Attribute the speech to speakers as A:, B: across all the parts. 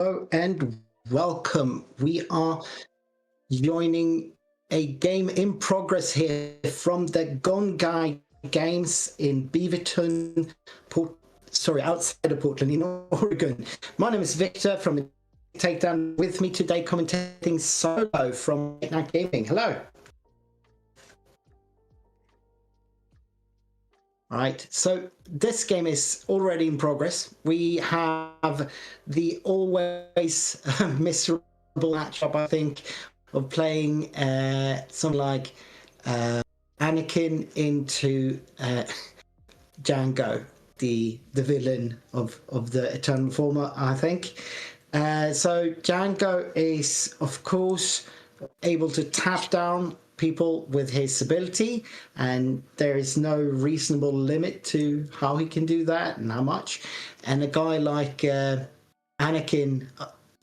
A: And welcome. We are joining a game in progress here from the Gongai Games in Beaverton, outside of Portland in Oregon. My name is VIktor from the Takedown. With me today, commentating solo from Late Night Gaming. Hello. Right, so this game is already in progress. We have the always miserable matchup, I think, of playing something like Anakin into Django, the villain of the Eternal Former, I think. So Django is, of course, able to tap down people with his ability, and there is no reasonable limit to how he can do that and how much. And a guy like Anakin,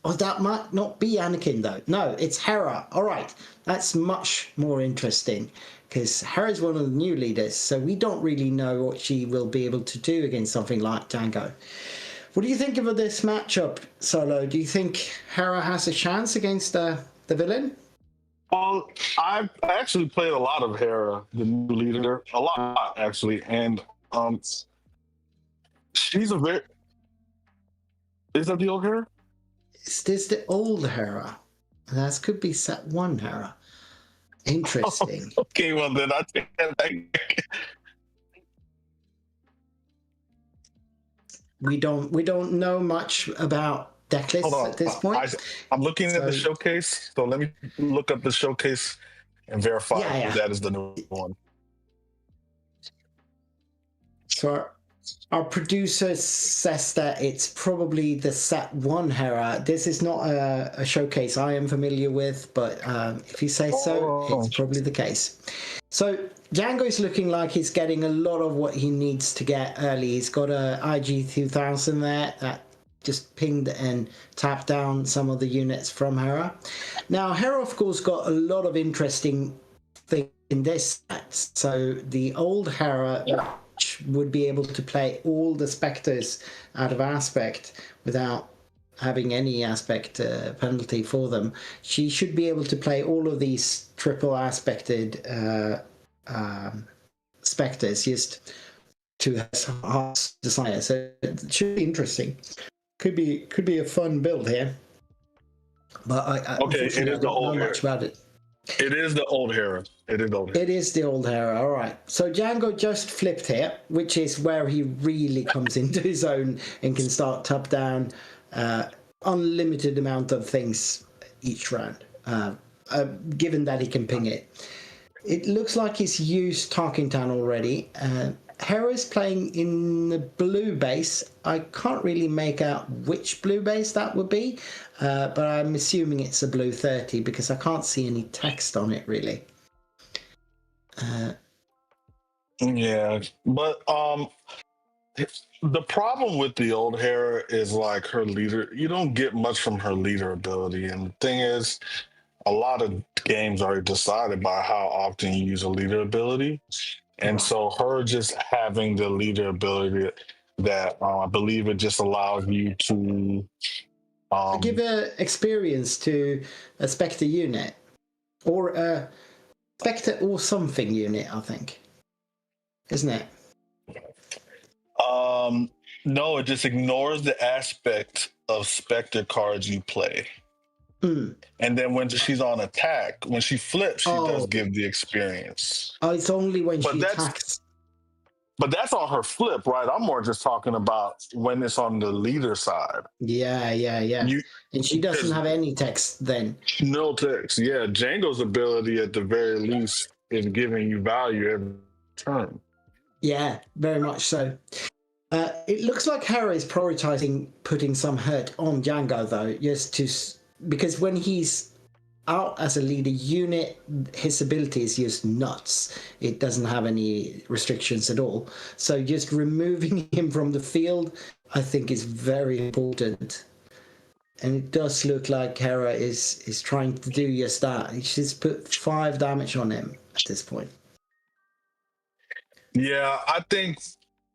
A: that might not be Anakin though. No, it's Hera. All right, that's much more interesting because Hera's one of the new leaders, so we don't really know what she will be able to do against something like Django. What do you think of this matchup, Solo? Do you think Hera has a chance against the villain?
B: Well, I've actually played a lot of Hera, the new leader, a lot actually, and she's a very. Is that the old Hera?
A: Is this the old Hera? That could be set one Hera. Interesting.
B: Oh, okay, well then I take that back.
A: We don't know much about deck lists at this point.
B: I'm looking at the showcase, so let me look up the showcase and verify that is the new one.
A: So our producer says that it's probably the set one Hera. This is not a showcase I am familiar with, but if you say so, it's probably the case. So Django is looking like he's getting a lot of what he needs to get early. He's got a IG 2000 there that just pinged and tapped down some of the units from Hera. Now, Hera, of course, got a lot of interesting things in this set. So the old Hera would be able to play all the Spectres out of aspect without having any aspect penalty for them. She should be able to play all of these triple aspected Spectres just to her heart's desire. So it should be interesting. Could be a fun build here, but I
B: it is the old Hera.
A: Much about it.
B: It is the old Hera. It is
A: the old Hera. All right. So Django just flipped here, which is where he really comes into his own and can start top down unlimited amount of things each round. Given that he can ping it, it looks like he's used Tarkington already. Hera's playing in the blue base. I can't really make out which blue base that would be, but I'm assuming it's a blue 30 because I can't see any text on it really.
B: Yeah, but the problem with the old Hera is like her leader. You don't get much from her leader ability, and the thing is, a lot of games are decided by how often you use a leader ability. And so her just having the leader ability that I believe it just allows you to
A: give experience to a Spectre unit or a Spectre or something unit, I think. Isn't it?
B: No, it just ignores the aspect of Spectre cards you play. And then when she's on attack, when she flips, she does give the experience.
A: Oh, it's only when she attacks.
B: But that's on her flip, right? I'm more just talking about when it's on the leader side.
A: Yeah. And she doesn't have any text then.
B: No text. Yeah, Django's ability at the very least is giving you value every turn.
A: Yeah, very much so. It looks like Hera is prioritizing putting some hurt on Django, though, because when he's out as a leader unit, his ability is just nuts. It doesn't have any restrictions at all. So just removing him from the field, I think, is very important. And it does look like Hera is trying to do just that. She's put 5 damage on him at this point.
B: Yeah, I think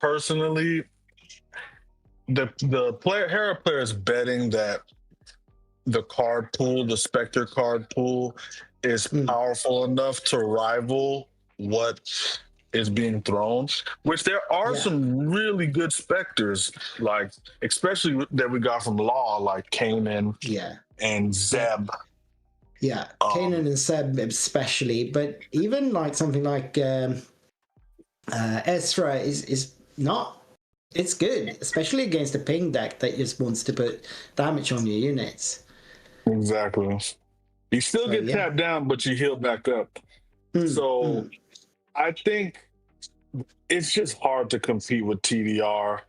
B: personally, the Hera player is betting that the card pool, the Spectre card pool, is powerful enough to rival what is being thrown. Which there are some really good Spectres, like especially that we got from Law, like Kanan and Zeb.
A: Yeah, Kanan and Zeb especially, but even like something like Ezra is not. It's good, especially against a ping deck that just wants to put damage on your units.
B: Exactly. You still get tapped down, but you heal back up. I think it's just hard to compete with TDR.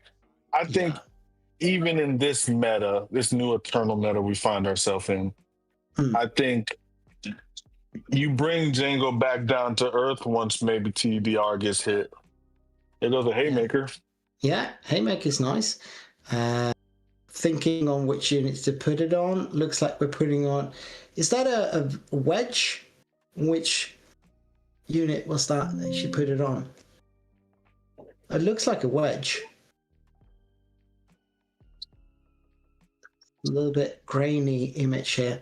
B: I think even in this meta, this new Eternal meta we find ourselves in, I think you bring Django back down to earth once maybe TDR gets hit. It goes a Haymaker.
A: Yeah, Haymaker's nice. Thinking on which units to put it on. Looks like we're putting on... Is that a wedge? Which unit was that she put it on? It looks like a wedge. A little bit grainy image here.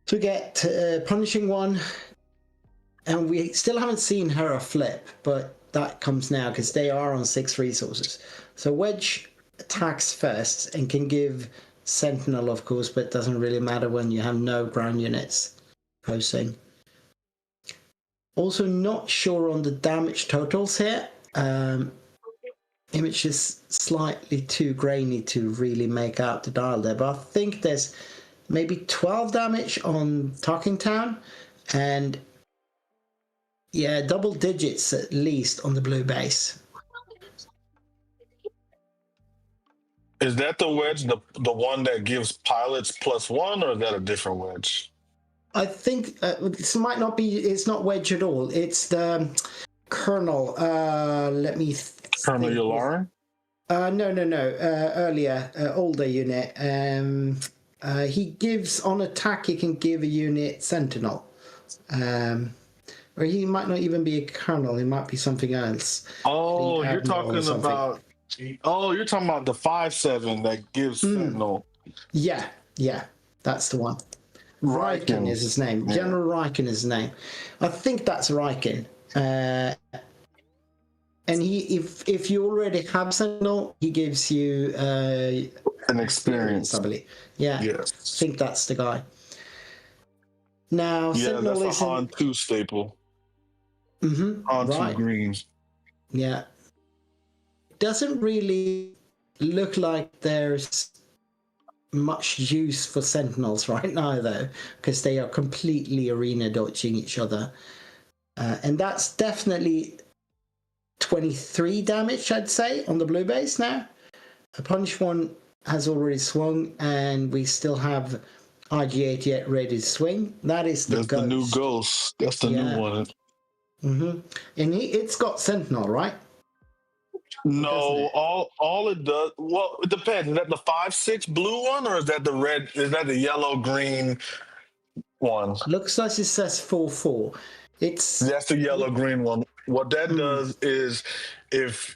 A: To get Punishing One. And we still haven't seen Hera flip, but that comes now because they are on 6 resources. So Wedge attacks first and can give Sentinel, of course, but it doesn't really matter when you have no ground units posing. Also not sure on the damage totals here. Image is slightly too grainy to really make out the dial there, but I think there's maybe 12 damage on Talking Town and double digits at least on the blue base.
B: Is that the wedge, the one that gives pilots +1, or is that a different wedge?
A: I think this might not be. It's not wedge at all. It's the Colonel. Let me.
B: Colonel Yularen?
A: No. Earlier, older unit. He gives on attack. He can give a unit Sentinel. Or he might not even be a Colonel. He might be something else.
B: Oh, you're talking about. Oh, you're talking about the 5/7 that gives Sentinel.
A: Yeah, that's the one. Riken is his name. Yeah. General Riken is his name. I think that's Riken. And if you already have Sentinel, he gives you
B: an experience,
A: I believe. Yeah, yes. I think that's the guy. Now, Sentinel
B: that's a Han 2 staple.
A: On
B: right. 2 greens.
A: Yeah. Doesn't really look like there's much use for Sentinels right now, though, because they are completely arena dodging each other. And that's definitely 23 damage, I'd say, on the blue base now. A Punish One has already swung, and we still have IG-88 ready to swing. That is the Ghost.
B: The new Ghost. That's the new one.
A: And it's got Sentinel, right?
B: No, all it does. Well, it depends. Is that the 5/6 blue one, or is that the red? Is that the yellow green one?
A: Looks like it says 4/4.
B: That's the yellow green one. What that does is, if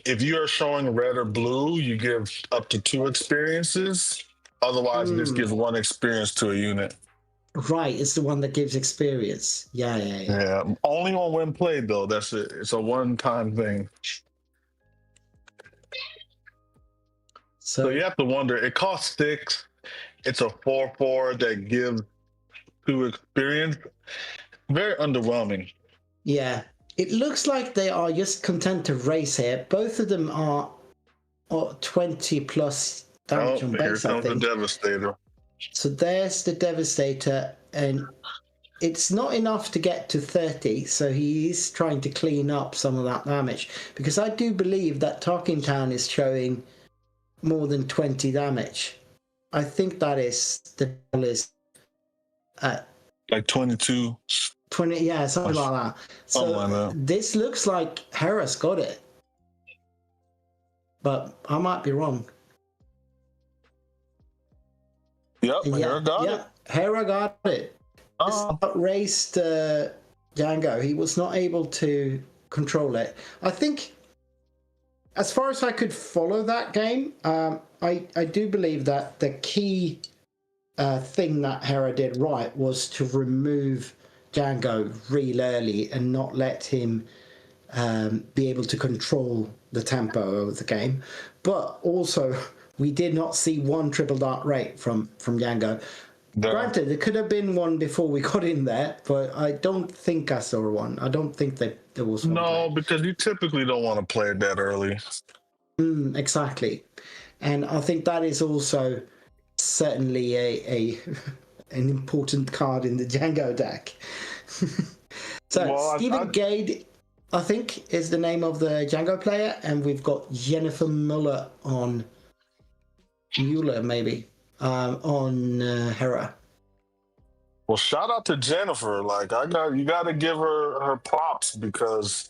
B: you are showing red or blue, you give up to 2 experiences. Otherwise, this gives 1 experience to a unit.
A: Right, it's the one that gives experience. Yeah.
B: Only on when played, though. That's it. It's a one-time thing. So you have to wonder. It costs 6. It's a 4/4 that gives 2 experience. Very underwhelming.
A: Yeah, it looks like they are just content to race here. Both of them are 20 plus damage on base, I think.
B: The Devastator.
A: So there's the Devastator, and it's not enough to get to 30, so he is trying to clean up some of that damage. Because I do believe that Talking Town is showing more than 20 damage. I think that is the list.
B: Like 22.
A: 20, yeah, something like that. So this looks like Hera's got it. But I might be wrong.
B: Yep, Hera got it.
A: Hera got it. Raced Django. He was not able to control it. I think, as far as I could follow that game, I do believe that the key thing that Hera did right was to remove Django real early and not let him be able to control the tempo of the game. But also, we did not see one triple dart rate from Django. Granted, there could have been one before we got in there, but I don't think I saw one. I don't think that there was one.
B: No, because you typically don't want to play it that early.
A: Exactly. And I think that is also certainly an important card in the Django deck. So Stephen Gade, I think, is the name of the Django player, and we've got Jennifer Muller on maybe on Hera.
B: Well, shout out to Jennifer. Like you got to give her props because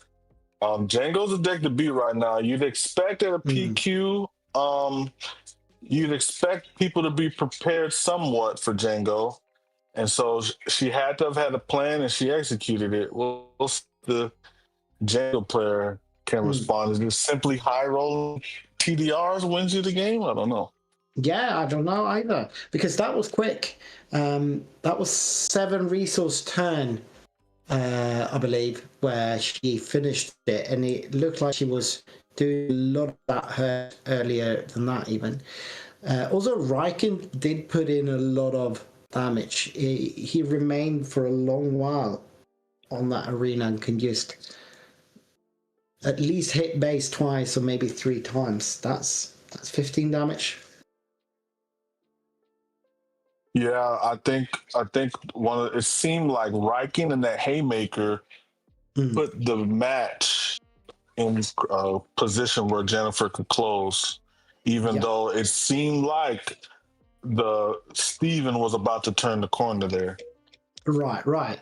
B: Django's a deck to beat right now. You'd expect at a PQ, you'd expect people to be prepared somewhat for Django, and so she had to have had a plan and she executed it. Well, the Django player can respond. Is it simply high rolling TDRs wins you the game? I don't know.
A: Yeah, I don't know either, because that was quick. That was 7 resource turn, I believe, where she finished it, and it looked like she was doing a lot of that hurt earlier than that even. Also, Riken did put in a lot of damage. He remained for a long while on that arena and can just at least hit base twice or maybe 3 times. That's 15 damage.
B: Yeah, I think it seemed like Riken and that Haymaker put the match in a position where Jennifer could close, even though it seemed like the Steven was about to turn the corner there.
A: Right.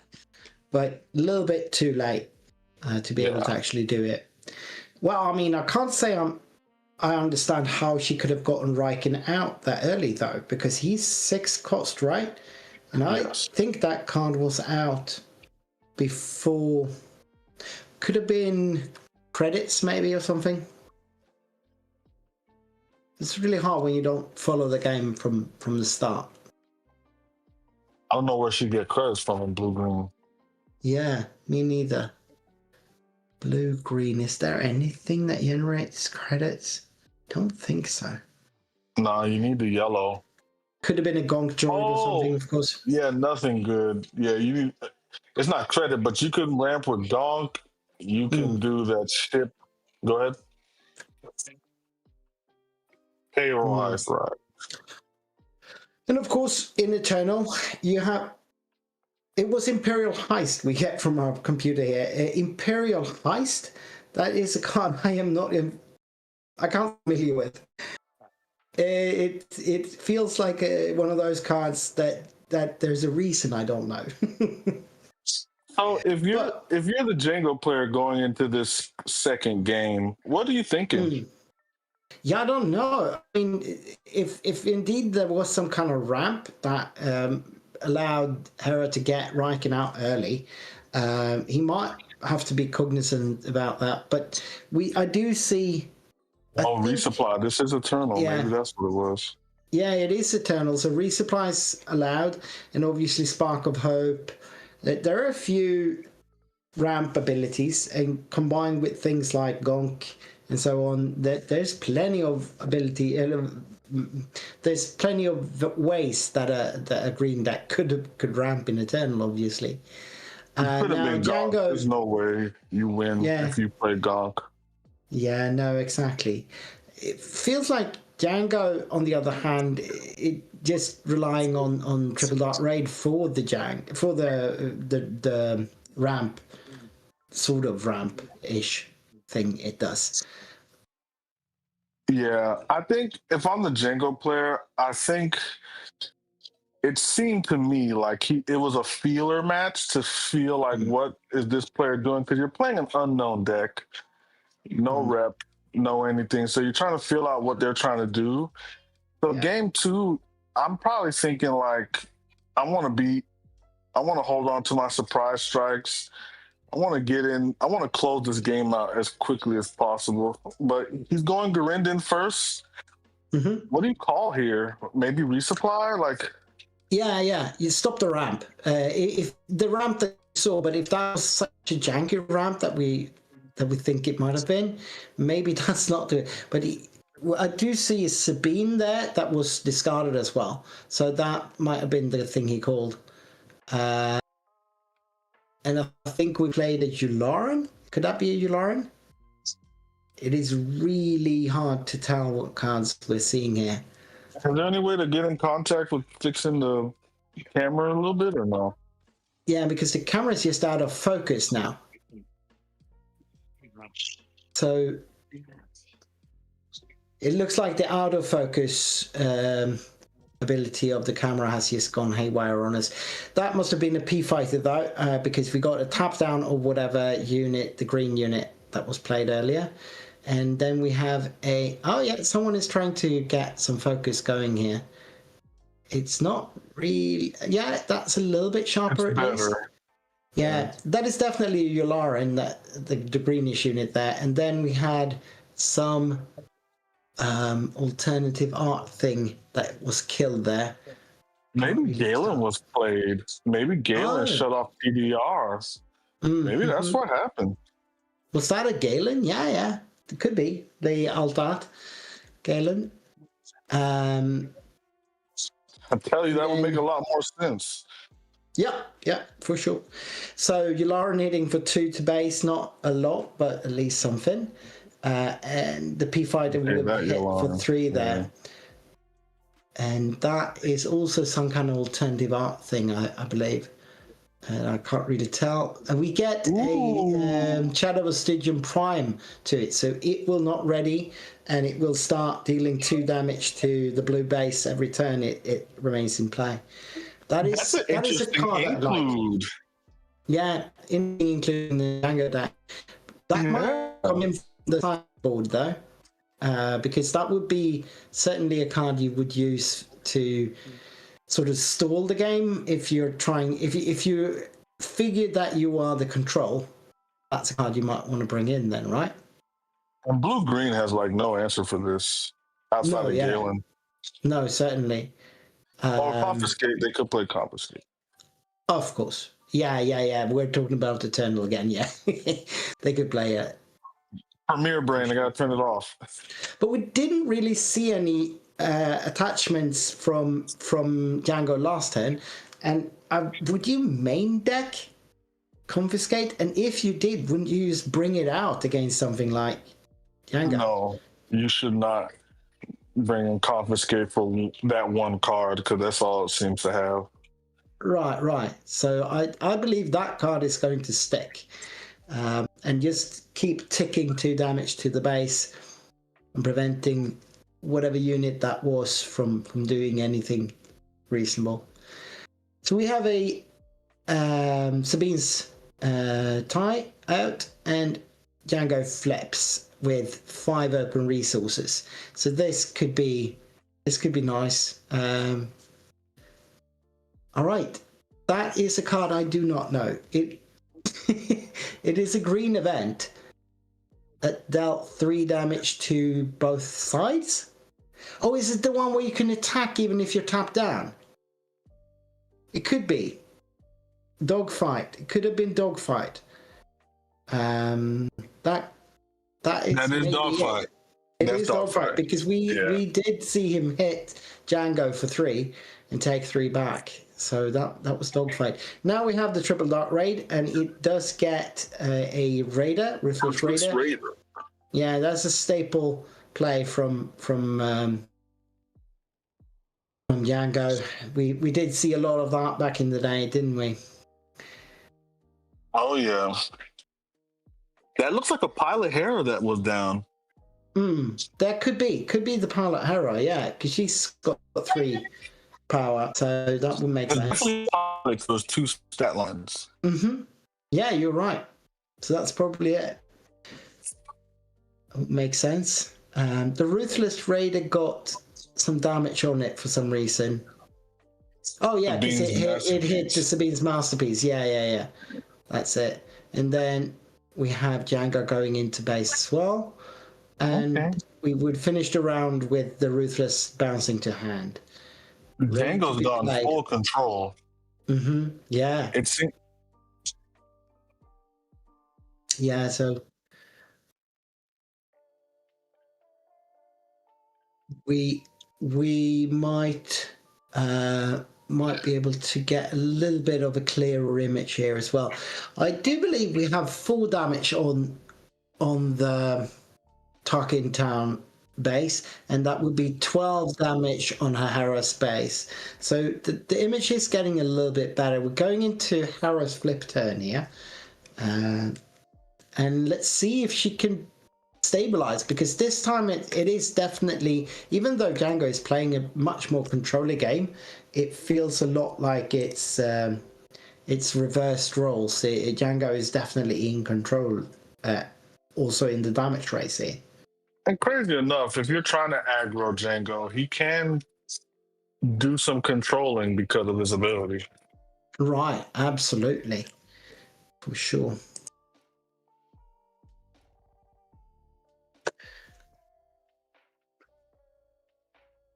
A: But a little bit too late to be able to actually do it. Well, I mean, I can't say I understand how she could have gotten Riken out that early, though, because he's 6 cost, right? And I think that card was out before. Could have been credits, maybe, or something. It's really hard when you don't follow the game from the start.
B: I don't know where she get credits from in blue-green.
A: Yeah, me neither. Blue-green, is there anything that generates credits? Don't think so.
B: No, you need the yellow.
A: Could have been a Gonk droid or something, of course.
B: Yeah, nothing good. Yeah, you need. It's not credit, but you can ramp with Gonk. You can do that ship. Go ahead. Payroll heist, right?
A: And of course, in Eternal, you have. It was Imperial Heist we get from our computer here. Imperial Heist. That is a card I am not in. I can't familiar with. It feels like one of those cards that there's a reason I don't know.
B: So if you're the Django player going into this second game, what are you thinking?
A: Yeah, I don't know. I mean, if indeed there was some kind of ramp that allowed Hera to get Riken out early, he might have to be cognizant about that. But I do see.
B: Resupply. This is Eternal. Yeah. Maybe that's what it was.
A: Yeah, it is Eternal. So resupply's allowed, and obviously Spark of Hope. There are a few ramp abilities, and combined with things like Gonk and so on, there's plenty of ability. There's plenty of ways that a green deck could ramp in Eternal, obviously.
B: Could have been Gonk. There's no way you win if you play Gonk.
A: Yeah, no, exactly. It feels like Django, on the other hand, it just relying on triple dart raid for the ramp, sort of ramp-ish thing it does.
B: Yeah, I think if I'm the Django player, I think it seemed to me like it was a feeler match to feel like what is this player doing, because you're playing an unknown deck. No rep, no anything. So you're trying to feel out what they're trying to do. So game 2, I'm probably thinking like, I want to hold on to my surprise strikes. I want to get in. I want to close this game out as quickly as possible. But he's going Garindin first. What do you call here? Maybe resupply? Like,
A: Yeah. You stop the ramp. If the ramp that you saw, but if that was such a janky ramp that we think it might have been, maybe that's not the. But I do see a Sabine there that was discarded as well. So that might have been the thing he called. And I think we played a Yularen. Could that be a Yularen? It is really hard to tell what cards we're seeing here.
B: Is there any way to get in contact with fixing the camera a little bit or no?
A: Yeah, because the camera's just out of focus now. So it looks like the out of focus ability of the camera has just gone haywire on us. That must have been a P-fighter though, because we got a tap down of whatever unit, the green unit that was played earlier. And then we have someone is trying to get some focus going here. It's not really, that's a little bit sharper at least. Yeah, that is definitely a Yularen, the greenish unit there. And then we had some alternative art thing that was killed there.
B: Maybe Galen was played. Maybe Galen shut off PDRs. Maybe that's what happened.
A: Was that a Galen? Yeah. It could be. The alt art Galen.
B: I tell you, that would make a lot more sense.
A: Yeah, for sure. So Yularen hitting for 2 to base, not a lot, but at least something. And the P-fighter would have hit for 3 there. And that is also some kind of alternative art thing, I believe. And I can't really tell. And we get a Shadow of Stygian Prime to it. So it will not ready, and it will start dealing 2 damage to the blue base every turn it remains in play. That is a card I like. Yeah, including the Django deck. That might come in the sideboard though, because that would be certainly a card you would use to sort of stall the game if you're trying. If you figured that you are the control, that's a card you might want to bring in then, right?
B: And blue green has like no answer for this outside of Galen.
A: No, certainly.
B: Or confiscate. They could play confiscate.
A: Of course. Yeah. We're talking about Eternal again. Yeah, they could play it.
B: Premier Brain. I gotta turn it off.
A: But we didn't really see any attachments from Django last turn. And would you main deck confiscate? And if you did, wouldn't you just bring it out against something like Django?
B: No, you should not bring in confiscate for that one card, because that's all it seems to have.
A: Right. So I believe that card is going to stick. And just keep ticking 2 damage to the base and preventing whatever unit that was from doing anything reasonable. So we have a Sabine's tie out, and Django flips with 5 open resources. So this could be nice. All right, that is a card I do not know. It it is a green event that dealt 3 damage to both sides. Oh, is it the one where you can attack even if you're tapped down? It could be dogfight. It could have been dogfight. That is
B: dogfight.
A: It is dogfight because we did see him hit Django for 3 and take 3 back. So that was dogfight. Now we have the triple dart raid, and it does get a raider, Ruthless Raider. Yeah, that's a staple play from Django. We did see a lot of that back in the day, didn't we?
B: Oh yeah. That looks like a pilot Hera that was down.
A: That could be the pilot Hera, yeah, because she's got 3 power, so that would make sense.
B: Like those 2 stat lines.
A: Yeah, you're right. So that's probably it. Makes sense. The Ruthless Raider got some damage on it for some reason. Oh yeah, because it hit the Sabine's Masterpiece. Yeah. That's it. And then we have Django going into base as well. And we would finish the round with the Ruthless bouncing to hand. ready to
B: Django's
A: be
B: gone
A: played.
B: full control.
A: Yeah.
B: It seems.
A: Yeah, so we might be able to get a little bit of a clearer image here as well. I do believe we have 4 damage on the Tarkin Town base, and that would be 12 damage on her Hera's base. So the image is getting a little bit better. We're going into Hera's flip turn here, and let's see if she can stabilize, because this time it is definitely, even though Django is playing a much more controller game, it feels a lot like it's reversed roles. Django is definitely in control, also in the damage race here.
B: And crazy enough, if you're trying to aggro Django, he can do some controlling because of his ability.
A: Right, absolutely, for sure.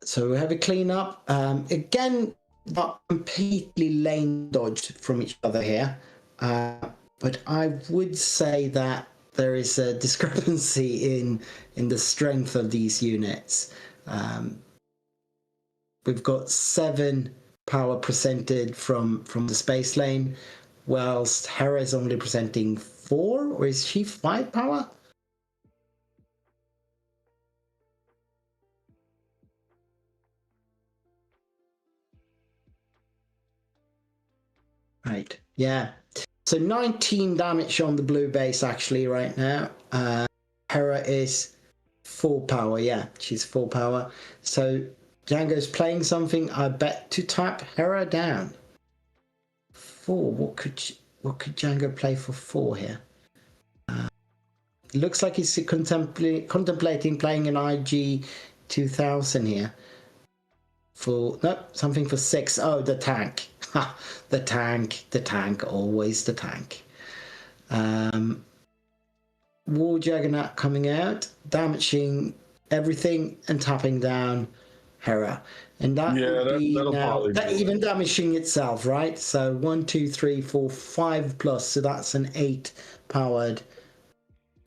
A: So we have a cleanup. Again, not completely lane dodged from each other here. But I would say that there is a discrepancy in the strength of these units. We've got 7 power presented from the space lane, whilst Hera is only presenting 4, or is she 5 power? Right, yeah. So 19 damage on the blue base actually right now. Hera is 4 power, yeah, she's 4 power. So Django's playing something, I bet, to tap Hera down. 4, what could Django play for 4 here? Looks like he's contemplating playing an IG 2000 here. Something for 6. Oh, the tank. the tank, always the tank. War Juggernaut coming out, damaging everything and tapping down Hera. And that would be now even damaging itself, right? So 1, 2, 3, 4, 5 plus. So that's an 8 powered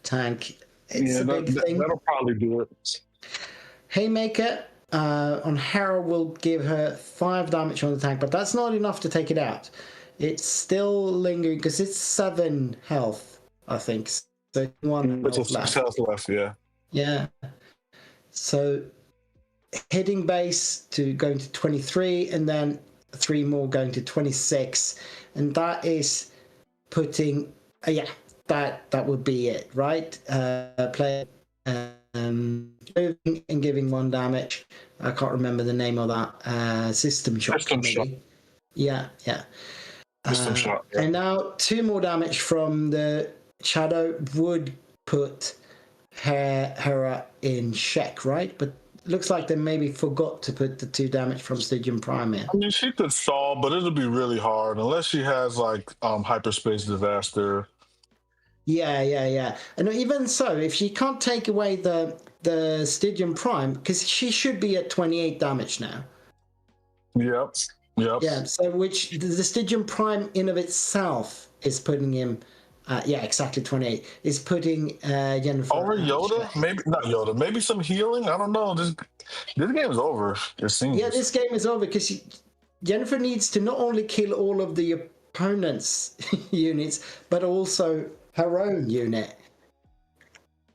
A: tank. It's a big thing.
B: That'll probably do it.
A: Haymaker on Hera will give her 5 damage on the tank, but that's not enough to take it out. It's still lingering because it's 7 health, I think. So 1
B: health left, yeah.
A: Yeah. So hitting base to going to 23, and then 3 more going to 26, and that is putting that would be it, right? Play moving and giving 1 damage. I can't remember the name of that. System shock. Yeah.
B: System shock. Yeah.
A: And now 2 more damage from the shadow would put Hera in check, right? But looks like they maybe forgot to put the 2 damage from Stygian Prime in.
B: I mean, she could stall, but it'll be really hard unless she has like hyperspace disaster.
A: Yeah. And even so, if she can't take away the Stygian Prime, because she should be at 28 damage now.
B: Yep.
A: Yeah, so which the Stygian Prime in of itself is putting him, exactly 28, is putting Jennifer.
B: Or Yoda? Maybe not Yoda. Maybe some healing? I don't know. This game is over, it seems.
A: Yeah, this game is over because Jennifer needs to not only kill all of the opponent's units, but also her own unit.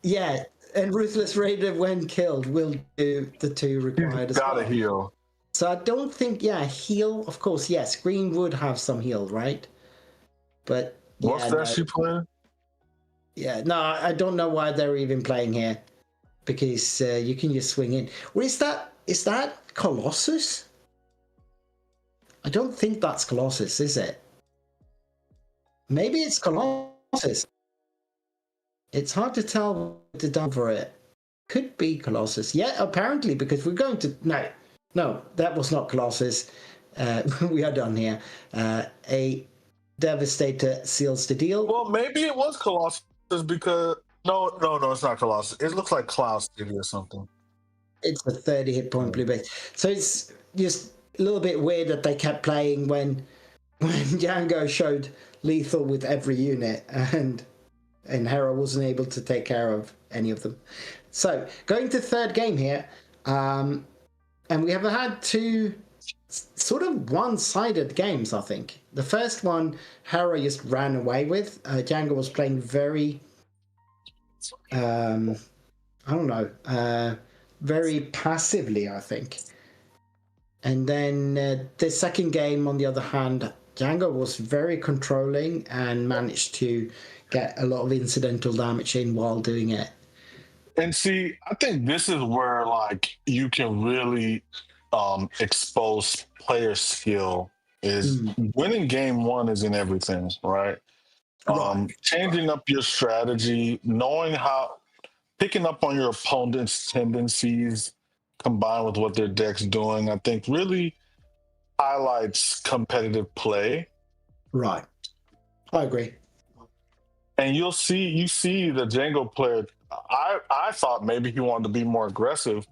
A: Yeah, and Ruthless Raider, when killed, will do the 2 required as well.
B: Gotta heal.
A: So I don't think, heal, of course, yes, Green would have some heal, right? But
B: what's that she playing?
A: Yeah, no, I don't know why they're even playing here, because you can just swing in. Or is that Colossus? I don't think that's Colossus, is it? Maybe it's Colossus. It's hard to tell what to do for it. Could be Colossus. Yeah, apparently, because we're going to... No, that was not Colossus. We are done here. A Devastator seals the deal.
B: Well, maybe it was Colossus because... No, it's not Colossus. It looks like Cloud City or something.
A: It's a 30 hit point blue base. So it's just a little bit weird that they kept playing when Django showed lethal with every unit, and Hera wasn't able to take care of any of them. So going to third game here, and we have had two sort of one-sided games, I think. The first one, Hera just ran away with. Django was playing very, I don't know, very passively, I think. And then the second game, on the other hand, Django was very controlling and managed to get a lot of incidental damage in while doing it.
B: And see, I think this is where like you can really expose player skill. Is winning game one isn't everything, right? Changing up your strategy, knowing how, picking up on your opponent's tendencies combined with what their deck's doing, I think really highlights competitive play.
A: Right. I agree.
B: And you see the Django player, I thought maybe he wanted to be more aggressive,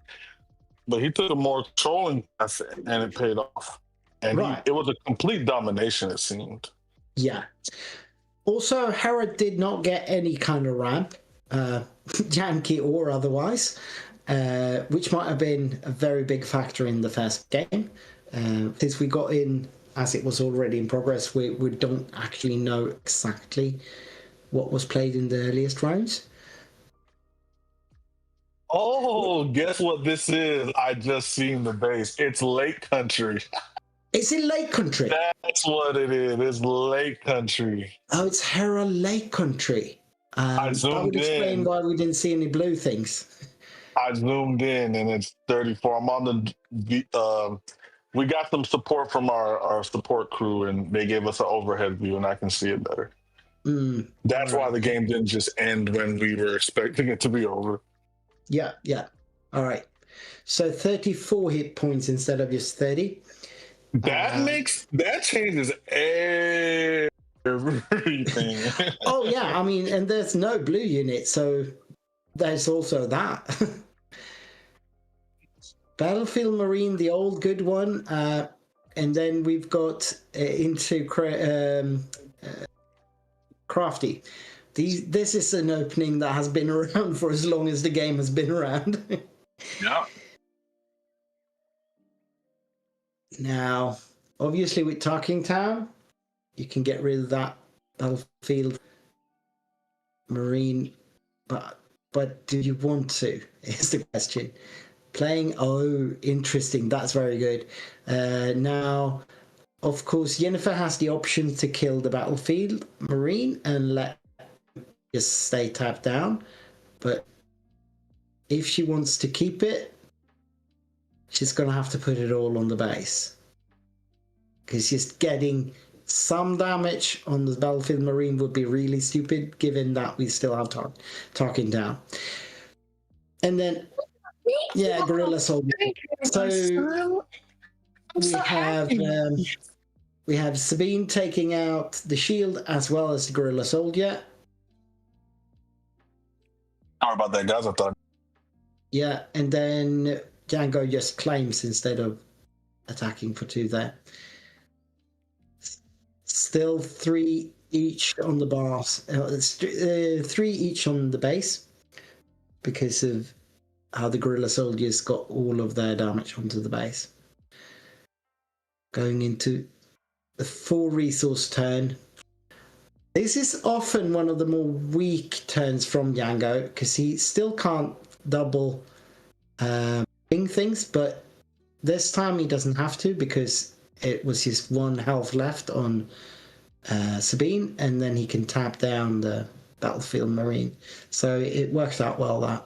B: but he took a more controlling path and it paid off. And it was a complete domination, it seemed.
A: Yeah. Also, Hera did not get any kind of ramp, janky or otherwise, which might have been a very big factor in the first game. Since we got in as it was already in progress, we don't actually know exactly what was played in the earliest rounds.
B: Oh, guess what this is? I just seen the base. It's Lake Country.
A: It's in Lake Country.
B: That's what it is. It's Lake Country.
A: Oh, it's Hera Lake Country.
B: I zoomed
A: that would explain
B: in.
A: why we didn't see any blue things.
B: I zoomed in and it's 34. I'm on the we got some support from our support crew and they gave us an overhead view and I can see it better. That's why the game didn't just end when we were expecting it to be over.
A: Yeah. All right. So 34 hit points instead of just 30.
B: That changes everything.
A: Oh yeah, I mean, and there's no blue unit, so there's also that. Battlefield Marine, the old good one, and then we've got into Crafty. This is an opening that has been around for as long as the game has been around.
B: Yeah.
A: Now, obviously with Talking Town, you can get rid of that Battlefield Marine, but do you want to, is the question. Interesting, that's very good. Now, of course, Yennefer has the option to kill the Battlefield Marine and let just stay tapped down, but if she wants to keep it, she's going to have to put it all on the base. Because just getting some damage on the Battlefield Marine would be really stupid, given that we still have Talking Down. And then, Gorilla Soldier. So we have Sabine taking out the shield as well as the Gorilla Soldier.
B: How about that, guys? I thought.
A: Yeah, and then Django just claims instead of attacking for 2 there. Still 3 each on the bars. 3 each on the base because of how the Gorilla Soldiers got all of their damage onto the base. Going into the 4 resource turn. This is often one of the more weak turns from Django because he still can't double things, but this time he doesn't have to because it was just 1 health left on Sabine, and then he can tap down the Battlefield Marine. So it works out well, that.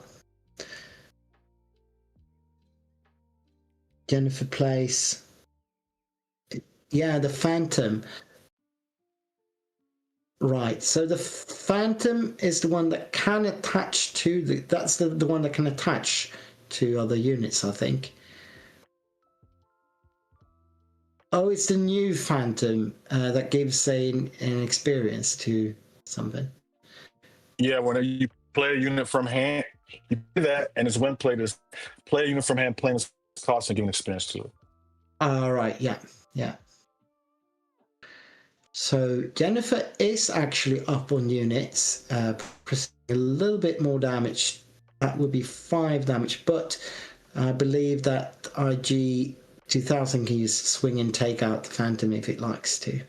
A: Jennifer plays. Yeah, the Phantom. Right, so the Phantom is the one that can attach to that's the one that can attach to other units, I think. Oh, it's the new Phantom that gives an experience to something.
B: Yeah, when you play a unit from hand, you do that, and it's when play a unit from hand, playing this cost and giving experience to it.
A: Right, yeah, yeah. So Jennifer is actually up on units, pressing a little bit more damage. That would be 5 damage, but I believe that IG 2000 can use swing and take out the Phantom if it likes to.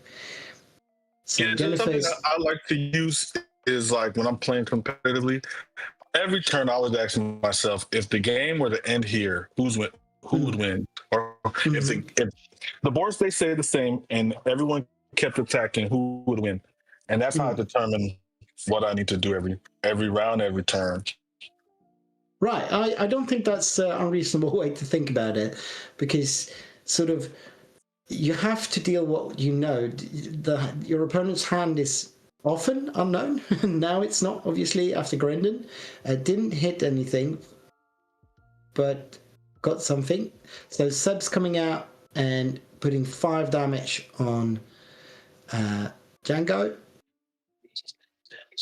A: So
B: Yeah, just
A: Jennifer
B: something that
A: is.
B: I like to use is like when I'm playing competitively, every turn I was asking myself, if the game were to end here, who would win? Or if the boards they say the same and everyone kept attacking, who would win? And that's how I determine what I need to do every round, every turn.
A: Right, I don't think that's an unreasonable way to think about it, because sort of you have to deal what you know. Your opponent's hand is often unknown. Now it's not, obviously, after Grendon. Didn't hit anything, but got something. So Seb's coming out and putting 5 damage on Django,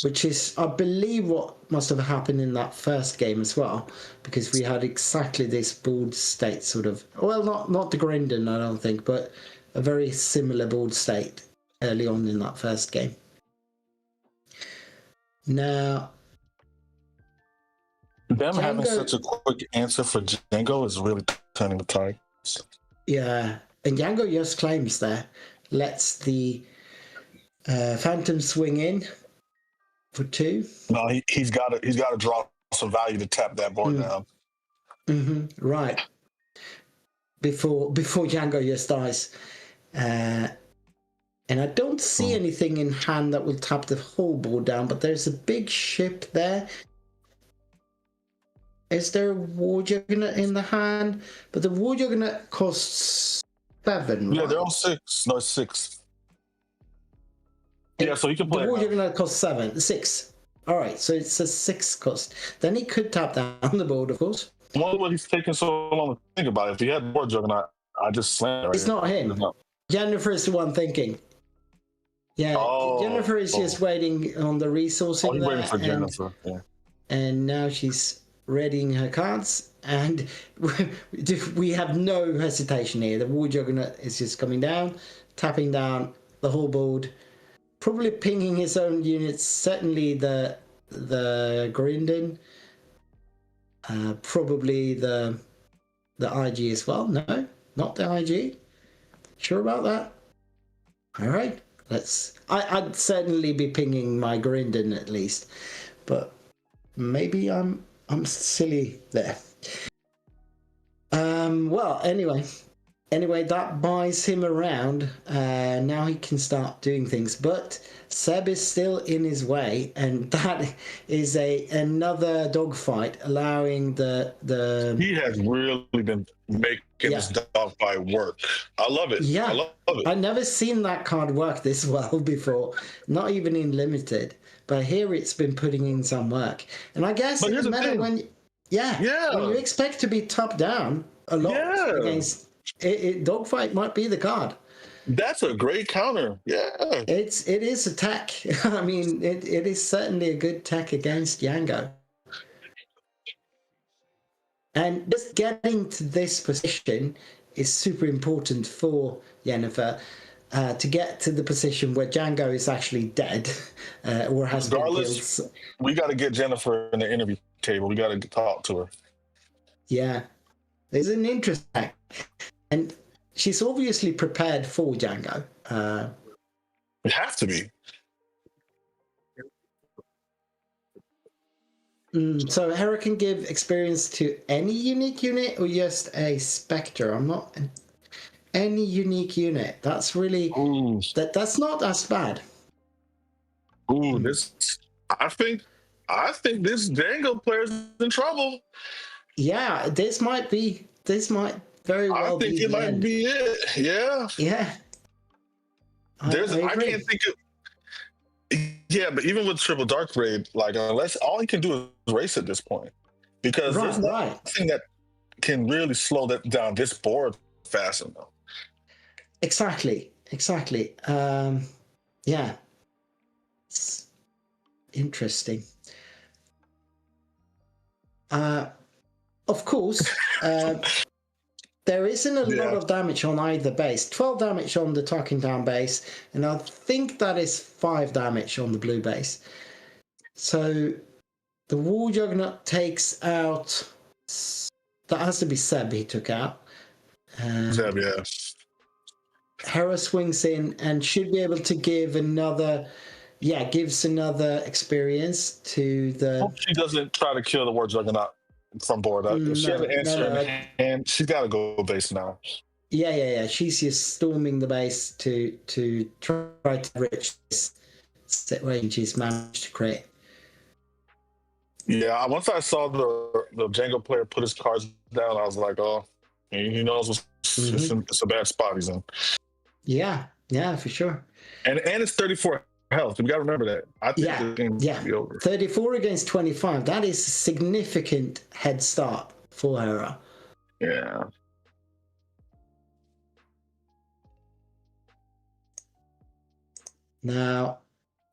A: which is, I believe, what must have happened in that first game as well, because we had exactly this board state sort of, well, not the Grendon, I don't think, but a very similar board state early on in that first game. Now,
B: them having such a quick answer for Django is really turning the tide.
A: Yeah, and Django just claims there, lets the Phantom swing in for 2.
B: No, he's got to draw some value to tap that board down.
A: Right. Before Django just dies. And I don't see anything in hand that will tap the whole board down, but there's a big ship there. Is there a War Juggernaut in the hand? But the War Juggernaut costs 7, right?
B: Yeah, they're on 6. No, 6. Yeah, so he can play.
A: The War Juggernaut costs 6. All right, so it's a 6 cost. Then he could tap down the board, of course.
B: I wonder what he's taking so long to think about it. If he had War Juggernaut, I just slammed it.
A: It's not him. Jennifer is the one thinking. Yeah, Jennifer is just waiting on the resourcing.
B: He's waiting for Jennifer. Yeah.
A: And now she's readying her cards, and we have no hesitation here. The War Juggernaut is just coming down, tapping down the whole board, probably pinging his own units. Certainly the Grindin, probably the IG as well. No, not the IG. Sure about that? All right. I'd certainly be pinging my Grindin at least, but maybe I'm silly there. Well, anyway, that buys him around. Now he can start doing things, but Seb is still in his way, and that is another dogfight, allowing the.
B: He has really been making this dogfight work. I love it.
A: Yeah,
B: I love it.
A: I've never seen that card work this well before, not even in limited. But here it's been putting in some work, and I guess it doesn't matter when you expect to be top down a lot against it. Dogfight might be the card.
B: That's a great counter. Yeah,
A: it is a tech. I mean, it is certainly a good tech against Django. And just getting to this position is super important for Jennifer. To get to the position where Django is actually dead or has been killed.
B: We got to get Jennifer in the interview table. We got to talk to her.
A: Yeah, there's an interest, and she's obviously prepared for Django.
B: It has to be.
A: So Hera can give experience to any unique unit or just a Spectre. I'm not. Any unique unit. That's really that's not as bad.
B: I think this Django player's in trouble.
A: Yeah, this might very well be.
B: I think it might be it. Yeah.
A: Yeah.
B: I can't think of. Yeah, but even with Triple Dark Raid, like unless all he can do is race at this point, because there's nothing that can really slow that down this board fast enough.
A: Exactly. Yeah. It's interesting. Of course, there isn't a lot of damage on either base. 12 damage on the Talking Town base, and I think that is 5 damage on the blue base. So the War Juggernaut takes out... That has to be Seb he took out.
B: Seb, yeah.
A: Hera swings in and should be able to give another... Yeah, gives another experience to the...
B: Hope she doesn't try to kill the War Juggernaut from board. If she has an answer in hand, she's got to go base now.
A: Yeah. She's just storming the base to try to reach this set range she's managed to create.
B: Yeah, once I saw the Django player put his cards down, I was like, oh, he knows it's a bad spot he's in. Yeah,
A: for sure.
B: And it's 34 health. We got to remember that. I think the game will be over.
A: 34 against 25. That is a significant head start for Hera.
B: Yeah.
A: Now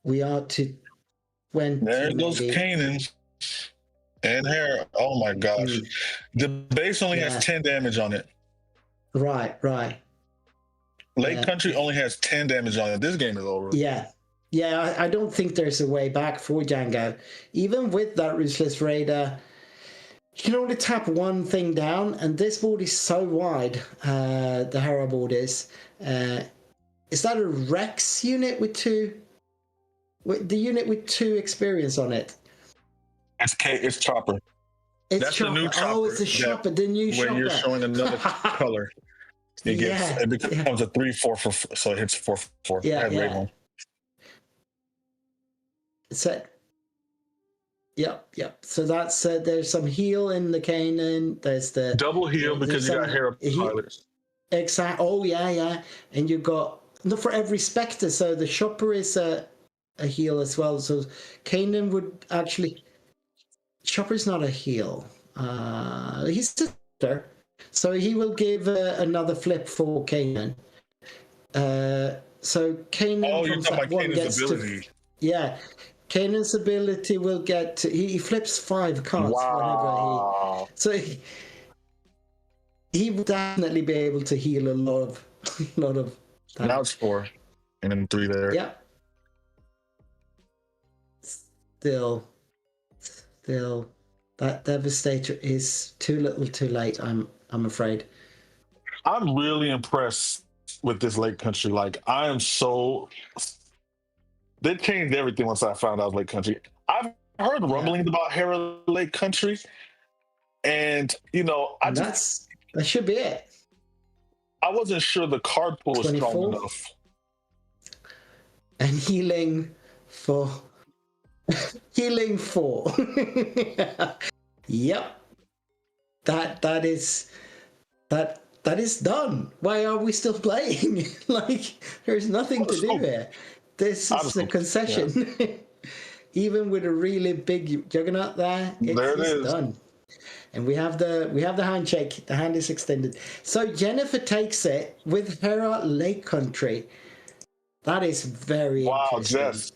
A: we are to when
B: there goes Kanan and Hera. Oh my gosh. The base only has 10 damage on it.
A: Right.
B: Lake Country only has 10 damage on it. This game is over.
A: Yeah, I don't think there's a way back for Django. Even with that Ruthless Raider, you can only tap one thing down, and this board is so wide, the Hera board is. Is that a Rex unit with two? The unit with 2 experience on it?
B: It's Chopper.
A: That's
B: Chopper. The new Chopper.
A: Oh, it's a Chopper, the new Chopper.
B: When you're showing another color, it becomes a 3/4 so it hits 4/4.
A: Yeah. So, yep. So that's there's some heal in the Kanan. There's the
B: double heal because you got Hera pilots.
A: Exactly. Oh yeah. And you got for every Spectre. So the Chopper is a heal as well. So Kanan would actually. Chopper's not a heal. He's a Spectre. So he will give another flip for Kanan. So Kanan.
B: Oh, you're talking about Kanan's ability.
A: Kanan's ability will get to, he flips 5 cards whenever he will definitely be able to heal a lot of damage.
B: Now it's 4 and then 3 there.
A: Yeah. Still that Devastator is too little too late, I'm afraid.
B: I'm really impressed with this Lake Country. Like they changed everything once I found out Lake Country. I've heard rumblings about Hera Lake Country, and that
A: should be it.
B: I wasn't sure the card pool was strong enough.
A: And healing 4. Yep. That is done. Why are we still playing? There's nothing to do here. This is a concession. Yeah. Even with a really big Juggernaut there, it's done. And we have the handshake. The hand is extended. So Jennifer takes it with Hera Lake Country. That is very interesting.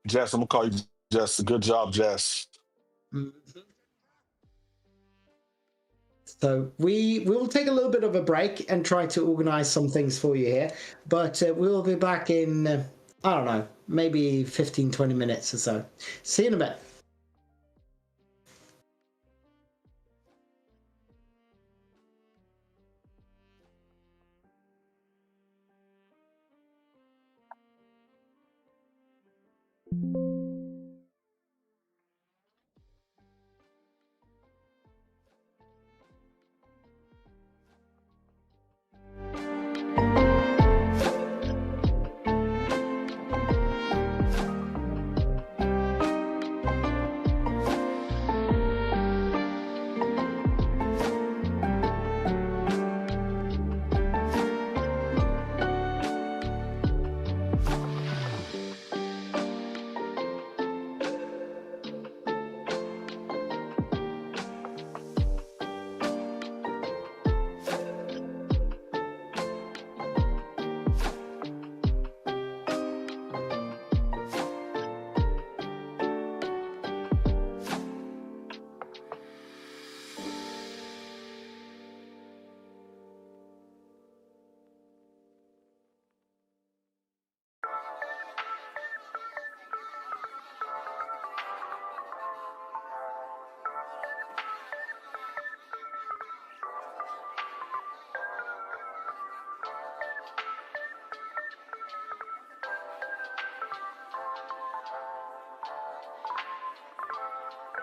B: Jess, I'm gonna call you Jess. Good job, Jess.
A: Mm-hmm. So we will take a little bit of a break and try to organize some things for you here. But we'll be back in, I don't know, maybe 15, 20 minutes or so. See you in a bit.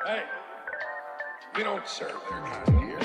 C: Hey, we don't serve their kind here.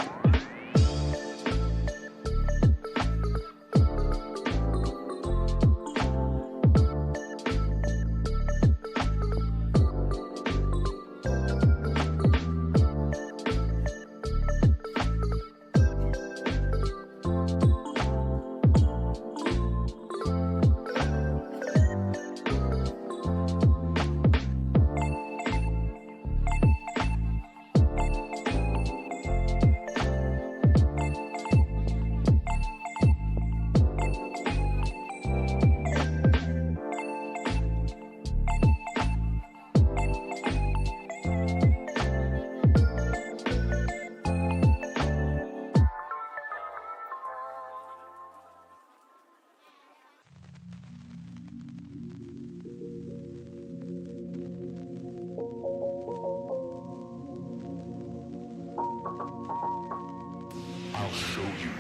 D: I'll show you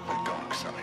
D: the dark side.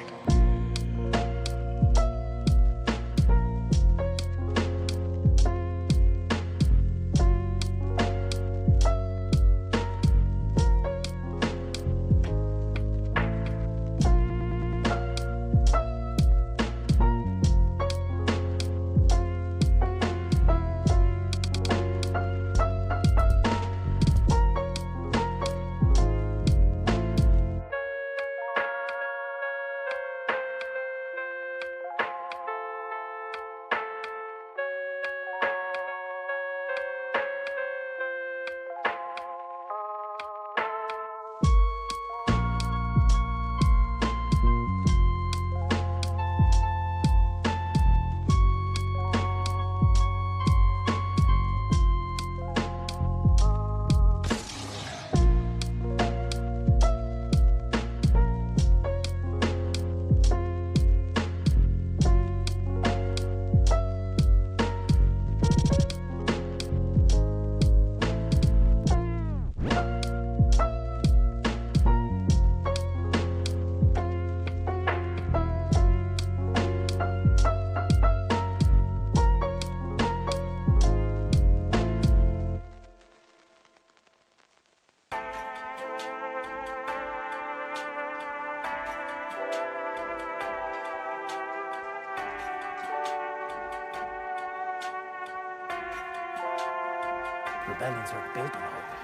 E: Rebellions are built on hope.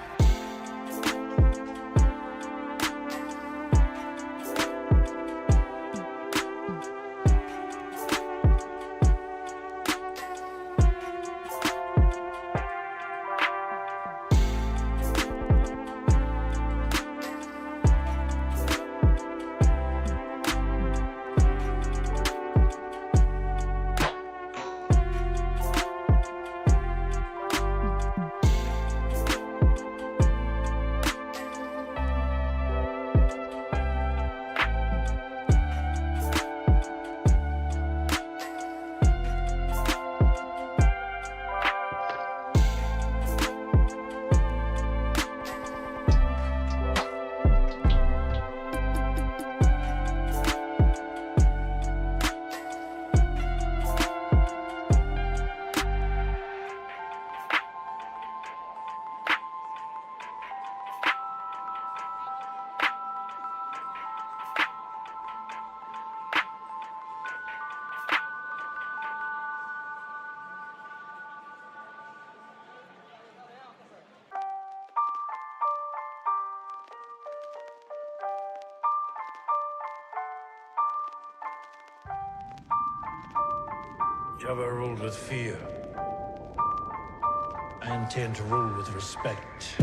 F: Jabba ruled with fear. I intend to rule with respect.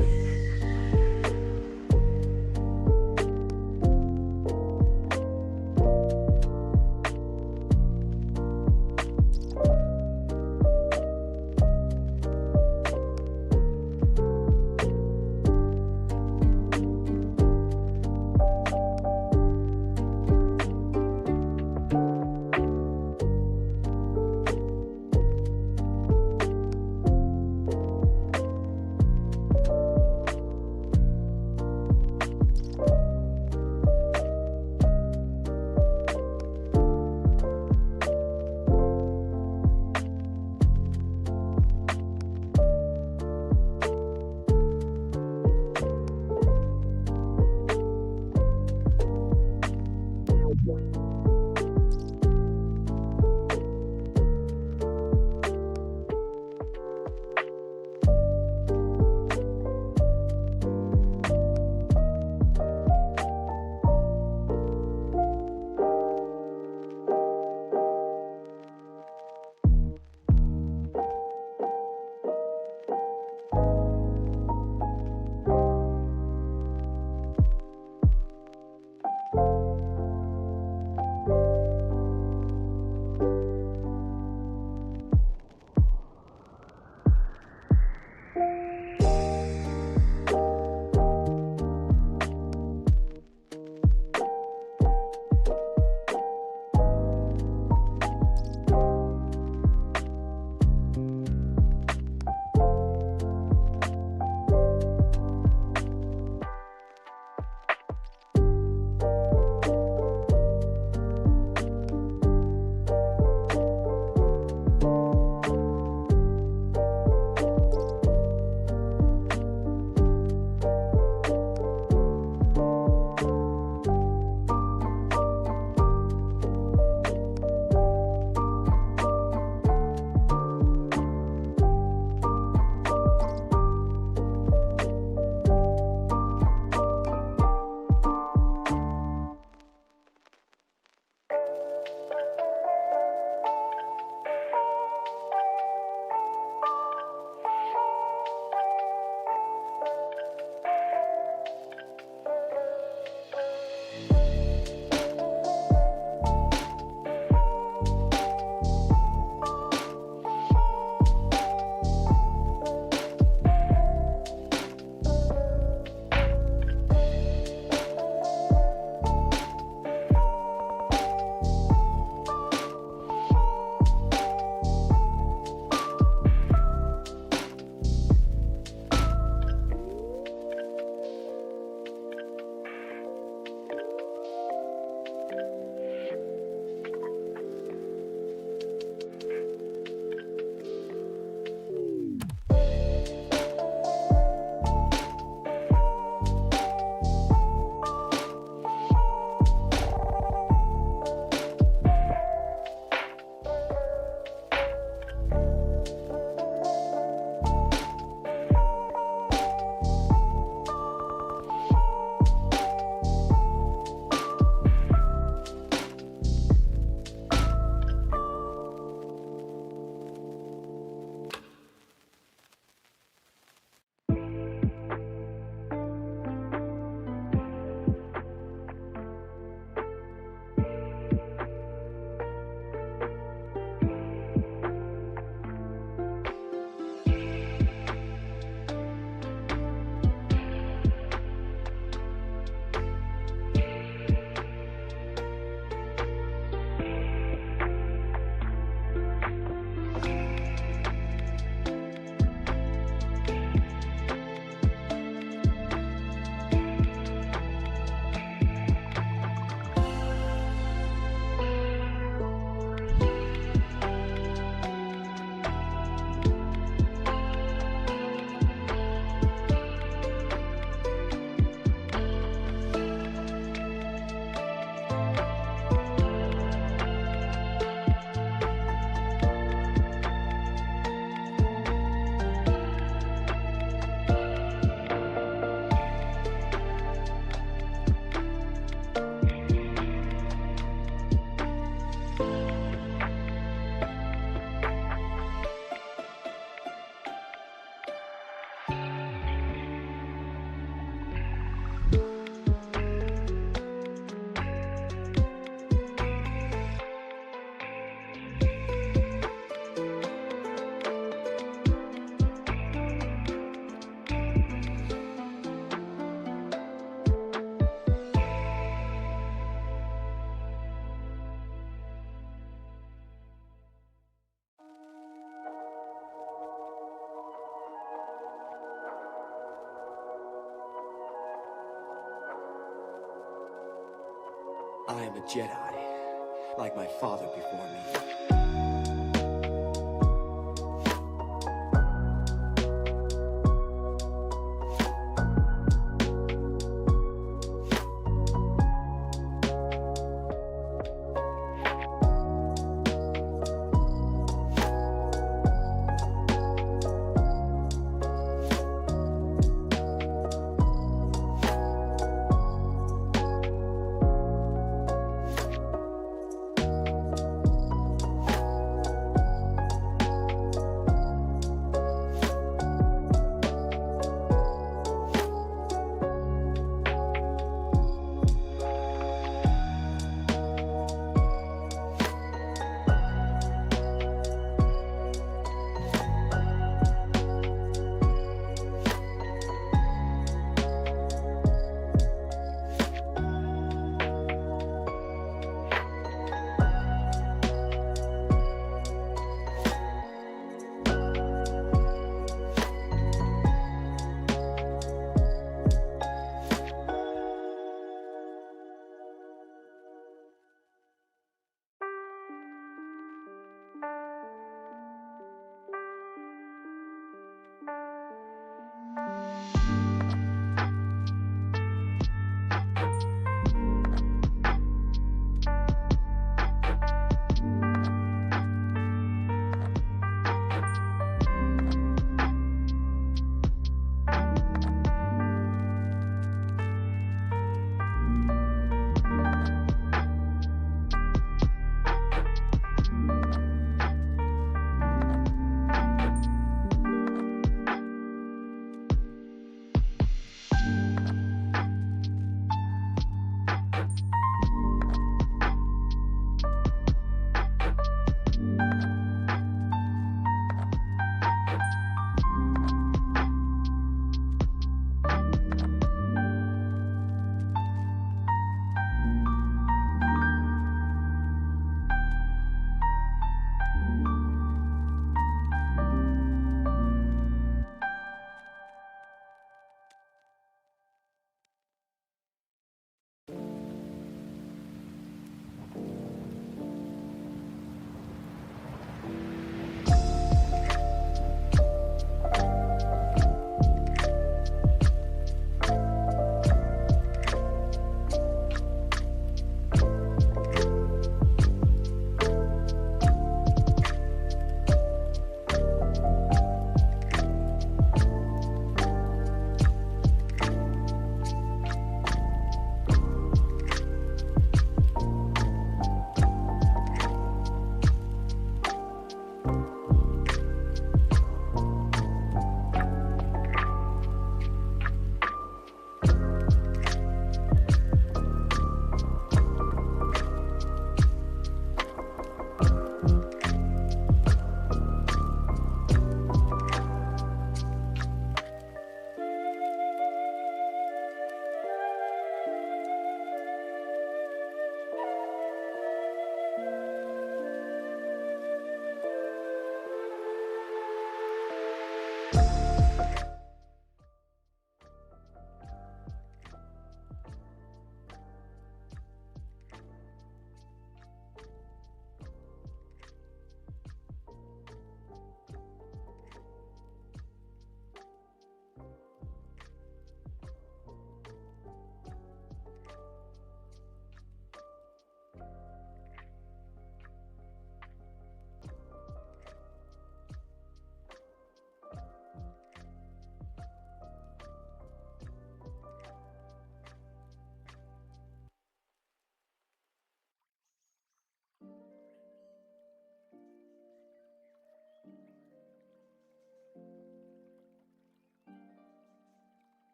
G: I am a Jedi, like my father before me.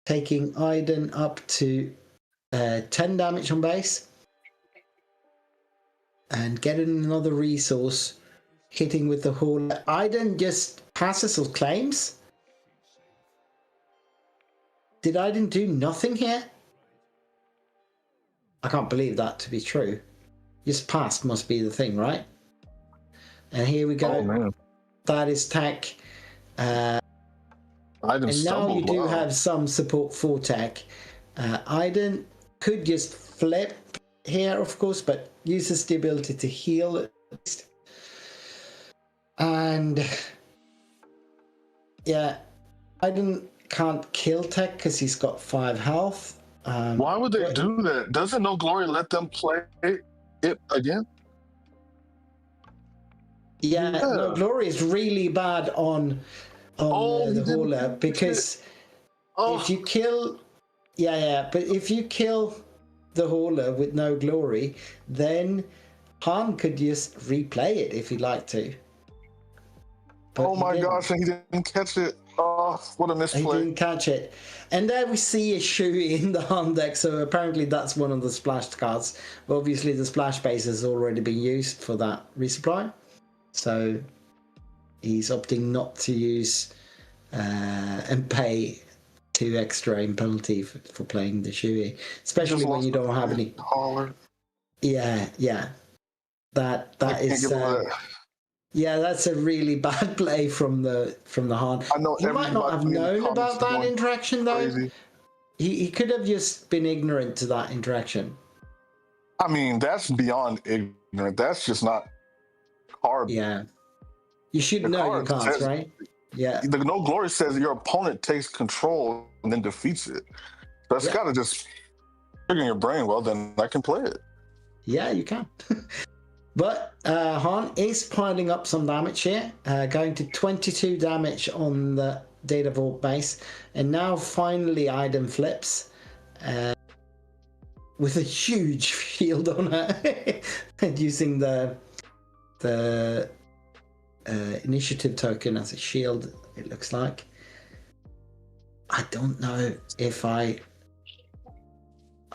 A: taking Iden up to 10 damage on base. And getting another resource, hitting with the hauler. Iden just passes or claims. Did Iden do nothing here? I can't believe that to be true. Just passed must be the thing, right? And here we go.
B: Oh, man.
A: That is tech. And now you do have some support for tech. Iden could just flip here, of course, but uses the ability to heal at least. And yeah, Iden can't kill tech because he's got 5 health.
B: Why would they do that? Doesn't No Glory let them play it again?
A: Yeah, No Glory is really bad on the hauler because if you kill, but if you kill the hauler with No Glory, then Han could just replay it if he'd like to. But
B: oh my gosh, and he didn't catch it. Oh, what a misplay.
A: He didn't catch it. And there we see a shoe in the Han deck, so apparently that's one of the splashed cards. But obviously the splash base has already been used for that resupply. So he's opting not to use and pay 2 extra in penalty for playing the Shui, especially when you don't have any. Yeah. That is. That's a really bad play from the Han.
B: I know
A: he might not have known about that interaction though. He could have just been ignorant to that interaction.
B: I mean, that's beyond ignorant. That's just not card.
A: Yeah. You should know your cards, right? Yeah.
B: The No Glory says your opponent takes control and then defeats it. That's gotta just trigger your brain. Well, then I can play it.
A: Yeah, you can. But Han is piling up some damage here, going to 22 damage on the Data Vault base. And now finally Iden flips with a huge shield on her and using the initiative token as a shield, it looks like. I don't know if I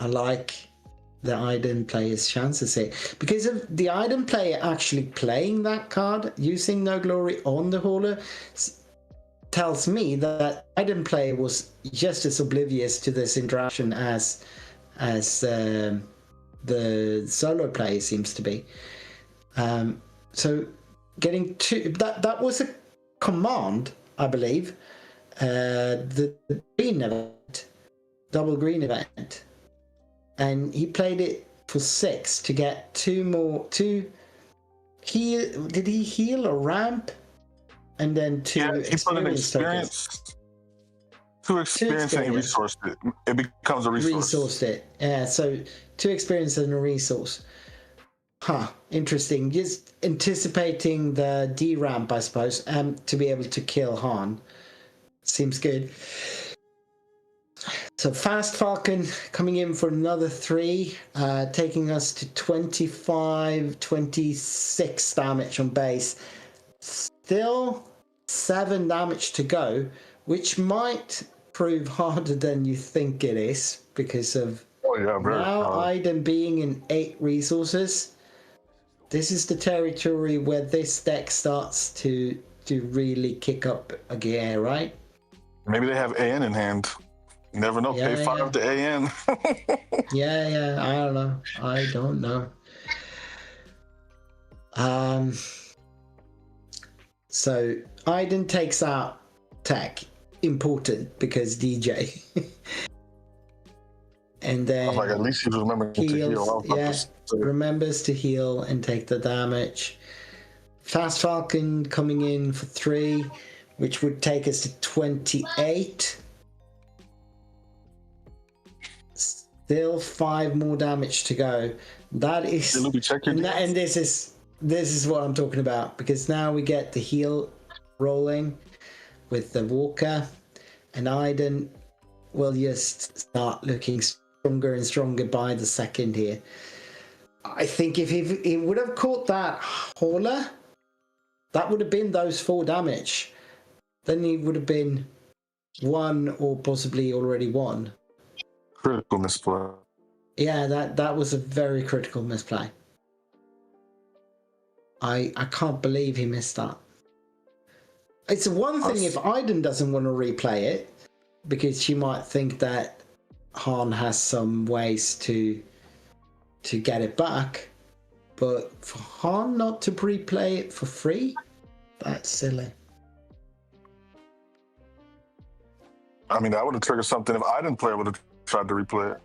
A: like the Iden player's chances here, because of the Iden player actually playing that card using No Glory on the hauler tells me that Iden player was just as oblivious to this interaction as the solo player seems to be. So getting to that was a command, I believe, the green event, double green event. And he played it for 6 to get 2 more. Did he heal a ramp? And then 2
B: he put an experience. 2 experience and he resourced it. It becomes a resource.
A: Resourced it. Yeah, so 2 experience and a resource. Interesting. Just anticipating the D ramp, I suppose, to be able to kill Han. Seems good. So Fast Falcon coming in for another 3, taking us to 25, 26 damage on base. Still 7 damage to go, which prove harder than you think it is because of now Iden being in 8 resources. This is the territory where this deck starts to really kick up a gear, right?
B: Maybe they have AN in hand. You never know. Pay 5 to AN.
A: Yeah. I don't know. So Iden takes out tech. Important because DJ. And then
B: at least he remembers to heal.
A: Remembers to heal and take the damage. Fast Falcon coming in for 3, which would take us to 28. Still 5 more damage to go. That is, and this is what I'm talking about, because now we get the heal rolling with the Walker, and Iden will just start looking stronger and stronger by the second here. I think if he would have caught that hauler, that would have been those 4 damage. Then he would have been won or possibly already won.
B: Critical misplay.
A: Yeah, that was a very critical misplay. I can't believe he missed that. It's one thing if Aiden doesn't want to replay it, because she might think that Han has some ways to get it back, but for Han not to replay it for free, that's silly.
B: I mean, that would have triggered something if I didn't play. I would have tried to replay it.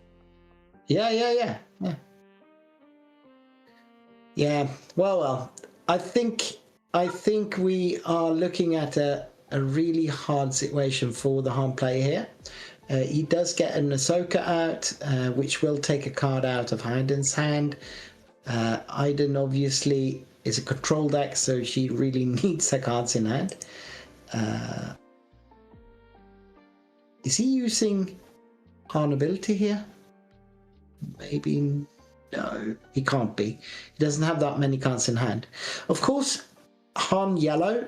A: Yeah. Well. I think we are looking at a really hard situation for the Han player here. He does get an Ahsoka out, which will take a card out of Aiden's hand. Aiden obviously is a control deck, so she really needs her cards in hand. Is he using Han ability here? Maybe no, he can't be. He doesn't have that many cards in hand. Of course, Han yellow,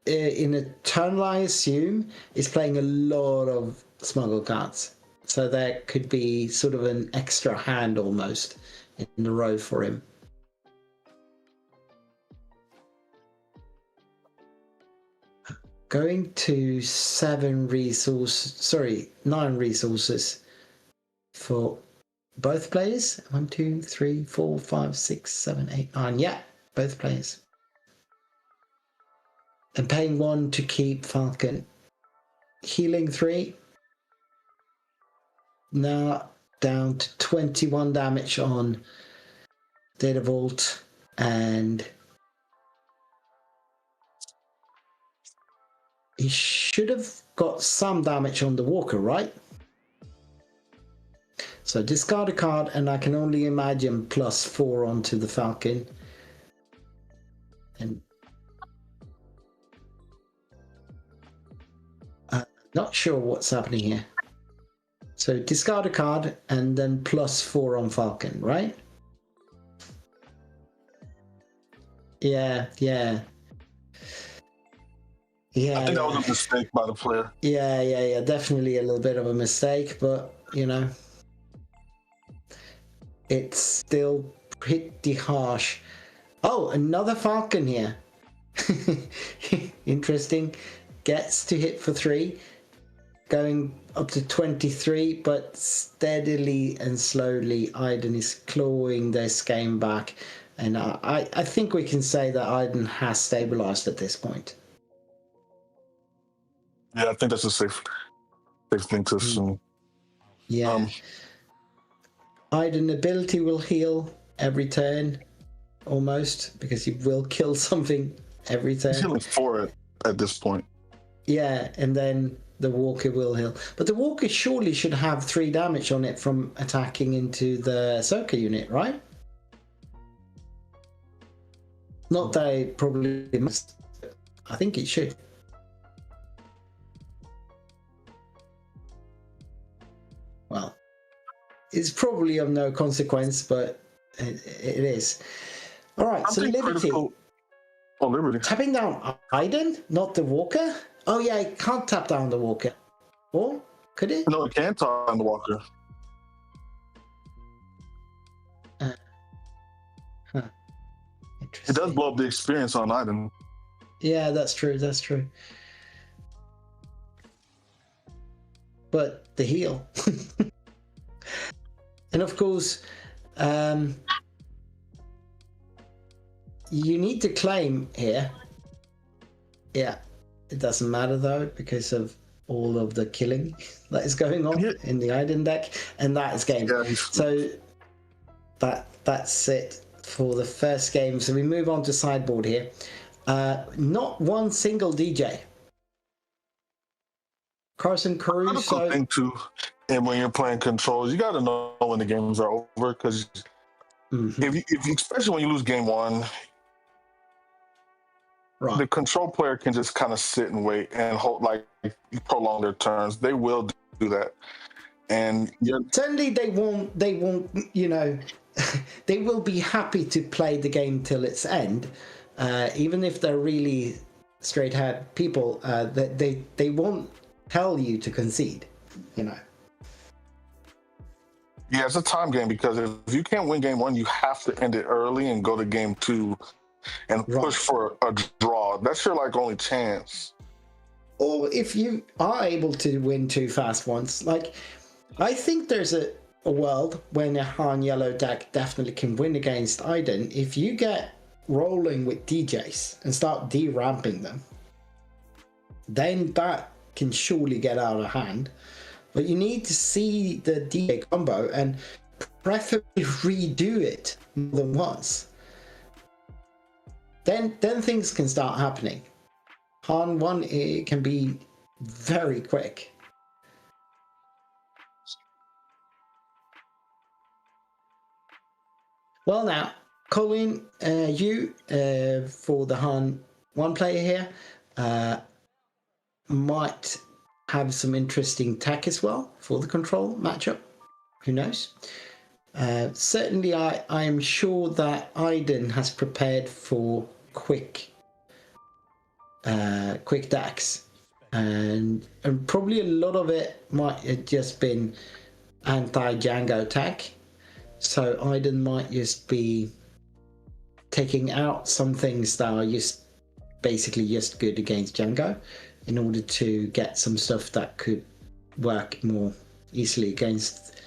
A: in a turn I assume, is playing a lot of smuggle cards. So there could be sort of an extra hand almost in the row for him. Going to 9 resources for both players. 1, 2, 3, 4, 5, 6, 7, 8, 9. Yeah, both players. And paying 1 to keep Falcon. Healing 3. Now down to 21 damage on Data Vault, and he should have got some damage on the Walker, right? So discard a card, and I can only imagine +4 onto the Falcon. And not sure what's happening here. So discard a card and then +4 on Falcon, right? Yeah.
B: I think that was a mistake by the player.
A: Yeah. Definitely a little bit of a mistake, but it's still pretty harsh. Oh, another Falcon here. Interesting. Gets to hit for 3. Going up to 23, but steadily and slowly Aiden is clawing this game back. And I think we can say that Aiden has stabilized at this point.
B: Yeah, I think that's a safe thing to assume.
A: Yeah. Aiden ability will heal every turn, almost, because he will kill something every turn.
B: He's healing 4 at this point.
A: Yeah, and then the Walker will heal. But the Walker surely should have 3 damage on it from attacking into the Ahsoka unit, right? Not that I probably must. I think it should. Well, it's probably of no consequence, but it is. All right, so Liberty.
B: Liberty.
A: Tapping down Aiden, not the Walker? Oh, yeah, it can't tap down the Walker. Or could it?
B: No, it can tap down the Walker. It does blow up the experience on Aiden.
A: Yeah, that's true. But the heal. And of course, you need to claim here. Yeah, it doesn't matter though, because of all of the killing that is going on in the Aiden deck, and that is game. Yeah. So that's it for the first game. So we move on to sideboard here. Not one single DJ. Carson Caruso.
B: Thing too, and when you're playing controls, you got to know when the games are over, because if you, especially when you lose game 1,
A: right,
B: the control player can just kind of sit and wait and hold, like, prolong their turns. They will do that, and
A: certainly they won't. They will be happy to play the game till its end, even if they're really straight-ahead people. They won't tell you to concede, you know.
B: Yeah, it's a time game because if you can't win game 1, you have to end it early and go to game 2 and
A: Right.
B: push for a draw. That's your like only chance.
A: Or if you are able to win 2 fast ones, like I think there's a world when a Han yellow deck definitely can win against Iden if you get rolling with DJs and start de-ramping them. Then that can surely get out of hand. But you need to see the DJ combo and preferably redo it more than once. Then things can start happening. Han 1 it can be very quick. Well now, Colin, you for the Han 1 player here might have some interesting tech as well for the control matchup. Who knows? Certainly, I am sure that Iden has prepared for quick decks, and probably a lot of it might have just been anti-Django tech. So Iden might just be taking out some things that are just basically just good against Django in order to get some stuff that could work more easily against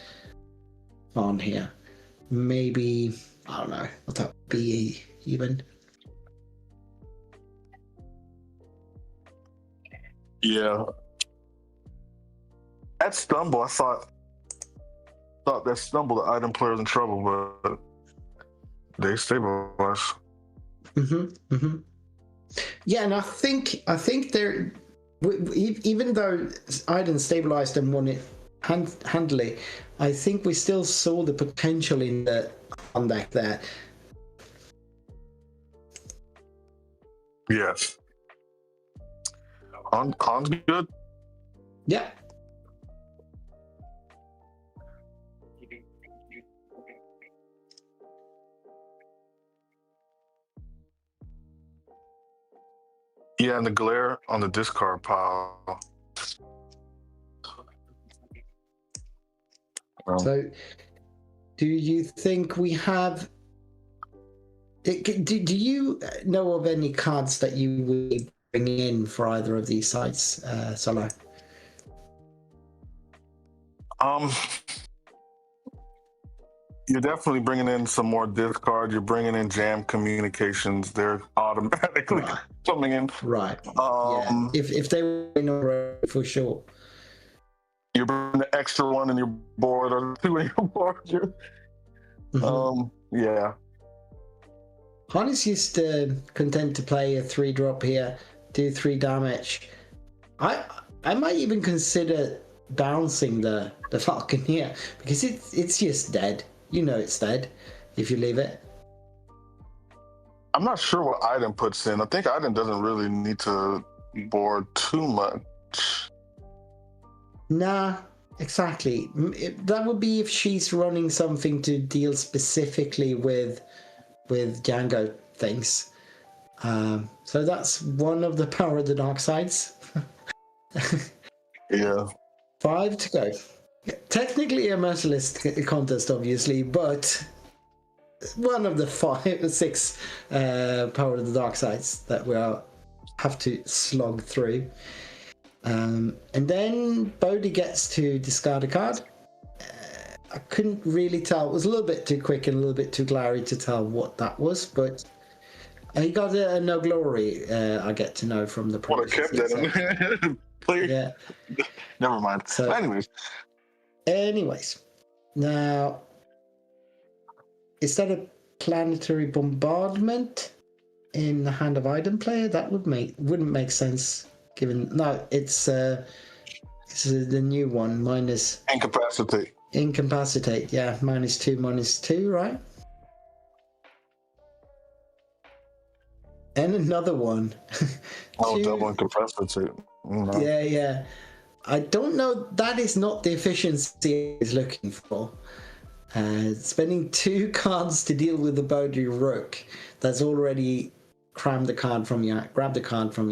A: on here. Maybe, I don't know, what that would be even.
B: Yeah. At Stumble, I thought that Stumble, the Iden players in trouble, but they stabilized.
A: Yeah, and I think they're, even though Iden stabilized and won it handily, I think we still saw the potential in the on deck there.
B: Yes. Han's good.
A: Yeah.
B: Yeah, and the glare on the discard pile.
A: So, do you think we have? Do you know of any cards that you would be bringing in for either of these sides, Solo?
B: You're definitely bringing in some more discard. You're bringing in jam communications. They're automatically coming in.
A: Right. Yeah. If they were in already, for sure.
B: You're bringing the extra one in your board or 2 in your board. Yeah.
A: Han is just content to play a 3-drop here, do 3 damage. I might even consider bouncing the Falcon here because it's just dead. You know it's dead if you leave it.
B: I'm not sure what Iden puts in. I think Iden doesn't really need to board too much. Nah,
A: exactly. That would be if she's running something to deal specifically with Django things. So that's one of the power of the dark sides.
B: Yeah.
A: 5 to go. Technically a merciless contest, obviously, but one of the 5 or 6 power of the dark sides that we have to slog through. And then Bodhi gets to discard a card. I couldn't really tell. It was a little bit too quick and a little bit too glary to tell what that was, but he got a no glory. I get to know from the.
B: Well, I kept that in.
A: Yeah.
B: Never mind. So, anyways,
A: now is that a planetary bombardment in the hand of Iden player? That wouldn't make sense. Given it's the new one minus incapacitate. Yeah, -2, right? And another one.
B: Double incapacitate. Mm-hmm.
A: Yeah. I don't know. That is not the efficiency he's looking for. Spending 2 cards to deal with the Bodhi Rook that's already grabbed the card from your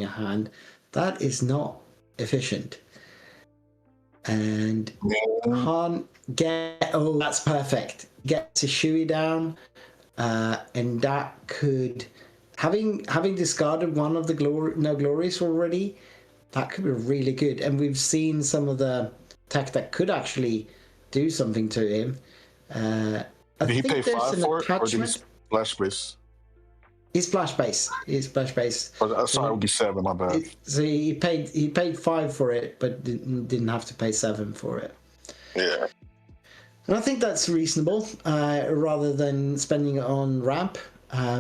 A: hand. That is not efficient. And Han that's perfect. Gets a Shui down, and that could, having discarded one of the no glories already, that could be really good. And we've seen some of the tech that could actually do something to him.
B: Did he pay 5 for it, or did he splash base?
A: He's splash base.
B: Sorry, it would be 7. My bad.
A: So he paid 5 for it, but didn't have to pay 7 for it.
B: Yeah.
A: And I think that's reasonable, rather than spending it on ramp,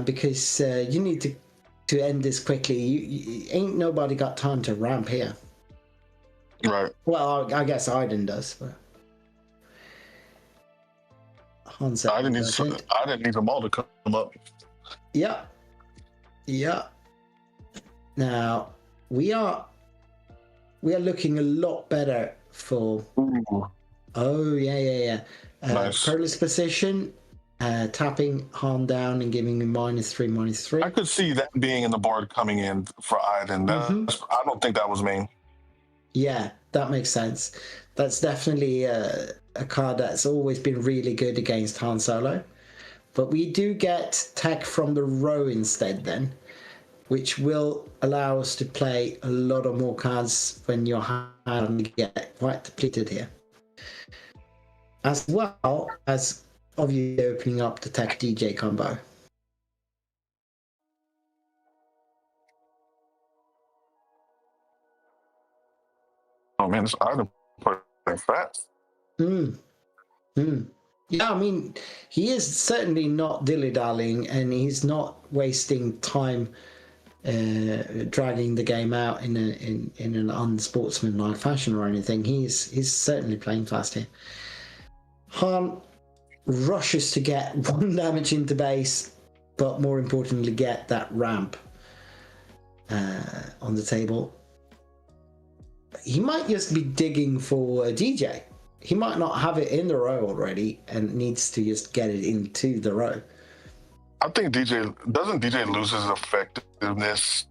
A: because you need to end this quickly. You ain't nobody got time to ramp here.
B: Right.
A: Well, I guess Aiden does. But
B: I didn't need them all to come up.
A: Yeah. Now we are looking a lot better for.
B: Ooh.
A: Oh yeah.
B: Nice.
A: Perilous position, tapping Han down and giving him -3/-3.
B: I could see that being in the board coming in for Aiden. I don't think that was main.
A: Yeah, that makes sense. That's definitely a card that's always been really good against Han Solo. But we do get tech from the row instead then, which will allow us to play a lot of more cards when your hand get quite depleted here. As well as obviously opening up the tech DJ combo.
B: Oh man, this item playing fast.
A: Yeah, I mean, he is certainly not dilly-dallying, and he's not wasting time dragging the game out in an unsportsmanlike fashion or anything. He's certainly playing fast here. Han rushes to get 1 damage into base, but more importantly, get that ramp on the table. He might just be digging for a DJ. He might not have it in the row already and needs to just get it into the row.
B: I think DJ lose his effectiveness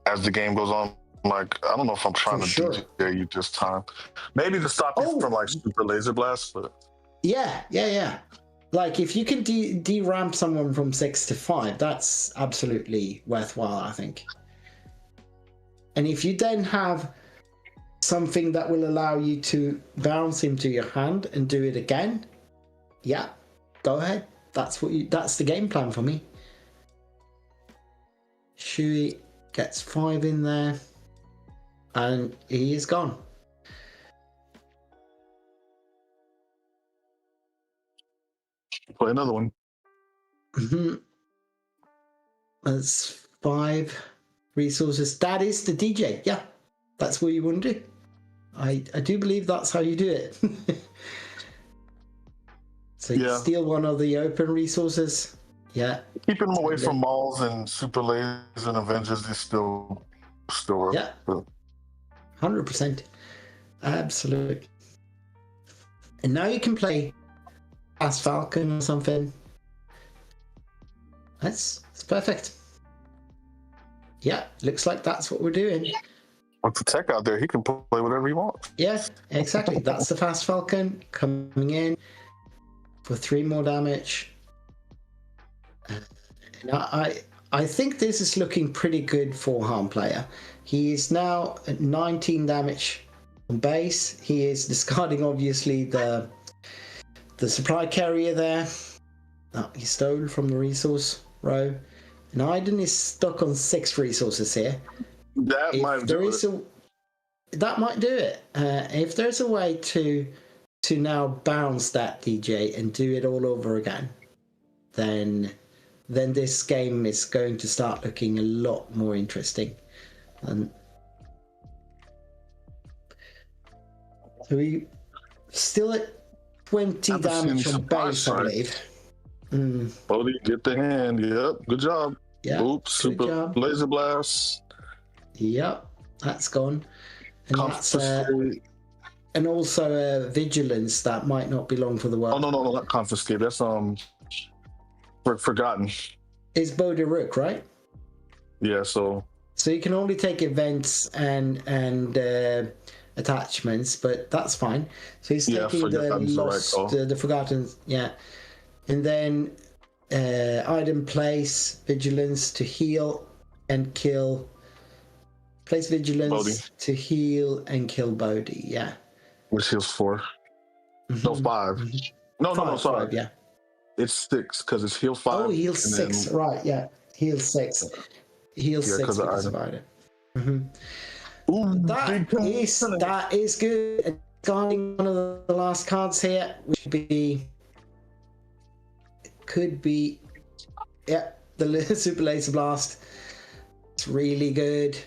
B: as the game goes on. Like, I don't know if I'm trying to DJ you this time. Maybe to stop you from like super laser blast, but
A: yeah. Like if you can de-ramp someone from 6 to 5, that's absolutely worthwhile, I think. And if you then have something that will allow you to bounce him to your hand and do it again, yeah, go ahead. That's the game plan for me. Shui gets 5 in there, and he is gone.
B: Play another one.
A: That's 5 resources. That is the DJ. Yeah, that's what you want to do. I do believe that's how you do it. So you steal one of the open resources. Yeah.
B: Keeping them away from malls and super lasers and Avengers is still work.
A: Yeah. 100%. Absolutely. And now you can play Fast Falcon or something. That's perfect. Yeah, looks like that's what we're doing.
B: With the tech out there, he can play whatever he wants.
A: Yeah, exactly. That's the Fast Falcon coming in for 3 more damage. I think this is looking pretty good for Han player. He is now at 19 damage on base. He is discarding obviously the supply carrier there. He stole from the resource row. And Aiden is stuck on 6 resources here.
B: That might do it.
A: If there's a way to now bounce that DJ and do it all over again, then this game is going to start looking a lot more interesting. And so we still at 20 damage on base, I believe.
B: Bodhi, get the hand. Yep, good job.
A: Yeah,
B: oops, super laser blast.
A: Yep, that's gone. And that's and also vigilance that might not be long for the world.
B: Oh no, not confiscate. That's forgotten.
A: It's Bodhi Rook, right?
B: Yeah, so
A: you can only take events and attachments, but that's fine. So he's taking the lost, the forgotten, and then item place vigilance to heal and kill. Place vigilance to heal and kill Bodhi. Yeah,
B: which heals 4. No, 5. No, sorry.
A: 5, yeah.
B: It's 6 because it's heal 5.
A: Oh, heal 6. Then... Right, yeah. Heal 6. Heal 6 because of item. Ooh, that is good. And guarding one of the last cards here, which could be the Super Laser Blast. It's really good.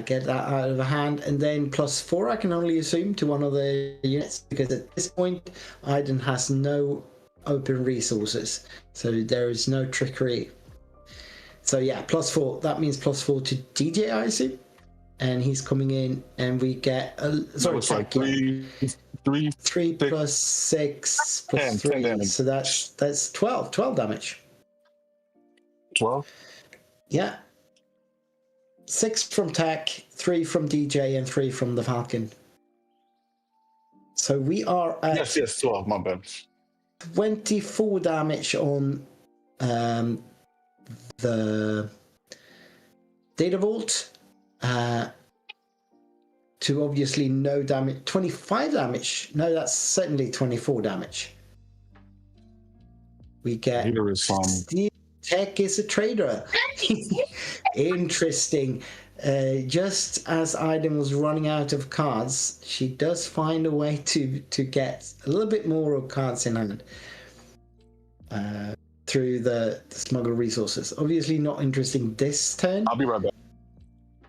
A: Get that out of the hand, and then +4 I can only assume to one of the units, because at this point Iden has no open resources, so there is no trickery. So yeah, +4, that means +4 to DJ, I assume, and he's coming in, and we get
B: like 3
A: plus 6 plus 3 damage. So that's 12 damage.
B: 12?
A: Yeah. 6 from Tech, 3 from DJ, and 3 from the Falcon. So we are at...
B: Yes, 12, my bad.
A: 24 damage on the Data Vault. To obviously no damage. 25 damage. No, that's certainly 24 damage. We get... Tech is a trader. Interesting. Just as Iden was running out of cards, she does find a way to get a little bit more of cards in hand through the smuggle resources. Obviously not interesting this turn.
B: I'll be right back.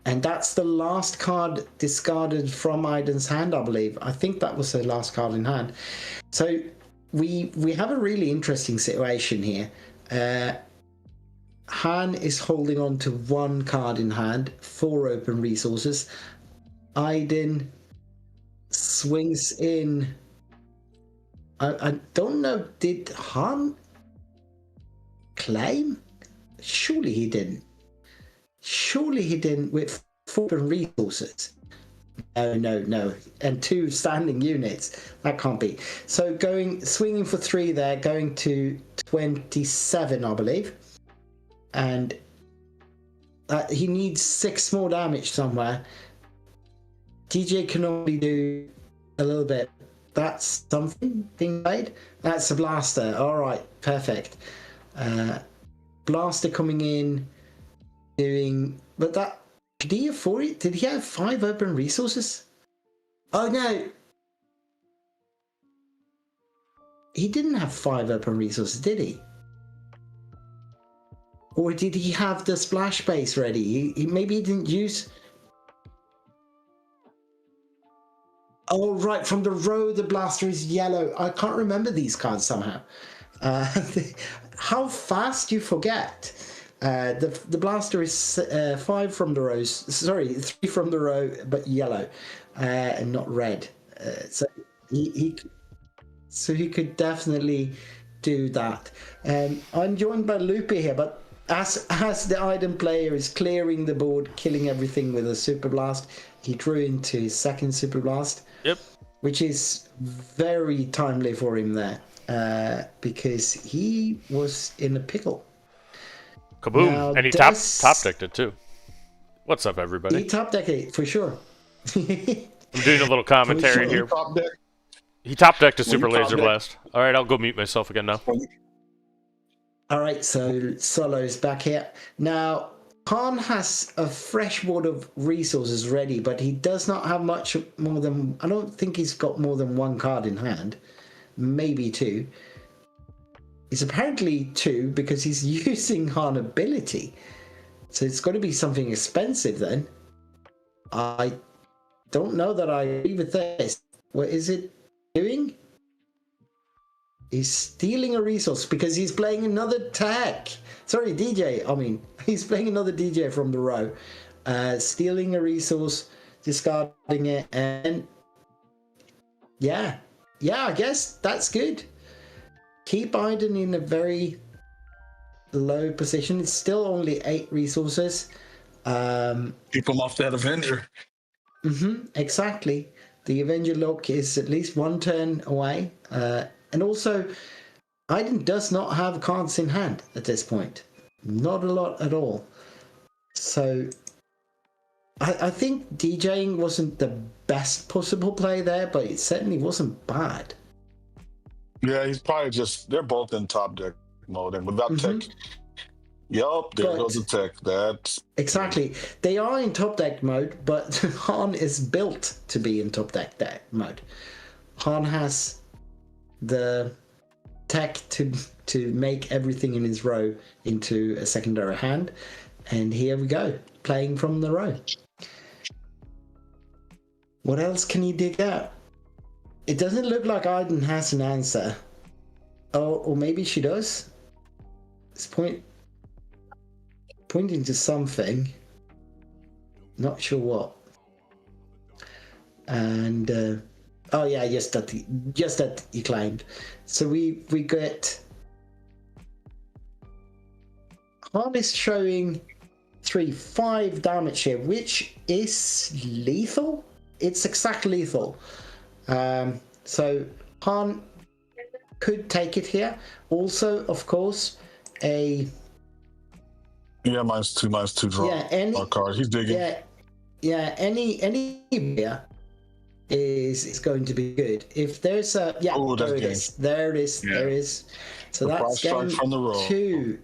A: And that's the last card discarded from Iden's hand, I believe. I think that was her last card in hand. So we have a really interesting situation here. Han is holding on to 1 card in hand, 4 open resources. Iden swings in. I don't know, did Han claim? Surely he didn't. Surely he didn't with 4 open resources. No. And 2 standing units. That can't be. So swinging for 3 there, going to 27, I believe. And he needs 6 more damage somewhere. DJ can only do a little bit. That's something being made. That's a blaster. All right, perfect. Blaster coming in, doing. But that, did he afford it? Did he have 5 open resources? Oh no, he didn't have 5 open resources, did he? Or did he have the splash base ready? Maybe he didn't use... Oh, right, from the row, the blaster is yellow. I can't remember these cards somehow. How fast you forget. The blaster is 5 from the rows. Sorry, 3 from the row, but yellow and not red. So he could definitely do that. I'm joined by Loopee here, but as the Iden player is clearing the board, killing everything with a super blast, he drew into his second super blast.
H: Yep.
A: Which is very timely for him there, because he was in a pickle.
H: Kaboom! Now, and he top decked it too. What's up, everybody?
A: He top decked it for sure.
H: I'm doing a little commentary here. He top decked a super laser blast. All right, I'll go mute myself again now.
A: All right, so Solo's back here. Now, Khan has a fresh board of resources ready, but he does not have much more than... I don't think he's got more than 1 card in hand. Maybe 2. It's apparently 2 because he's using Han ability. So it's got to be something expensive then. I don't know that I agree with this. What is it doing? He's stealing a resource because he's playing another tech. Sorry, DJ. I mean, he's playing another DJ from the row. Stealing a resource, discarding it, and yeah, I guess that's good. Keep Iden in a very low position. It's still only 8 resources.
B: Keep him off that Avenger.
A: Exactly. The Avenger lock is at least one turn away. And also, Iden does not have cards in hand at this point. Not a lot at all. So, I think DJing wasn't the best possible play there, but it certainly wasn't bad.
B: Yeah, he's probably they're both in top deck mode. And without tech, yup, there goes the tech. That's
A: exactly. They are in top deck mode, but Han is built to be in top deck mode. Han has the tech to make everything in his row into a secondary hand. And here we go, playing from the row. What else can he dig out? It doesn't look like Iden has an answer. Or maybe she does. It's pointing to something. Not sure what. And oh yeah, just that he claimed. So we get Han is showing 3-5 damage here, which is lethal. It's exactly lethal. So Han could take it here. Also, of course,
B: -2/-2 draw.
A: Yeah, any
B: card. He's digging.
A: Yeah. Any here is going to be good. If there's a there it is. There it is. Yeah. There is. So that's game from the roll. 2.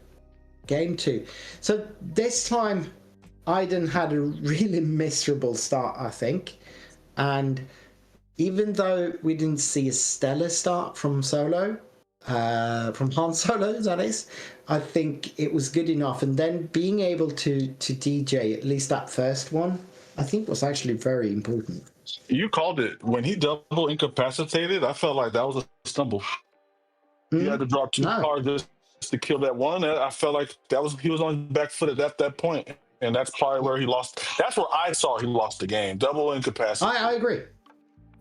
A: Game 2. So this time, Iden had a really miserable start, I think. And even though we didn't see a stellar start from Solo, from Han Solo, that is, I think it was good enough. And then being able to DJ at least that first one, I think was actually very important.
B: You called it. When he double incapacitated, I felt like that was a stumble. He had to drop 2 cards just to kill that one. I felt like he was on back foot at that point. And that's probably where he lost. That's where I saw he lost the game. Double incapacity.
A: I agree.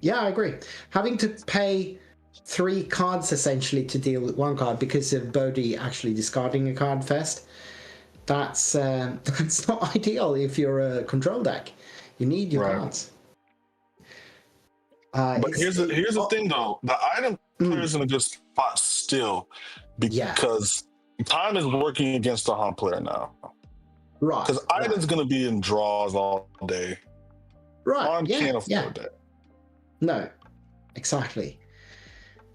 A: Yeah, I agree. Having to pay 3 cards essentially to deal with 1 card because of Bodhi actually discarding a card first. That's not ideal if you're a control deck. You need your cards.
B: But here's the thing though. The item player is in a good spot still because time is working against the Han player now.
A: Right.
B: Because Iden's going to be in draws all day.
A: Right.
B: Han can't afford that.
A: No, exactly.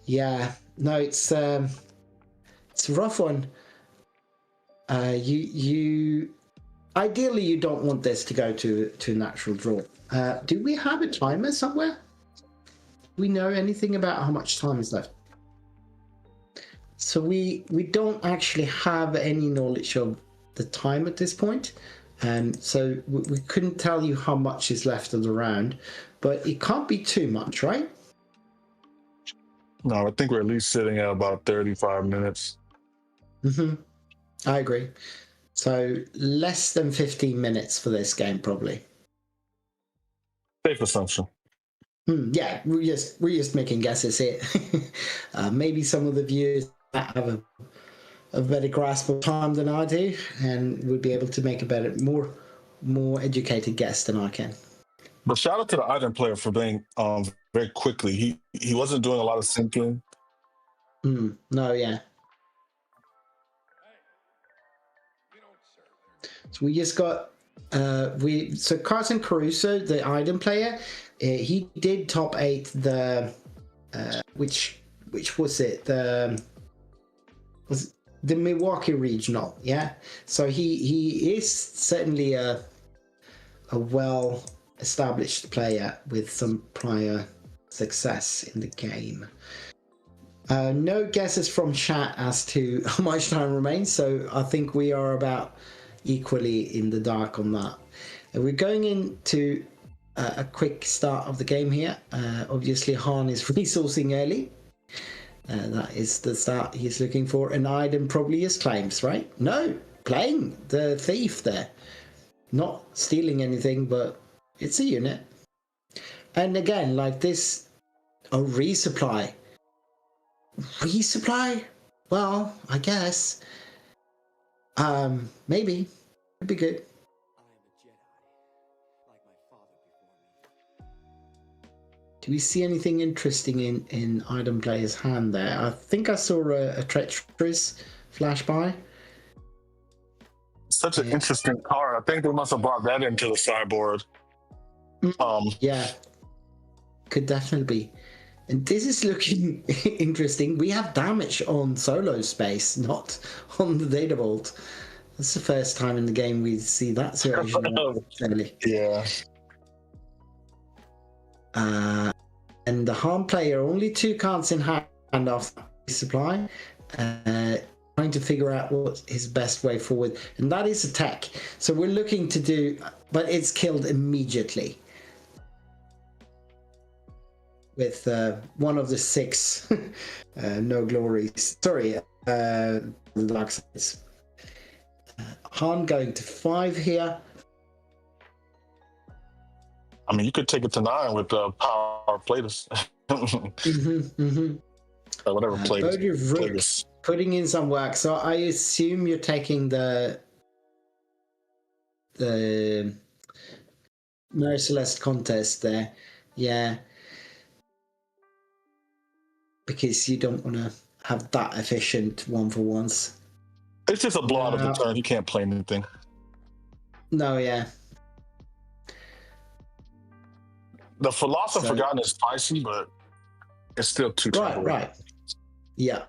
A: Yeah. No, it's a rough one. You ideally you don't want this to go to natural draw. Do we have a timer somewhere? Do we know anything about how much time is left? So we don't actually have any knowledge of the time at this point, so we couldn't tell you how much is left of the round, but it can't be too much, right?
B: No, I think we're at least sitting at about 35 minutes.
A: I agree. So less than 15 minutes for this game, probably.
B: Safe assumption.
A: Yeah, we're just making guesses here. Maybe some of the viewers have a better grasp of time than I do, and would be able to make a better, more educated guess than I can.
B: But shout out to the Iden player for being very quickly. He wasn't doing a lot of syncing.
A: No, yeah. So we just got so Carson Caruso, the Iden player, he did top 8 the which was it, the Milwaukee regional, yeah. So he is certainly a well established player with some prior success in the game. No guesses from chat as to how much time remains, so I think we are about equally in the dark on that. And we're going into a quick start of the game here. Obviously Han is resourcing early. That is the start he's looking for. And Iden probably is claims, right? No, playing the thief there. Not stealing anything, but it's a unit. And again, like this, a resupply. Resupply? Well, I guess. Maybe. It'd be good. Do we see anything interesting in item player's hand there? I think I saw a treacherous flash by.
B: Such an interesting card. I think they must have brought that into the sideboard.
A: Yeah, could definitely be. And this is looking interesting. We have damage on solo space, not on the data vault. That's the first time in the game we see that situation.
B: Yeah.
A: And the harm player, only 2 cards in hand after supply. Trying to figure out what his best way forward. And that is attack. So we're looking to do, but it's killed immediately. With one of the 6 no glories. Sorry, dark sides. Han going to 5 here.
B: I mean, you could take it to 9 with the power Platus. Whatever Platus.
A: Putting in some work. So I assume you're taking the Merciless contest there. Yeah. Because you don't want to have that efficient 1-for-1s.
B: It's just a blowout of the turn. You can't play anything.
A: No, yeah.
B: The Philosopher Forgotten is spicy, but it's still too tough.
A: Right. Yeah.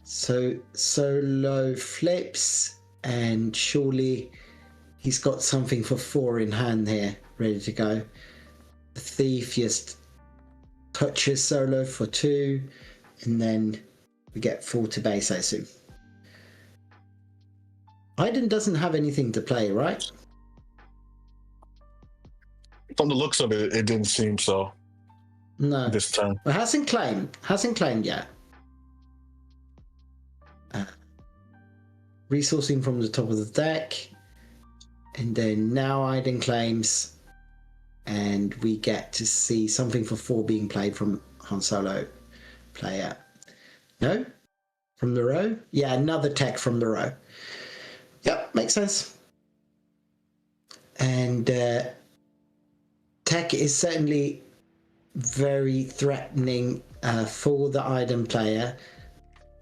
A: So Solo flips, and surely he's got something for 4 in hand here, ready to go. The Thief just touches Solo for 2, and then we get 4 to base, I assume. Iden doesn't have anything to play, right?
B: From the looks of it, it didn't seem so.
A: No.
B: This turn.
A: Well, hasn't claimed yet. Resourcing from the top of the deck. And then now Iden claims. And we get to see something for 4 being played from Han Solo player. No? From the row? Yeah, another tech from the row. Yep, makes sense. And tech is certainly very threatening for the Iden player.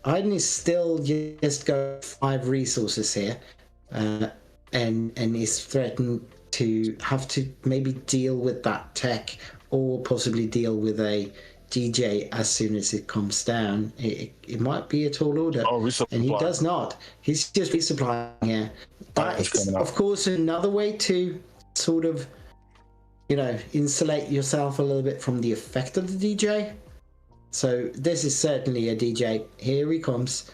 A: Iden is still just got 5 resources here, and is threatened to have to maybe deal with that tech, or possibly deal with a DJ as soon as it comes down. It might be a tall order, and he does not. He's just resupplying here. That is, of course, another way to sort of, insulate yourself a little bit from the effect of the DJ. So this is certainly a DJ. Here he comes.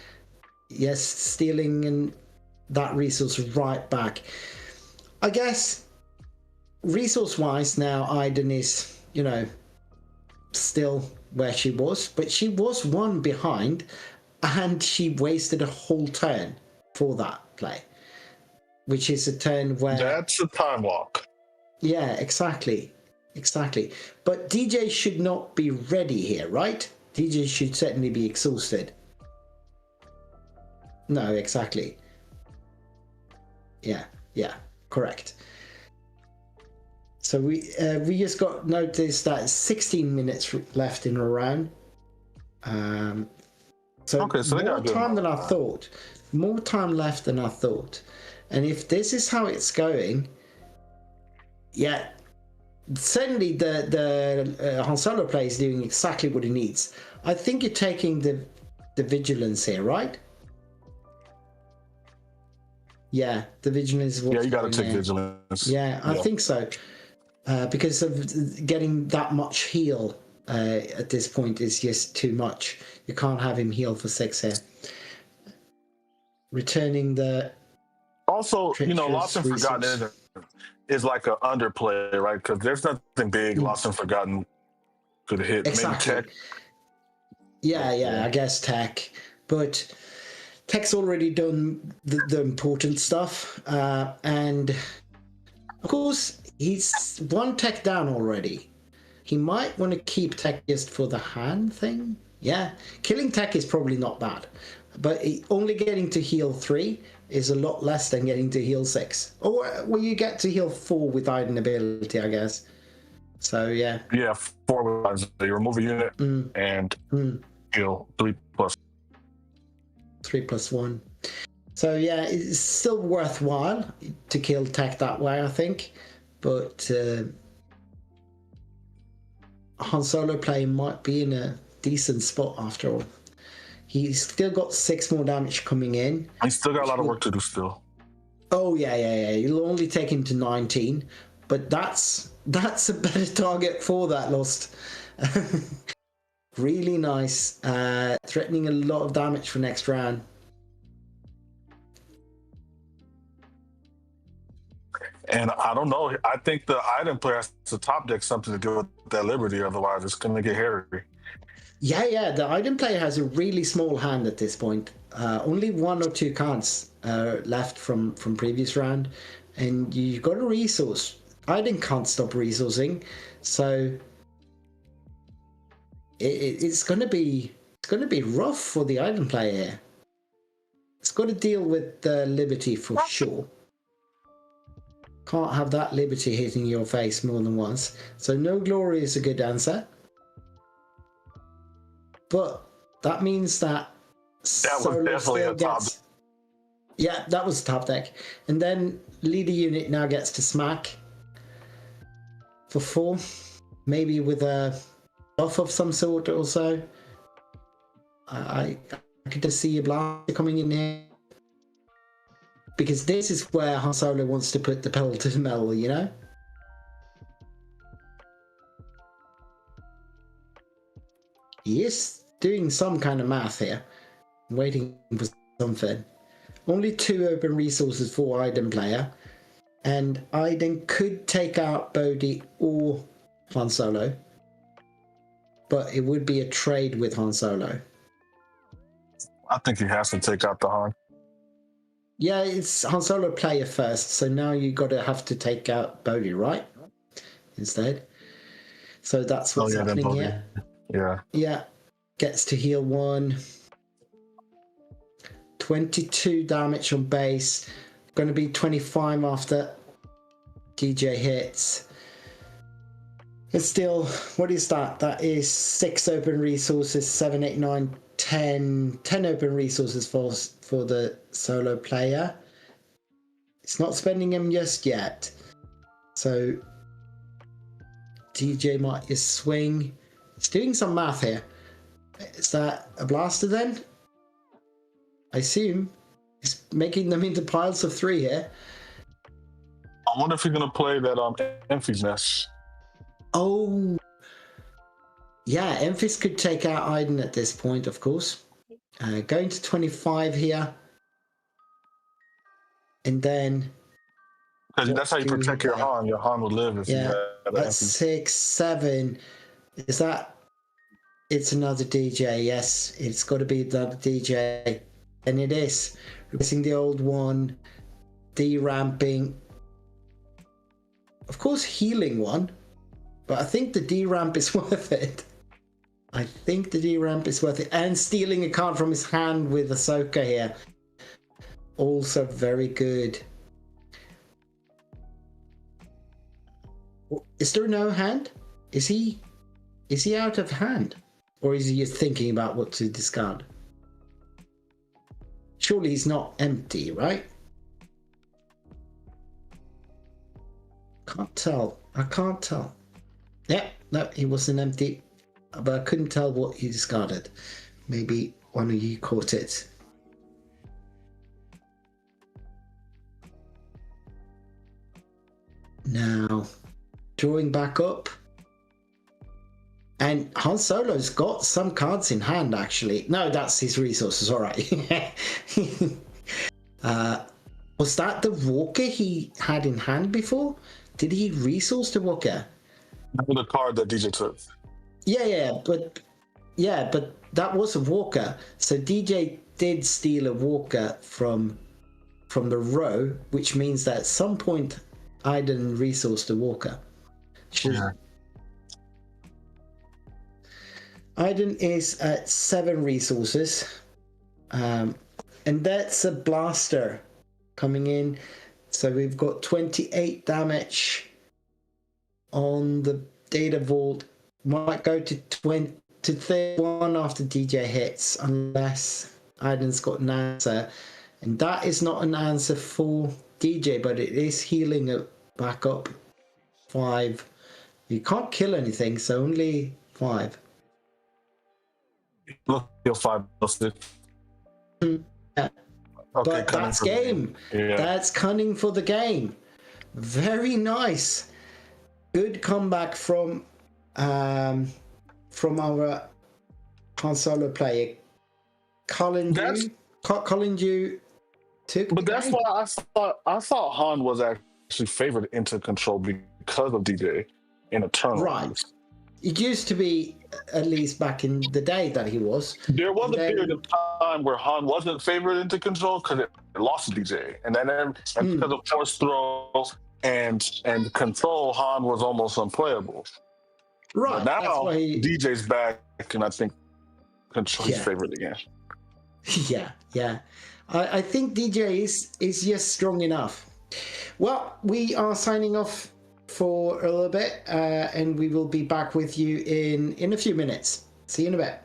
A: Yes, stealing that resource right back. I guess resource-wise now, Iden is, still where she was, but she was 1 behind, and she wasted a whole turn for that play, which is a turn where...
B: That's a time walk.
A: Yeah, exactly. But DJ should not be ready here, right? DJ should certainly be exhausted. No, exactly. Yeah, correct. So we just got notice that 16 minutes left in a round. So more time than I thought. More time left than I thought. And if this is how it's going, yeah, certainly the Han Solo play is doing exactly what he needs. I think you're taking the vigilance here, right? Yeah, the vigilance is
B: you got to take vigilance.
A: Yeah, I think so. Because of getting that much heal at this point is just too much. You can't have him heal for 6 here. Returning the...
B: Also, Lost and Forgotten is like an underplay, right? Because there's nothing big Lost and Forgotten could hit.
A: Exactly.
B: Maybe tech.
A: Yeah, I guess tech. But tech's already done the important stuff. And, of course... He's 1 tech down already. He might want to keep tech just for the hand thing. Yeah, killing tech is probably not bad. But only getting to heal 3 is a lot less than getting to heal 6. Or well, you get to heal 4 with Iden ability, I guess. So yeah.
B: Yeah, 4 lines. You remove a unit and heal 3+.
A: 3+1. So yeah, it's still worthwhile to kill tech that way, I think. But Han Solo play might be in a decent spot after all. He's still got 6 more damage coming in.
B: He's still got a lot of work to do still.
A: Oh yeah. You'll only take him to 19, but that's a better target for that Lost. Really nice. Threatening a lot of damage for next round.
B: And I don't know. I think the item player has to top deck something to deal with that Liberty. Otherwise, it's going to get hairy.
A: Yeah. The item player has a really small hand at this point. Only 1 or 2 cards left from previous round, and you've got a resource. Item can't stop resourcing, so it's going to be rough for the item player here. It's got to deal with the Liberty for sure. Can't have that Liberty hitting your face more than once. So no glory is a good answer. But that means that
B: was definitely a top.
A: Yeah, that was top deck. And then leader unit now gets to smack for 4. Maybe with a buff of some sort or so. I could just see a blaster coming in here. Because this is where Han Solo wants to put the pedal to the metal, you know? He is doing some kind of math here. I'm waiting for something. Only 2 open resources for Iden player. And Iden could take out Bodhi or Han Solo. But it would be a trade with Han Solo.
B: I think he has to take out the Han.
A: Yeah, it's Han Solo player first, so now you have to take out Bodhi, right? Instead. So that's what's happening here. Yeah. Gets to heal 1. 22 damage on base. Going to be 25 after DJ hits. It's still, what is that? That is 6 open resources, 7, 8, 9, 10 open resources for the solo player. It's not spending them just yet. So DJ might just swing. It's doing some math here. Is that a blaster then? I assume. It's making them into piles of 3 here.
B: I wonder if he's going to play that Emphy's Nest.
A: Oh. Yeah, Emphys could take out Iden at this point, of course. Going to 25 here. And then...
B: Because that's how you protect your Han. Your Han would live if you had
A: that's 6, 7. Is that... It's another DJ, yes. It's got to be another DJ. And it is. Replacing the old one. D-ramping. Of course, healing 1. But I think the D-ramp is worth it. I think the D-ramp is worth it. And stealing a card from his hand with Ahsoka here. Also very good. Is there no hand? Is he out of hand? Or is he just thinking about what to discard? Surely he's not empty, right? Can't tell. I can't tell. Yeah, no, he wasn't empty. But I couldn't tell what he discarded. Maybe one of you caught it. Now, drawing back up. And Han Solo's got some cards in hand, actually. No, that's his resources, all right. Was that the Walker he had in hand before? Did he resource the Walker?
B: The card that DJ took.
A: Yeah, but that was a Walker. So DJ did steal a Walker from the row, which means that at some point I didn't resource the Walker. Sure. Iden is at 7 resources. And that's a blaster coming in. So we've got 28 damage on the data vault might go to 31 after DJ hits, unless Aiden's got an answer. And that is not an answer for DJ, but it is healing it back up 5. You can't kill anything, so only 5.
B: Look, heal 5 plus 6.
A: Yeah.
B: Okay,
A: But that's game.
B: Yeah.
A: That's cunning for the game. Very nice. Good comeback from our Han Solo player. Colin Dew took.
B: But that's why I thought Han was actually favored into control because of DJ in a tournament.
A: Right. It used to be, at least back in the day, that he was.
B: There was a period of time where Han wasn't favored into control because it lost to DJ, and then because of force throw and control, Han was almost unplayable.
A: Right.
B: But now DJ's back, and I think control is favored again.
A: Yeah. I think DJ is just strong enough. Well, we are signing off for a little bit, and we will be back with you in a few minutes. See you in a bit.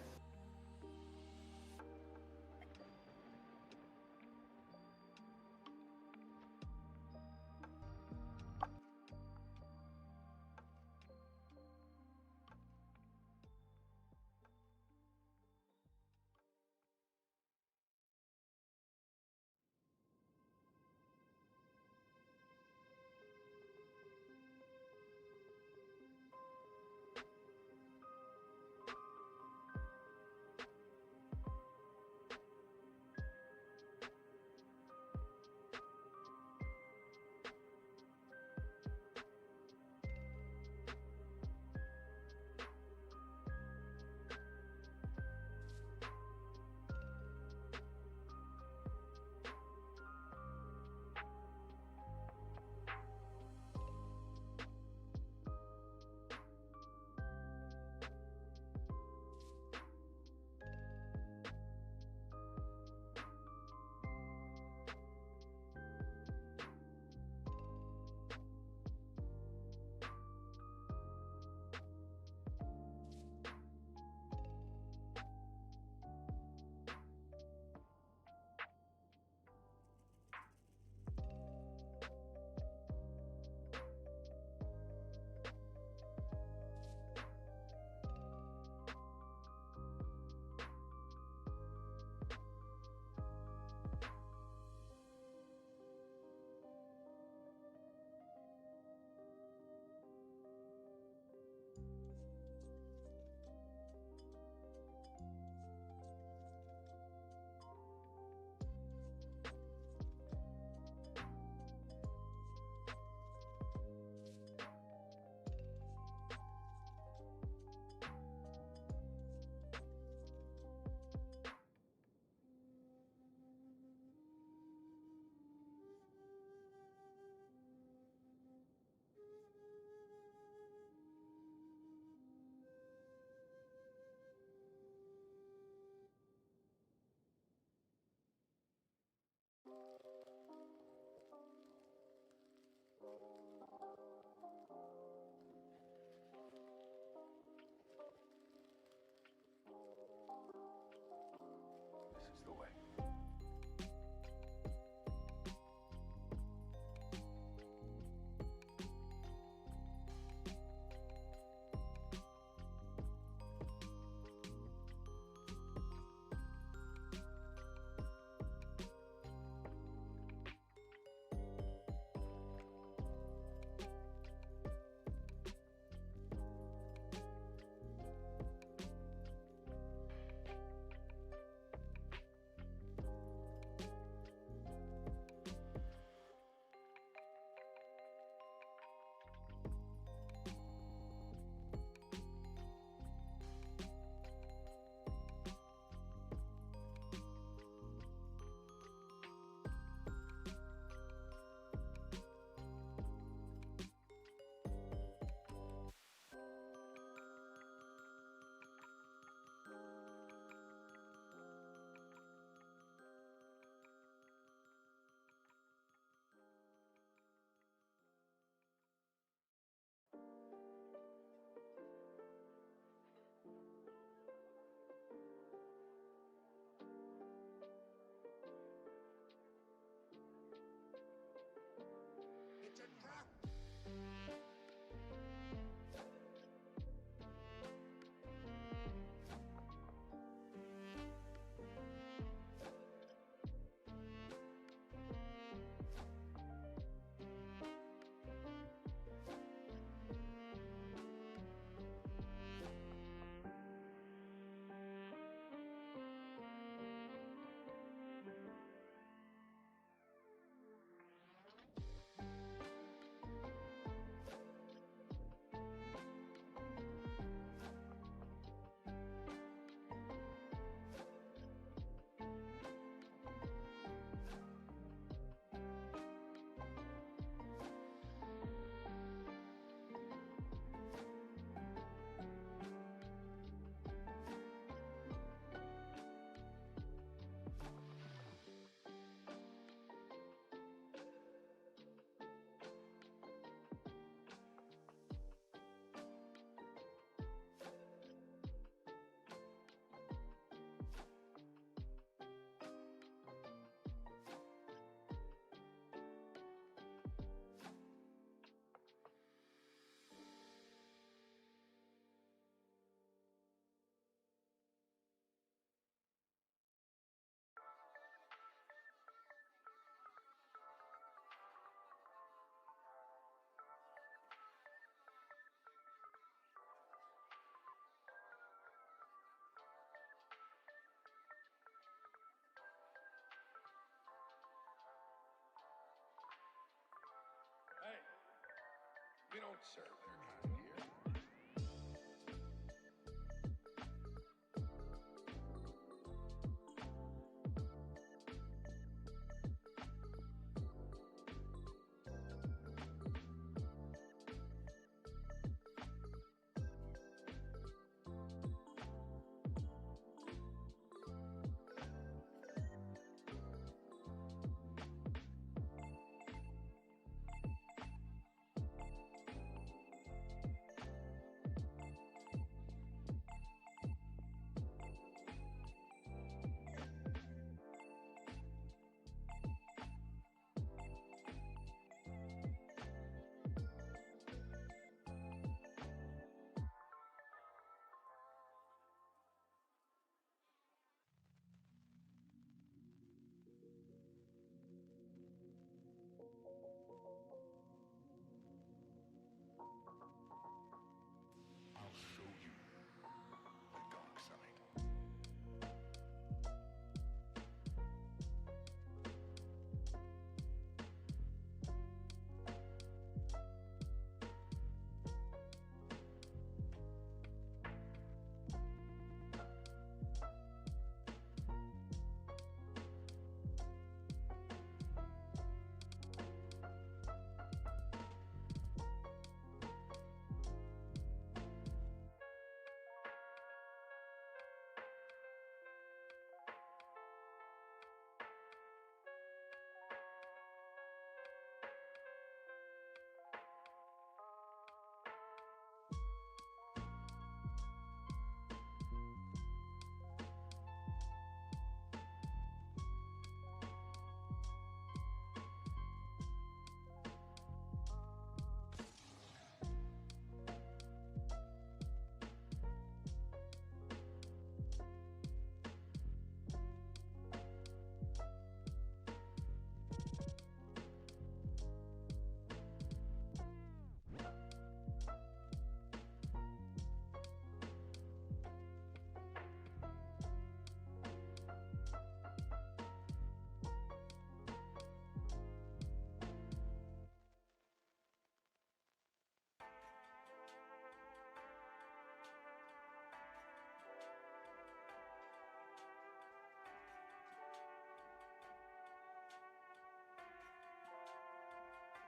C: don't serve their kind here.
D: I'll show you the dark side.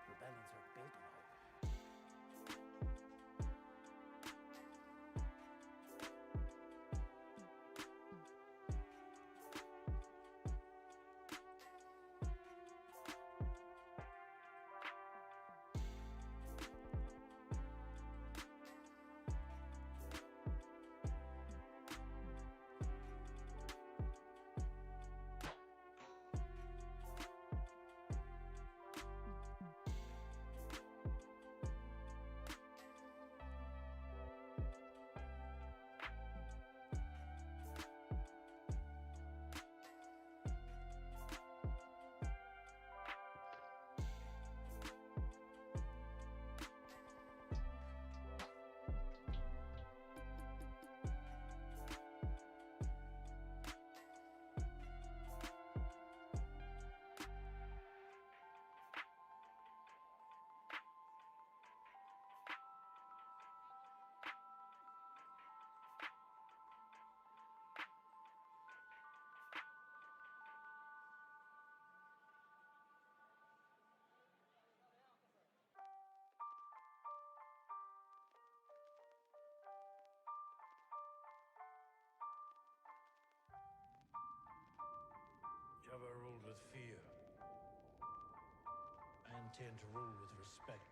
E: Rebellions are built on hope.
F: Jabba ruled with fear. I intend to rule with respect.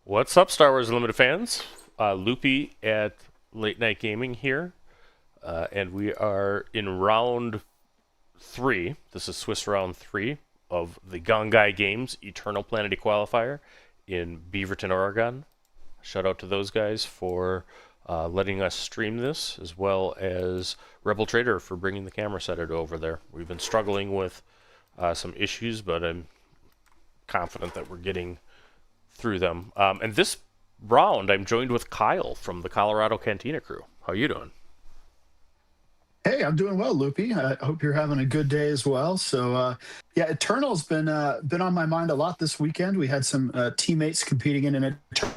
H: What's up, Star Wars Unlimited fans? Loopee at Late Night Gaming here, and we are in round 3. This is Swiss round 3 of the Gongai Games Eternal Planetary Qualifier in Beaverton, Oregon. Shout out to those guys for letting us stream this, as well as Rebel Trader for bringing the camera setup over there. We've been struggling with some issues, but I'm confident that we're getting through them. And this round, I'm joined with Kyle from the Colorado Cantina crew. How you doing?
I: Hey, I'm doing well, Loopee. I hope you're having a good day as well. So, yeah, Eternal's been on my mind a lot this weekend. We had some teammates competing in an Eternal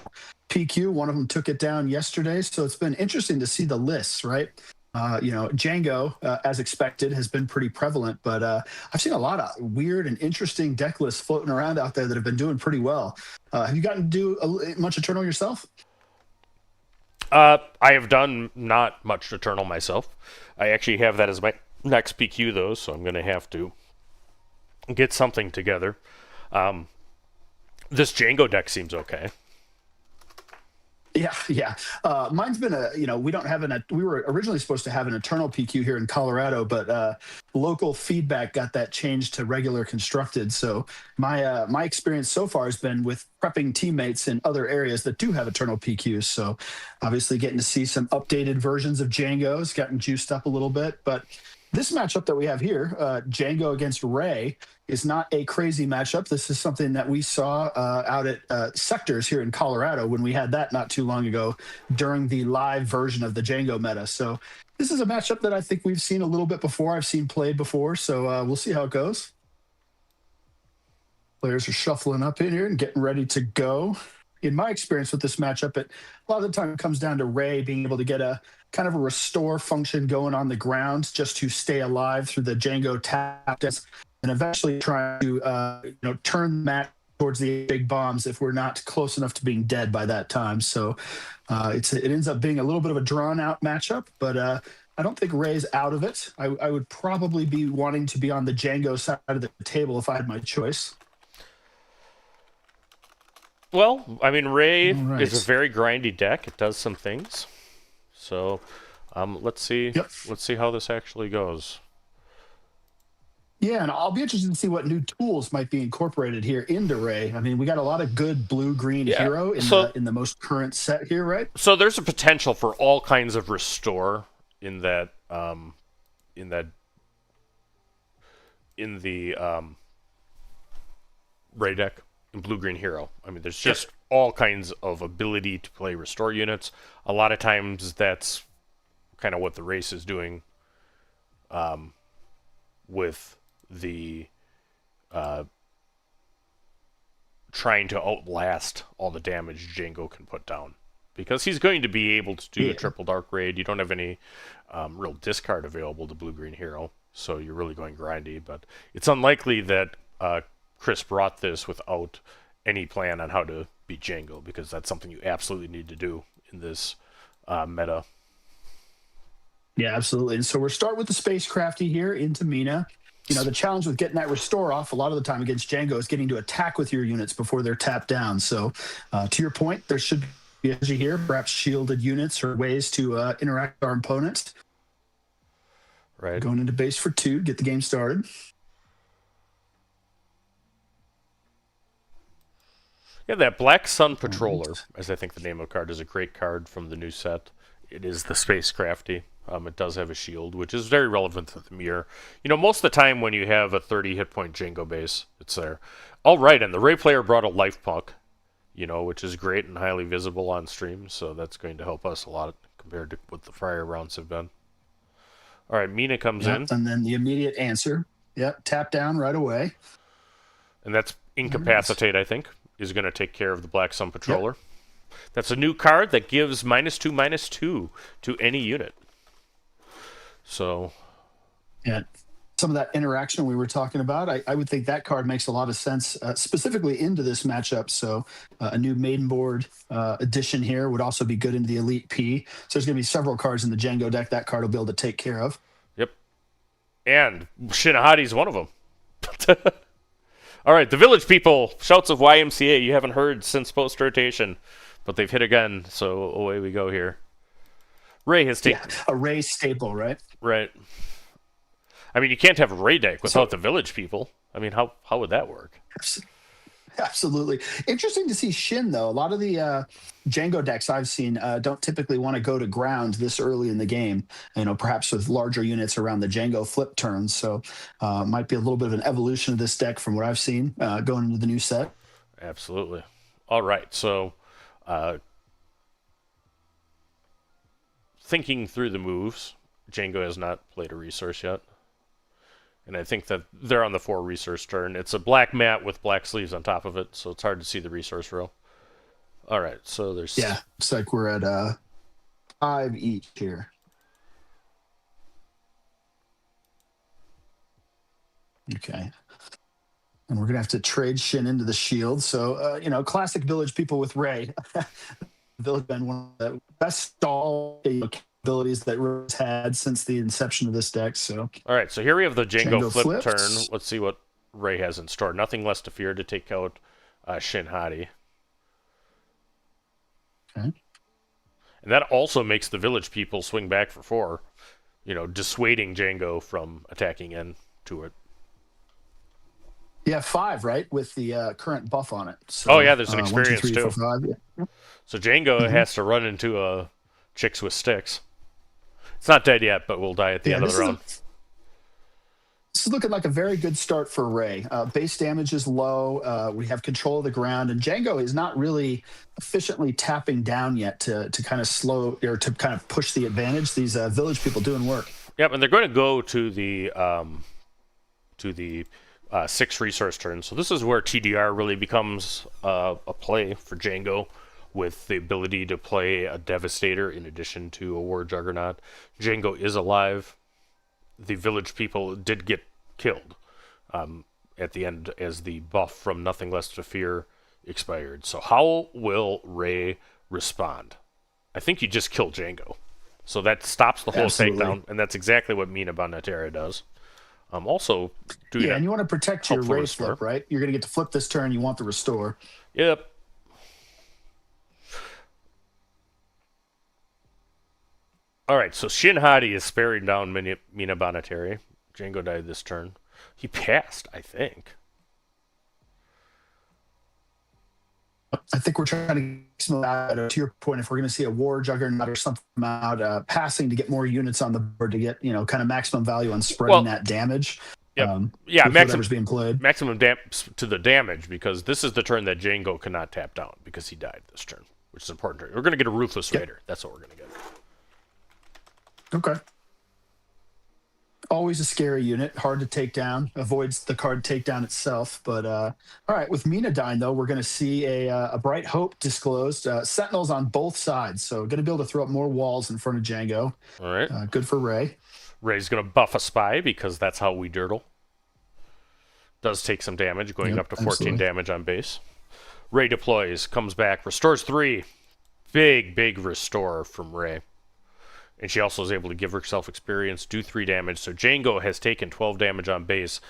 I: PQ. One of them took it down yesterday, so it's been interesting to see the lists, right? Django, as expected, has been pretty prevalent, but I've seen a lot of weird and interesting deck lists floating around out there that have been doing pretty well. Have you gotten to do much Eternal yourself?
H: I have done not much Eternal myself. I actually have that as my next PQ, though, so I'm going to have to get something together. This Django deck seems okay.
I: Yeah. Mine's been we don't have we were originally supposed to have an Eternal PQ here in Colorado, but local feedback got that changed to regular constructed. So my experience so far has been with prepping teammates in other areas that do have Eternal PQs. So obviously getting to see some updated versions of Django's, gotten juiced up a little bit. But this matchup that we have here, Django against Ray, is not a crazy matchup. This is something that we saw out at Sectors here in Colorado when we had that not too long ago during the live version of the Django meta. So this is a matchup that I think we've seen a little bit before. I've seen played before, so we'll see how it goes. Players are shuffling up in here and getting ready to go. In my experience with this matchup, a lot of the time it comes down to Ray being able to get a kind of a restore function going on the ground just to stay alive through the Django tap dance, and eventually trying to turn the match towards the big bombs if we're not close enough to being dead by that time. So it ends up being a little bit of a drawn out matchup, but I don't think Ray's out of it. I would probably be wanting to be on the Django side of the table if I had my choice.
H: Well, I mean, Ray is a very grindy deck. It does some things. So let's see.
I: Yep.
H: Let's see how this actually goes.
I: Yeah, and I'll be interested to see what new tools might be incorporated here into Ray. I mean, we got a lot of good blue-green hero in the most current set here, right?
H: So there's a potential for all kinds of restore in the Ray deck in blue-green hero. I mean, there's just all kinds of ability to play restore units. A lot of times that's kind of what the race is doing with the trying to outlast all the damage Django can put down. Because he's going to be able to do a triple dark raid. You don't have any real discard available to blue-green hero, so you're really going grindy. But it's unlikely that Chris brought this without any plan on how to beat Django, because that's something you absolutely need to do in this meta.
I: Yeah, absolutely. And so we're starting with the Spacecrafty here into Mina. The challenge with getting that restore off a lot of the time against Django is getting to attack with your units before they're tapped down. So to your point, there should be energy here, perhaps shielded units or ways to interact with our opponents.
H: Right.
I: Going into base for 2, get the game started.
H: Yeah, that Black Sun Patroller, as I think the name of the card, is a great card from the new set. It is the Spacecrafty. It does have a shield, which is very relevant to the mirror. Most of the time when you have a 30 hit point Django base, it's there. All right, and the Ray player brought a life puck, which is great and highly visible on stream, so that's going to help us a lot compared to what the prior rounds have been. All right, Mina comes in.
I: And then the immediate answer. Yep, tap down right away.
H: And that's Incapacitate, I think, is going to take care of the Black Sun Patroller. Yep. That's a new card that gives -2/-2 to any unit. So,
I: yeah, some of that interaction we were talking about, I would think that card makes a lot of sense, specifically into this matchup. So a new maiden board addition here would also be good into the Elite P. So there's going to be several cards in the Django deck that card will be able to take care of.
H: Yep. And Shinahadi's one of them. All right, the village people. Shouts of YMCA. You haven't heard since post-rotation, but they've hit again, so away we go here. Ray has taken...
I: Yeah, a Ray staple, right?
H: Right. I mean, you can't have a Ray deck without the village people. I mean, how would that work?
I: Absolutely. Interesting to see Shin, though. A lot of the Django decks I've seen don't typically want to go to ground this early in the game, perhaps with larger units around the Django flip turns. So might be a little bit of an evolution of this deck from what I've seen going into the new set.
H: Absolutely. All right, so thinking through the moves, Django has not played a resource yet. And I think that they're on the 4 resource turn. It's a black mat with black sleeves on top of it, so it's hard to see the resource row. All right, so there's...
I: Yeah, it's like we're at 5 each here. Okay. And we're going to have to trade Shin into the shield. So, classic village people with Ray. Village been one of the best stall abilities that Ray's had since the inception of this deck. So,
H: all right, so here we have the Django flip
I: flips.
H: turn. Let's see what Ray has in store. Nothing less to fear to take out Shin Hati.
I: Okay.
H: And that also makes the village people swing back for 4, dissuading Django from attacking into it.
I: Yeah, 5, right, with the current buff on it. So,
H: there's an experience
I: 1, 2, 3,
H: too.
I: 4, 5, yeah.
H: So Django has to run into Chicks with Sticks. It's not dead yet, but will die at the end of the round.
I: This is looking like a very good start for Ray. Base damage is low. We have control of the ground, and Django is not really efficiently tapping down yet to kind of slow or to kind of push the advantage. These village people doing work.
H: Yep, and they're going to go to the 6 resource turn. So this is where TDR really becomes a play for Django, with the ability to play a Devastator in addition to a War Juggernaut. Django is alive. The village people did get killed at the end as the buff from Nothing Less to Fear expired. So how will Ray respond? I think you just kill Django. So that stops the whole takedown, and that's exactly what Mina Bonatera does. Also,
I: and you want to protect your Ray flip, right? You're going to get to flip this turn. You want the restore.
H: Yep. All right, so Shin Hati is sparing down Mina Bonateri. Django died this turn. He passed, I think.
I: I think we're trying to get out. To your point, if we're going to see a War Juggernaut or something out, passing to get more units on the board to get kind of maximum value on spreading that damage.
H: Yep.
I: Whatever's being played.
H: Maximum to the damage, because this is the turn that Django cannot tap down because he died this turn, which is important. We're going to get a Ruthless Raider. That's what we're going to get.
I: Okay. Always a scary unit, hard to take down, avoids the card takedown itself. But all right, with Mina dying, though, we're going to see a Bright Hope disclosed. Sentinels on both sides, so going to be able to throw up more walls in front of Django.
H: All right.
I: Good for Ray.
H: Ray's going to buff a Spy because that's how we dirtle. Does take some damage, going up to 14 damage on base. Ray deploys, comes back, restores 3. Big restore from Ray. And she also is able to give herself experience, do 3 damage. So Django has taken 12 damage on base.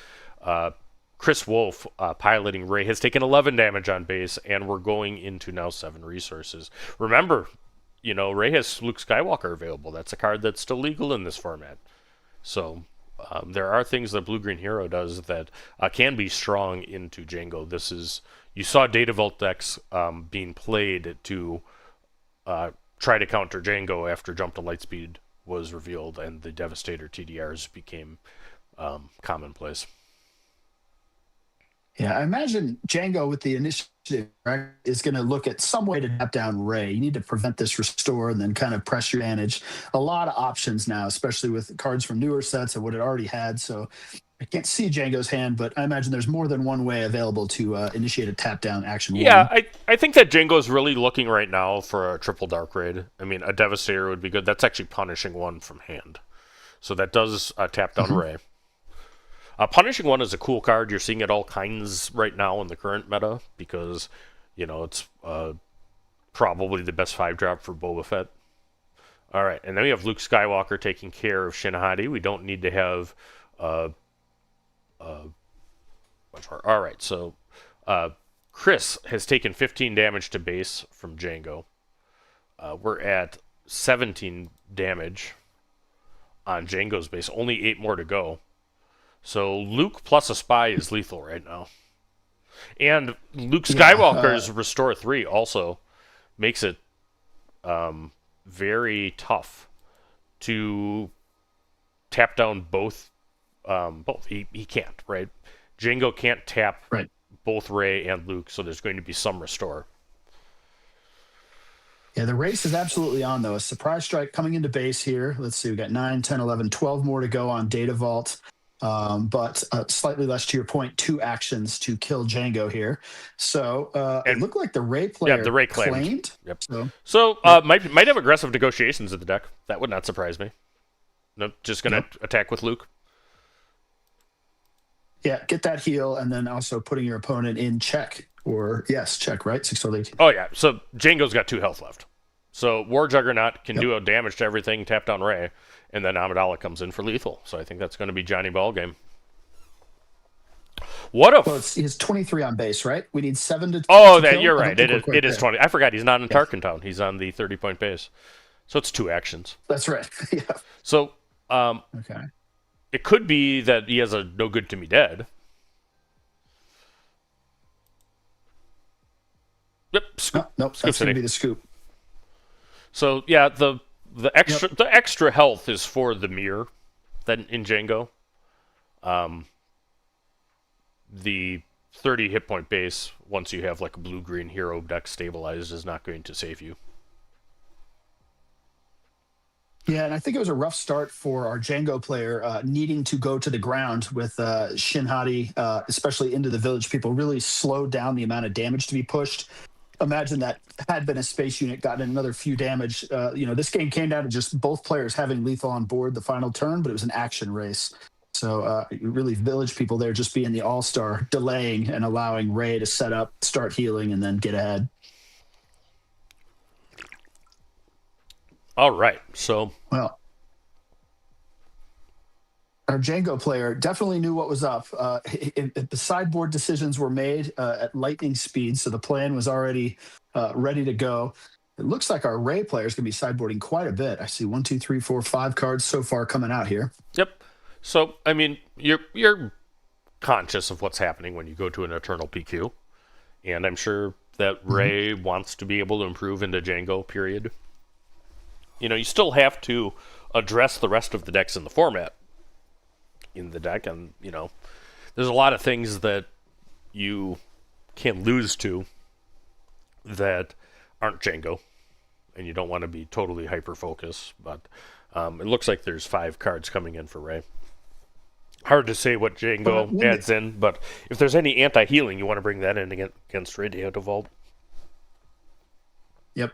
H: Chris Wolf, piloting Ray, has taken 11 damage on base, and we're going into now 7 resources. Remember, Ray has Luke Skywalker available. That's a card that's still legal in this format. So there are things that Blue-Green Hero does that can be strong into Django. You saw Data Vault decks being played to try to counter Django after Jump to Lightspeed was revealed and the Devastator TDRs became commonplace.
I: Yeah, I imagine Django with the initiative, right, is going to look at some way to tap down Ray. You need to prevent this restore and then kind of press your advantage. A lot of options now, especially with cards from newer sets and what it already had. So I can't see Django's hand, but I imagine there's more than one way available to initiate a tap down action.
H: Yeah, I think that Django's really looking right now for a triple Dark Raid. I mean, a Devastator would be good. That's actually punishing 1 from hand. So that does tap down Ray. Punishing 1 is a cool card. You're seeing it all kinds right now in the current meta because, it's probably the best 5-drop for Boba Fett. All right, and then we have Luke Skywalker taking care of Shin Hati. We don't need to have much more. All right, so Chris has taken 15 damage to base from Django. We're at 17 damage on Django's base. Only 8 more to go. So Luke plus a spy is lethal right now. And Luke Skywalker's Restore 3 also makes it very tough to tap down both. He can't, right? Django can't tap both Rey and Luke, so there's going to be some restore.
I: Yeah, the race is absolutely on, though. A surprise strike coming into base here. Let's see, we got 9, 10, 11, 12 more to go on Data Vault. But slightly less to your point, 2 actions to kill Django here. So it looked like the Rey player
H: the Rey
I: claimed.
H: Yep. So might have aggressive negotiations in the deck. That would not surprise me. Nope, just going to attack with Luke.
I: Yeah, get that heal, and then also putting your opponent in check. Or, yes, check, right? 6 12 18.
H: Oh, yeah. So Django's got 2 health left. So War Juggernaut can do a damage to everything, tap down Rey, and then Amidala comes in for lethal. So I think that's going to be Johnny Ballgame. What a...
I: Well, he's 23 on base, right? We need 7 to...
H: Oh,
I: to
H: you're right. It is 20. I forgot he's not in Tarkentown. He's on the 30-point base. So it's 2 actions.
I: That's right. Yeah.
H: So
I: okay.
H: It could be that he has a no good to me dead. Yep, scoop.
I: Nope, that's going to be the scoop.
H: So yeah, the extra health is for the mirror then in Django. The 30 hit point base, once you have like a blue-green hero deck stabilized, is not going to save you.
I: Yeah, and I think it was a rough start for our Django player needing to go to the ground with Shin Hati, especially into the village. People really slowed down the amount of damage to be pushed. Imagine that had been a space unit gotten another few damage. This game came down to just both players having lethal on board the final turn, but it was an action race. So really village people there just being the all-star, delaying and allowing Rey to set up, start healing, and then get ahead.
H: All right, so...
I: Well, our Django player definitely knew what was up. The sideboard decisions were made at lightning speed, so the plan was already ready to go. It looks like our Rey player is going to be sideboarding quite a bit. I see 1, 2, 3, 4, 5 cards so far coming out here.
H: Yep. So, I mean, you're conscious of what's happening when you go to an Eternal PQ, and I'm sure that Rey wants to be able to improve into Django, period. You still have to address the rest of the decks in the format in the deck, and, there's a lot of things that you can lose to that aren't Django, and you don't want to be totally hyper-focused, but it looks like there's 5 cards coming in for Rey. Hard to say what Django adds in, but if there's any anti-healing, you want to bring that in against Radiant Vault.
I: Yep.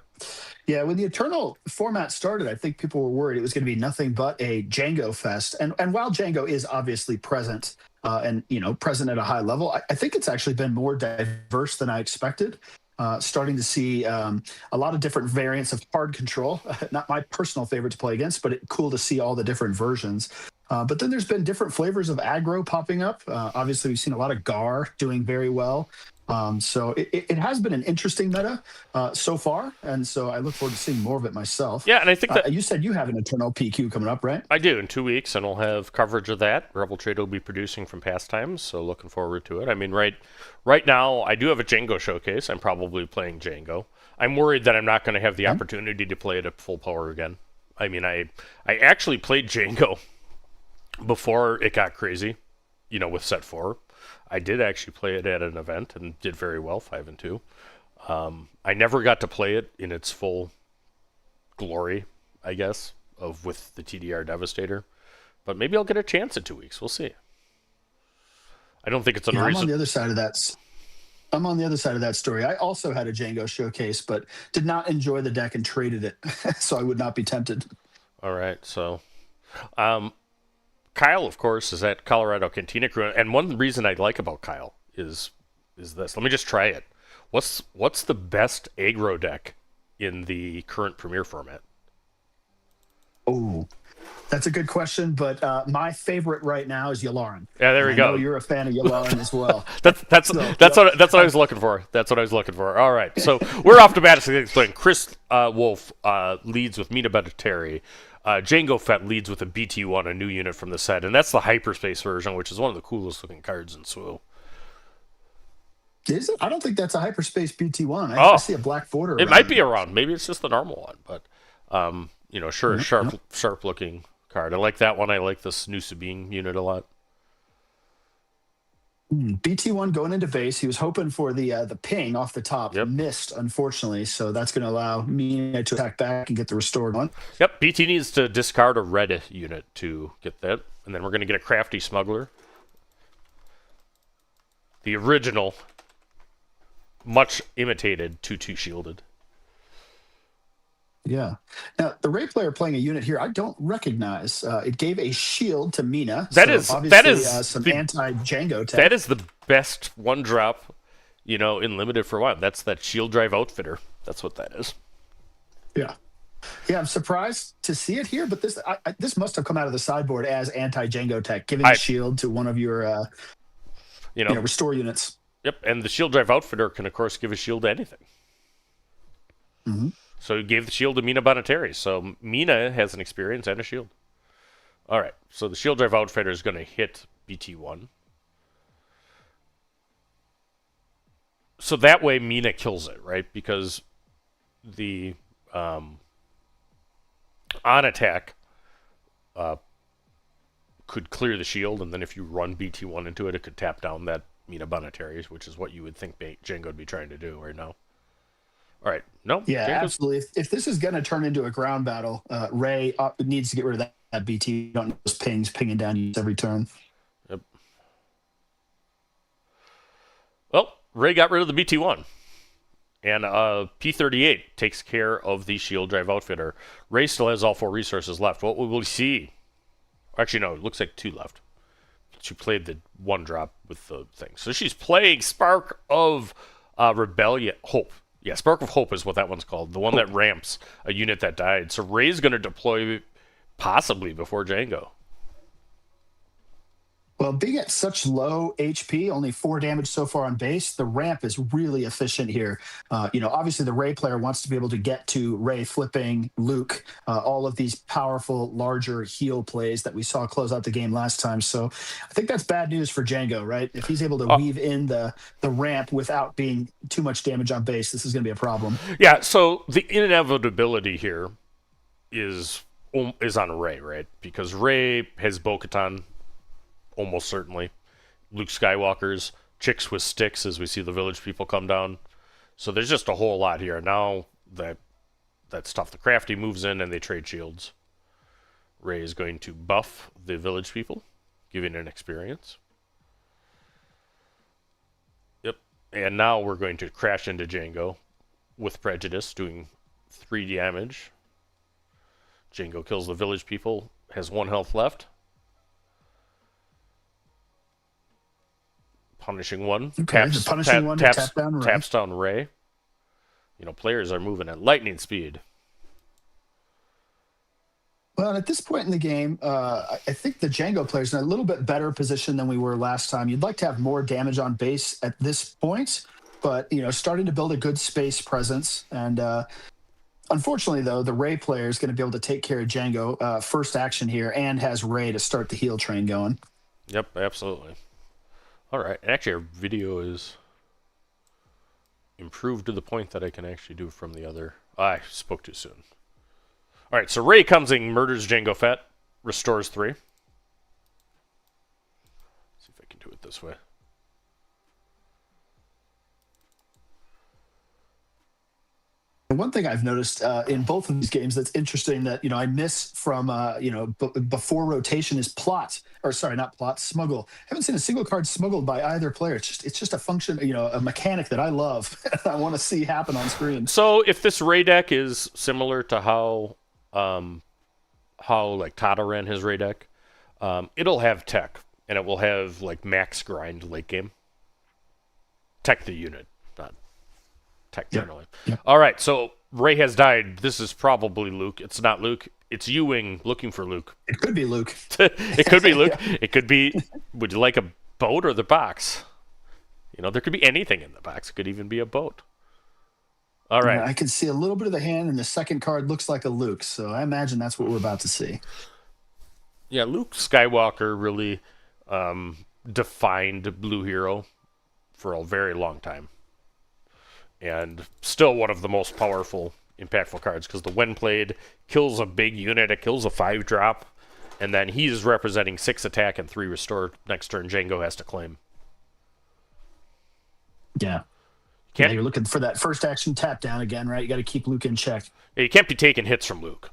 I: Yeah, when the Eternal format started, I think people were worried it was going to be nothing but a Django fest. And while Django is obviously present and present at a high level, I think it's actually been more diverse than I expected. Starting to see a lot of different variants of hard control. Not my personal favorite to play against, but cool to see all the different versions. But then there's been different flavors of aggro popping up. Obviously, we've seen a lot of Gar doing very well. So it has been an interesting meta so far, and so I look forward to seeing more of it myself.
H: Yeah, and I think that
I: you said you have an Eternal PQ coming up, right?
H: I do in 2 weeks, and we'll have coverage of that. Rebel Trade will be producing from Pastimes, so looking forward to it. I mean, right now I do have a Django showcase. I'm probably playing Django. I'm worried that I'm not going to have the opportunity to play it at full power again. I mean, I actually played Django before it got crazy, with set 4. I did actually play it at an event and did very well, 5-2. I never got to play it in its full glory, I guess, with the TDR Devastator. But maybe I'll get a chance in 2 weeks. We'll see. I don't think it's unreasonable.
I: I'm on the other side of that. I'm on the other side of that story. I also had a Django showcase, but did not enjoy the deck and traded it, so I would not be tempted.
H: All right, so... Kyle, of course, is at Colorado Cantina Crew, and one reason I like about Kyle is this. Let me just try it. What's the best aggro deck in the current Premier format?
I: Oh, That's a good question, but my favorite right now is Yularen.
H: Yeah, there we go.
I: I know you're a fan of Yularen as well.
H: That's what I was looking for. That's what I was looking for. All right, so we're off to bat. Explain. Chris Wolf leads with Mina Betteri. Jango Fett leads with a BT1, a new unit from the set, and that's the hyperspace version, which is one of the coolest looking cards in SWU.
I: Is it? I don't think that's a hyperspace BT1. I see a black border.
H: It might be around. Maybe it's just the normal one, but sharp looking card. I like that one. I like this new Sabine unit a lot.
I: BT1 going into base. He was hoping for the ping off the top.
H: Yep.
I: Missed, unfortunately. So that's going to allow Mina to attack back and get the restore going.
H: Yep. BT needs to discard a red unit to get that. And then we're going to get a crafty smuggler. The original, much imitated 2/2 shielded.
I: Yeah. Now, the Ray player playing a unit here, I don't recognize. It gave a shield to Mina.
H: That is
I: some anti-Jango tech.
H: That is the best one drop, in limited for one. That's that shield drive outfitter. That's what that is.
I: Yeah. Yeah, I'm surprised to see it here, but this must have come out of the sideboard as anti-Jango tech, giving a shield to one of your restore units.
H: Yep, and the shield drive outfitter can, of course, give a shield to anything.
I: Mm-hmm.
H: So he gave the shield to Mina Betteri. So Mina has an experience and a shield. All right, so the shield drive outfitter is going to hit BT1. So that way Mina kills it, right? Because the on attack could clear the shield, and then if you run BT1 into it, it could tap down that Mina Betteri, which is what you would think Jango would be trying to do right now. All right. No.
I: Yeah, absolutely. If this is going to turn into a ground battle, Ray needs to get rid of that BT. You don't know those pings pinging down every turn.
H: Yep. Well, Ray got rid of the BT1. And P38 takes care of the shield drive outfitter. Ray still has all 4 resources left. What will we see? Actually, no. It looks like 2 left. She played the 1 drop with the thing. So she's playing Spark of Rebellion. Hope. Yeah, Spark of Hope is what that one's called. The one that ramps a unit that died. So Ray's going to deploy possibly before Jango.
I: Well, being at such low HP, only 4 damage so far on base, the ramp is really efficient here. Obviously the Ray player wants to be able to get to Ray flipping, Luke, all of these powerful, larger heal plays that we saw close out the game last time. So I think that's bad news for Jango, right? If he's able to weave in the ramp without being too much damage on base, this is going to be a problem.
H: Yeah, so the inevitability here is on Ray, right? Because Ray has Bo-Katan, almost certainly. Luke Skywalker's, chicks with sticks as we see the village people come down. So there's just a whole lot here. Now that stuff, the crafty moves in and they trade shields. Ray is going to buff the village people, giving an experience. Yep. And now we're going to crash into Jango with prejudice, doing 3 damage. Jango kills the village people, has 1 health left. Punishing 1.
I: Okay,
H: taps down Ray. Players are moving at lightning speed.
I: Well, at this point in the game, I think the Jango player's in a little bit better position than we were last time. You'd like to have more damage on base at this point, but, starting to build a good space presence. And unfortunately, though, the Ray player is going to be able to take care of Jango first action here and has Ray to start the heal train going.
H: Yep, absolutely. All right. Actually, our video is improved to the point that I can actually do from the other. I spoke too soon. All right. So Ray comes in, murders Jango Fett, restores 3. Let's see if I can do it this way.
I: One thing I've noticed in both of these games that's interesting that, I miss from, before rotation is smuggle. I haven't seen a single card smuggled by either player. It's just a function, a mechanic that I love. I want to see happen on screen.
H: So if this Ray deck is similar to how like Tata ran his Ray deck, it'll have tech, and it will have like max grind late game. Tech the unit, not tech generally.
I: Yep.
H: All right, so Ray has died. This is probably Luke. It's not Luke. it's Ewing looking for Luke.
I: It could be Luke.
H: It could be Luke. It could be, would you like a boat or the box? You know, there could be anything in the box. It could even be a boat. All right.
I: I can see a little bit of the hand, and the second card looks like a Luke, so I imagine that's what we're about to see.
H: Yeah, Luke Skywalker really defined Blue Hero for a very long time. And still one of the most powerful, impactful cards, because the when played kills a big unit, it kills a 5-drop, and then he's representing 6 attack and 3 restore. Next turn, Django has to claim.
I: Yeah. Yeah, you're looking for that first action tap down again, right? You got to keep Luke in check.
H: You can't be taking hits from Luke.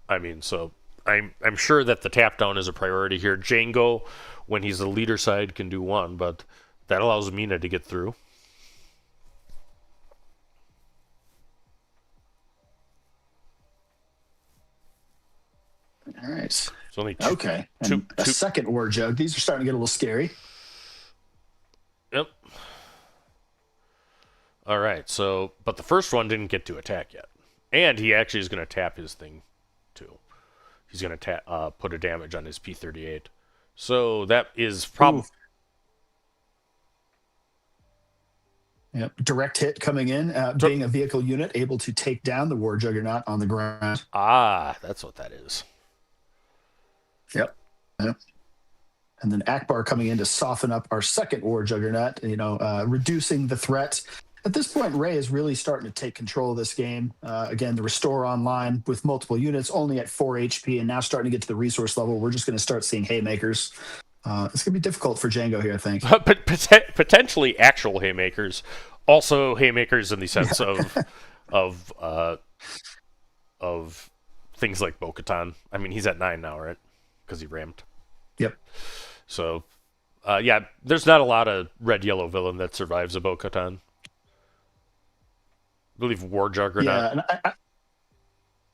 H: I mean, so I'm sure that the tap down is a priority here. Django, when he's the leader side, can do 1, but that allows Mina to get through.
I: All right.
H: It's only
I: okay. A second war jug. These are starting to get a little scary.
H: Yep. All right. So, but the first one didn't get to attack yet, and he actually is going to tap his thing too. He's going to put a damage on his P-38. So that is probably.
I: Yep. Direct hit coming in, being a vehicle unit able to take down the war juggernaut on the ground.
H: Ah, that's what that is.
I: Yep. And then Akbar coming in to soften up our second war juggernaut, reducing the threat. At this point, Ray is really starting to take control of this game. Again, the restore online with multiple units, only at 4 HP, and now starting to get to the resource level. We're just going to start seeing haymakers. It's going to be difficult for Django here, I think.
H: But potentially actual haymakers. Also haymakers in the sense of things like Bo-Katan. I mean, he's at 9 now, right? Because he ramped.
I: Yep.
H: So, there's not a lot of red-yellow villain that survives a Bo-Katan. I believe War Juggernaut.
I: Yeah, and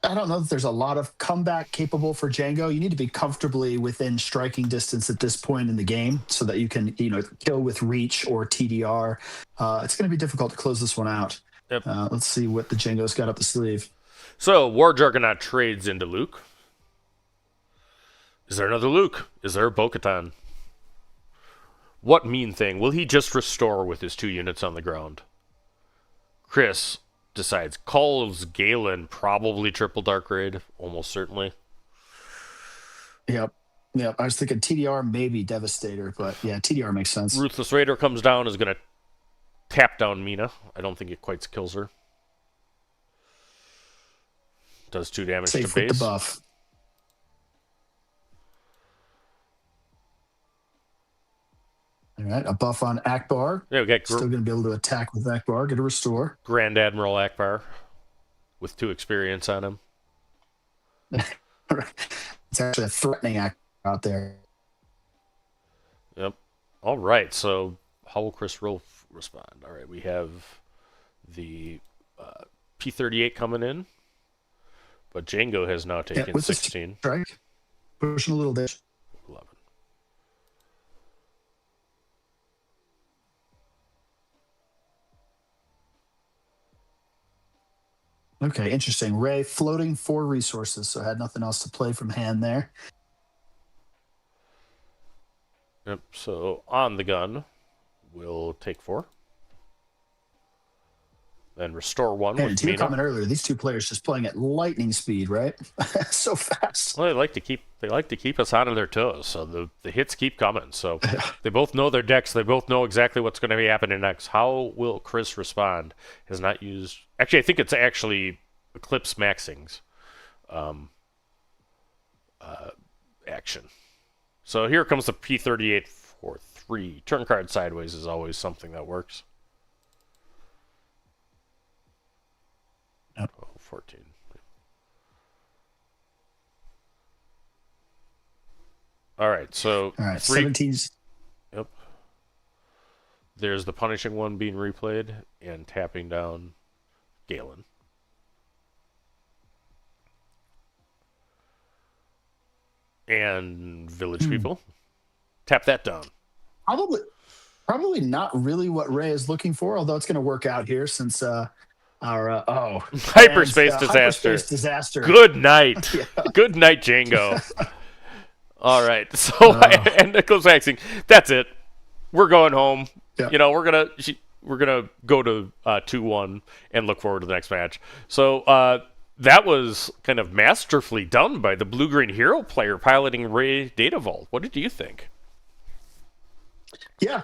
I: I don't know that there's a lot of comeback capable for Django. You need to be comfortably within striking distance at this point in the game so that you can, kill with reach or TDR. It's going to be difficult to close this one out.
H: Yep.
I: Let's see what the Django's got up the sleeve.
H: So, War Juggernaut trades into Luke. Is there another Luke? Is there a Bo-Katan? What mean thing? Will he just restore with his 2 units on the ground? Chris decides calls Galen probably triple dark raid, almost certainly.
I: Yep. I was thinking TDR, maybe Devastator, but yeah, TDR makes sense.
H: Ruthless Raider comes down, is going to tap down Mina. I don't think it quite kills her. Does 2 damage
I: Safe
H: to base.
I: With the buff. All right, a buff on Akbar.
H: Yeah, we got
I: still going to be able to attack with Akbar, get a restore.
H: Grand Admiral Akbar with 2 experience on him.
I: It's actually a threatening Akbar out there.
H: Yep. All right, so how will Chris respond? All right, we have the P-38 coming in, but Django has now taken 16.
I: Strike. Pushing a little bit.
H: 11.
I: Okay, interesting. Ray floating 4 resources, so had nothing else to play from hand there.
H: Yep, so on the gun, we'll take 4. Then restore 1
I: And
H: with
I: to your
H: Mina.
I: comment earlier, these 2 players just playing at lightning speed, right? So fast.
H: Well, they like to keep us on their toes, so the hits keep coming. So they both know their decks. They both know exactly what's going to be happening next. How will Chris respond? Has not used. Actually, I think it's actually Eclipse Maxing's action. So here comes the P-38 for 3. Turn card sideways is always something that works. 14. All right, so
I: 17's.
H: Yep. There's the punishing one being replayed and tapping down Galen. And village people. Tap that down.
I: Probably not really what Ray is looking for, although it's going to work out here since Our
H: Hyperspace disaster.
I: Hyperspace disaster.
H: Good night.
I: Yeah.
H: Good night, Django. All right. So and Nicholas Maxing, that's it. We're going home.
I: Yeah.
H: You know, we're gonna go to 2-1 and look forward to the next match. So that was kind of masterfully done by the Blue-Green Hero player piloting Ray Data Vault. What did you think?
I: Yeah,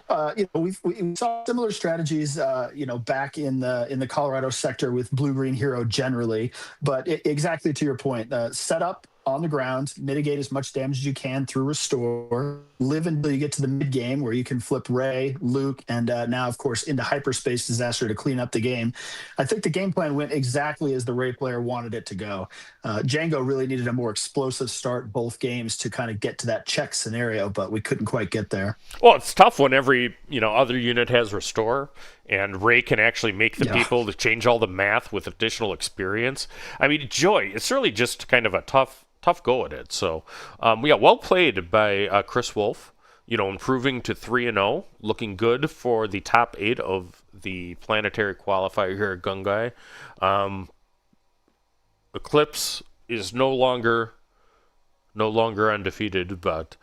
I: we saw similar strategies, back in the Colorado sector with Blue Green Hero generally, but exactly to your point, set up on the ground, mitigate as much damage as you can through restore, live until you get to the mid game where you can flip Ray, Luke, and now of course into hyperspace disaster to clean up the game. I think the game plan went exactly as the Ray player wanted it to go. Django really needed a more explosive start both games to kind of get to that check scenario, but we couldn't quite get there.
H: Well, it's tough when every other unit has restore, and Ray can actually make the people to change all the math with additional experience. I mean, Joy, it's really just kind of a tough go at it. So, well played by Chris Wolf. Improving to 3-0, looking good for the top 8 of the Planetary Qualifier here at Gongai. Eclipse is no longer undefeated, but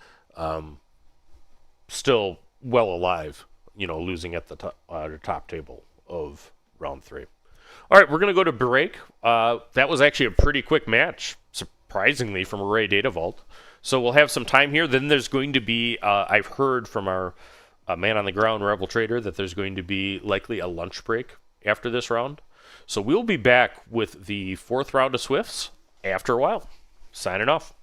H: still well alive. Losing at the top table of round 3. All right, we're going to go to break. That was actually a pretty quick match, surprisingly, from Array Data Vault. So we'll have some time here. Then there's going to be, I've heard from our man on the ground, Rebel Trader, that there's going to be likely a lunch break after this round. So we'll be back with the 4th round of Swifts after a while. Signing off.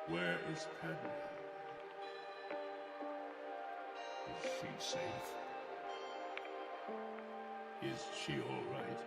D: Where is Padme? Is she safe? Is she all right?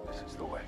D: This is the way.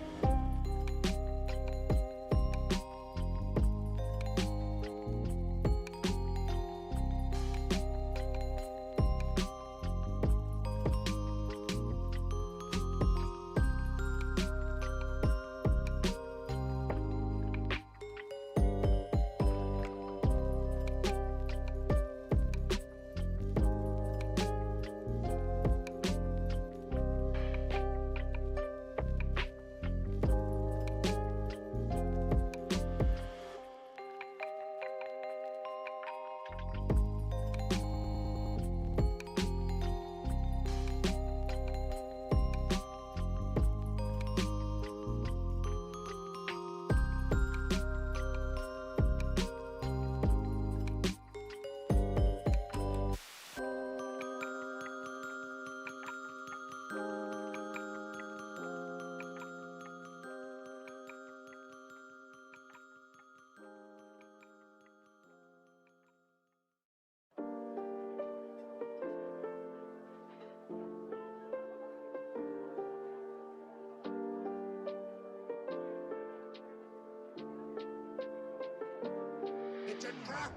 C: wretched crap!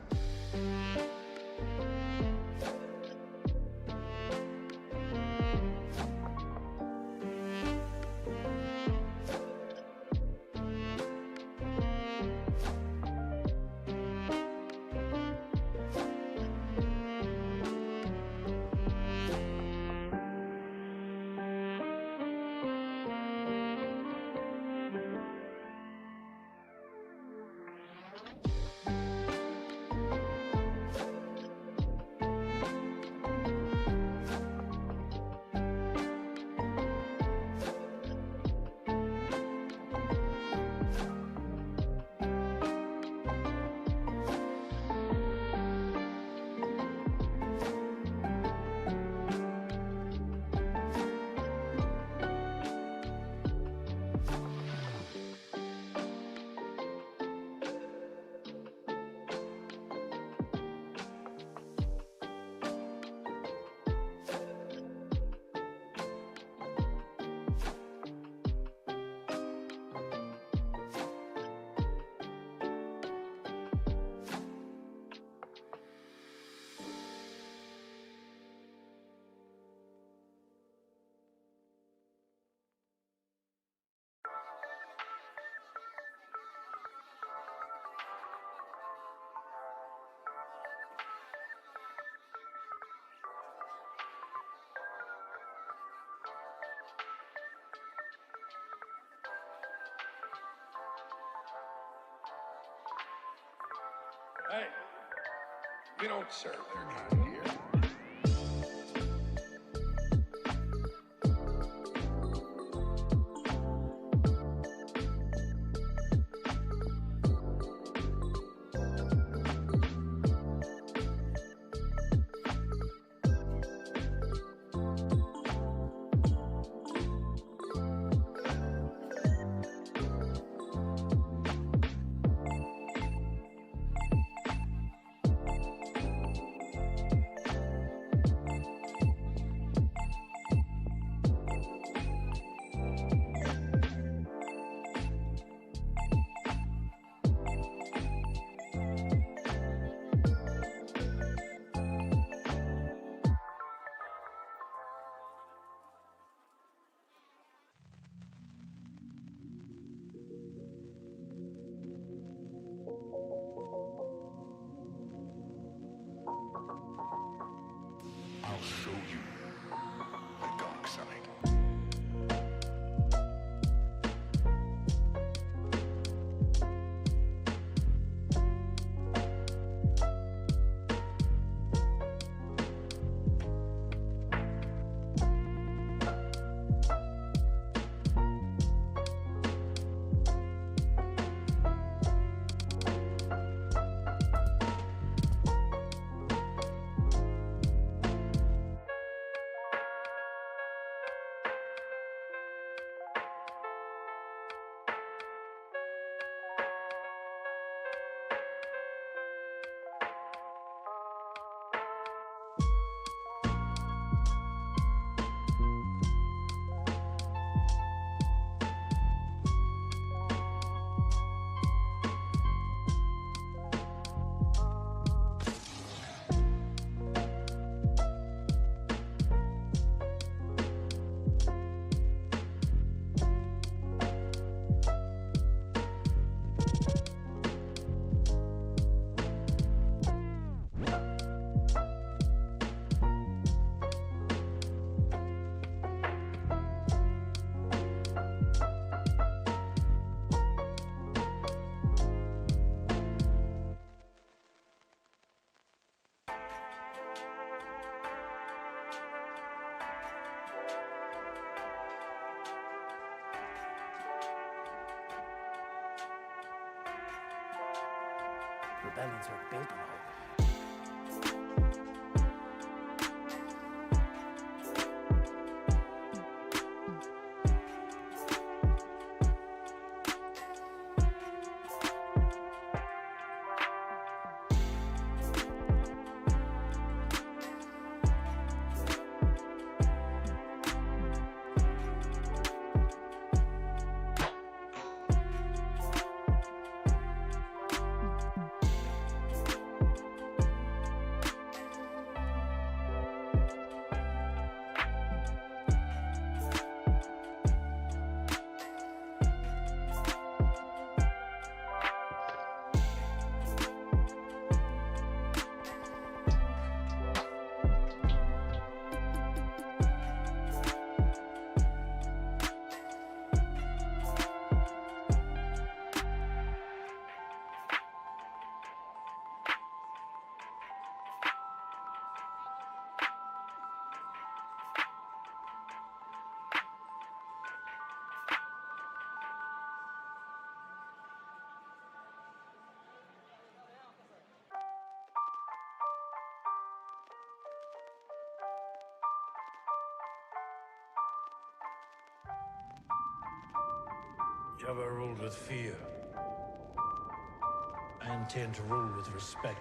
C: Hey, we don't serve their kind here.
D: I'll show you the dark side.
G: Rebellions are built on hope.
F: Jabba ruled with fear. I intend to rule with respect.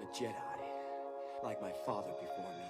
G: A Jedi, like my father before me.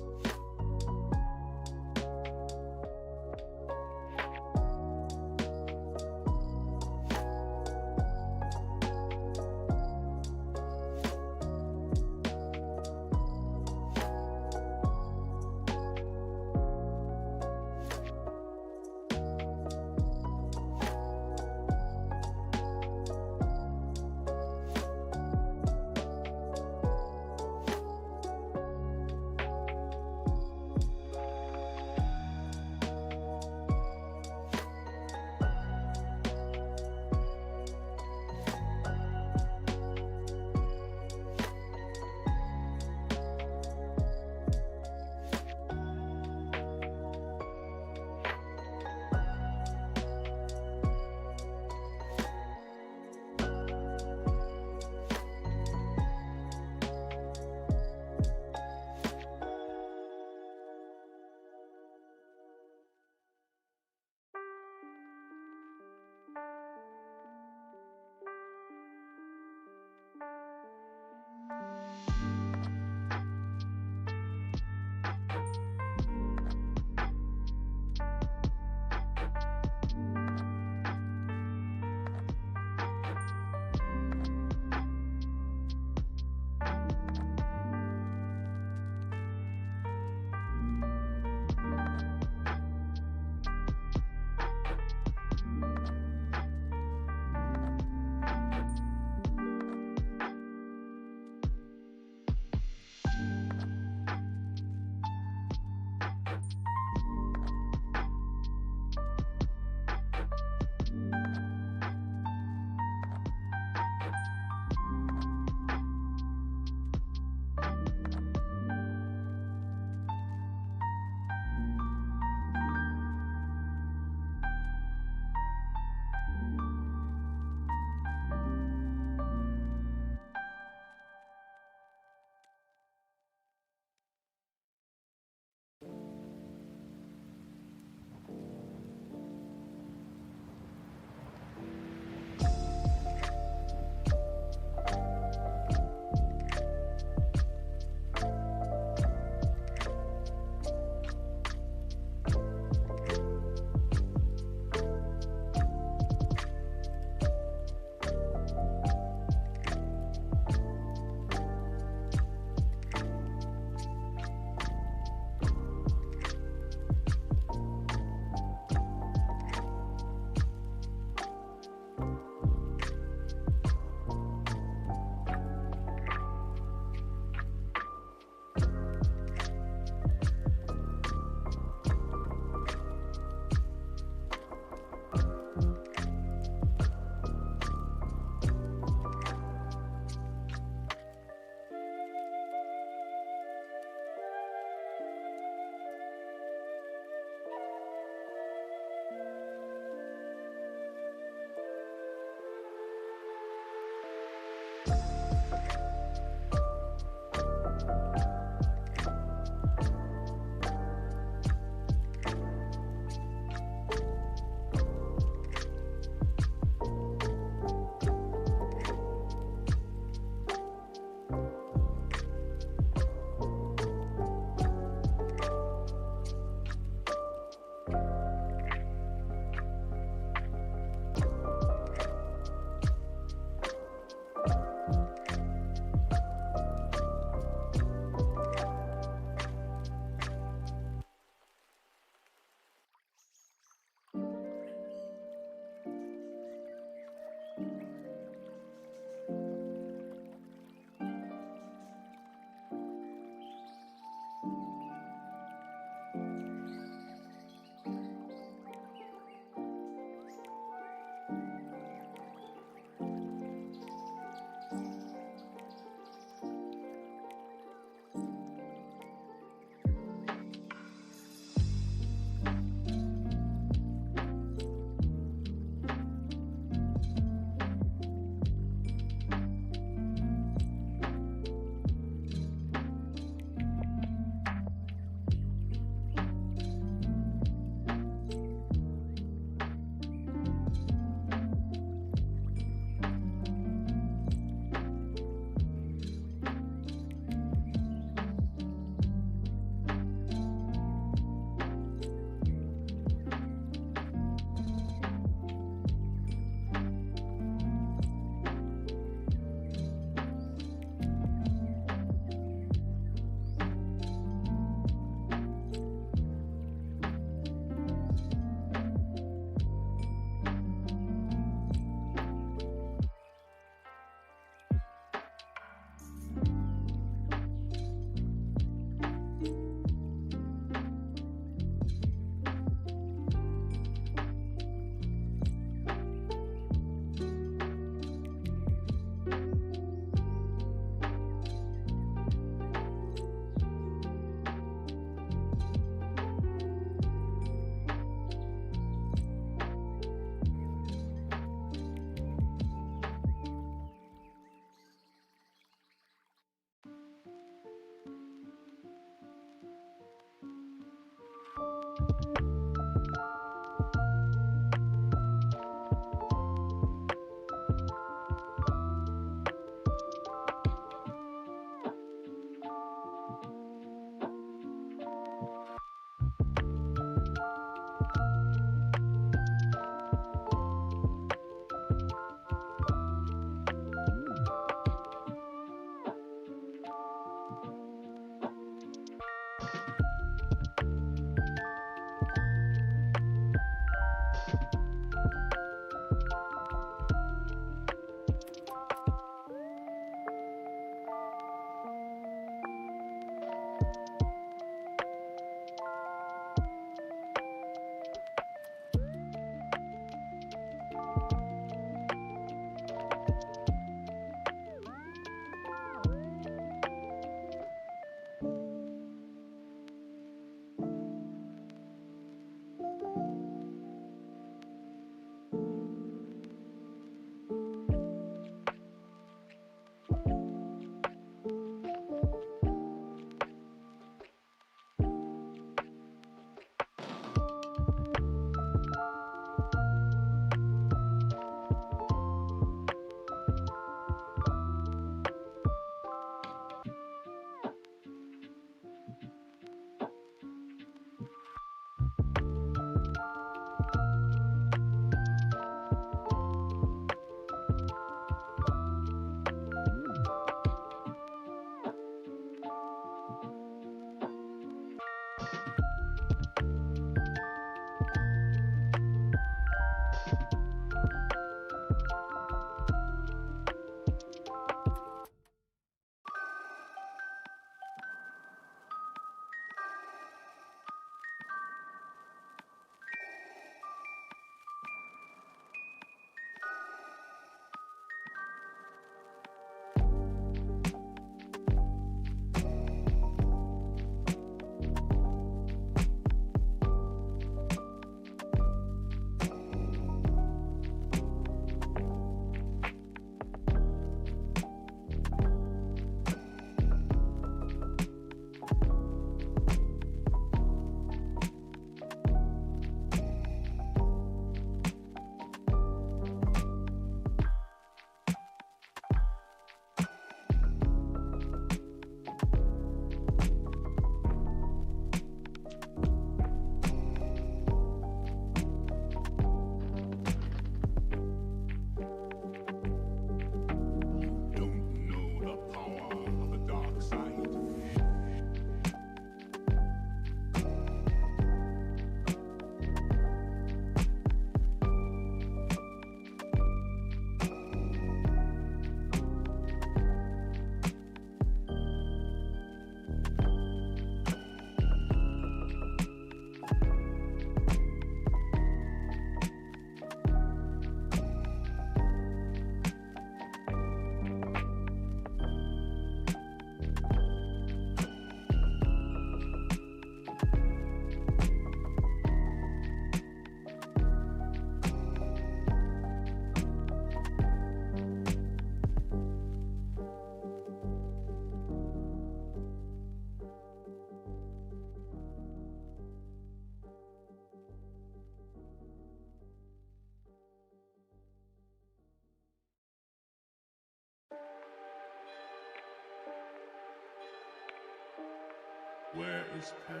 D: Where is Padme?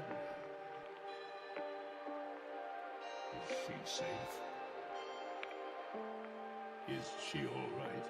D: Is she safe? Is she all right?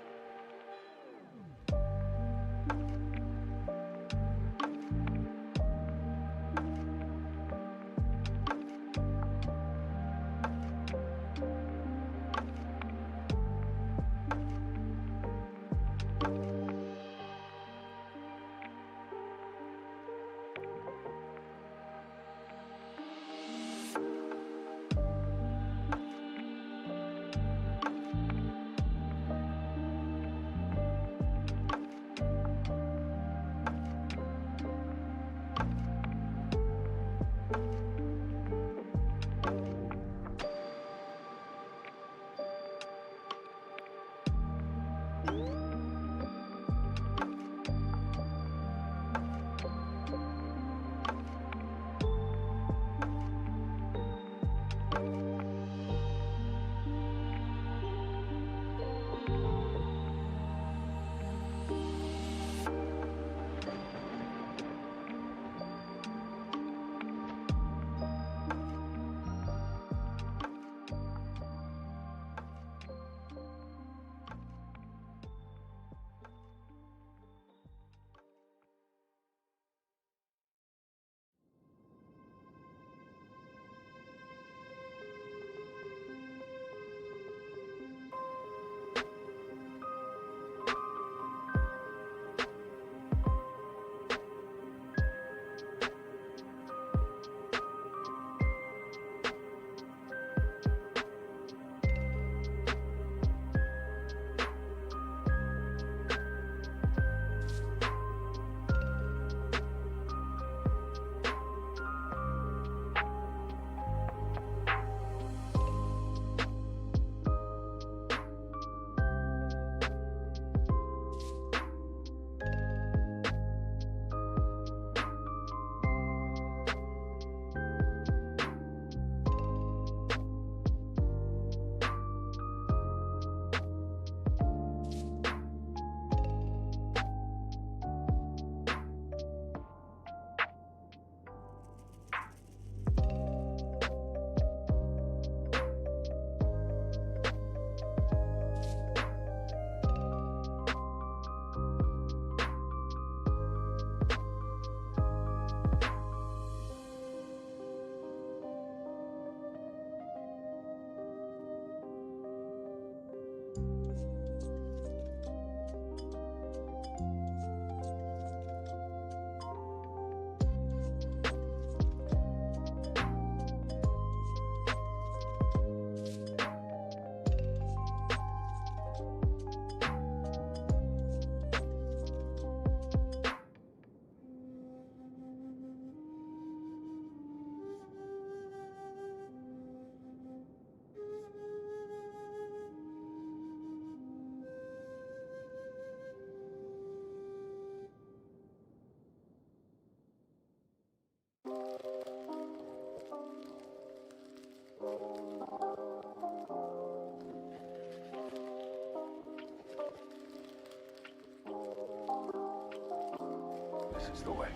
D: This is the way.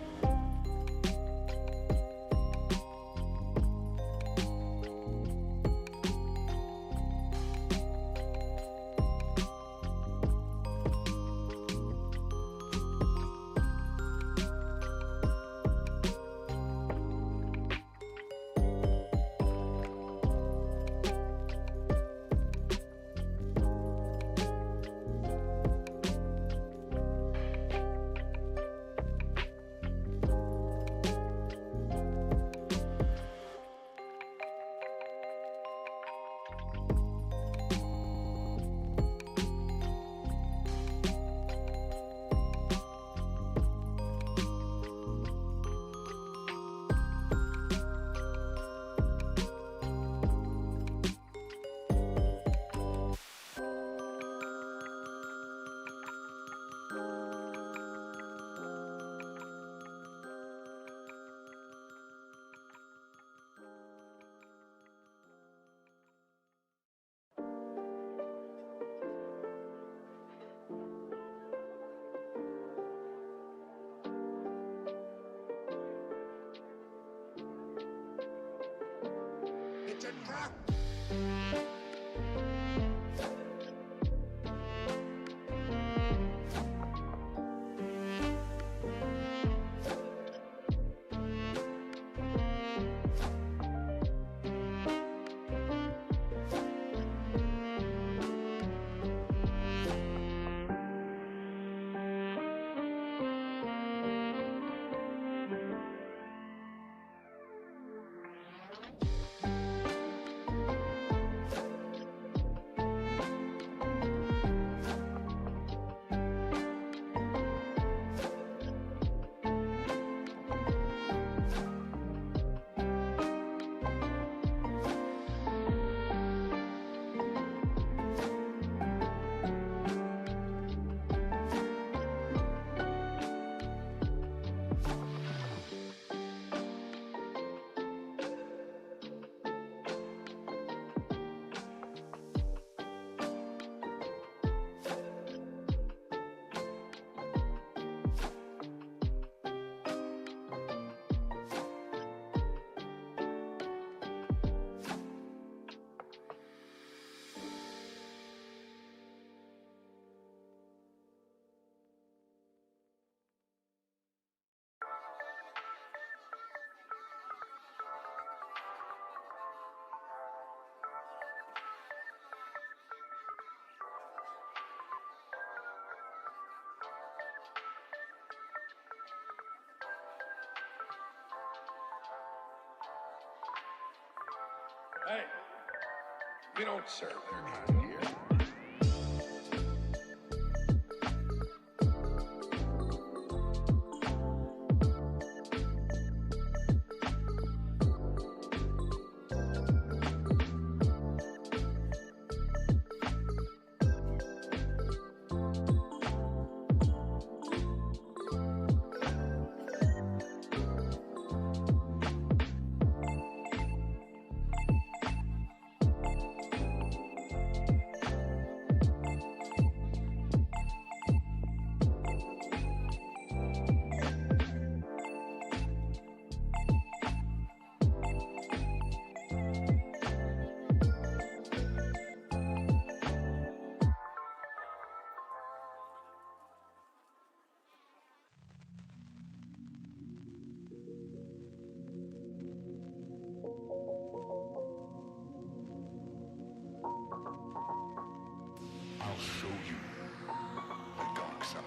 C: Hey, we don't serve their kind here.
D: I'll show you the dark side.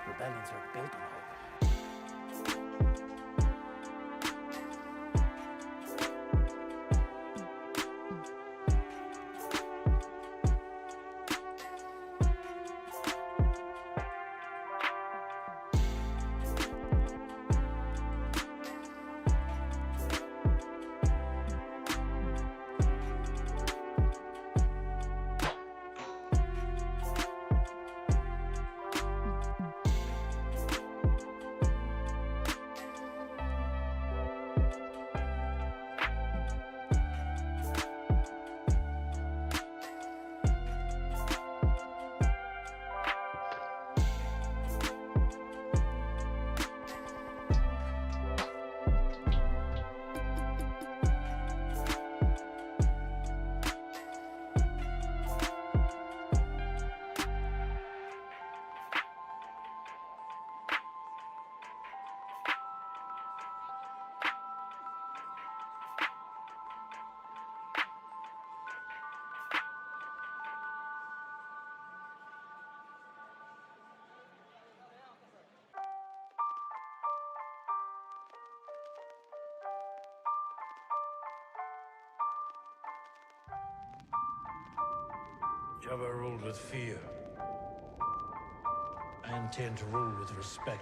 G: Rebellions are built on hope.
F: Have I ruled with fear? I intend to rule with respect.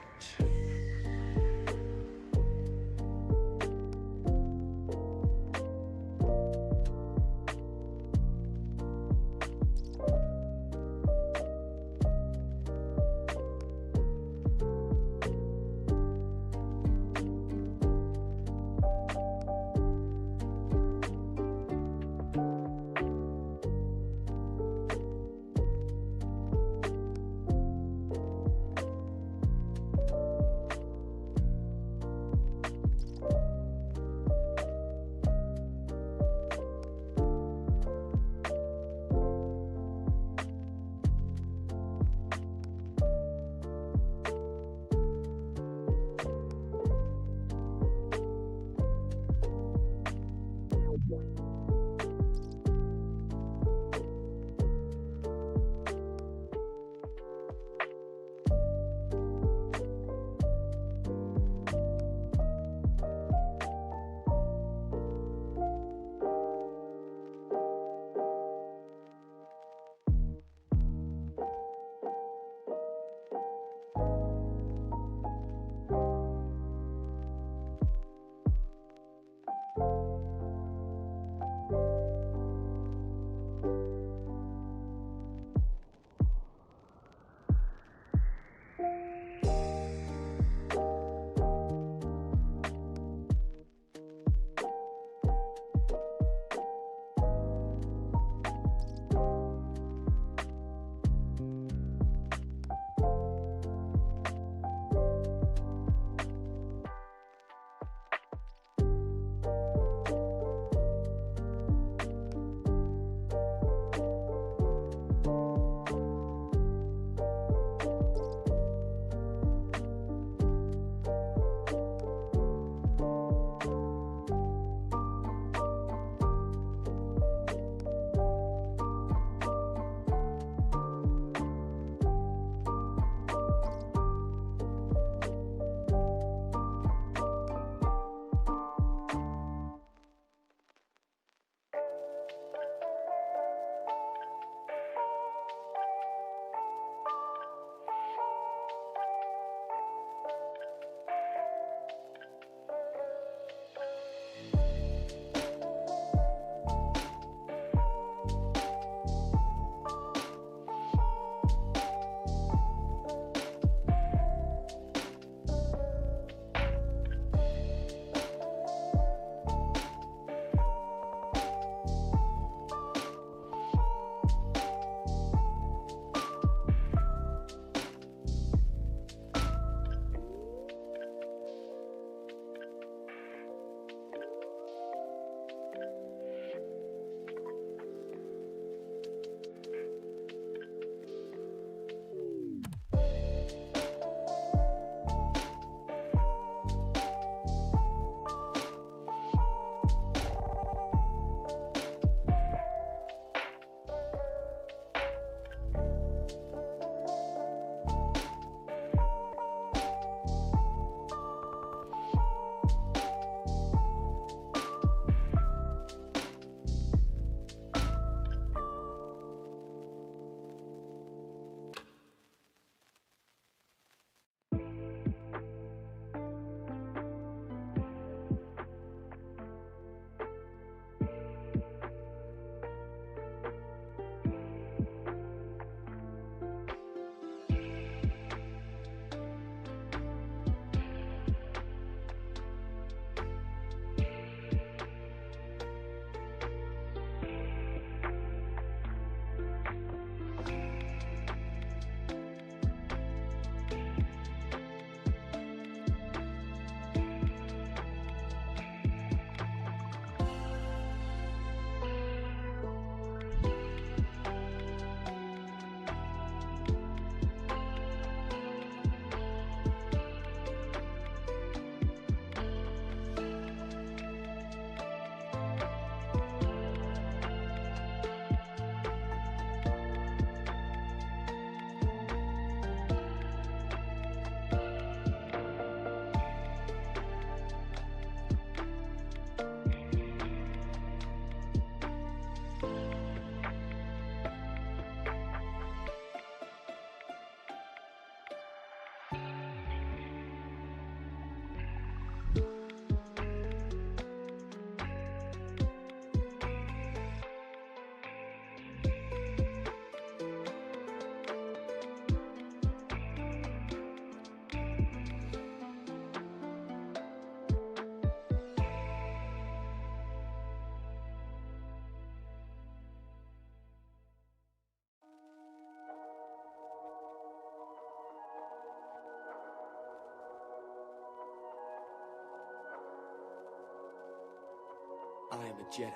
G: I am a Jedi,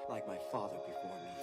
G: like my father before me.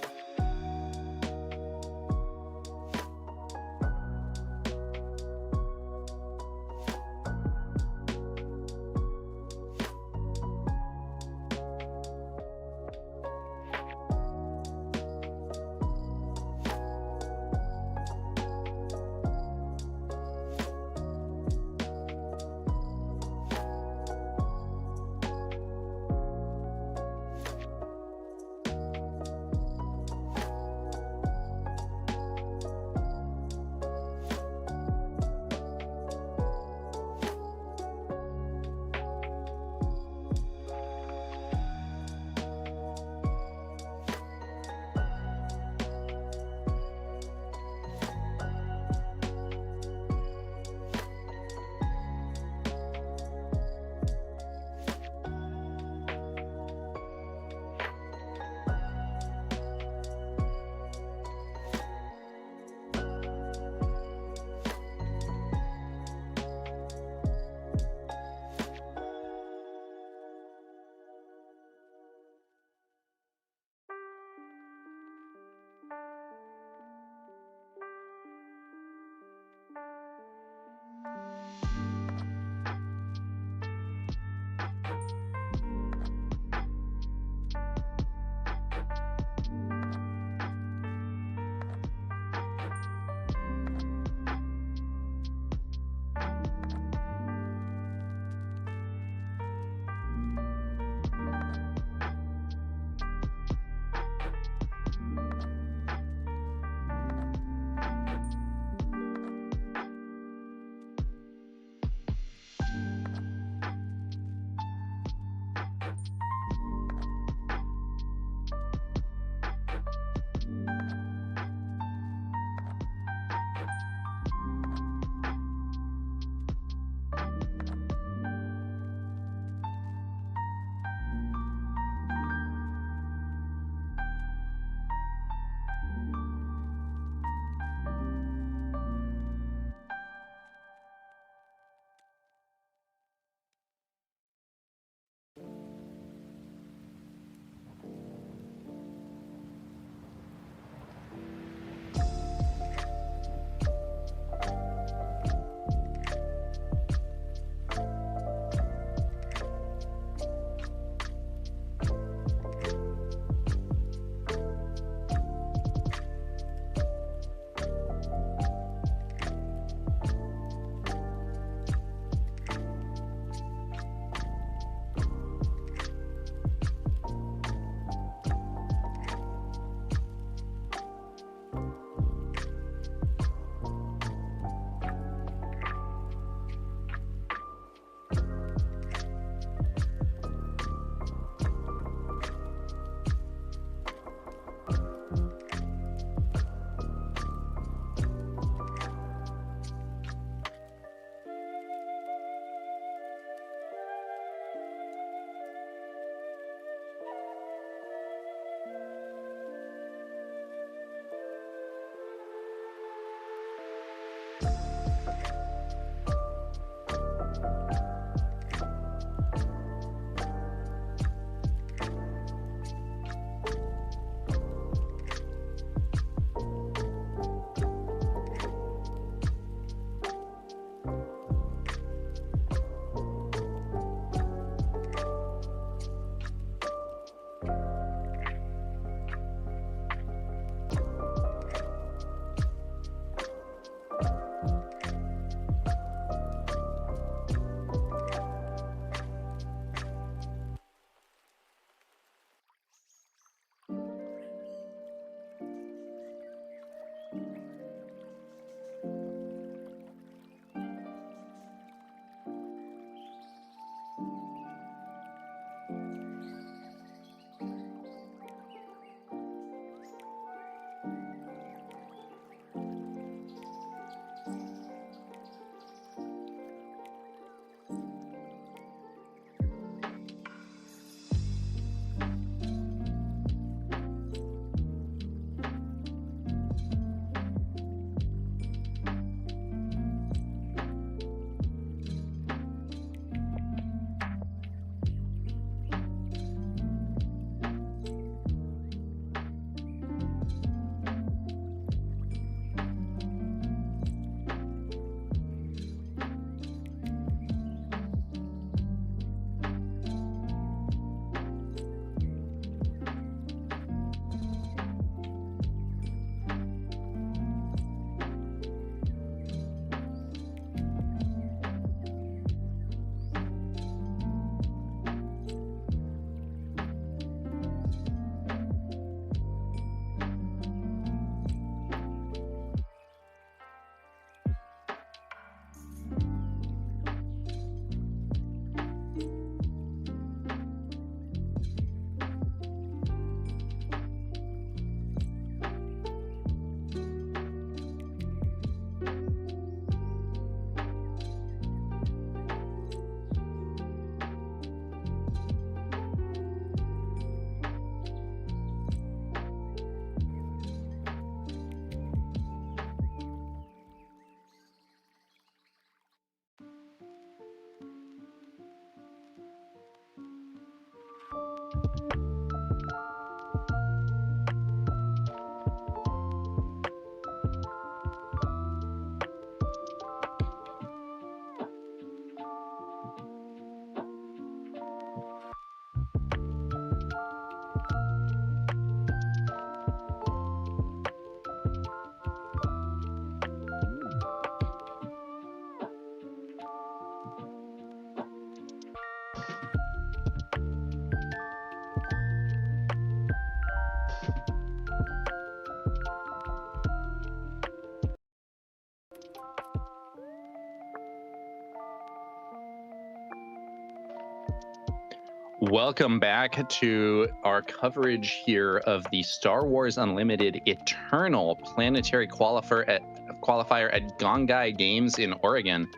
J: Welcome back to our coverage here of the Star Wars Unlimited Eternal Planetary Qualifier at Gongai Games in Oregon.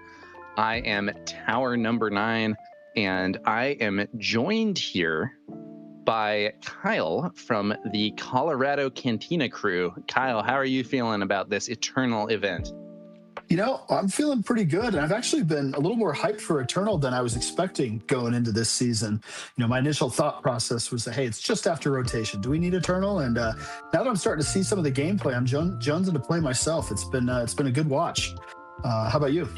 J: I am Tower_9, and I am joined here by Kyle from the Colorado Cantina crew. Kyle, how are you feeling about this Eternal event?
I: You know, I'm feeling pretty good. And I've actually been a little more hyped for Eternal than I was expecting going into this season. You know, my initial thought process was that, hey, it's just after rotation. Do we need Eternal? And now that I'm starting to see some of the gameplay, I'm jonesing to play myself. It's been a good watch. How about you?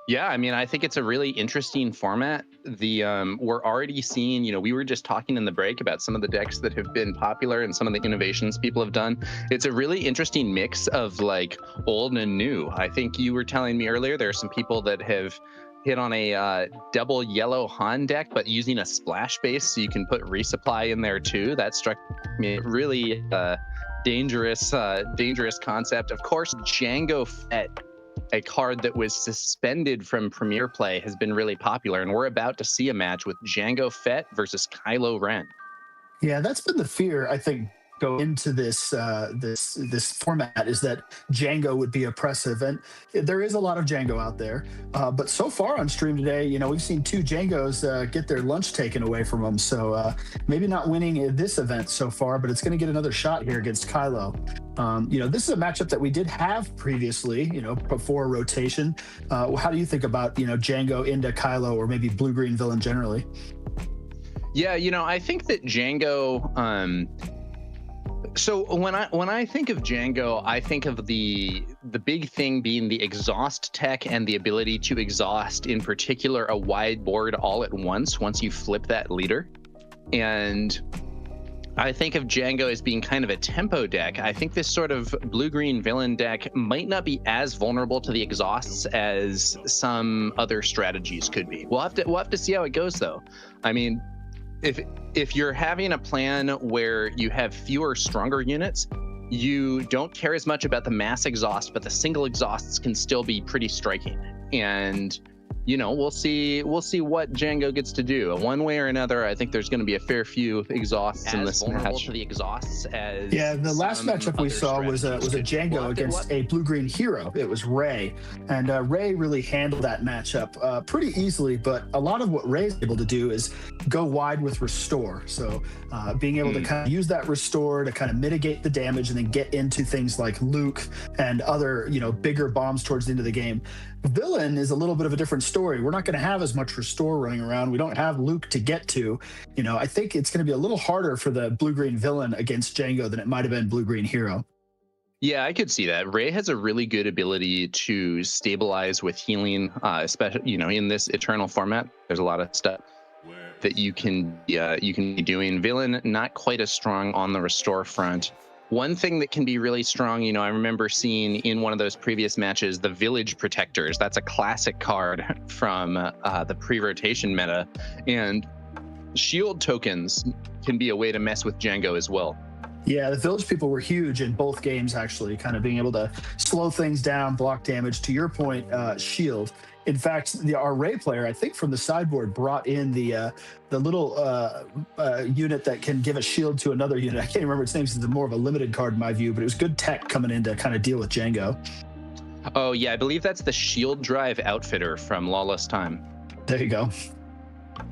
J: Yeah, I mean, I think it's a really interesting format. We're already seeing, you know, we were just talking in the break about some of the decks that have been popular and some of the innovations people have done. It's a really interesting mix of like old and new. I think you were telling me earlier there are some people that have hit on a double yellow Han deck, but using a splash base so you can put resupply in there too. That struck me really dangerous concept. Of course, Jango Fett, a card that was suspended from Premier Play, has been really popular, and we're about to see a match with Jango Fett versus Kylo Ren.
I: Yeah, that's been the fear, I think, go into this this format, is that Jango would be oppressive, and there is a lot of Jango out there. But so far on stream today, you know, we've seen two Jangos get their lunch taken away from them. So maybe not winning this event so far, but it's going to get another shot here against Kylo. You know, this is a matchup that we did have previously, you know, before rotation. How do you think about, you know, Jango into Kylo, or maybe blue-green villain generally?
J: Yeah, you know, I think that Jango. So when I think of Jango, I think of the big thing being the exhaust tech and the ability to exhaust, in particular, a wide board all at once you flip that leader. And I think of Jango as being kind of a tempo deck. I think this sort of blue-green villain deck might not be as vulnerable to the exhausts as some other strategies could be. We'll have to see how it goes, though. I mean, if you're having a plan where you have fewer stronger units, you don't care as much about the mass exhaust, but the single exhausts can still be pretty striking. And you know, we'll see what Jango gets to do. One way or another, I think there's going to be a fair few exhausts in this match. To the exhausts as
I: yeah, the last matchup we saw was a Jango against a blue-green hero. It was Rey, and Rey really handled that matchup pretty easily. But a lot of what Rey's able to do is go wide with Restore. So being able to kind of use that Restore to kind of mitigate the damage and then get into things like Luke and other, you know, bigger bombs towards the end of the game. Villain is a little bit of a different story. We're not going to have as much Restore running around. We don't have Luke to get to. You know, I think it's going to be a little harder for the blue-green villain against Jango than it might have been blue-green hero.
J: Yeah, I could see that. Rey has a really good ability to stabilize with healing, especially, you know, in this Eternal format. There's a lot of stuff that you can be doing. Villain, not quite as strong on the Restore front. One thing that can be really strong, you know, I remember seeing in one of those previous matches, the Village Protectors. That's a classic card from the pre-rotation meta. And shield tokens can be a way to mess with Jango as well.
I: Yeah, the Village people were huge in both games, actually, kind of being able to slow things down, block damage. To your point, shield. In fact, our Rey player, I think from the sideboard, brought in the little unit that can give a shield to another unit. I can't remember its name. It's more of a limited card in my view, but it was good tech coming in to kind of deal with Jango.
J: Oh, yeah, I believe that's the Shield Drive Outfitter from Lawless Time.
I: There you go.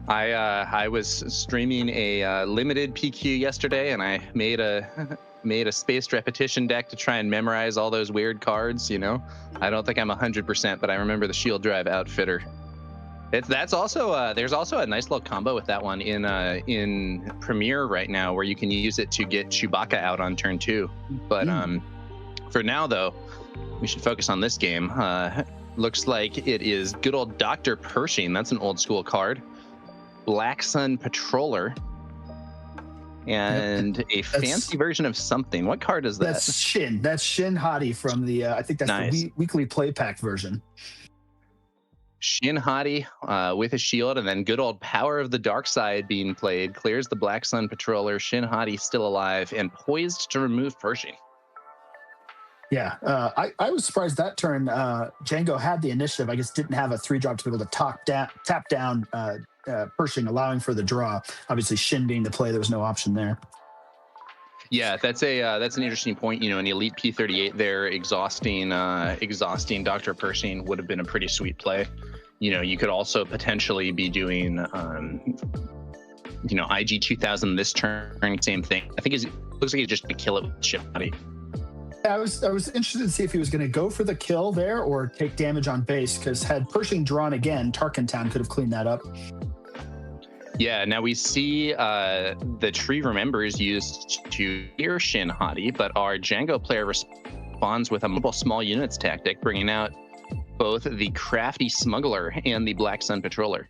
J: I was streaming a limited PQ yesterday, and I made a spaced repetition deck to try and memorize all those weird cards. You know, I don't think I'm 100%, but I remember the Shield Drive Outfitter. That's also there's also a nice little combo with that one in Premiere right now, where you can use it to get Chewbacca out on turn 2. But for now, though, we should focus on this game. Looks like it is good old Dr. Pershing. That's an old school card. Black Sun Patroller. And a fancy version of something. What card is that?
I: That's Shin. That's Shin Hati from the, I think that's the weekly play pack version.
J: Shin Hati with a shield, and then good old Power of the Dark Side being played. Clears the Black Sun Patroller. Shin Hati still alive and poised to remove Pershing.
I: Yeah, I was surprised that turn Jango had the initiative. I guess didn't have a 3-drop to be able to tap down Pershing, allowing for the draw. Obviously, Shin being the play, there was no option there.
J: Yeah, that's an interesting point. You know, an elite P38 there exhausting Dr. Pershing would have been a pretty sweet play. You know, you could also potentially be doing IG 2000 this turn, same thing. I think it looks like he's just gonna kill it with ship body.
I: I was interested to see if he was going to go for the kill there or take damage on base, because had Pershing drawn again, Tarkentown could have cleaned that up.
J: Yeah, now we see the tree remembers used to hear Shin Hottie, but our Django player responds with a multiple small units tactic, bringing out both the crafty smuggler and the Black Sun patroller.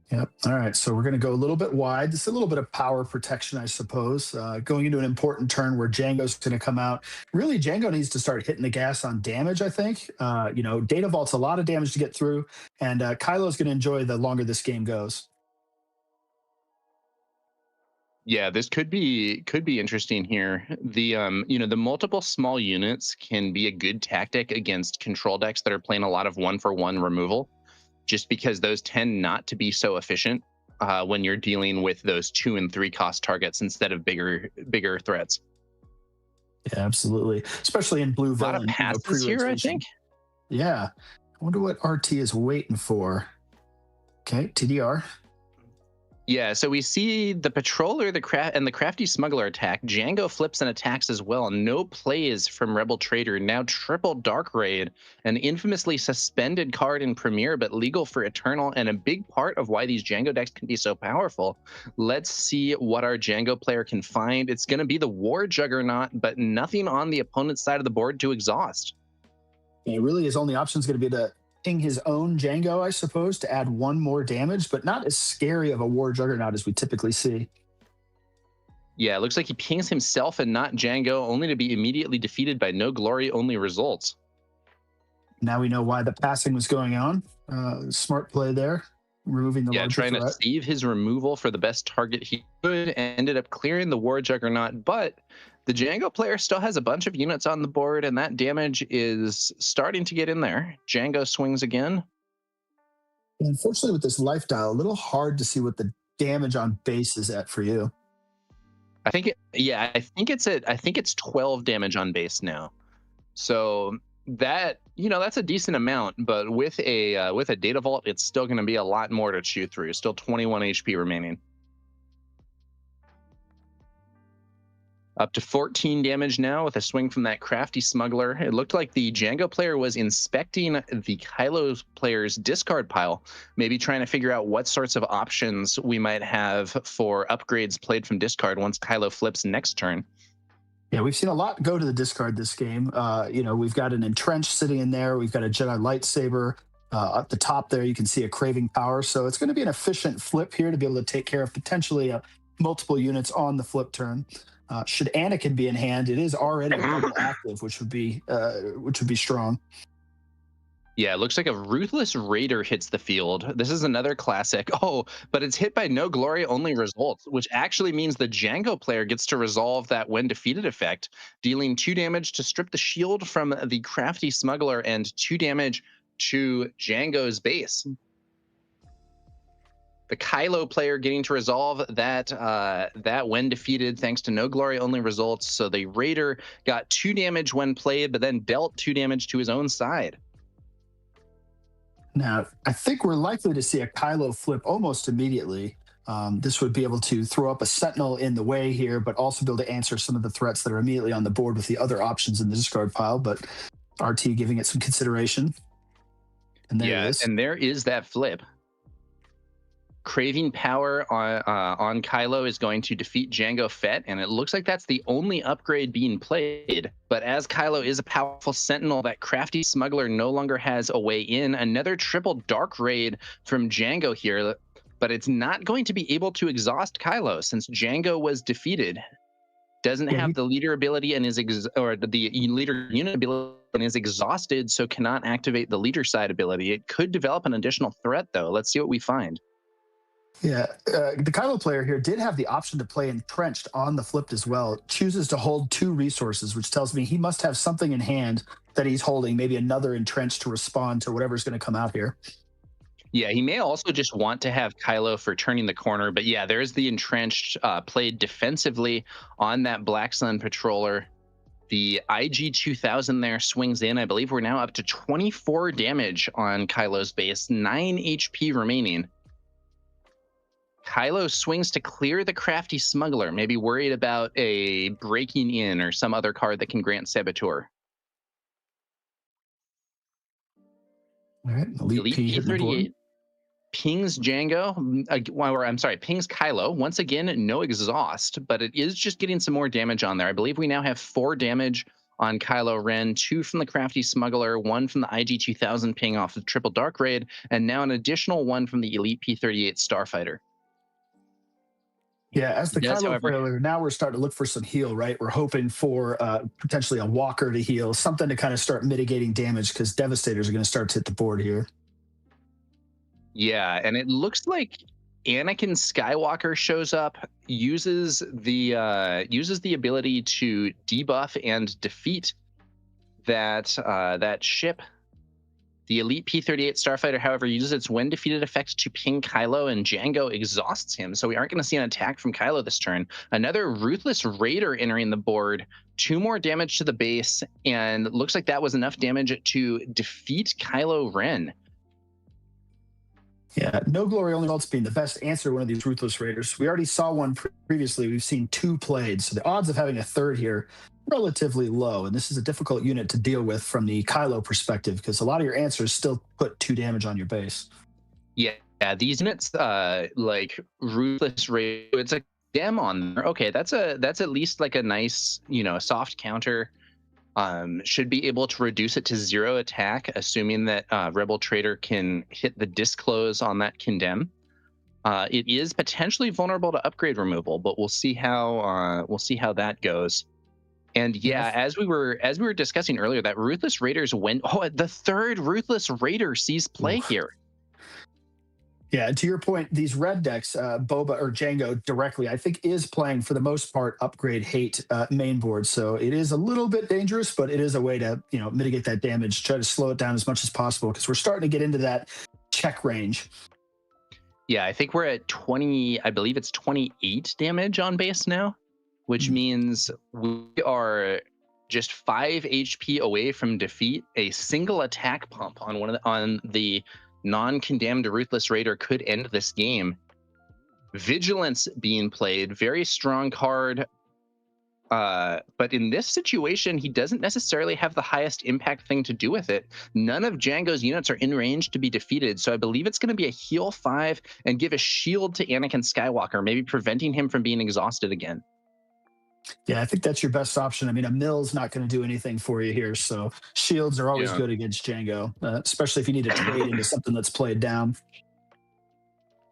I: Yep. All right. So we're going to go a little bit wide. This is a little bit of power protection, I suppose. Going into an important turn where Django's going to come out. Really, Django needs to start hitting the gas on damage, I think. Data Vault's a lot of damage to get through, and Kylo's going to enjoy the longer this game goes.
J: Yeah, this could be interesting here. The multiple small units can be a good tactic against control decks that are playing a lot of 1-for-1 removal, just because those tend not to be so efficient when you're dealing with those 2 and 3 cost targets instead of bigger threats.
I: Yeah, absolutely. Especially in blue villain.
J: A lot of passes here, I think.
I: Yeah. I wonder what RT is waiting for. Okay, TDR.
J: Yeah, so we see the patroller, the crafty smuggler attack. Django flips and attacks as well. No plays from Rebel Trader. Now triple Dark Raid, an infamously suspended card in Premiere, but legal for Eternal, and a big part of why these Django decks can be so powerful. Let's see what our Django player can find. It's going to be the War Juggernaut, but nothing on the opponent's side of the board to exhaust.
I: Yeah, really, his only option is going to be to ping his own Django, I suppose, to add 1 more damage, but not as scary of a War Juggernaut as we typically see.
J: Yeah, it looks like he pings himself and not Django, only to be immediately defeated by no glory, only results.
I: Now we know why the passing was going on. Smart play there, removing the larger
J: trying
I: threat.
J: to save his removal for the best target he could, ended up clearing the War Juggernaut, but the Django player still has a bunch of units on the board, and that damage is starting to get in there. Django swings again.
I: Unfortunately, with this life dial, a little hard to see what the damage on base is at for you.
J: I think it's 12 damage on base now. So that, that's a decent amount, but with a data vault, it's still going to be a lot more to chew through. Still 21 HP remaining. Up to 14 damage now with a swing from that crafty smuggler. It looked like the Django player was inspecting the Kylo player's discard pile, maybe trying to figure out what sorts of options we might have for upgrades played from discard once Kylo flips next turn.
I: Yeah, we've seen a lot go to the discard this game. We've got an Entrenched sitting in there. We've got a Jedi Lightsaber. At the top there, you can see a Craving Power. So it's going to be an efficient flip here to be able to take care of potentially multiple units on the flip turn. Should Anakin be in hand, it is already double active, which would be strong.
J: Yeah, it looks like a Ruthless Raider hits the field. This is another classic. Oh, but it's hit by no glory, only results, which actually means the Django player gets to resolve that when defeated effect, dealing 2 damage to strip the shield from the crafty smuggler and 2 damage to Django's base. The Kylo player getting to resolve that when defeated thanks to no glory only results. So the Raider got 2 damage when played, but then dealt 2 damage to his own side.
I: Now, I think we're likely to see a Kylo flip almost immediately. This would be able to throw up a Sentinel in the way here, but also be able to answer some of the threats that are immediately on the board with the other options in the discard pile. But RT giving it some consideration. And there it is.
J: And there is that flip. Craving Power on Kylo is going to defeat Django Fett, and it looks like that's the only upgrade being played. But as Kylo is a powerful Sentinel, that crafty smuggler no longer has a way in. Another triple Dark Raid from Django here, but it's not going to be able to exhaust Kylo since Django was defeated. Doesn't have the leader ability and the leader unit ability and is exhausted, so cannot activate the leader side ability. It could develop an additional threat, though. Let's see what we find.
I: Yeah, the Kylo player here did have the option to play Entrenched on the flipped as well. Chooses to hold 2 resources, which tells me he must have something in hand that he's holding, maybe another Entrenched to respond to whatever's going to come out here.
J: Yeah, he may also just want to have Kylo for turning the corner, but yeah, there's the entrenched played defensively on that Black Sun patroller. The IG-2000 there swings in. I believe we're now up to 24 damage on Kylo's base, 9 HP remaining. Kylo swings to clear the Crafty Smuggler, maybe worried about a breaking in or some other card that can grant Saboteur.
I: All right,
J: Elite P38 pings Django, or I'm sorry, pings Kylo. Once again, no exhaust, but it is just getting some more damage on there. I believe we now have 4 damage on Kylo Ren, 2 from the Crafty Smuggler, 1 from the IG-2000 ping off the Triple Dark Raid, and now an additional 1 from the Elite P38 Starfighter.
I: Yeah, as the Kylo failure, now we're starting to look for some heal, right? We're hoping for potentially a Walker to heal, something to kind of start mitigating damage, because Devastators are going to start to hit the board here.
J: Yeah, and it looks like Anakin Skywalker shows up, uses the ability to debuff and defeat that ship. The Elite P38 Starfighter, however, uses its when defeated effect to ping Kylo, and Django exhausts him. So we aren't going to see an attack from Kylo this turn. Another Ruthless Raider entering the board. 2 more damage to the base, and looks like that was enough damage to defeat Kylo Ren.
I: Yeah, No Glory Only Ults being the best answer to one of these Ruthless Raiders. We already saw one previously. We've seen 2 played, so the odds of having a third here relatively low, and this is a difficult unit to deal with from the Kylo perspective, because a lot of your answers still put 2 damage on your base.
J: Yeah, these units like Ruthless Raider, it's a gem on there. Okay, that's at least like a nice, soft counter. Should be able to reduce it to 0 attack, assuming that Rebel Trader can hit the disclose on that condemn. It is potentially vulnerable to upgrade removal, but we'll see how that goes. And yeah, as we were discussing earlier, that Ruthless Raiders the third Ruthless Raider sees play here.
I: Yeah, and to your point, these red decks, Boba or Django directly, I think is playing for the most part upgrade hate main board. So it is a little bit dangerous, but it is a way to mitigate that damage, try to slow it down as much as possible, because we're starting to get into that check range.
J: Yeah, I think we're at 20. I believe it's 28 damage on base now, which means we are just 5 HP away from defeat. A single attack pump on the non-condemned Ruthless Raider could end this game. Vigilance being played, very strong card, but in this situation, he doesn't necessarily have the highest impact thing to do with it. None of Django's units are in range to be defeated, so I believe it's going to be a heal 5 and give a shield to Anakin Skywalker, maybe preventing him from being exhausted again.
I: Yeah, I think that's your best option. I mean, a mill's not going to do anything for you here, so shields are always good against Django, especially if you need to trade into something that's played down.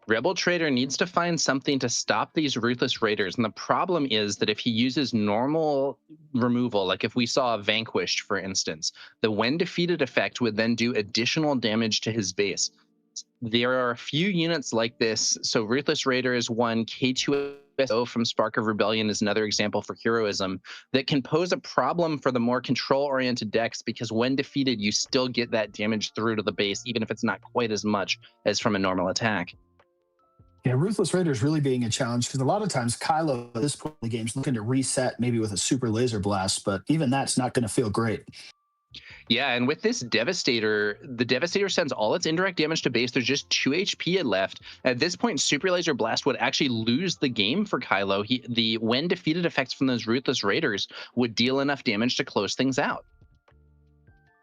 J: Rebel Trader needs to find something to stop these Ruthless Raiders, and the problem is that if he uses normal removal, like if we saw Vanquished, for instance, the when defeated effect would then do additional damage to his base. There are a few units like this, so Ruthless Raider is one, K2SO from Spark of Rebellion is another example for heroism, that can pose a problem for the more control-oriented decks, because when defeated, you still get that damage through to the base, even if it's not quite as much as from a normal attack.
I: Yeah, Ruthless Raiders really being a challenge, because a lot of times Kylo at this point in the game is looking to reset maybe with a super laser blast, but even that's not going to feel great.
J: Yeah, and with this Devastator, the Devastator sends all its indirect damage to base. There's just 2 HP left. At this point, Super Laser Blast would actually lose the game for Kylo. The when defeated effects from those Ruthless Raiders would deal enough damage to close things out.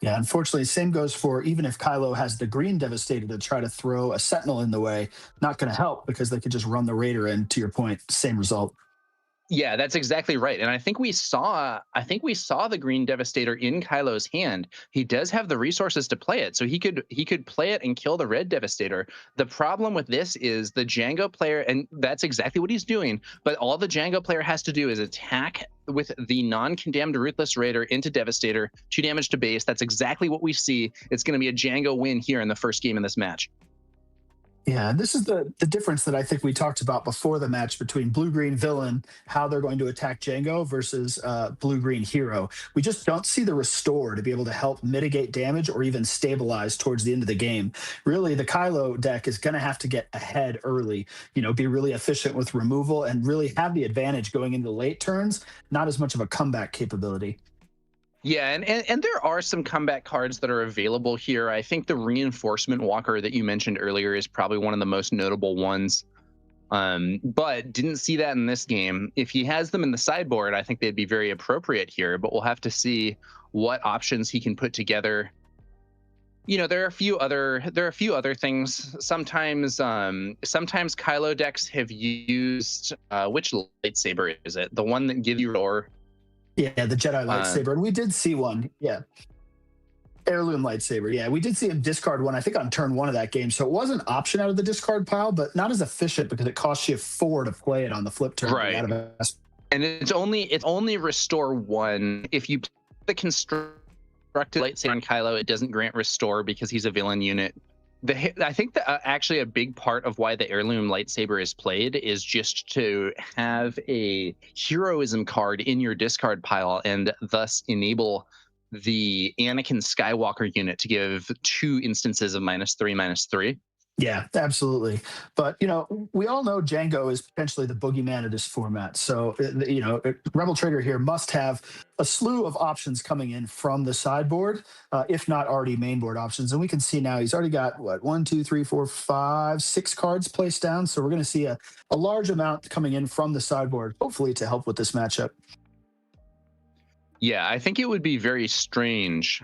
I: Yeah, unfortunately, same goes for even if Kylo has the green Devastator to try to throw a Sentinel in the way, not going to help, because they could just run the Raider in, to your point, same result.
J: Yeah, that's exactly right. And I think we saw the green Devastator in Kylo's hand. He does have the resources to play it, so he could play it and kill the red Devastator. The problem with this is the Django player, and that's exactly what he's doing, but all the Django player has to do is attack with the non-condemned Ruthless Raider into Devastator, 2 damage to base. That's exactly what we see. It's going to be a Django win here in the first game in this match.
I: Yeah, this is the difference that I think we talked about before the match between blue green villain, how they're going to attack Django versus blue green hero. We just don't see the restore to be able to help mitigate damage or even stabilize towards the end of the game. Really, the Kylo deck is going to have to get ahead early, be really efficient with removal and really have the advantage going into the late turns, not as much of a comeback capability.
J: Yeah, and there are some comeback cards that are available here. I think the Reinforcement Walker that you mentioned earlier is probably one of the most notable ones. But didn't see that in this game. If he has them in the sideboard, I think they'd be very appropriate here, but we'll have to see what options he can put together. There are a few other things. Sometimes Kylo decks have used which lightsaber is it? The one that gives you roar.
I: Yeah, the Jedi lightsaber. And we did see one. Yeah. Heirloom lightsaber. Yeah, we did see him discard one, I think, on turn 1 of that game. So it was an option out of the discard pile, but not as efficient because it costs you 4 to play it on the flip turn.
J: Right. And it's only restore 1. If you put the constructed lightsaber on Kylo, it doesn't grant restore because he's a villain unit. I think that actually a big part of why the heirloom lightsaber is played is just to have a heroism card in your discard pile and thus enable the Anakin Skywalker unit to give 2 instances of -3/-3.
I: Yeah, absolutely. But, we all know Django is potentially the boogeyman of this format. So, Rebel Trader here must have a slew of options coming in from the sideboard, if not already mainboard options. And we can see now he's already got, 1, 2, 3, 4, 5, 6 cards placed down. So we're going to see a large amount coming in from the sideboard, hopefully to help with this matchup.
J: Yeah, I think it would be very strange.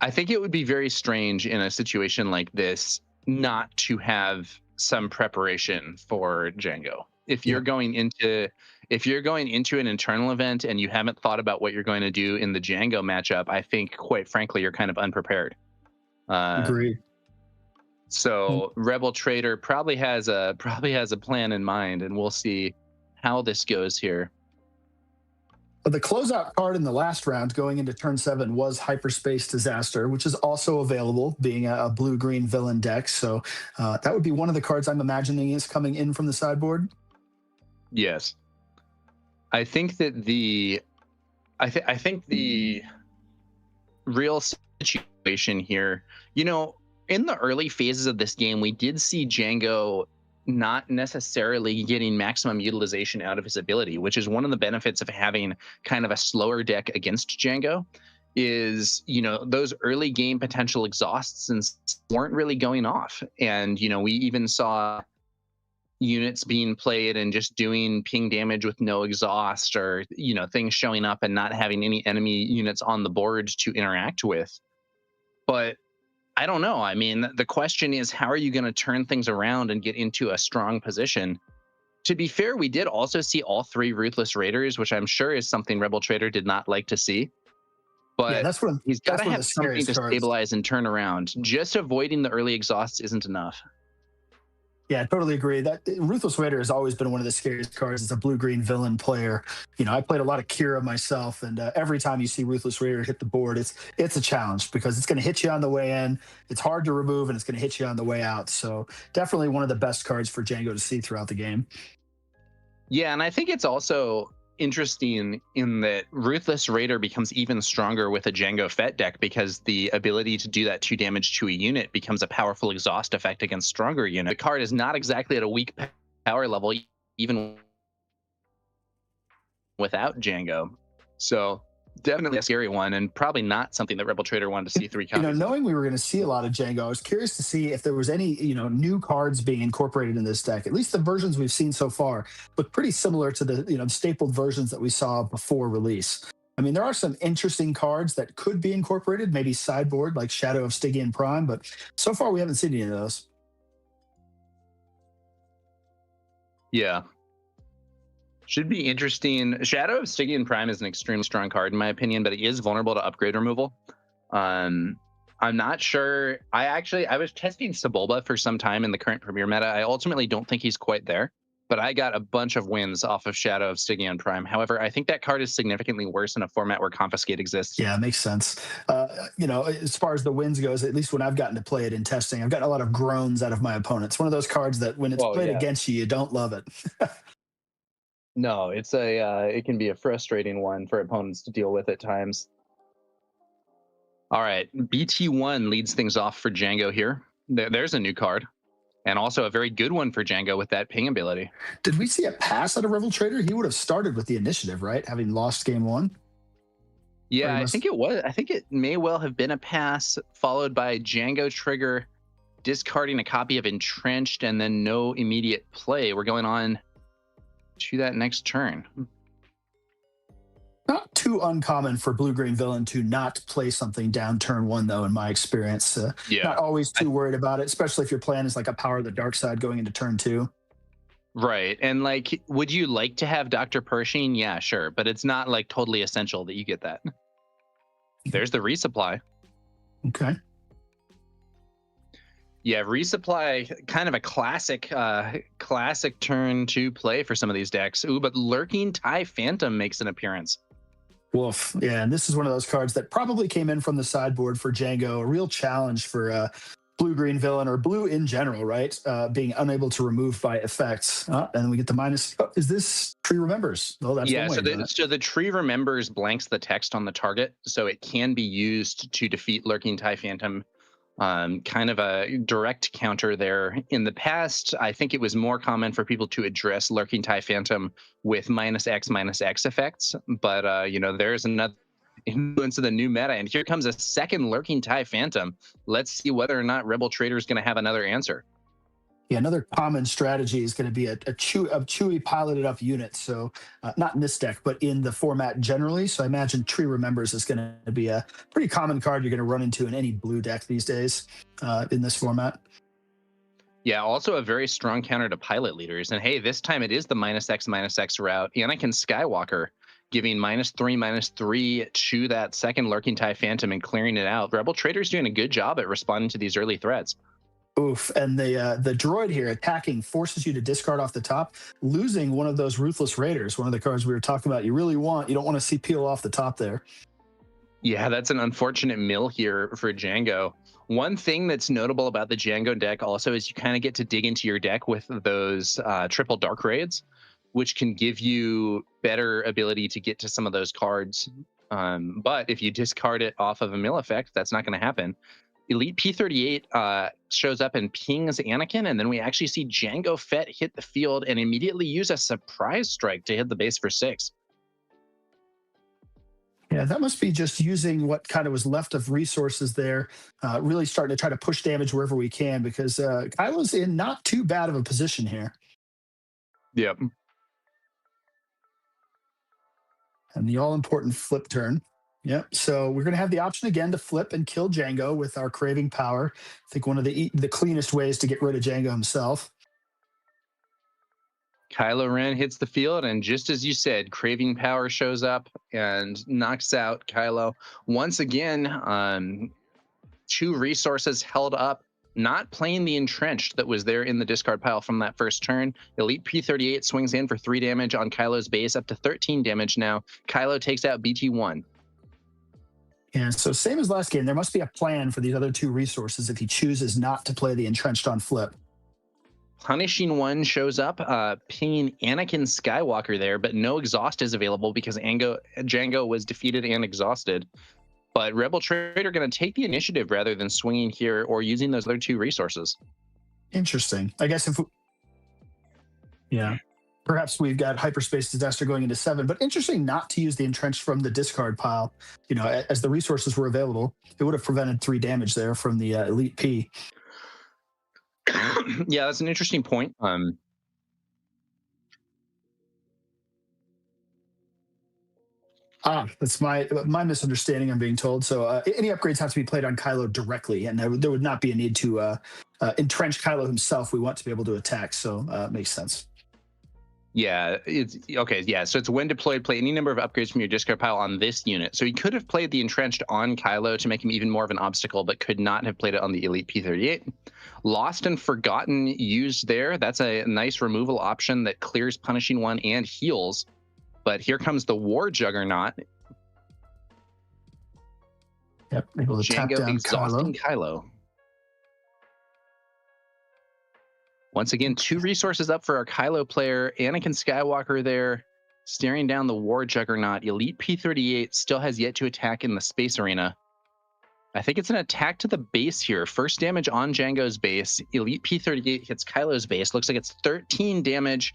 J: I think it would be very strange in a situation like this not to have some preparation for Django. If you're going into an internal event and you haven't thought about what you're going to do in the Django matchup, I think, quite frankly, you're kind of unprepared.
I: Agreed.
J: So Rebel Trader probably has a plan in mind, and we'll see how this goes here.
I: The closeout card in the last round going into turn 7 was Hyperspace Disaster, which is also available being a blue-green villain deck. So that would be one of the cards I'm imagining is coming in from the sideboard.
J: Yes. I think that the real situation here, in the early phases of this game, we did see Django not necessarily getting maximum utilization out of his ability, which is one of the benefits of having kind of a slower deck against Django is, those early game potential exhausts and weren't really going off. And, we even saw units being played and just doing ping damage with no exhaust or, things showing up and not having any enemy units on the board to interact with. But I don't know. I mean, the question is, how are you going to turn things around and get into a strong position? To be fair, we did also see all 3 Ruthless Raiders, which I'm sure is something Rebel Trader did not like to see. But
I: yeah,
J: he's got to have something to stabilize and turn around. Just avoiding the early exhausts isn't enough.
I: Yeah, I totally agree. That Ruthless Raider has always been one of the scariest cards as a blue-green villain player. I played a lot of Kira myself, and every time you see Ruthless Raider hit the board, it's a challenge because it's going to hit you on the way in. It's hard to remove, and it's going to hit you on the way out. So definitely one of the best cards for Django to see throughout the game.
J: Yeah, and I think it's also interesting in that Ruthless Raider becomes even stronger with a Django Fett deck because the ability to do that 2 damage to a unit becomes a powerful exhaust effect against stronger units. The card is not exactly at a weak power level, even without Django. So definitely a scary one and probably not something that Rebel Trader wanted to see 3 copies.
I: Knowing we were going to see a lot of Django, I was curious to see if there was any, new cards being incorporated in this deck. At least the versions we've seen so far look pretty similar to the, stapled versions that we saw before release. I mean, there are some interesting cards that could be incorporated, maybe sideboard like Shadow of Stygian Prime, but so far we haven't seen any of those.
J: Yeah. Should be interesting. Shadow of Stygian Prime is an extremely strong card in my opinion, but it is vulnerable to upgrade removal. I'm not sure. I was testing Sebulba for some time in the current Premier meta. I ultimately don't think he's quite there. but I got a bunch of wins off of Shadow of Stygian Prime. However, I think that card is significantly worse in a format where Confiscate exists.
I: Yeah, it makes sense. As far as the wins goes, at least when I've gotten to play it in testing, I've gotten a lot of groans out of my opponents. One of those cards that when it's played against you, you don't love it.
J: No, it can be a frustrating one for opponents to deal with at times. All right, BT1 leads things off for Django here. There's a new card. And also a very good one for Django with that ping ability.
I: Did we see a pass out of Rebel Trader? He would have started with the initiative, right? Having lost game 1.
J: Yeah, I think it was. I think it may well have been a pass followed by Django Trigger discarding a copy of Entrenched and then no immediate play. We're going on to that next turn.
I: Not too uncommon for blue-green villain to not play something down turn 1, though, in my experience. Not always too worried about it, especially if your plan is like a Power of the Dark Side going into turn 2.
J: Right. And like, would you like to have Dr. Pershing? Yeah, sure. But it's not like totally essential that you get that. There's the resupply.
I: Okay.
J: Yeah, resupply, kind of a classic turn 2 play for some of these decks. Ooh, but Lurking TIE Phantom makes an appearance.
I: Woof. Yeah, and this is one of those cards that probably came in from the sideboard for Django. A real challenge for blue-green villain or blue in general, right? Being unable to remove by effects. And then we get the minus. Oh, is this Tree Remembers? Oh, that's
J: so the Tree Remembers blanks the text on the target, so it can be used to defeat Lurking TIE Phantom. Kind of a direct counter there. In the past, I think it was more common for people to address Lurking TIE Phantom with -X effects, but there's another influence of the new meta, and here comes a second Lurking TIE Phantom. Let's see whether or not Rebel Trader is going to have another answer.
I: Yeah, another common strategy is going to be a Chewy piloted up unit. So not in this deck, but in the format generally. So I imagine Tree Remembers is going to be a pretty common card you're going to run into in any blue deck these days in this format.
J: Yeah, also a very strong counter to pilot leaders. And hey, this time it is the -X route. Anakin Skywalker giving -3/-3 to that second Lurking TIE Phantom and clearing it out. Rebel Trader's doing a good job at responding to these early threats.
I: Oof, and the droid here attacking forces you to discard off the top, losing one of those Ruthless Raiders, one of the cards we were talking about. You don't want to see peel off the top there.
J: Yeah, that's an unfortunate mill here for Django. One thing that's notable about the Django deck also is you kind of get to dig into your deck with those triple Dark Raids, which can give you better ability to get to some of those cards. But if you discard it off of a mill effect, that's not going to happen. Elite P38 shows up and pings Anakin, and then we actually see Django Fett hit the field and immediately use a surprise strike to hit the base for 6.
I: Yeah, that must be just using what kind of was left of resources there, really starting to try to push damage wherever we can, because Kylo's in not too bad of a position here.
J: Yep.
I: And the all-important flip turn. Yep. So we're going to have the option again to flip and kill Django with our Craving Power. I think one of the cleanest ways to get rid of Django himself.
J: Kylo Ren hits the field, and just as you said, Craving Power shows up and knocks out Kylo. Once again, 2 resources held up, not playing the Entrenched that was there in the discard pile from that first turn. Elite P38 swings in for 3 damage on Kylo's base, up to 13 damage now. Kylo takes out BT1.
I: Yeah, so same as last game, there must be a plan for these other 2 resources if he chooses not to play the Entrenched on flip.
J: Punishing One shows up, pinging Anakin Skywalker there, but no exhaust is available because Django was defeated and exhausted. But Rebel Trader going to take the initiative rather than swinging here or using those other 2 resources.
I: Interesting. I guess perhaps we've got Hyperspace Disaster going into 7, but interesting not to use the Entrenched from the discard pile. As the resources were available, it would have prevented 3 damage there from the Elite P.
J: Yeah, that's an interesting point.
I: That's my misunderstanding, I'm being told. So any upgrades have to be played on Kylo directly, and there would not be a need to entrench Kylo himself. We want to be able to attack, so it makes sense.
J: Yeah, it's okay. Yeah, so it's when deployed, play any number of upgrades from your discard pile on this unit. So he could have played the Entrenched on Kylo to make him even more of an obstacle, but could not have played it on the Elite P-38. Lost and Forgotten used there. That's a nice removal option that clears Punishing One and heals. But here comes the War Juggernaut.
I: Yep, able to tap down
J: exhausting
I: Kylo.
J: Once again, 2 resources up for our Kylo player. Anakin Skywalker there, staring down the War Juggernaut. Elite P-38 still has yet to attack in the space arena. I think it's an attack to the base here. First damage on Jango's base. Elite P-38 hits Kylo's base. Looks like it's 13 damage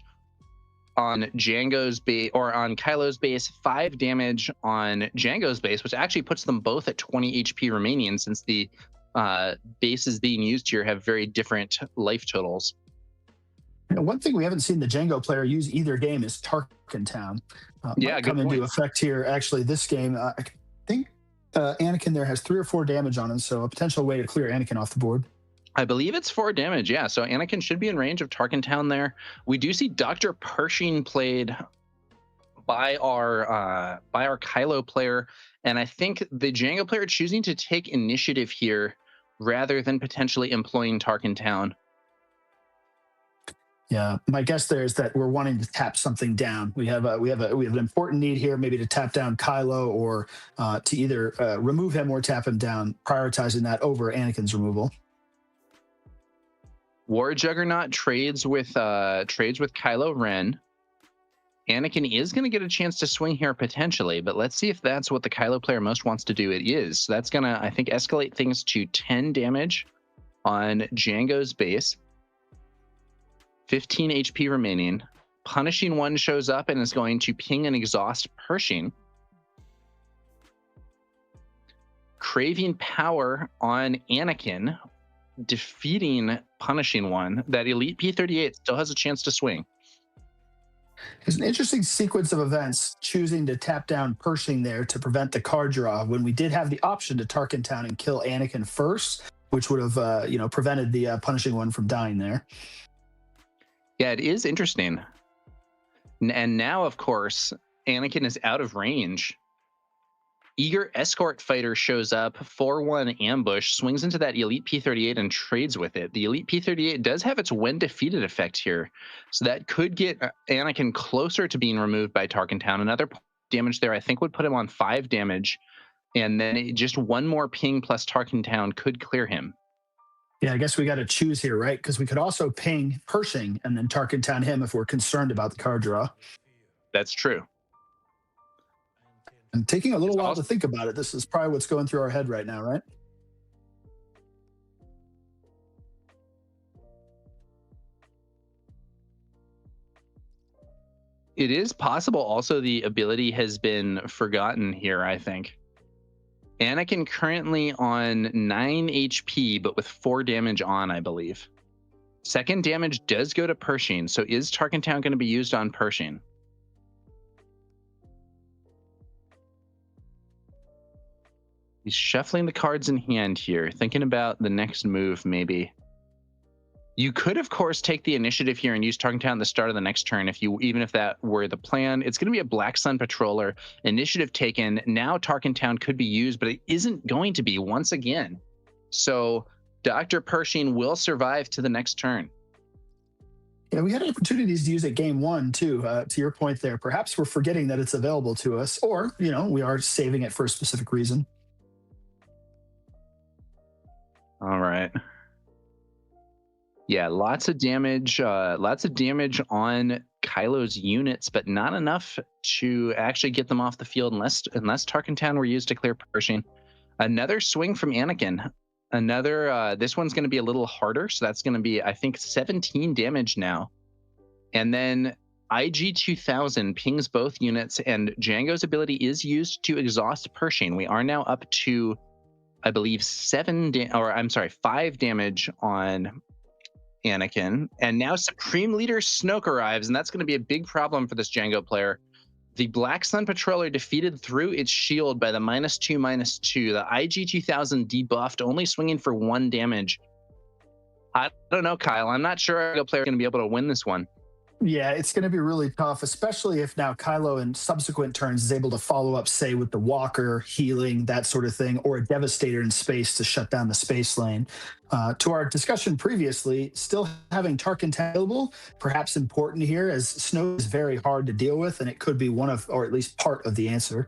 J: on Jango's base, or on Kylo's base, 5 damage on Jango's base, which actually puts them both at 20 HP remaining, since the bases being used here have very different life totals.
I: You know, one thing we haven't seen the Jango player use either game is Tarkin Town.
J: Yeah,
I: might come into effect here. Actually, this game, I think Anakin there has 3 or 4 damage on him, so a potential way to clear Anakin off the board.
J: I believe it's 4 damage, yeah. So Anakin should be in range of Tarkin Town there. We do see Dr. Pershing played by our Kylo player, and I think the Jango player choosing to take initiative here rather than potentially employing Tarkin Town.
I: Yeah, my guess there is that we're wanting to tap something down. We have an important need here, maybe to tap down Kylo, or to either remove him or tap him down, prioritizing that over Anakin's removal.
J: War Juggernaut trades with Kylo Ren. Anakin is going to get a chance to swing here potentially, but let's see if that's what the Kylo player most wants to do. It is. So that's going to, I think, escalate things to 10 damage on Jango's base. 15 HP remaining. Punishing One shows up and is going to ping and exhaust Pershing. Craving Power on Anakin, defeating Punishing One. That Elite P-38 still has a chance to swing.
I: It's an interesting sequence of events, choosing to tap down Pershing there to prevent the card draw, when we did have the option to Tarkin Town and kill Anakin first, which would have prevented the Punishing One from dying there.
J: Yeah, it is interesting. And now, of course, Anakin is out of range. Eager Escort Fighter shows up, 4-1 ambush, swings into that Elite P-38 and trades with it. The Elite P-38 does have its when defeated effect here, so that could get Anakin closer to being removed by Tarkin Town. Another damage there, I think, would put him on 5 damage, and then just one more ping plus Tarkin Town could clear him.
I: Yeah, I guess we got to choose here, right? Because we could also ping Pershing and then Tarkin Town him if we're concerned about the card draw.
J: That's true.
I: And taking a little while to think about it. This is probably what's going through our head right now, right?
J: It is possible also the ability has been forgotten here, I think. Anakin currently on 9 HP, but with 4 damage on, I believe. Second damage does go to Pershing, so is Tarkin Town going to be used on Pershing? He's shuffling the cards in hand here, thinking about the next move, maybe. You could, of course, take the initiative here and use Tarkin Town at the start of the next turn, even if that were the plan. It's going to be a Black Sun Patroller. Initiative taken. Now Tarkin Town could be used, but it isn't going to be once again. So Dr. Pershing will survive to the next turn.
I: Yeah, we had opportunities to use it game 1, too, to your point there. Perhaps we're forgetting that it's available to us, or, we are saving it for a specific reason.
J: All right. Yeah, lots of damage on Kylo's units, but not enough to actually get them off the field unless Tarkin Town were used to clear Pershing. Another swing from Anakin. This one's going to be a little harder, so that's going to be, I think, 17 damage now. And then IG-2000 pings both units, and Jango's ability is used to exhaust Pershing. We are now up to, I believe, 5 damage on Anakin, and now Supreme Leader Snoke arrives, and that's going to be a big problem for this Jango player. The Black Sun Patroller defeated through its shield by the -2/-2. The IG-2000 debuffed, only swinging for 1 damage. I don't know, Kyle. I'm not sure our Jango player is going to be able to win this one.
I: Yeah, it's going to be really tough, especially if now Kylo in subsequent turns is able to follow up, say, with the Walker, healing, that sort of thing, or a Devastator in space to shut down the space lane. To our discussion previously, still having Tarkin available, perhaps important here, as Snow is very hard to deal with, and it could be one of, or at least part of the answer.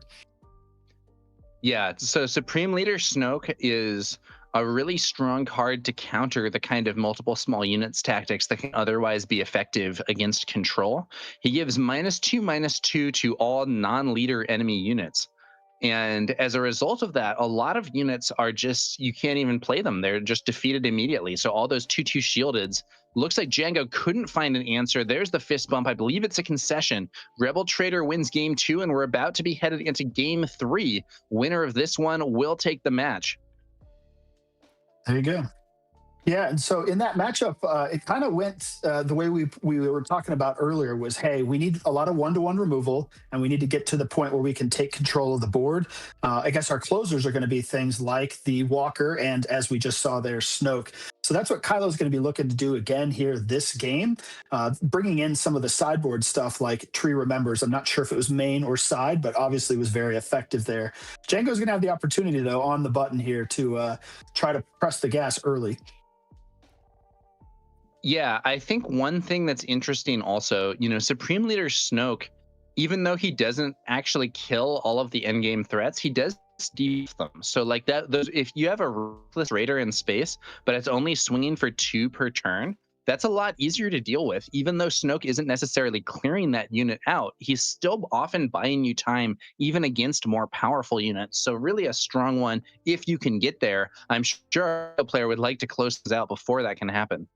J: Yeah, so Supreme Leader Snoke is a really strong card to counter the kind of multiple small units tactics that can otherwise be effective against control. He gives -2/-2 to all non-leader enemy units. And as a result of that, a lot of units are just, you can't even play them. They're just defeated immediately. So all those 2/2 shieldeds, looks like Django couldn't find an answer. There's the fist bump. I believe it's a concession. Rebel Trader wins game 2, and we're about to be headed into game 3. Winner of this one will take the match.
I: There you go. Yeah, and so in that matchup, it kind of went the way we were talking about earlier was, hey, we need a lot of one-to-one removal, and we need to get to the point where we can take control of the board. I guess our closers are going to be things like the Walker and, as we just saw there, Snoke. So that's what Kylo's going to be looking to do again here this game, bringing in some of the sideboard stuff like Tree Remembers. I'm not sure if it was main or side, but obviously was very effective there. Django's going to have the opportunity, though, on the button here to try to press the gas early.
J: Yeah, I think one thing that's interesting also, Supreme Leader Snoke, even though he doesn't actually kill all of the endgame threats, he does steal them. So like that, if you have a Ruthless Raider in space, but it's only swinging for 2 per turn, that's a lot easier to deal with. Even though Snoke isn't necessarily clearing that unit out, he's still often buying you time, even against more powerful units. So really a strong one if you can get there. I'm sure a player would like to close this out before that can happen.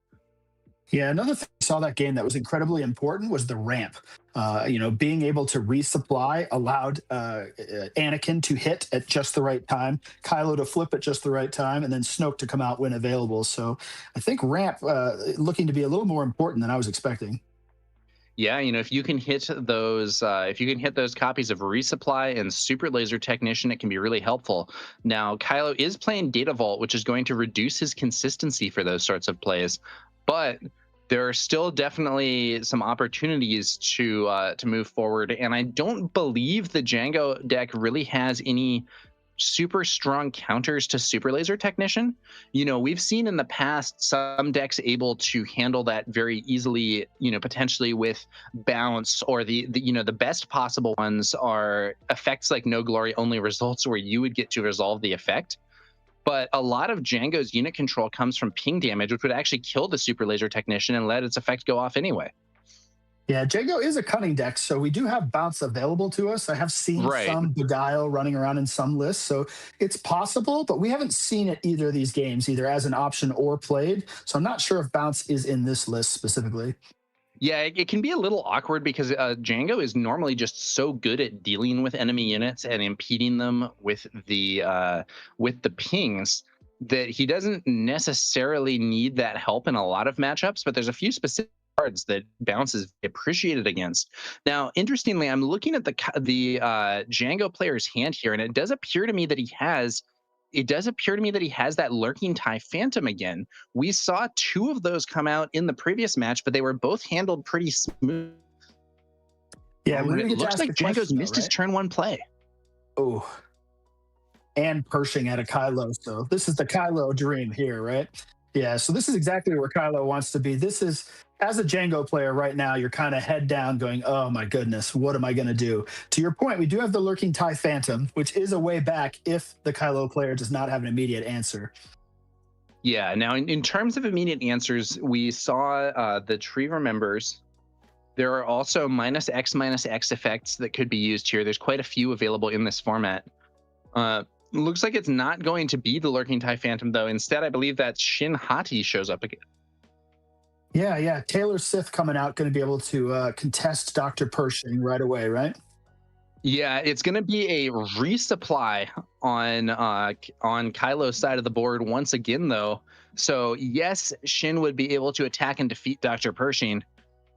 I: Yeah, another thing I saw that game that was incredibly important was the ramp. Being able to resupply allowed Anakin to hit at just the right time, Kylo to flip at just the right time, and then Snoke to come out when available. So I think ramp looking to be a little more important than I was expecting.
J: Yeah, if you can hit those, copies of Resupply and Super Laser Technician, it can be really helpful. Now, Kylo is playing Data Vault, which is going to reduce his consistency for those sorts of plays, but there are still definitely some opportunities to move forward. And I don't believe the Django deck really has any super strong counters to Super Laser Technician. We've seen in the past some decks able to handle that very easily, potentially with bounce, or the best possible ones are effects like No Glory only results, where you would get to resolve the effect. But a lot of Django's unit control comes from ping damage, which would actually kill the Super Laser Technician and let its effect go off anyway.
I: Yeah, Django is a cunning deck, so we do have bounce available to us. I have seen some Beguile running around in some lists, so it's possible, but we haven't seen it either of these games, either as an option or played. So I'm not sure if bounce is in this list specifically.
J: Yeah, it can be a little awkward because Django is normally just so good at dealing with enemy units and impeding them with the pings that he doesn't necessarily need that help in a lot of matchups. But there's a few specific cards that bounce is appreciated against. Now, interestingly, I'm looking at the Django player's hand here, and it does appear to me that he has that Lurking TIE Phantom again. We saw 2 of those come out in the previous match, but they were both handled pretty smooth.
I: Yeah,
J: it looks like Django's missed his turn 1 play.
I: Oh, and Pershing at a Kylo. So this is the Kylo dream here, right? Yeah, so this is exactly where Kylo wants to be. This is, as a Django player right now, you're kind of head down going, oh my goodness, what am I going to do? To your point, we do have the Lurking TIE Phantom, which is a way back if the Kylo player does not have an immediate answer.
J: Yeah, now in terms of immediate answers, we saw the Tree Remembers. There are also -X effects that could be used here. There's quite a few available in this format. Looks like it's not going to be the Lurking TIE Phantom, though. Instead, I believe that Shin Hati shows up again.
I: Yeah. Taylor Sith coming out, going to be able to contest Dr. Pershing right away, right?
J: Yeah, it's going to be a resupply on Kylo's side of the board once again, though. So yes, Shin would be able to attack and defeat Dr. Pershing,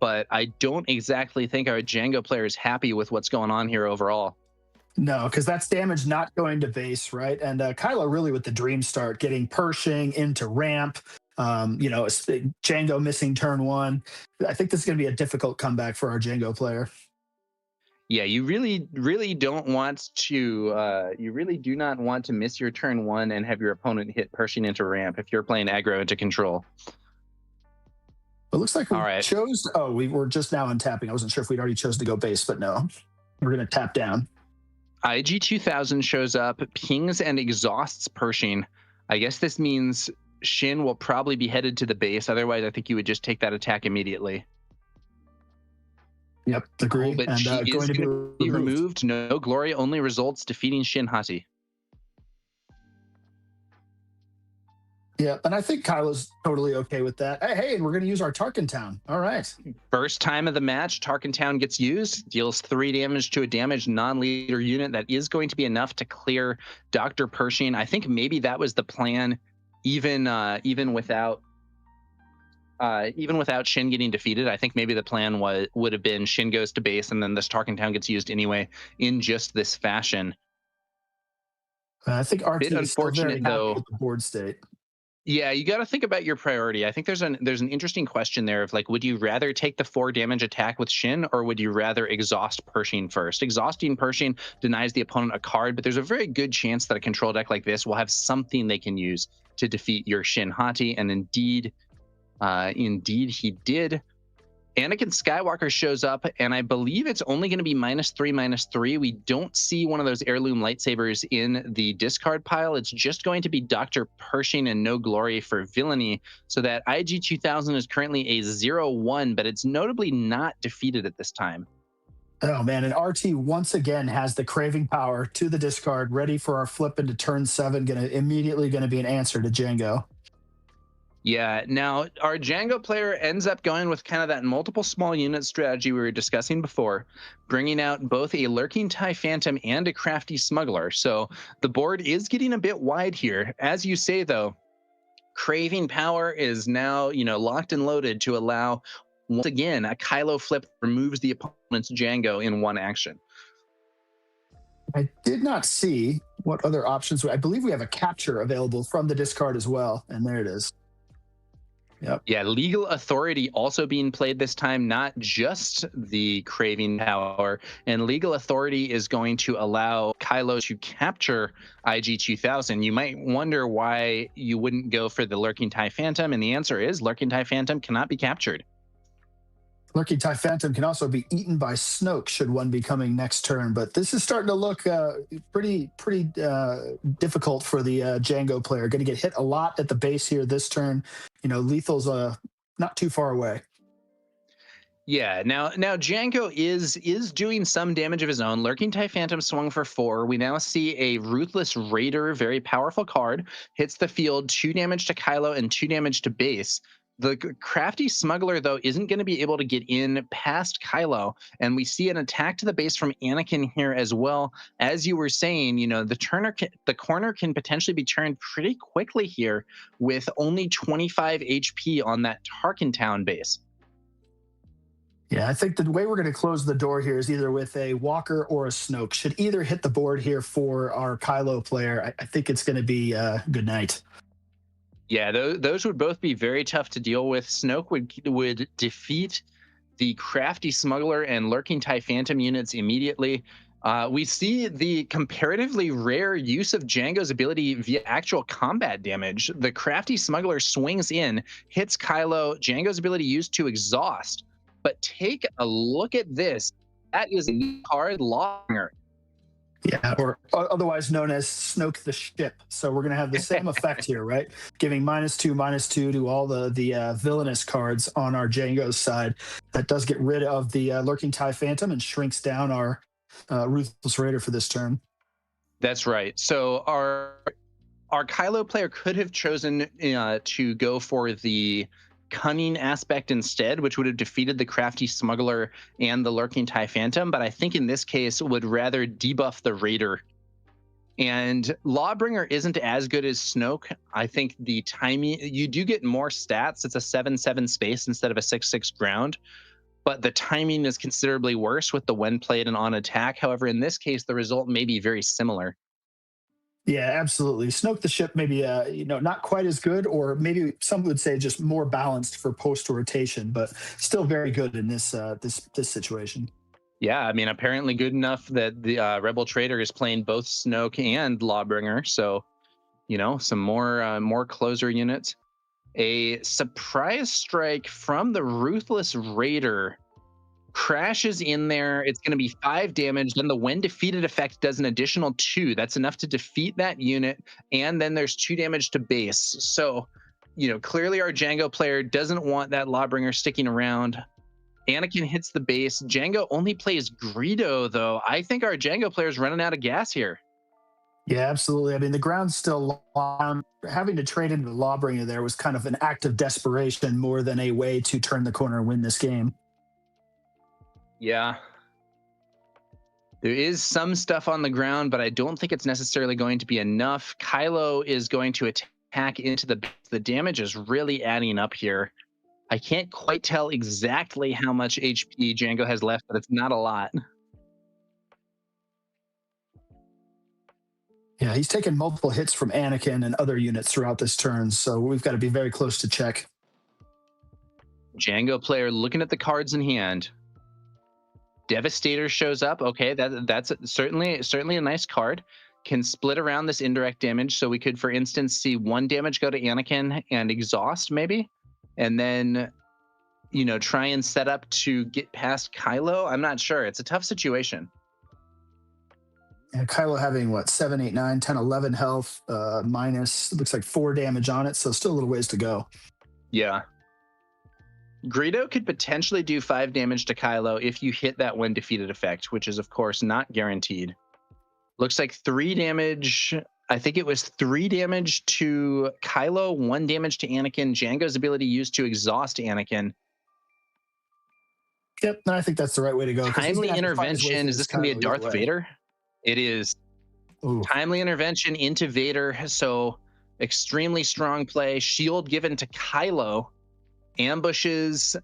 J: but I don't exactly think our Django player is happy with what's going on here overall.
I: No, because that's damage not going to base, right? And Kylo really with the dream start, getting Pershing into ramp, Django missing turn 1. I think this is going to be a difficult comeback for our Django player.
J: Yeah, you really don't want to. You really do not want to miss your turn 1 and have your opponent hit Pershing into ramp if you're playing aggro into control.
I: It looks like we chose. Oh, we were just now untapping. I wasn't sure if we'd already chose to go base, but no, we're going to tap down.
J: IG 2000 shows up, pings and exhausts Pershing. I guess this means Shin will probably be headed to the base. Otherwise, I think you would just take that attack immediately.
I: Yep, agree.
J: Oh, but she is going to be removed. No glory, only results defeating Shin Hati.
I: Yeah, and I think Kylo's totally okay with that. Hey, we're going to use our Tarkin Town. All right.
J: First time of the match, Tarkin Town gets used, deals 3 damage to a damaged non-leader unit. That is going to be enough to clear Dr. Pershing. I think maybe that was the plan, even without Shin getting defeated. I think maybe the plan would have been Shin goes to base and then this Tarkin Town gets used anyway in just this fashion.
I: I think RT is still very happy
J: though
I: with the board state.
J: Yeah, you got to think about your priority. I think there's an interesting question there of like, would you rather take the 4 damage attack with Shin, or would you rather exhaust Pershing first? Exhausting Pershing denies the opponent a card, but there's a very good chance that a control deck like this will have something they can use to defeat your Shin Hati, and indeed he did. Anakin Skywalker shows up, and I believe it's only going to be -3/-3. We don't see one of those heirloom lightsabers in the discard pile. It's just going to be Dr. Pershing and no glory for villainy. So that IG 2000 is currently a 0-1, but it's notably not defeated at this time.
I: Oh, man. And RT once again has the craving power to the discard, ready for our flip into turn 7, immediately going to be an answer to Django.
J: Yeah, now our Django player ends up going with kind of that multiple small unit strategy we were discussing before, bringing out both a Lurking TIE Phantom and a Crafty Smuggler. So the board is getting a bit wide here. As you say, though, Craving Power is now, locked and loaded to allow, once again, a Kylo flip removes the opponent's Django in 1 action.
I: I did not see what other options. I believe we have a capture available from the discard as well, and there it is. Yep.
J: Yeah, Legal Authority also being played this time, not just the Craving Power. And Legal Authority is going to allow Kylo to capture IG 2000. You might wonder why you wouldn't go for the Lurking TIE Phantom, and the answer is Lurking TIE Phantom cannot be captured.
I: Lurking TIE Phantom can also be eaten by Snoke should one be coming next turn, but this is starting to look pretty difficult for the Django player. Going to get hit a lot at the base here this turn. Lethal's not too far away.
J: Yeah, now Django is doing some damage of his own. Lurking TIE Phantom swung for 4. We now see a Ruthless Raider, very powerful card, hits the field, 2 damage to Kylo and 2 damage to base. The Crafty Smuggler, though, isn't going to be able to get in past Kylo, and we see an attack to the base from Anakin here as well. As you were saying, the corner can potentially be turned pretty quickly here with only 25 HP on that Tarkin Town base.
I: Yeah, I think the way we're going to close the door here is either with a Walker or a Snoke. Should either hit the board here for our Kylo player. I think it's going to be good night.
J: Yeah, those would both be very tough to deal with. Snoke would defeat the Crafty Smuggler and Lurking TIE Phantom units immediately. We see the comparatively rare use of Django's ability via actual combat damage. The Crafty Smuggler swings in, hits Kylo, Django's ability used to exhaust. But take a look at this. That is a hard Lawbringer.
I: Yeah, or otherwise known as Snoke the Ship. So we're going to have the same effect here, right? Giving -2/-2 to all the villainous cards on our Django's side. That does get rid of the Lurking TIE Phantom and shrinks down our Ruthless Raider for this turn.
J: That's right. So our Kylo player could have chosen to go for the Cunning aspect instead, which would have defeated the Crafty Smuggler and the Lurking TIE Phantom, but I think in this case would rather debuff the Raider. And Lawbringer isn't as good as Snoke. I think the timing, you do get more stats. It's a 7/7 space instead of a 6/6 ground, but the timing is considerably worse with the when played and on attack. However, in this case, the result may be very similar.
I: Yeah, absolutely. Snoke the ship maybe not quite as good, or maybe some would say just more balanced for post rotation, but still very good in this situation.
J: Yeah, I mean, apparently good enough that the Rebel Trader is playing both Snoke and Lawbringer. So, some more closer units. A surprise strike from the Ruthless Raider crashes in there. It's going to be 5 damage. Then the when defeated effect does an additional 2. That's enough to defeat that unit. And then there's 2 damage to base. So, clearly our Django player doesn't want that Lawbringer sticking around. Anakin hits the base. Django only plays Greedo, though. I think our Django player's running out of gas here.
I: Yeah, absolutely. I mean, the ground's still long. Having to trade into the Lawbringer there was kind of an act of desperation more than a way to turn the corner and win this game.
J: Yeah. There is some stuff on the ground, but I don't think it's necessarily going to be enough. Kylo is going to attack into the damage is really adding up here. I can't quite tell exactly how much HP Django has left, but it's not a lot.
I: Yeah, he's taken multiple hits from Anakin and other units throughout this turn, so we've got to be very close to check.
J: Django player looking at the cards in hand. Devastator shows up. Okay, that's certainly a nice card. Can split around this indirect damage, so we could, for instance, see 1 damage go to Anakin and exhaust maybe, and then try and set up to get past Kylo. I'm not sure. It's a tough situation.
I: And Kylo having 7, 8, 9, 10, 11 health, minus looks like 4 damage on it, so still a little ways to go.
J: Yeah. Greedo could potentially do 5 damage to Kylo if you hit that when defeated effect, which is of course not guaranteed. Looks like 3 damage. I think it was 3 damage to Kylo, 1 damage to Anakin. Django's ability used to exhaust Anakin.
I: Yep, I think that's the right way to go.
J: Timely intervention. Is this going to be a Darth Vader? It is.
I: Ooh.
J: Timely intervention into Vader. So extremely strong play. Shield given to Kylo. Ambushes.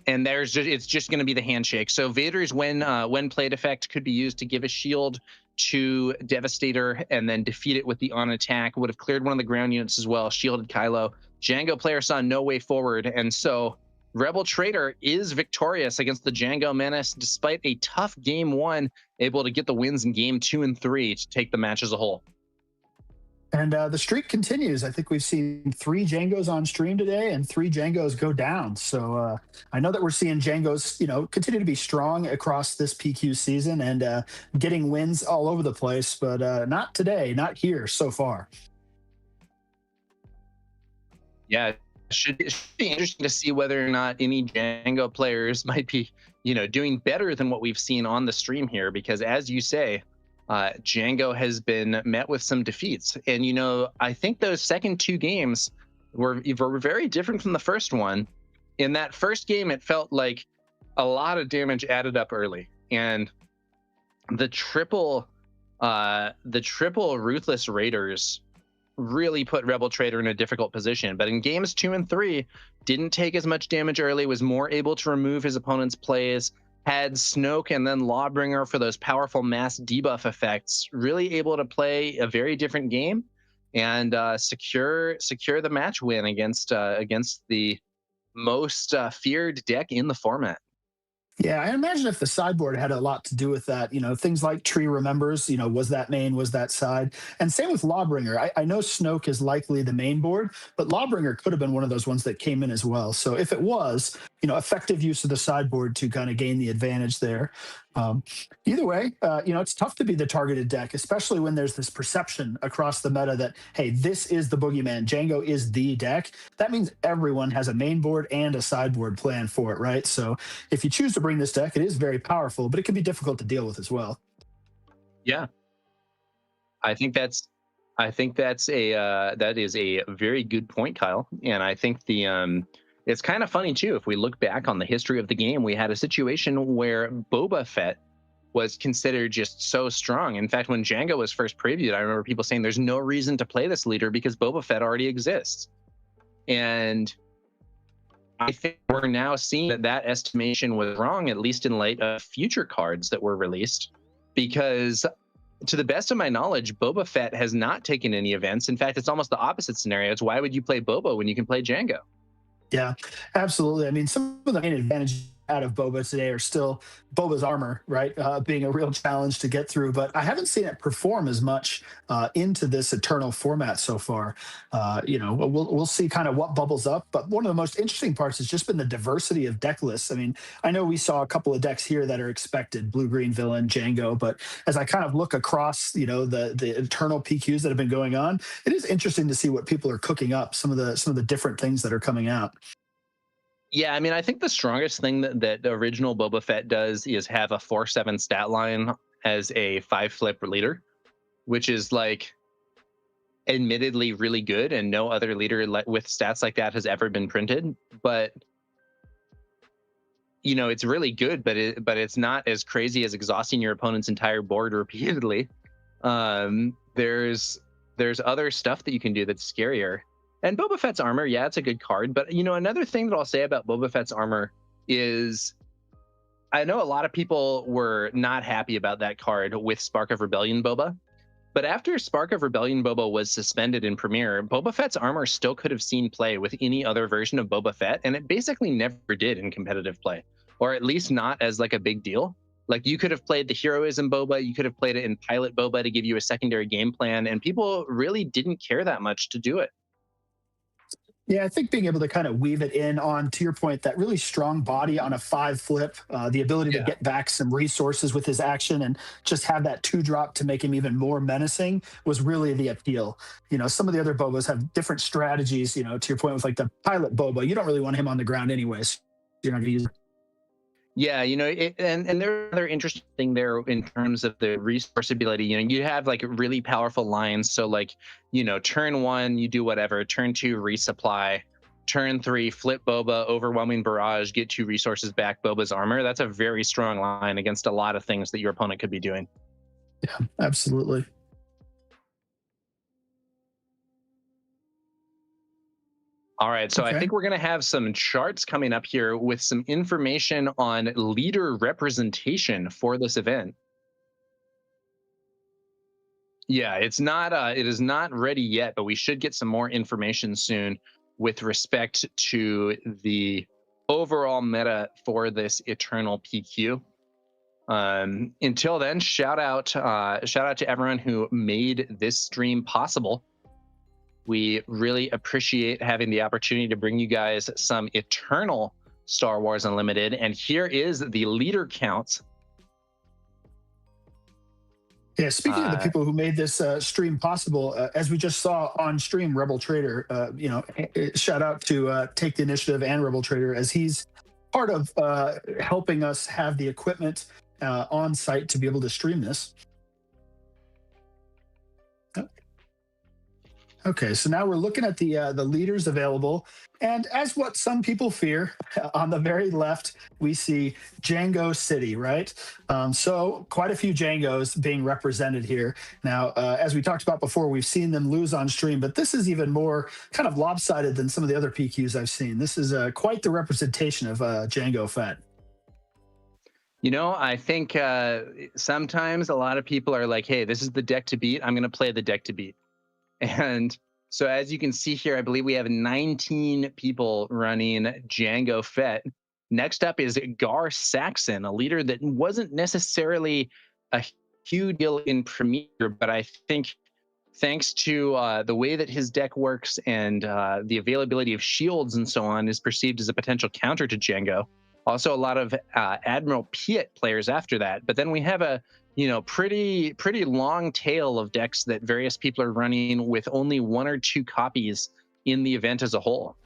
J: And it's just going to be the handshake. So Vader's when played effect could be used to give a shield to Devastator and then defeat it with the on attack. Would have cleared one of the ground units as well. Shielded Kylo. Django player saw no way forward. And so Rebel Trader is victorious against the Django Menace, despite a tough game 1, able to get the wins in game 2 and 3 to take the match as a whole.
I: And the streak continues. I think we've seen 3 Djangos on stream today and 3 Djangos go down. So I know that we're seeing Djangos, continue to be strong across this PQ season and getting wins all over the place, but not today, not here so far.
J: Yeah. Should be interesting to see whether or not any Django players might be, doing better than what we've seen on the stream here, because as you say, Django has been met with some defeats. And, I think those second 2 games were very different from the first one. In that first game, it felt like a lot of damage added up early. And the triple Ruthless Raiders really put Rebel Trader in a difficult position. But in games 2 and 3, didn't take as much damage early, was more able to remove his opponent's plays, had Snoke and then Lawbringer for those powerful mass debuff effects, really able to play a very different game and secure the match win against the most feared deck in the format.
I: Yeah, I imagine if the sideboard had a lot to do with that, things like Tree Remembers, was that main, was that side? And same with Lawbringer. I know Snoke is likely the main board, but Lawbringer could have been one of those ones that came in as well. So if it was, effective use of the sideboard to kind of gain the advantage there. Either way, it's tough to be the targeted deck, especially when there's this perception across the meta that, hey, this is the boogeyman. Django is the deck. That means everyone has a main board and a sideboard plan for it, right? So if you choose to bring this deck, it is very powerful, but it can be difficult to deal with as well.
J: Yeah, I think that is a very good point, Kyle. And I think it's kind of funny too. If we look back on the history of the game, we had a situation where Boba Fett was considered just so strong. In fact, when Django was first previewed, I remember people saying there's no reason to play this leader because Boba Fett already exists. And I think we're now seeing that estimation was wrong, at least in light of future cards that were released, because to the best of my knowledge, Boba Fett has not taken any events. In fact, it's almost the opposite scenario. It's why would you play Boba when you can play Django?
I: Yeah, absolutely. I mean, some of the main advantages out of Boba today are still Boba's armor, right? Being a real challenge to get through, but I haven't seen it perform as much into this Eternal format so far. We'll see kind of what bubbles up, but one of the most interesting parts has just been the diversity of deck lists. I mean, I know we saw a couple of decks here that are expected, Blue Green Villain, Django, but as I kind of look across, the Eternal PQs that have been going on, it is interesting to see what people are cooking up, some of the different things that are coming out.
J: Yeah, I mean, I think the strongest thing that the original Boba Fett does is have a 4/7 stat line as a 5-flip leader, which is like admittedly really good, and no other leader with stats like that has ever been printed. But it's really good, but it's not as crazy as exhausting your opponent's entire board repeatedly. There's other stuff that you can do that's scarier. And Boba Fett's armor, yeah, it's a good card. But, another thing that I'll say about Boba Fett's armor is I know a lot of people were not happy about that card with Spark of Rebellion Boba. But after Spark of Rebellion Boba was suspended in Premiere, Boba Fett's armor still could have seen play with any other version of Boba Fett. And it basically never did in competitive play, or at least not as like a big deal. Like, you could have played the Heroism Boba, you could have played it in Pilot Boba to give you a secondary game plan, and people really didn't care that much to do it.
I: Yeah, I think being able to kind of weave it in on, to your point, that really strong body on a 5-flip, the ability to get back some resources with his action and just have that 2-drop to make him even more menacing was really the appeal. Some of the other Bobas have different strategies, to your point with like the Pilot Boba, you don't really want him on the ground anyways. You're not going to use it.
J: Yeah, and there's another interesting thing there in terms of the resource ability. You have like really powerful lines. So like, turn 1, you do whatever. Turn 2, resupply. Turn 3, flip Boba, overwhelming barrage, get 2 resources back, Boba's armor. That's a very strong line against a lot of things that your opponent could be doing.
I: Yeah, absolutely.
J: All right, so I think we're going to have some charts coming up here with some information on leader representation for this event. Yeah, it is not ready yet, but we should get some more information soon with respect to the overall meta for this Eternal PQ. Until then, shout out to everyone who made this stream possible. We really appreciate having the opportunity to bring you guys some Eternal Star Wars Unlimited. And here is the leader count.
I: Yeah, speaking of the people who made this stream possible, as we just saw on stream, Rebel Trader, shout out to Take the Initiative and Rebel Trader, as he's part of helping us have the equipment on site to be able to stream this. Okay, so now we're looking at the leaders available, and as what some people fear, on the very left we see Django City, right? So quite a few Djangos being represented here. Now, as we talked about before, we've seen them lose on stream, but this is even more kind of lopsided than some of the other PQs I've seen. This is quite the representation of Django Fett.
J: I think sometimes a lot of people are like, hey, this is the deck to beat. I'm going to play the deck to beat. And so as you can see here, I believe we have 19 people running Django Fett. Next up is Gar Saxon, a leader that wasn't necessarily a huge deal in Premiere, but I think thanks to the way that his deck works and the availability of shields and so on is perceived as a potential counter to Django. Also a lot of Admiral Piet players after that. But then we have a pretty long tail of decks that various people are running with only 1 or 2 copies in the event as a whole.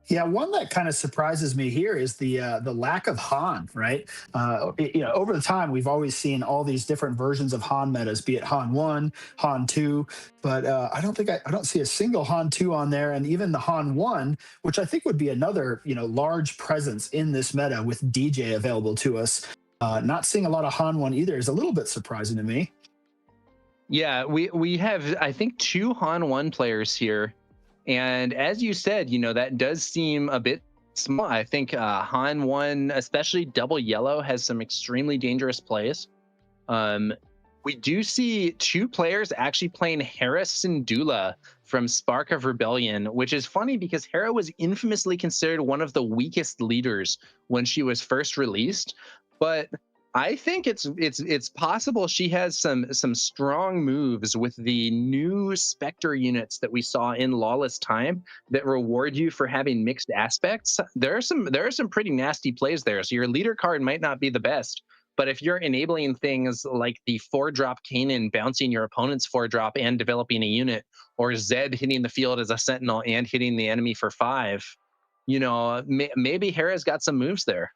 I: Yeah, one that kind of surprises me here is the lack of Han, right? Over the time, we've always seen all these different versions of Han metas, be it Han 1, Han 2, but I don't see a single Han 2 on there, and even the Han 1, which I think would be another large presence in this meta with DJ available to us. Not seeing a lot of Han 1 either is a little bit surprising to me.
J: Yeah, we have, I think, 2 Han 1 players here. And as you said, that does seem a bit small. I think Han 1, especially double yellow, has some extremely dangerous plays. we do see 2 players actually playing Hera Syndulla from Spark of Rebellion, which is funny because Hera was infamously considered one of the weakest leaders when she was first released. But I think it's possible she has some strong moves with the new Spectre units that we saw in Lawless Time that reward you for having mixed aspects. There are some pretty nasty plays there. So your leader card might not be the best, but if you're enabling things like the 4-drop Kanan bouncing your opponent's 4-drop and developing a unit, or Zed hitting the field as a sentinel and hitting the enemy for 5, you know, maybe Hera's got some moves there.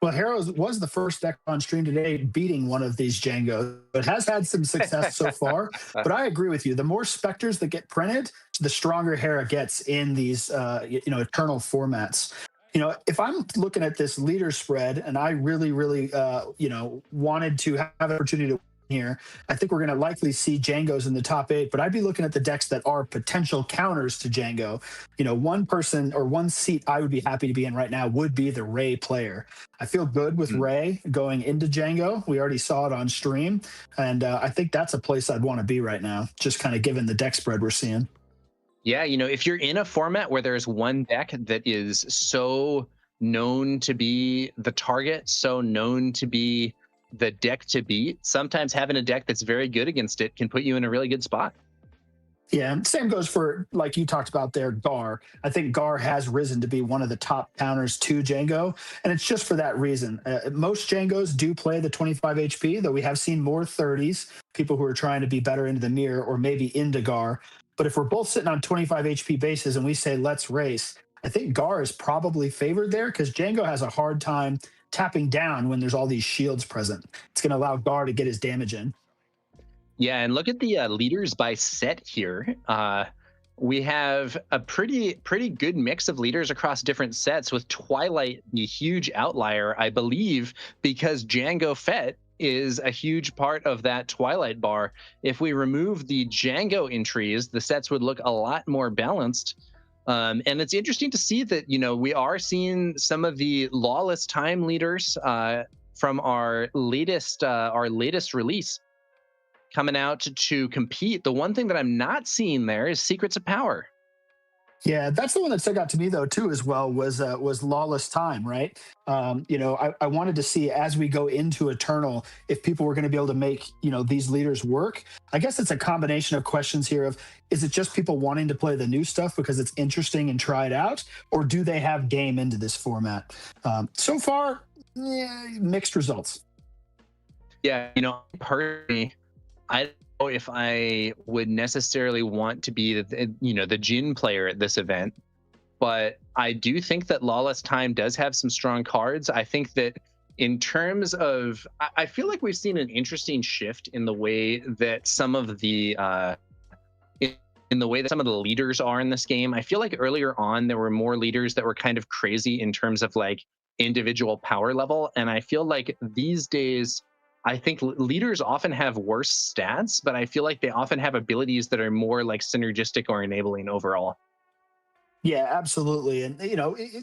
I: Well, Hera was the first deck on stream today beating one of these Django. It has had some success so far, but I agree with you. The more Spectres that get printed, the stronger Hera gets in these, eternal formats. You know, if I'm looking at this leader spread and I really, wanted to have an opportunity to here, I think we're going to likely see Django's in the top 8, but I'd be looking at the decks that are potential counters to Django. You know, one person or one seat I would be happy to be in right now would be the Ray player. I feel good with Ray going into Django. We already saw it on stream, and I think that's a place I'd want to be right now, just kind of given the deck spread we're seeing.
J: Yeah, you know, if you're in a format where there's one deck that is so known to be the target, so known to be the deck to beat, sometimes having a deck that's very good against it can put you in a really good spot.
I: Yeah, and same goes for, like you talked about there, Gar. I think Gar has risen to be one of the top counters to Django, and it's just for that reason. Most Djangos do play the 25 HP, though we have seen more 30s, people who are trying to be better into the mirror or maybe into Gar. But if we're both sitting on 25 HP bases and we say, let's race, I think Gar is probably favored there because Django has a hard time tapping down when there's all these shields present. It's going to allow Gar to get his damage in.
J: Yeah, and look at the leaders by set here. We have a pretty good mix of leaders across different sets, with Twilight the huge outlier, I believe, because Django Fett is a huge part of that Twilight bar. If we remove the Django entries, the sets would look a lot more balanced. And it's interesting to see that, you know, we are seeing some of the Lawless Time leaders from our latest release coming out to compete. The one thing that I'm not seeing there is Secrets of Power.
I: Yeah, that's the one that stuck out to me though too as well was Lawless Time, right? I wanted to see as we go into Eternal if people were going to be able to make these leaders work. I guess it's a combination of questions here of, is it just people wanting to play the new stuff because it's interesting and try it out, or do they have game into this format? So far, mixed results.
J: Yeah, personally, I don't know if I would necessarily want to be the Jin player at this event, but I do think that Lawless Time does have some strong cards. I think that in terms of, I feel like we've seen an interesting shift in the way that some of the leaders are in this game. I feel like earlier on there were more leaders that were kind of crazy in terms of like individual power level, and I feel like these days I think leaders often have worse stats, but I feel like they often have abilities that are more like synergistic or enabling overall.
I: Yeah, absolutely. And,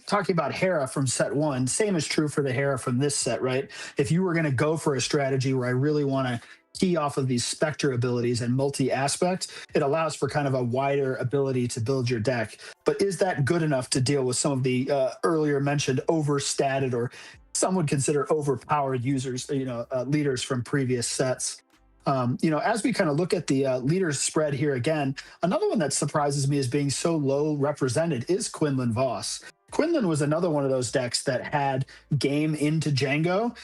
I: talking about Hera from set 1, same is true for the Hera from this set, right? If you were going to go for a strategy where I really want to key off of these Spectre abilities and multi-aspect, it allows for kind of a wider ability to build your deck. But is that good enough to deal with some of the earlier mentioned overstated, or some would consider overpowered users, leaders from previous sets? As we kind of look at the leaders spread here again, another one that surprises me as being so low represented is Quinlan Voss. Quinlan was another one of those decks that had game into Django.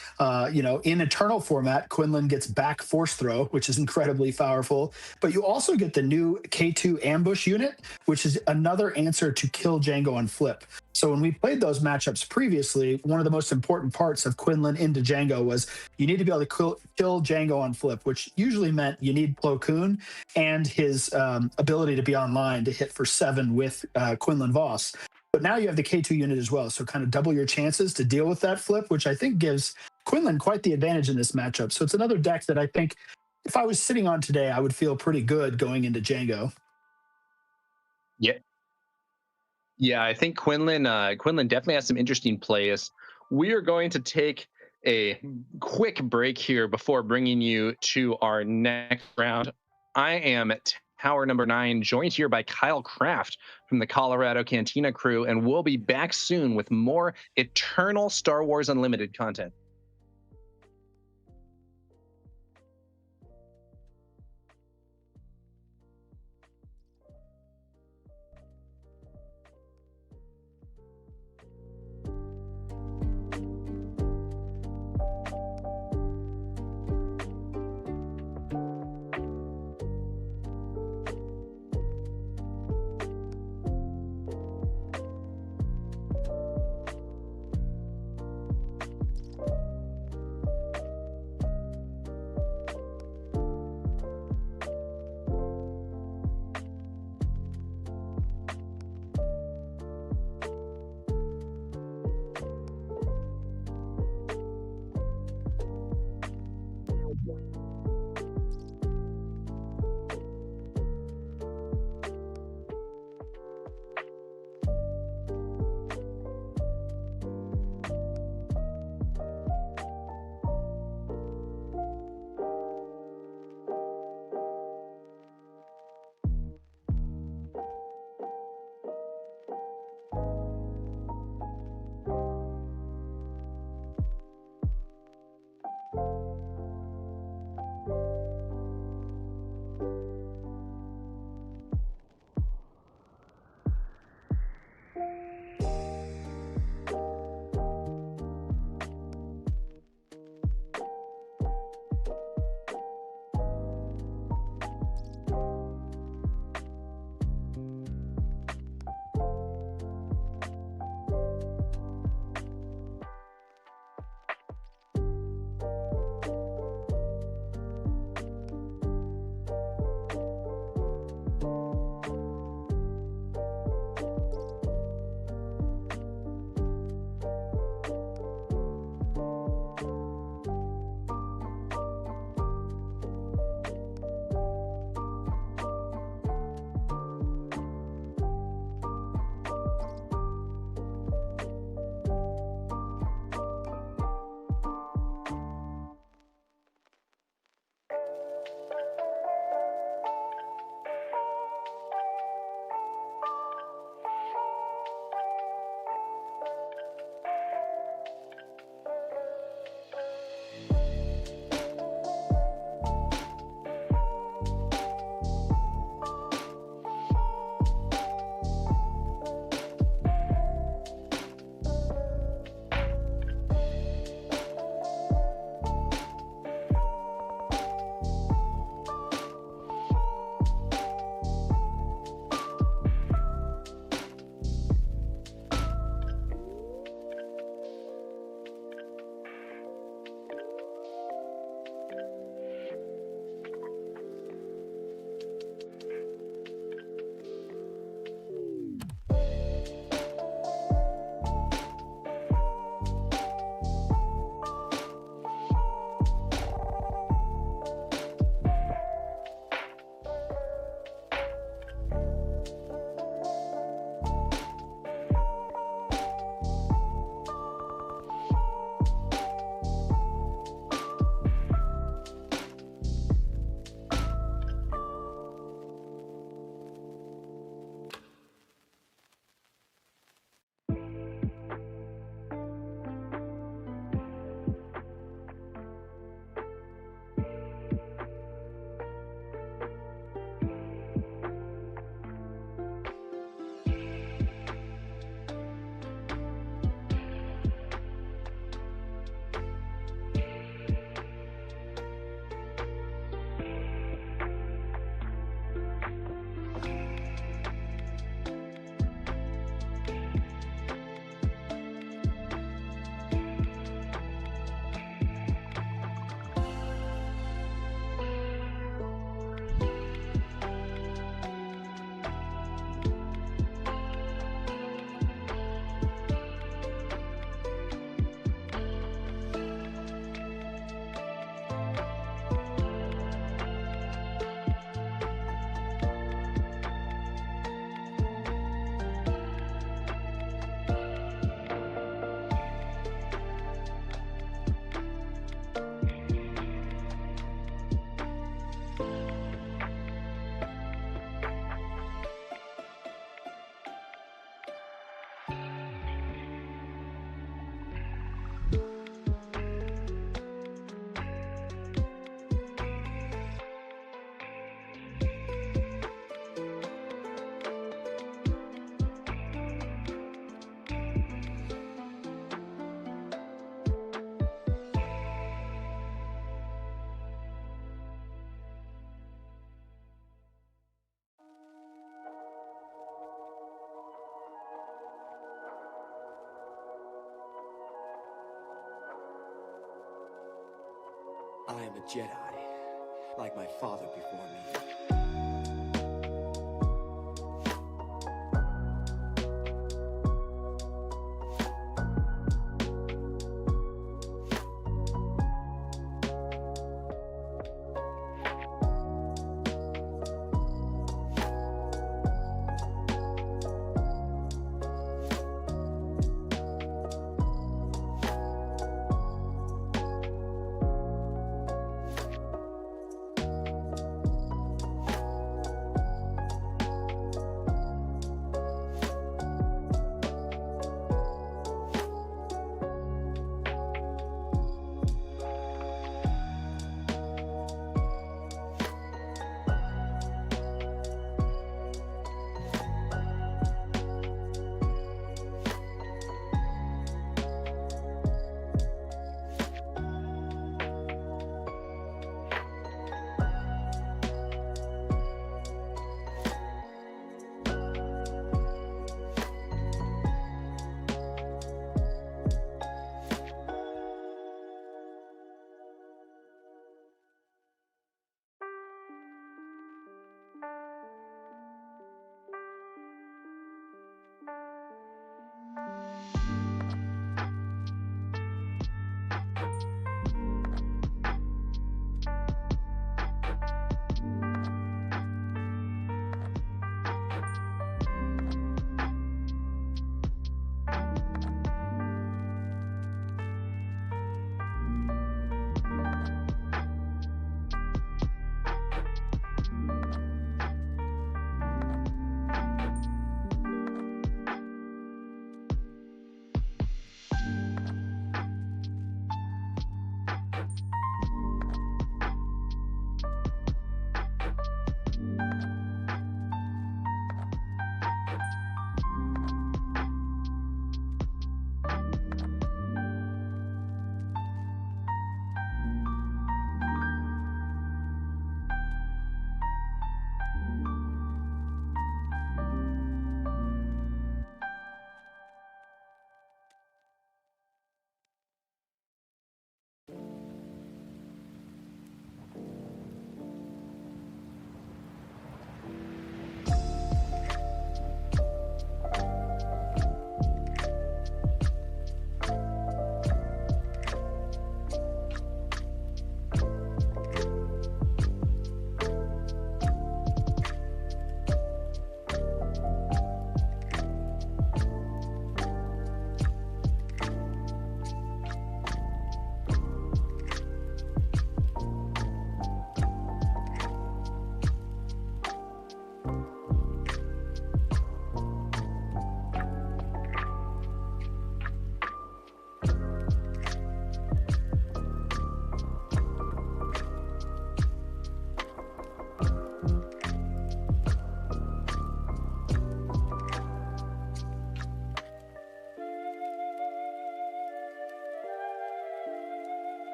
I: In Eternal format, Quinlan gets back Force Throw, which is incredibly powerful. But you also get the new K2 Ambush unit, which is another answer to kill Django on flip. So when we played those matchups previously, one of the most important parts of Quinlan into Django was you need to be able to kill Django on flip, which usually meant you need Plo Koon and his ability to be online to hit for 7 with Quinlan Voss. But now you have the K2 unit as well, so kind of double your chances to deal with that flip, which I think gives Quinlan quite the advantage in this matchup. So it's another deck that I think if I was sitting on today, I would feel pretty good going into Django.
J: Yeah, I think Quinlan definitely has some interesting plays. We are going to take a quick break here before bringing you to our next round. I am at Tower number 9, joined here by Kyle Kraft from the Colorado Cantina crew, and we'll be back soon with more Eternal Star Wars Unlimited content.
G: I am a Jedi, like my father before me.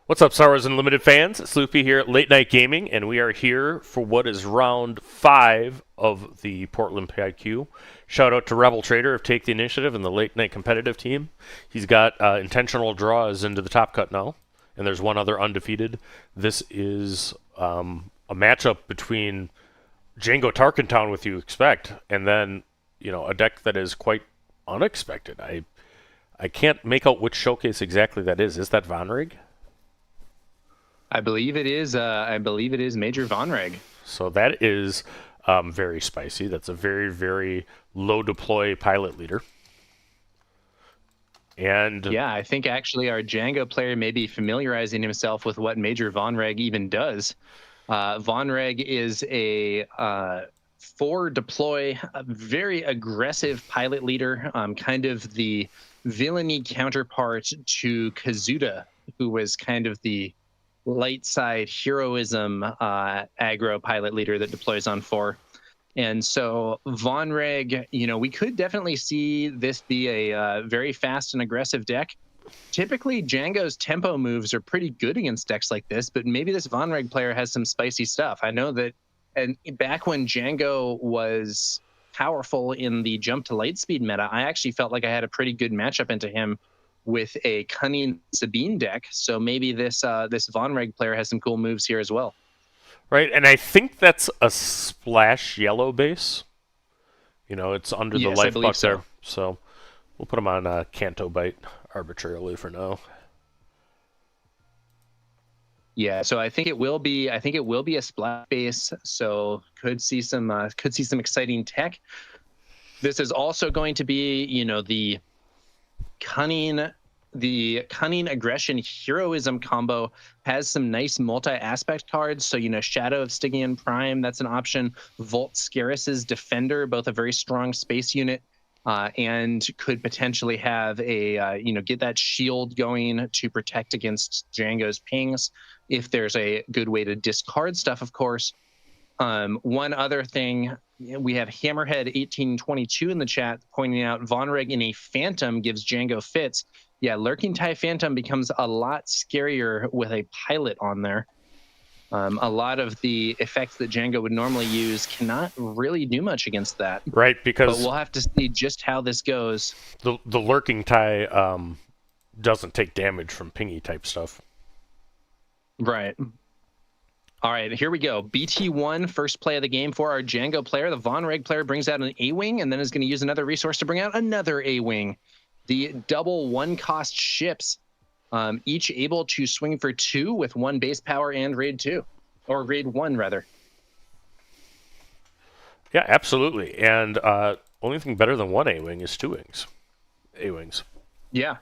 H: What's up, Star Wars Unlimited fans? It's Loopee here at Late Night Gaming, and we are here for what is round 5 of the Portland PIQ. Shout out to Rebel Trader of Take the Initiative and the Late Night Competitive team. He's got intentional draws into the top cut now, and there's one other undefeated. This is a matchup between Django Tarkentown, with you expect, and then a deck that is quite unexpected. I I can't make out which showcase exactly that is. Is that Vonreg?
J: I believe it is. I believe it is Major Vonreg.
H: So that is very spicy. That's a very, very low deploy pilot leader. And
J: yeah, I think actually our Django player may be familiarizing himself with what Major Vonreg even does. Vonreg is a 4 deploy, a very aggressive pilot leader, kind of the villainy counterpart to Kazuda, who was kind of the light side heroism aggro pilot leader that deploys on 4. And so Vonreg, we could definitely see this be a very fast and aggressive deck. Typically, Django's tempo moves are pretty good against decks like this, but maybe this Vonreg player has some spicy stuff. I know that, and back when Django was powerful in the jump to light speed meta, I actually felt like I had a pretty good matchup into him with a cunning Sabine deck. So maybe this Vonreg player has some cool moves here as well.
H: Right, and I think that's a splash yellow base. It's under the life buck there. So we'll put him on Canto Bite arbitrarily for now.
J: Yeah, so I think it will be a splash base. So could see some exciting tech. This is also going to be, the cunning aggression heroism combo has some nice multi-aspect cards. So, Shadow of Stygian Prime, that's an option. Volt Scarus's Defender, both a very strong space unit, and could potentially have a, get that shield going to protect against Django's pings if there's a good way to discard stuff, of course. One other thing, we have Hammerhead1822 in the chat pointing out Vonreg in a Phantom gives Django fits. Yeah, Lurking TIE Phantom becomes a lot scarier with a pilot on there. A lot of the effects that Django would normally use cannot really do much against that.
H: Right, because...
J: But we'll have to see just how this goes.
H: The Lurking TIE doesn't take damage from pingy type stuff.
J: Right. All right, here we go. BT1, first play of the game for our Django player. The Vonreg player brings out an A-Wing and then is going to use another resource to bring out another A-Wing. The double 1-cost ships, each able to swing for 2 with 1 base power and raid 2, or raid 1 rather.
H: Yeah, absolutely. And only thing better than 1 A-Wing is 2 wings. A-Wings.
J: Yeah.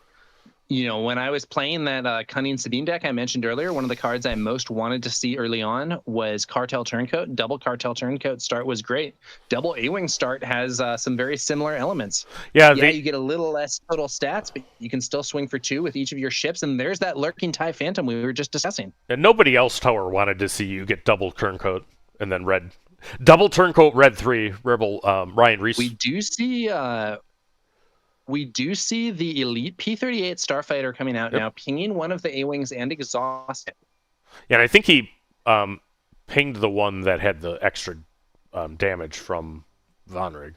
J: When I was playing that Cunning Sabine deck I mentioned earlier, one of the cards I most wanted to see early on was Cartel Turncoat. Double Cartel Turncoat start was great. Double A-Wing start has some very similar elements. Yeah, you get a little less total stats, but you can still swing for 2 with each of your ships, and there's that Lurking TIE Phantom we were just discussing.
H: And nobody else, Tower, wanted to see you get double Turncoat and then red. Double Turncoat, red 3, Rebel Ryan Reese.
J: We do see the Elite P-38 Starfighter coming out now, pinging one of the A-Wings and exhausting.
H: Yeah, and I think he pinged the one that had the extra damage from Vonreg.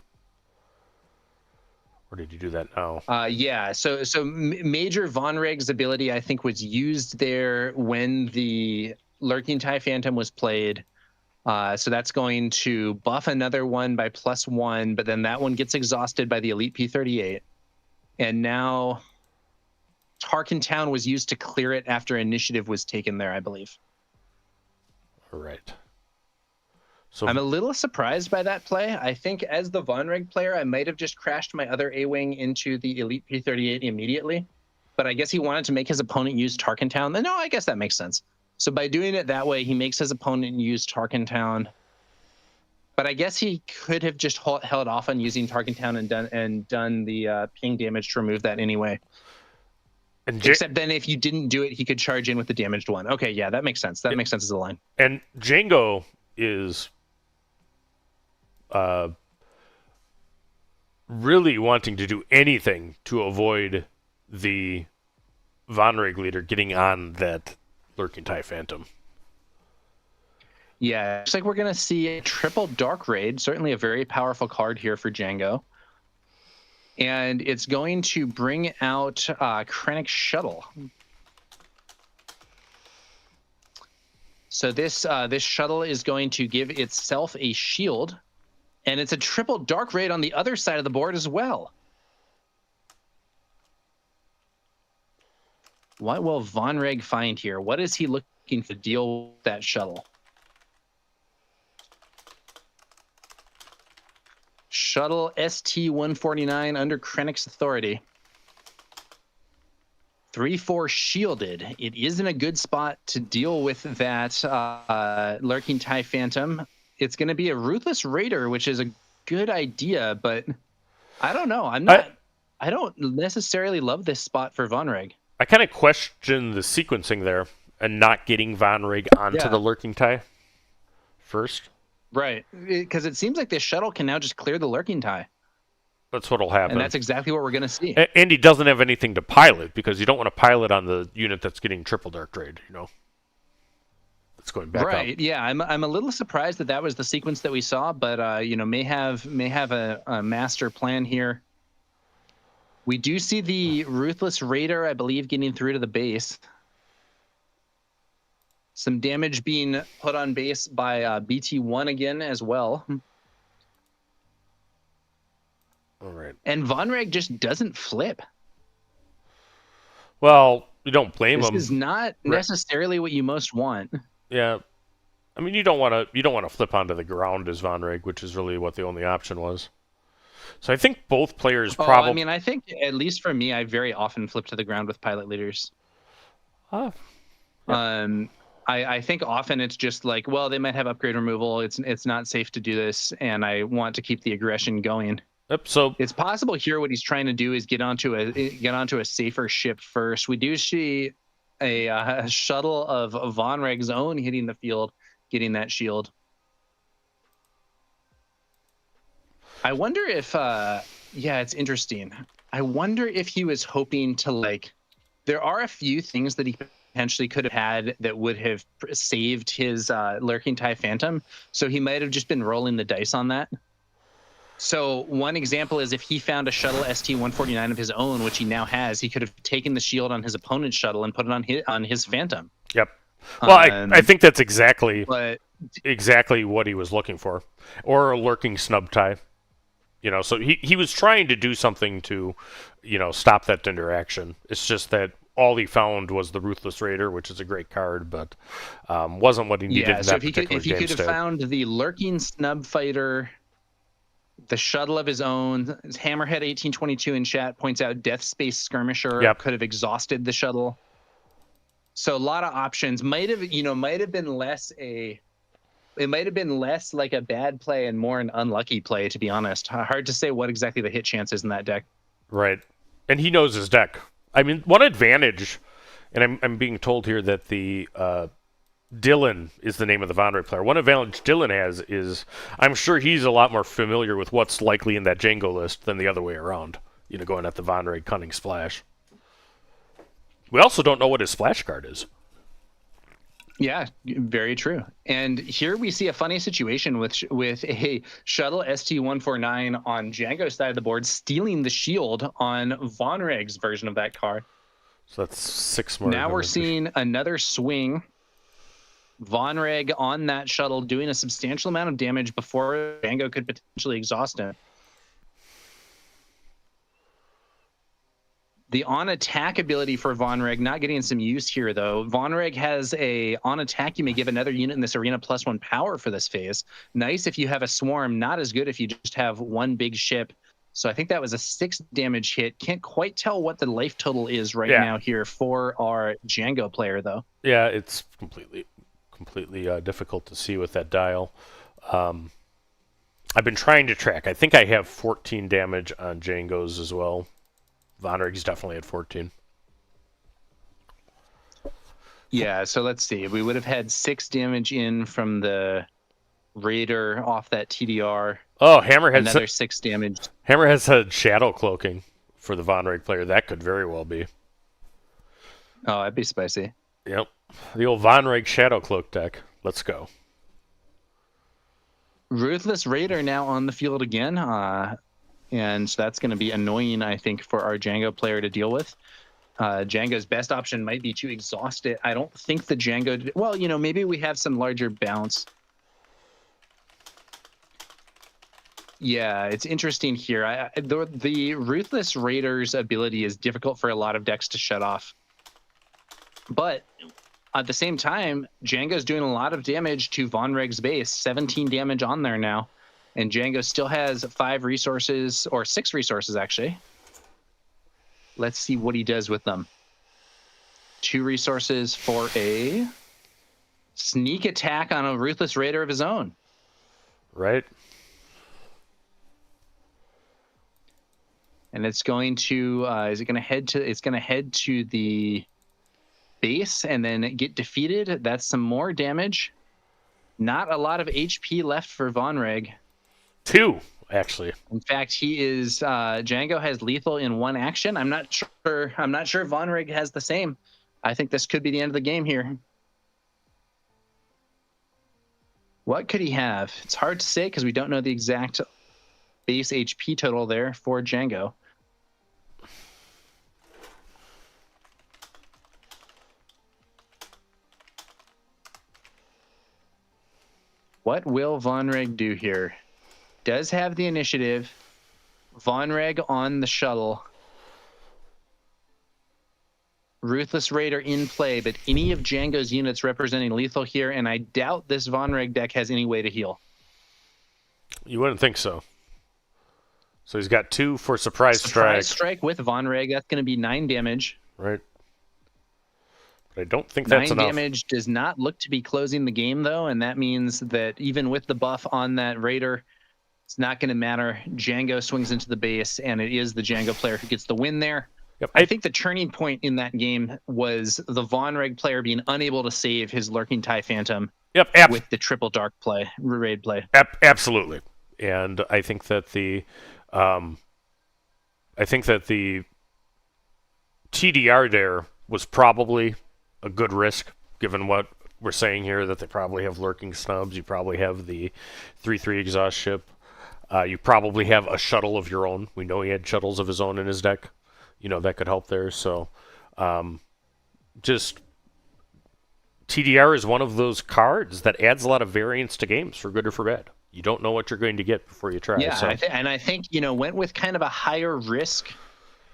H: Or did you do that now?
J: Yeah, so Major Vonreg's ability, I think, was used there when the Lurking TIE Phantom was played. So that's going to buff another one by +1, but then that one gets exhausted by the Elite P-38. And now Tarkin Town was used to clear it after initiative was taken there, I believe.
H: All right. So
J: I'm a little surprised by that play. I think as the Vonreg player, I might have just crashed my other A-Wing into the Elite P-38 immediately. But I guess he wanted to make his opponent use Tarkin Town. No, I guess that makes sense. So by doing it that way, he makes his opponent use Tarkin Town. But I guess he could have just held off on using Tarkin Town and done the ping damage to remove that anyway. Except then if you didn't do it, he could charge in with the damaged one. Okay, yeah, that makes sense. That makes sense as a line.
H: And Django is really wanting to do anything to avoid the Vonreg leader getting on that Lurking TIE Phantom.
J: Yeah, looks like we're going to see a triple Dark Raid, certainly a very powerful card here for Django. And it's going to bring out Krennic Shuttle. So this shuttle is going to give itself a shield, and it's a triple Dark Raid on the other side of the board as well. What will Von Reg find here? What is he looking to deal with that shuttle? Shuttle ST-149 under Krennic's authority. 3-4 shielded. It is in a good spot to deal with that lurking TIE Phantom. It's going to be a Ruthless Raider, which is a good idea, but I don't know. I don't necessarily love this spot for Von Reg.
H: I kind of question the sequencing there and not getting Von Reg onto the lurking TIE first.
J: Right, because it seems like this shuttle can now just clear the lurking TIE.
H: That's what'll happen.
J: And that's exactly what we're going to see.
H: And he doesn't have anything to pilot, because you don't want to pilot on the unit that's getting triple dark trade, you know? It's going back
J: right,
H: up.
J: Yeah, I'm a little surprised that was the sequence that we saw, but you know, may have a master plan here. We do see the Ruthless Raider, I believe, getting through to the base. Some damage being put on base by BT-1 again as well.
H: All right.
J: And Von Reg just doesn't flip.
H: Well, you don't blame him.
J: This is not necessarily what you most want.
H: Yeah. I mean, you don't want to flip onto the ground as Von Reg, which is really what the only option was. So I think both players probably...
J: I mean, I think, at least for me, I very often flip to the ground with pilot leaders.
H: Yeah.
J: I think often it's just like, well, they might have upgrade removal. It's not safe to do this, and I want to keep the aggression going.
H: Yep. So
J: it's possible here what he's trying to do is get onto a safer ship first. We do see a shuttle of Von Reg's own hitting the field, getting that shield. I wonder if, it's interesting. I wonder if he was hoping to, like, there are a few things that he potentially could have had that would have saved his lurking TIE Phantom. So he might have just been rolling the dice on that. So one example is if he found a shuttle ST-149 of his own, which he now has, he could have taken the shield on his opponent's shuttle and put it on his Phantom.
H: Yep. Well, I think that's exactly what he was looking for, or a lurking snub TIE. You know, so he was trying to do something to, you know, stop that interaction. It's just that all he found was the Ruthless Raider, which is a great card, but wasn't what he needed in that particular game state.
J: If he could have found the lurking snub fighter, the shuttle of his own, Hammerhead 1822 in chat points out Death Space Skirmisher could have exhausted the shuttle. So a lot of options might have been less like a bad play and more an unlucky play, to be honest. Hard to say what exactly the hit chance is in that deck. Right.
H: And he knows his deck. I mean, one advantage, and I'm being told here that the Dylan is the name of the Von Reg player. One advantage Dylan has is I'm sure he's a lot more familiar with what's likely in that Django list than the other way around, you know, going at the Von Reg Cunning Splash. We also don't know what his splash card is.
J: Yeah, very true. And here we see a funny situation with a shuttle ST-149 on Django's side of the board stealing the shield on Von Reg's version of that card.
H: So that's 6 more.
J: Now we're seeing another swing. Von Reg on that shuttle doing a substantial amount of damage before Django could potentially exhaust him. The on-attack ability for Von Reg not getting some use here, though. Von Reg has a on-attack. You may give another unit in this arena +1 power for this phase. Nice if you have a swarm. Not as good if you just have one big ship. So I think that was a 6 damage hit. Can't quite tell what the life total is right now here for our Django player, though.
H: Yeah, it's completely difficult to see with that dial. I've been trying to track. I think I have 14 damage on Django's as well. Von Reg's definitely at 14.
J: Yeah, so let's see. We would have had 6 damage in from the Raider off that TDR.
H: Oh, Hammer has
J: another 6 damage.
H: Hammer has had shadow cloaking for the Von Reg player. That could very well be.
J: Oh, that'd be spicy.
H: Yep. The old Von Reg shadow cloak deck. Let's go.
J: Ruthless Raider now on the field again. And that's going to be annoying, I think, for our Django player to deal with. Django's best option might be to exhaust it. I don't think the Django... Well, you know, maybe we have some larger bounce. Yeah, it's interesting here. The Ruthless Raider's ability is difficult for a lot of decks to shut off. But at the same time, Django's doing a lot of damage to Vonreg's base, 17 damage on there now. And Django still has 5 resources, or 6 resources, actually. Let's see what he does with them. 2 resources for a sneak attack on a Ruthless Raider of his own.
H: Right.
J: And it's going to, is it going to head to, it's going to head to the base and then get defeated. That's some more damage. Not a lot of HP left for Vonreg.
H: 2, actually.
J: In fact, he is Django has lethal in 1 action. I'm not sure Vonreg has the same. I think this could be the end of the game here. What could he have? It's hard to say because we don't know the exact base HP total there for Django. What will Vonreg do here? Does have the initiative. Vonreg on the shuttle. Ruthless Raider in play, but any of Django's units representing lethal here, and I doubt this Vonreg deck has any way to heal.
H: You wouldn't think so. So he's got 2 for surprise strike.
J: Surprise strike with Vonreg. That's going to be 9 damage.
H: Right. But I don't think that's
J: 9
H: enough.
J: damage does not look to be closing the game, though, and that means that even with the buff on that Raider, it's not going to matter. Django swings into the base, and it is the Django player who gets the win there.
H: Yep.
J: I think the turning point in that game was the Vonreg player being unable to save his Lurking TIE Phantom.
H: Yep.
J: With the triple dark play, raid play.
H: Absolutely. And I think that the TDR there was probably a good risk, given what we're saying here, that they probably have lurking snubs. You probably have the 3/3 exhaust ship. You probably have a shuttle of your own. We know he had shuttles of his own in his deck. You know, that could help there. So just TDR is one of those cards that adds a lot of variance to games, for good or for bad. You don't know what you're going to get before you try.
J: Yeah,
H: so.
J: I think, went with kind of a higher risk,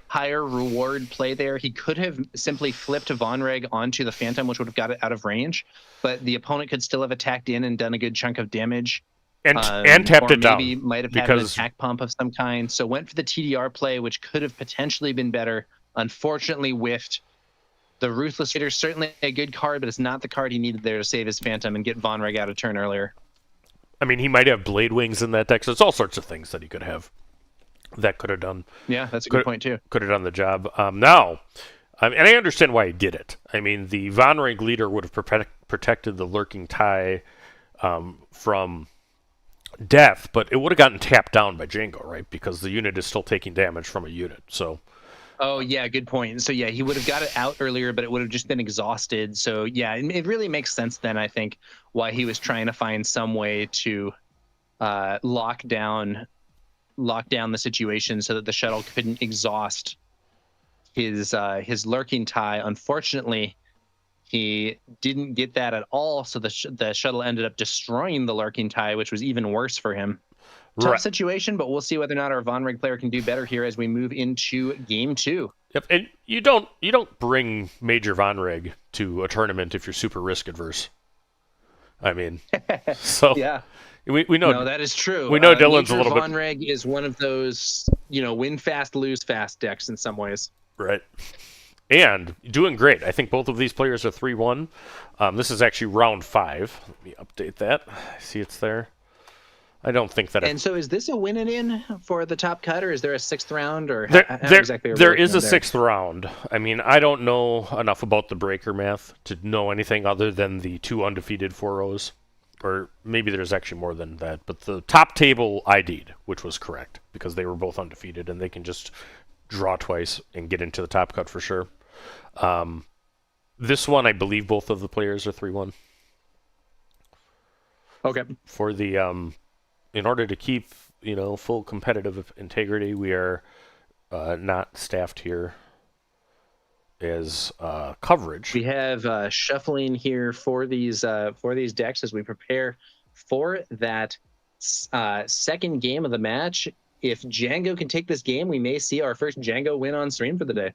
J: higher reward play there. He could have simply flipped Vonreg onto the Phantom, which would have got it out of range, but the opponent could still have attacked in and done a good chunk of damage.
H: And tapped it down.
J: Maybe might have had an attack pump of some kind. So went for the TDR play, which could have potentially been better. Unfortunately, whiffed. The Ruthless Raider is certainly a good card, but it's not the card he needed there to save his Phantom and get Vonreg out of turn earlier.
H: I mean, he might have Blade Wings in that deck, so it's all sorts of things that he could have. That could have done.
J: Yeah, that's a good point, too.
H: Could have done the job. Now, and I understand why he did it. I mean, the Vonreg leader would have protected the Lurking TIE from death, but it would have gotten tapped down by Django, right? Because the unit is still taking damage from a unit. So.
J: Oh yeah, good point. So yeah, he would have got it out earlier, but it would have just been exhausted. So yeah, it really makes sense then, I think, why he was trying to find some way to lock down the situation so that the shuttle couldn't exhaust his Lurking TIE. Unfortunately, he didn't get that at all, so the shuttle ended up destroying the Lurking TIE, which was even worse for him. Tough situation, but we'll see whether or not our Vonreg player can do better here as we move into game 2.
H: Yep, and you don't bring Major Vonreg to a tournament if you're super risk adverse. I mean, so
J: yeah,
H: we know.
J: No, that is true.
H: We know Dylan's
J: Major
H: a little
J: Vonreg
H: bit.
J: is one of those win fast, lose fast decks in some ways.
H: Right. And doing great. I think both of these players are 3-1. This is actually round 5. Let me update that. I see it's there. I don't think that.
J: And so, is this a win and in for the top cut, or is there a 6th round, or how exactly?
H: There is a 6th round. I mean, I don't know enough about the breaker math to know anything other than the 2 undefeated 4-0s, or maybe there's actually more than that. But the top table ID'd, which was correct because they were both undefeated, and they can just draw twice and get into the top cut for sure. This one, I believe both of the players are 3-1.
J: Okay.
H: For the in order to keep full competitive integrity, we are not staffed here as coverage.
J: We have shuffling here for these decks as we prepare for that second game of the match. If Django can take this game, we may see our first Django win on stream for the day.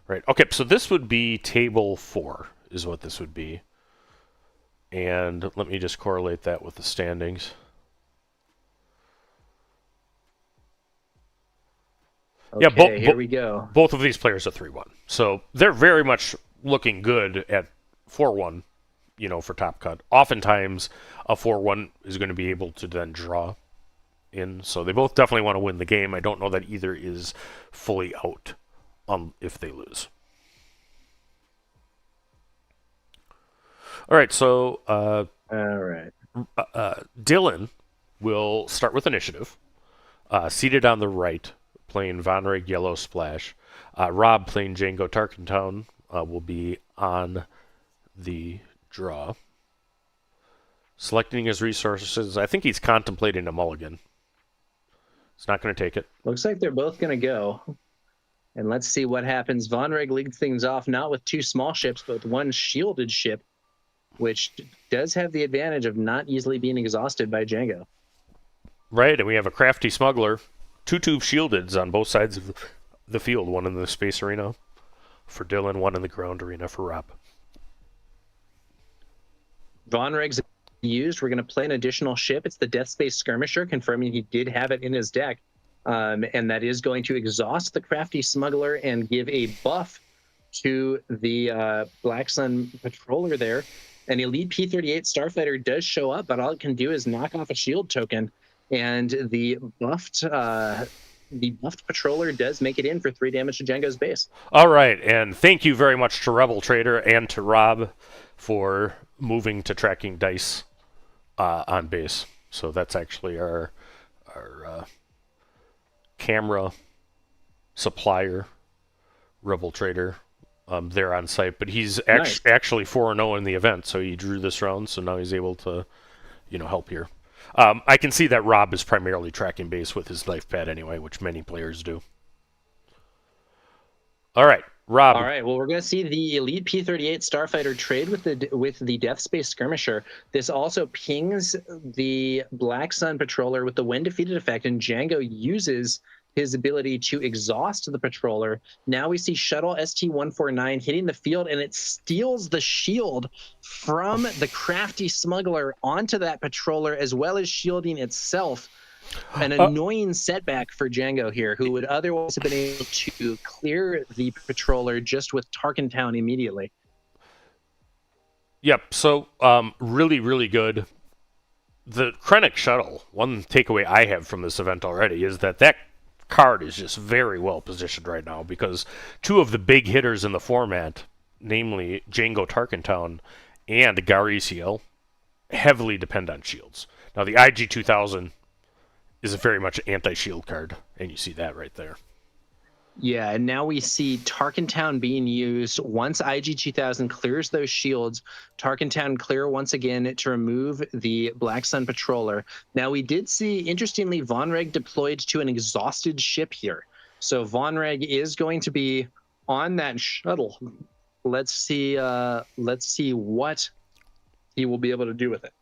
H: Right. Okay, so this would be table 4 is what this would be. And let me just correlate that with the standings.
J: Okay, here we go.
H: Both of these players are 3-1. So they're very much looking good at 4-1, for top cut. Oftentimes, a 4-1 is going to be able to then draw in. So they both definitely want to win the game. I don't know that either is fully out if they lose. All right, so Dylan will start with initiative. Seated on the right, playing Vonreg Yellow Splash. Rob playing Django Tarkentown will be on the draw. Selecting his resources, I think he's contemplating a mulligan. He's not going to take it.
J: Looks like they're both going to go. And let's see what happens. Vonreg leads things off not with 2 small ships, but with 1 shielded ship, which does have the advantage of not easily being exhausted by Django.
H: Right, and we have a crafty smuggler. 2 shieldeds on both sides of the field. 1 in the space arena for Dylan, 1 in the ground arena for Rob.
J: Vonreg's used. We're going to play an additional ship. It's the Death Space Skirmisher, confirming he did have it in his deck. And that is going to exhaust the crafty smuggler and give a buff to the Black Sun Patroller there. An elite P-38 Starfighter does show up, but all it can do is knock off a shield token. And the buffed Patroller does make it in for 3 damage to Django's base.
H: All right, and thank you very much to Rebel Trader and to Rob for moving to tracking dice on base. So that's actually our camera supplier, Rebel Trader. There on site, but he's actually 4-0 in the event, so he drew this round, so now he's able to, help here. I can see that Rob is primarily tracking base with his life pad anyway, which many players do. All right, Rob.
J: All right, well, we're going to see the elite P-38 Starfighter trade with the Death Space Skirmisher. This also pings the Black Sun Patroller with the when defeated effect, and Django uses his ability to exhaust the Patroller. Now we see Shuttle ST-149 hitting the field, and it steals the shield from the crafty smuggler onto that Patroller, as well as shielding itself. An annoying setback for Django here, who would otherwise have been able to clear the Patroller just with Tarkentown immediately.
H: Yep, so really, really good. The Krennic Shuttle, one takeaway I have from this event already is that card is just very well positioned right now, because 2 of the big hitters in the format, namely Django Tarkentown and Garisiel, heavily depend on shields. Now the IG-2000 is a very much anti-shield card, and you see that right there.
J: Yeah, and now we see Tarkentown being used. Once IG-2000 clears those shields, Tarkentown clear once again to remove the Black Sun Patroller. Now, we did see, interestingly, Vonreg deployed to an exhausted ship here. So Vonreg is going to be on that shuttle. Let's see what he will be able to do with it.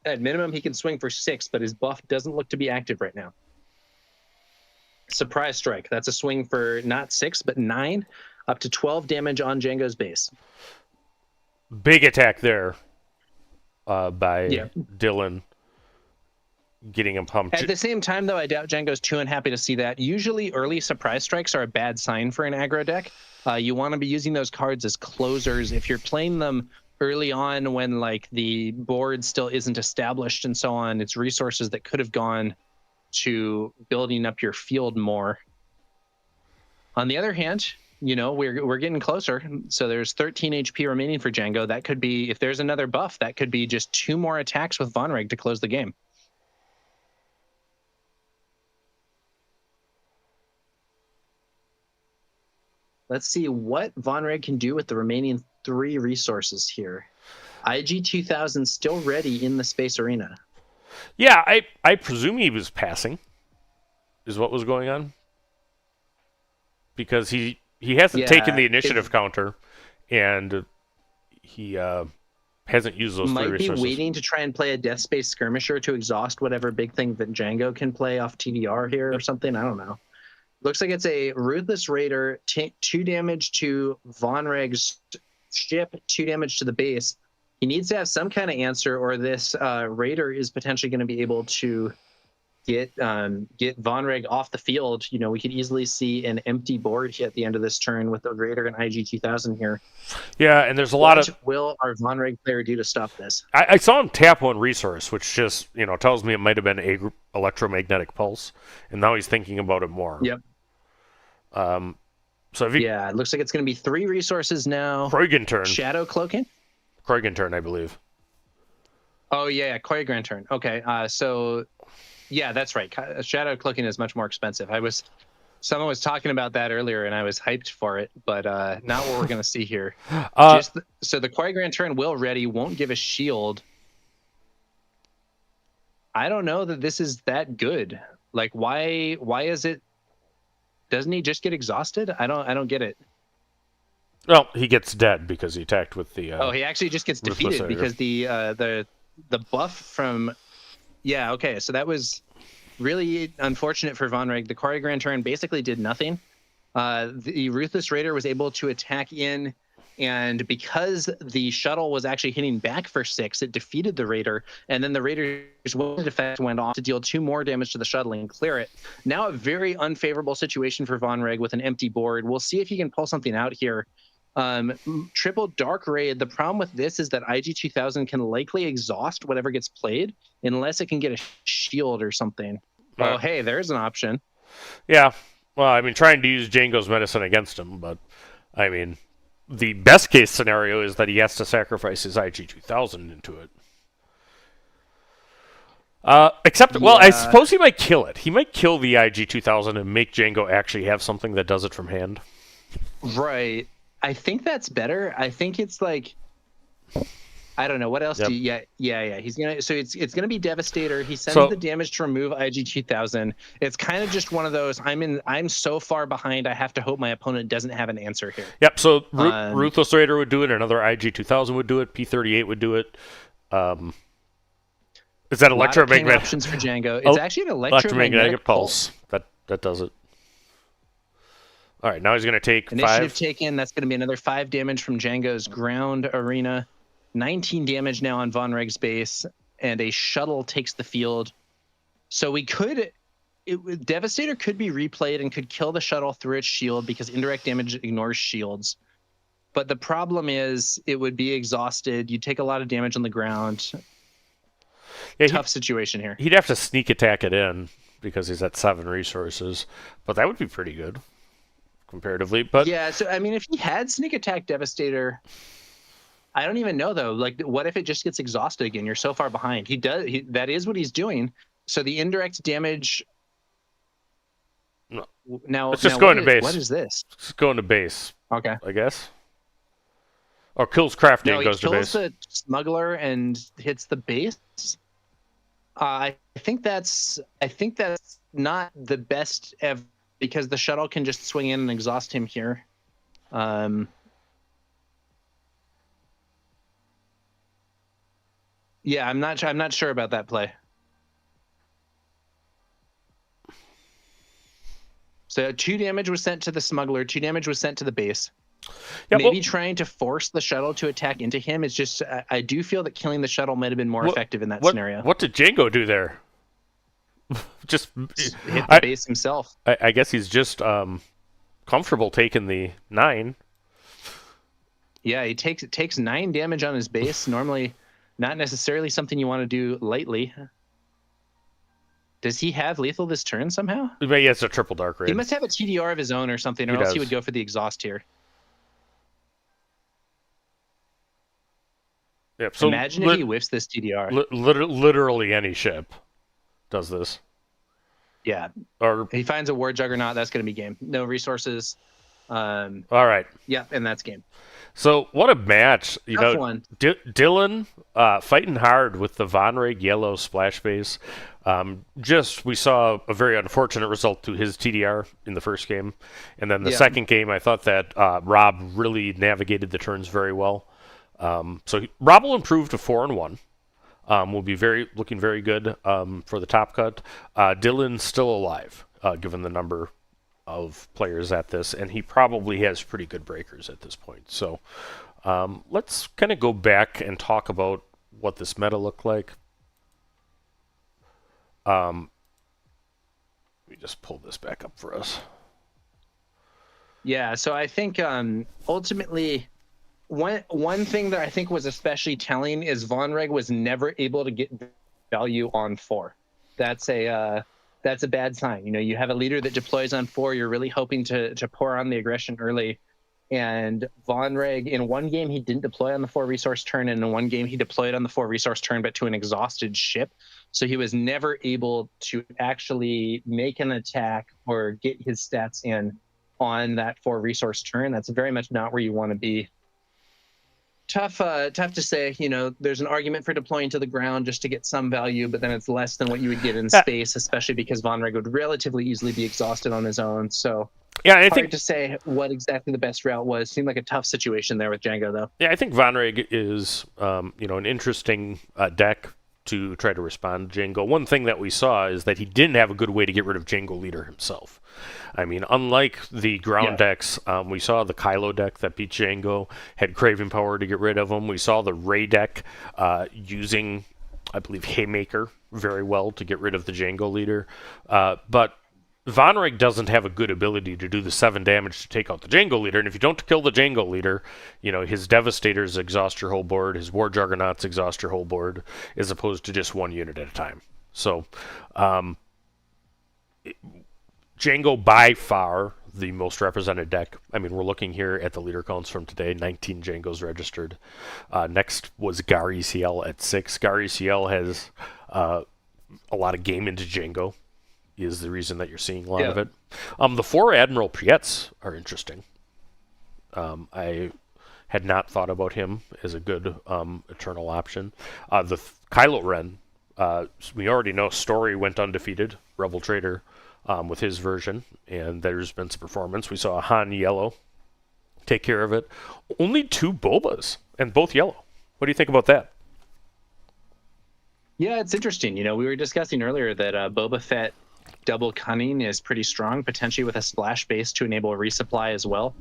J: At minimum, he can swing for 6, but his buff doesn't look to be active right now. Surprise strike. That's a swing for not 6, but 9, up to 12 damage on Django's base.
H: Big attack there by Dylan, getting him pumped.
J: At the same time, though, I doubt Django's too unhappy to see that. Usually, early surprise strikes are a bad sign for an aggro deck. You want to be using those cards as closers. If you're playing them early on when the board still isn't established and so on, it's resources that could have gone to building up your field more. On the other hand, we're getting closer. So there's 13 HP remaining for Django. That could be, if there's another buff, that could be just 2 more attacks with Vonreg to close the game. Let's see what Vonreg can do with the remaining 3 resources here. IG-2000 still ready in the space arena.
H: Yeah, I presume he was passing, is what was going on. Because he hasn't taken the initiative counter, and he hasn't used those 3 resources.
J: Might be waiting to try and play a Death Space Skirmisher to exhaust whatever big thing that Django can play off TDR here or something. I don't know. Looks like it's a Ruthless Raider, 2 damage to Vonreg's ship, 2 damage to the base. He needs to have some kind of answer, or this Raider is potentially going to be able to get Vonreg off the field. You know, we could easily see an empty board at the end of this turn with the Raider and IG-2000 here.
H: Yeah, and there's a lot of...
J: What will our Vonreg player do to stop this?
H: I saw him tap 1 resource, which just, you know, tells me it might have been a electromagnetic pulse, and now he's thinking about it more.
J: Yep.
H: So if you...
J: Yeah, it looks like it's going to be 3 resources now.
H: Krogan turn.
J: Shadow Cloaking?
H: Krogan turn, I believe.
J: Oh, yeah, Krogan turn. Okay, so... Yeah, that's right. Shadow Cloaking is much more expensive. Someone was talking about that earlier, and I was hyped for it, but not what we're going to see here. So the Krogan turn will ready, won't give a shield. I don't know that this is that good. Like, why is it? Doesn't he just get exhausted? I don't get it.
H: Well, he gets dead because he attacked with the.
J: He actually just gets defeated because the buff from. Yeah, okay, so that was really unfortunate for Vonreg. The Krogan turn basically did nothing. The Ruthless Raider was able to attack in, and because the shuttle was actually hitting back for 6, it defeated the Raider, and then the Raider's wounded effect went off to deal 2 more damage to the shuttle and clear it. Now a very unfavorable situation for Vonreg with an empty board. We'll see if he can pull something out here. Triple Dark Raid. The problem with this is that IG-2000 can likely exhaust whatever gets played unless it can get a shield or something. Oh, hey, there's an option.
H: Yeah. Well, I mean, trying to use Django's medicine against him, but I mean, the best case scenario is that he has to sacrifice his IG-2000 into it. Well, I suppose he might kill it. He might kill the IG-2000 and make Django actually have something that does it from hand.
J: Right. I think that's better. I think it's like, I don't know what else.
H: Yep.
J: Yeah. He's gonna. So it's gonna be Devastator. He sends the damage to remove IG-2000. It's kind of just one of those. I'm so far behind. I have to hope my opponent doesn't have an answer here.
H: Yep. So Ruthless Raider would do it. Another IG-2000 would do it. P-38 would do it. Is that electromagnetic
J: options for Django? It's actually an electromagnetic pulse.
H: That does it. All right, now he's going to take
J: Initiative
H: 5.
J: Taken, that's going to be another 5 damage from Django's ground arena. 19 damage now on Vonreg's base, and a shuttle takes the field. So we could... Devastator could be replayed and could kill the shuttle through its shield because indirect damage ignores shields. But the problem is it would be exhausted. You'd take a lot of damage on the ground. Yeah, tough situation here.
H: He'd have to sneak attack it in because he's at 7 resources, but that would be pretty good. Comparatively, but
J: yeah, so I mean, if he had sneak attack Devastator, I don't even know though. Like, what if it just gets exhausted again? You're so far behind. That is what he's doing. So the indirect damage.
H: No.
J: Now
H: it's just going to base.
J: What is this?
H: It's going to base.
J: Okay,
H: I guess. Or kills crafting and goes to base.
J: Kills the smuggler and hits the base. I think that's not the best ever. Because the shuttle can just swing in and exhaust him here. Yeah, I'm not sure about that play. So 2 damage was sent to the smuggler, 2 damage was sent to the base. Yeah, maybe trying to force the shuttle to attack into him is just. I do feel that killing the shuttle might have been more effective in that scenario.
H: What did Django do there? Just
J: hit the base himself.
H: I guess he's just comfortable taking the 9.
J: Yeah, he takes 9 damage on his base. Normally, not necessarily something you want to do lightly. Does he have lethal this turn somehow?
H: Yeah, it's a triple dark raid.
J: He must have a TDR of his own or something, or else he would go for the exhaust here.
H: Yep. So
J: imagine if he whiffs this TDR.
H: Literally any ship does this.
J: Yeah. Or he finds a War Juggernaut, that's going to be game. No resources.
H: All right.
J: Yeah, and that's game.
H: So what a match.
J: Tough one.
H: Dylan fighting hard with the Vonreg yellow splash base. We saw a very unfortunate result to his TDR in the first game. And then the second game, I thought that Rob really navigated the turns very well. So Rob will improve to 4-1. Will be looking very good for the top cut. Dylan's still alive, given the number of players at this, and he probably has pretty good breakers at this point. So let's kind of go back and talk about what this meta looked like. Let me just pull this back up for us.
J: Yeah, so I think ultimately one thing that I think was especially telling is Vonreg was never able to get value on 4. That's a bad sign. You know, you have a leader that deploys on 4. You're really hoping to pour on the aggression early. And Vonreg, in one game, he didn't deploy on the 4 resource turn, and in one game, he deployed on the 4 resource turn, but to an exhausted ship. So he was never able to actually make an attack or get his stats in on that 4 resource turn. That's very much not where you want to be. Tough to say. You know, there's an argument for deploying to the ground just to get some value, but then it's less than what you would get in space, especially because Vonreg would relatively easily be exhausted on his own. So
H: yeah, I
J: hard
H: think
J: to say what exactly the best route was. Seemed like a tough situation there with Django, though.
H: Yeah, I think Vonreg is an interesting deck to try to respond to Django. One thing that we saw is that he didn't have a good way to get rid of Django leader himself. I mean, unlike the ground decks, we saw the Kylo deck that beat Django had Craving Power to get rid of him. We saw the Ray deck using, I believe, Haymaker very well to get rid of the Django leader. But Vonreg doesn't have a good ability to do the 7 damage to take out the Django leader, and if you don't kill the Django leader, you know, his Devastators exhaust your whole board, his War Juggernauts exhaust your whole board, as opposed to just 1 unit at a time. So, Django by far the most represented deck. I mean, we're looking here at the leader counts from today, 19 Djangos registered. Next was Gar ECL at 6. Gar ECL has a lot of game into Django, is the reason that you're seeing a lot of it. The 4 Admiral Priettes are interesting. I had not thought about him as a good eternal option. The Kylo Ren, we already know Story went undefeated, Rebel Trader, with his version, and there's been some performance. We saw Han Yellow take care of it. Only 2 Bobas, and both yellow. What do you think about that?
J: Yeah, it's interesting. You know, we were discussing earlier that Boba Fett double cunning is pretty strong, potentially with a splash base to enable a resupply as well.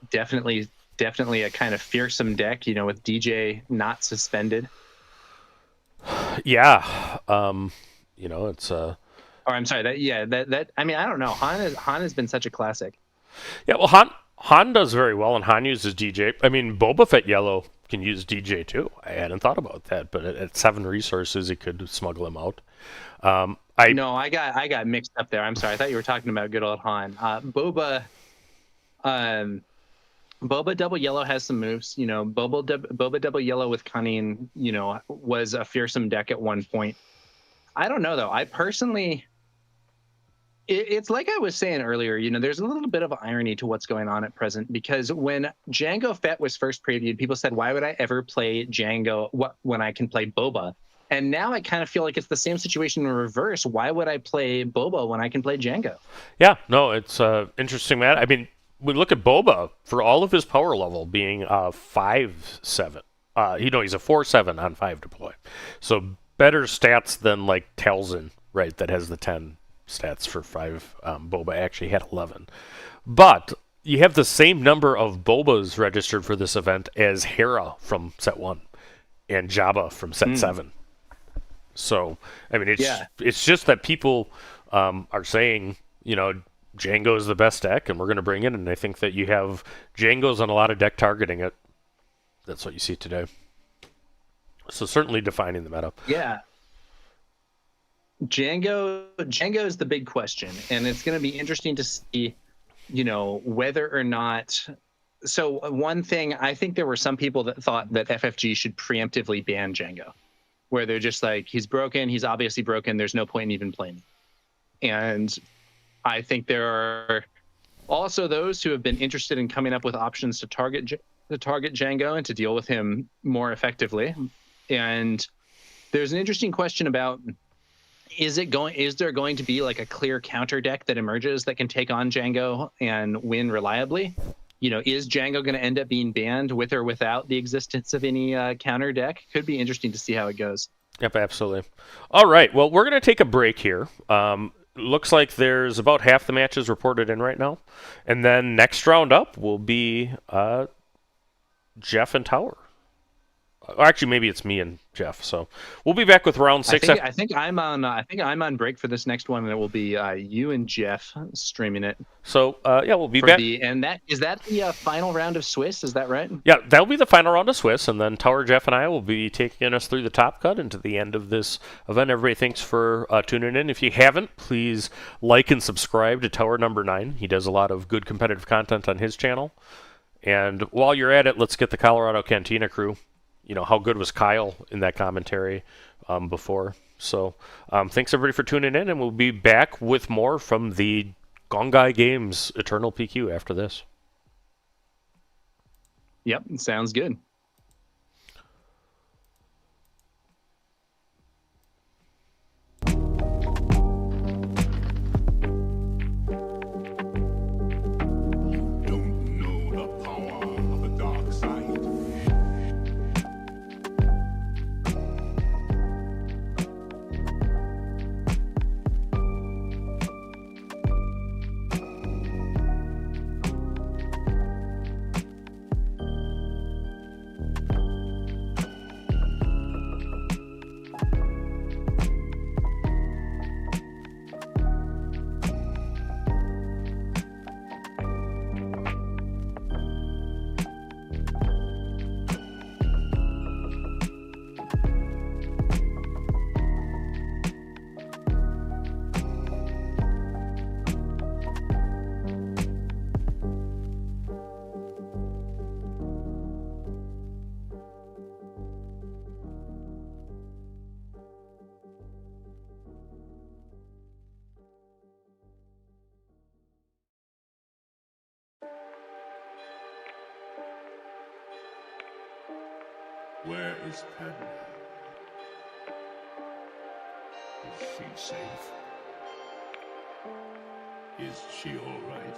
J: Definitely a kind of fearsome deck, you know, with DJ not suspended.
H: Yeah, you know, it's
J: Or I'm sorry, that I mean, I don't know. Han has been such a classic.
H: Yeah, well, Han does very well, and Han uses DJ. I mean, Boba Fett Yellow can use DJ too. I hadn't thought about that, but at 7 resources, it could smuggle him out. I
J: got mixed up there. I'm sorry. I thought you were talking about good old Han. Boba double yellow has some moves. You know, Boba double yellow with cunning, you know, was a fearsome deck at one point. I don't know though. I personally, it's like I was saying earlier. You know, there's a little bit of irony to what's going on at present, because when Django Fett was first previewed, people said, "Why would I ever play Django when I can play Boba?" And now I kind of feel like it's the same situation in reverse. Why would I play Boba when I can play Django?
H: Yeah, no, it's interesting, Matt. I mean, we look at Boba for all of his power level being 5/7. He's a 4/7 on 5 deploy. So better stats than like Talzin, right, that has the 10 stats for 5. Boba actually had 11. But you have the same number of Bobas registered for this event as Hera from set 1 and Jabba from set 7. So, I mean, it's just that people are saying, you know, Django is the best deck, and we're going to bring it. And I think that you have Django's on a lot of deck targeting it. That's what you see today. So certainly defining the meta.
J: Yeah. Django is the big question, and it's going to be interesting to see, you know, whether or not. So one thing, I think there were some people that thought that FFG should preemptively ban Django, where they're just like, he's broken, he's obviously broken, there's no point in even playing. And I think there are also those who have been interested in coming up with options to target Django and to deal with him more effectively. And there's an interesting question about, is there going to be like a clear counter deck that emerges that can take on Django and win reliably? You know, is Django going to end up being banned with or without the existence of any counter deck? Could be interesting to see how it goes.
H: Yep, absolutely. All right, well, we're going to take a break here. looks like there's about half the matches reported in right now. And then next round up will be Jeff and Tower. Actually, maybe it's me and Jeff. So we'll be back with round 6.
J: I think I'm on break for this next one, and it will be you and Jeff streaming it.
H: So yeah, we'll be back.
J: And is that the final round of Swiss? Is that right?
H: Yeah, that'll be the final round of Swiss, and then Tower, Jeff, and I will be taking us through the top cut into the end of this event. Everybody, thanks for tuning in. If you haven't, please like and subscribe to Towernumbernine. He does a lot of good competitive content on his channel. And while you're at it, let's get the Colorado Cantina crew. You know, how good was Kyle in that commentary before? So thanks, everybody, for tuning in, and we'll be back with more from the Gongai Games Eternal PQ after this.
J: Yep, sounds good.
D: Where is Padme? Is she safe? Is she all right?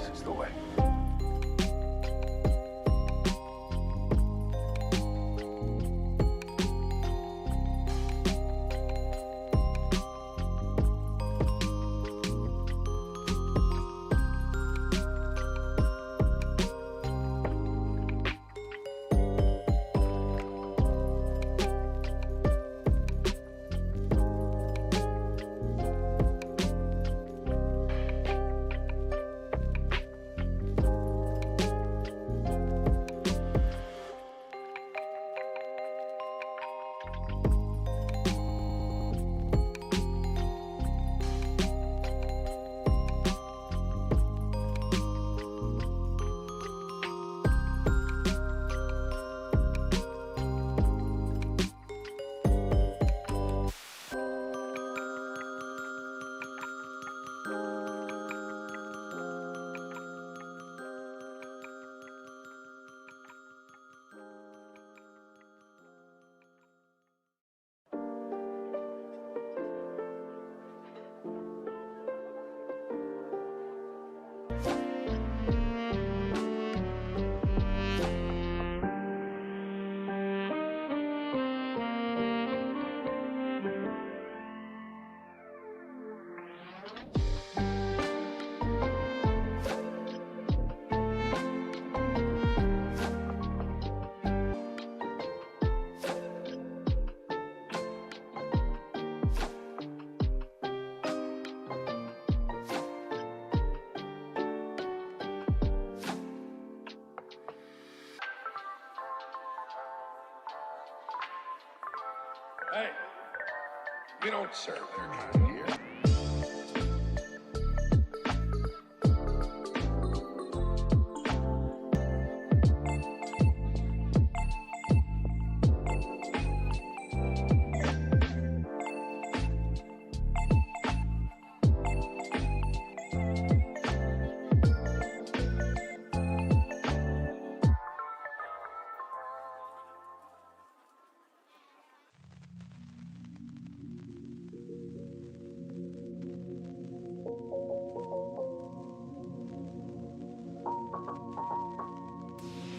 D: This is the way.
C: Hey, we don't serve their kind here.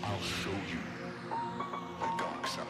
D: I'll show you the dark side.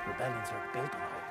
F: Rebellions are built on hope.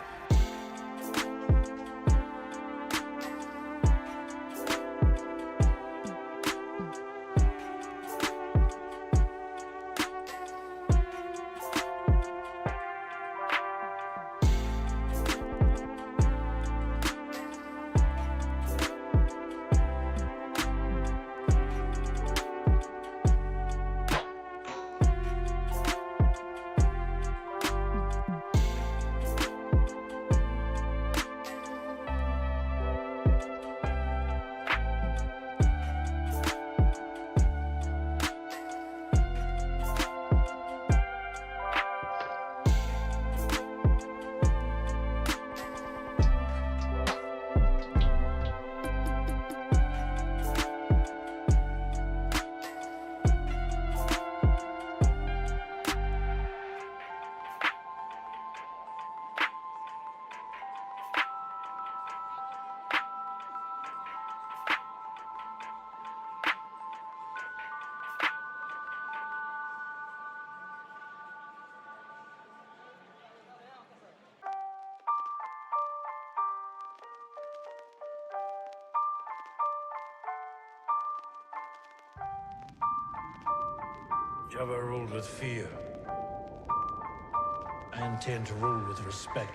F: Jabba ruled with fear. I intend to rule with respect.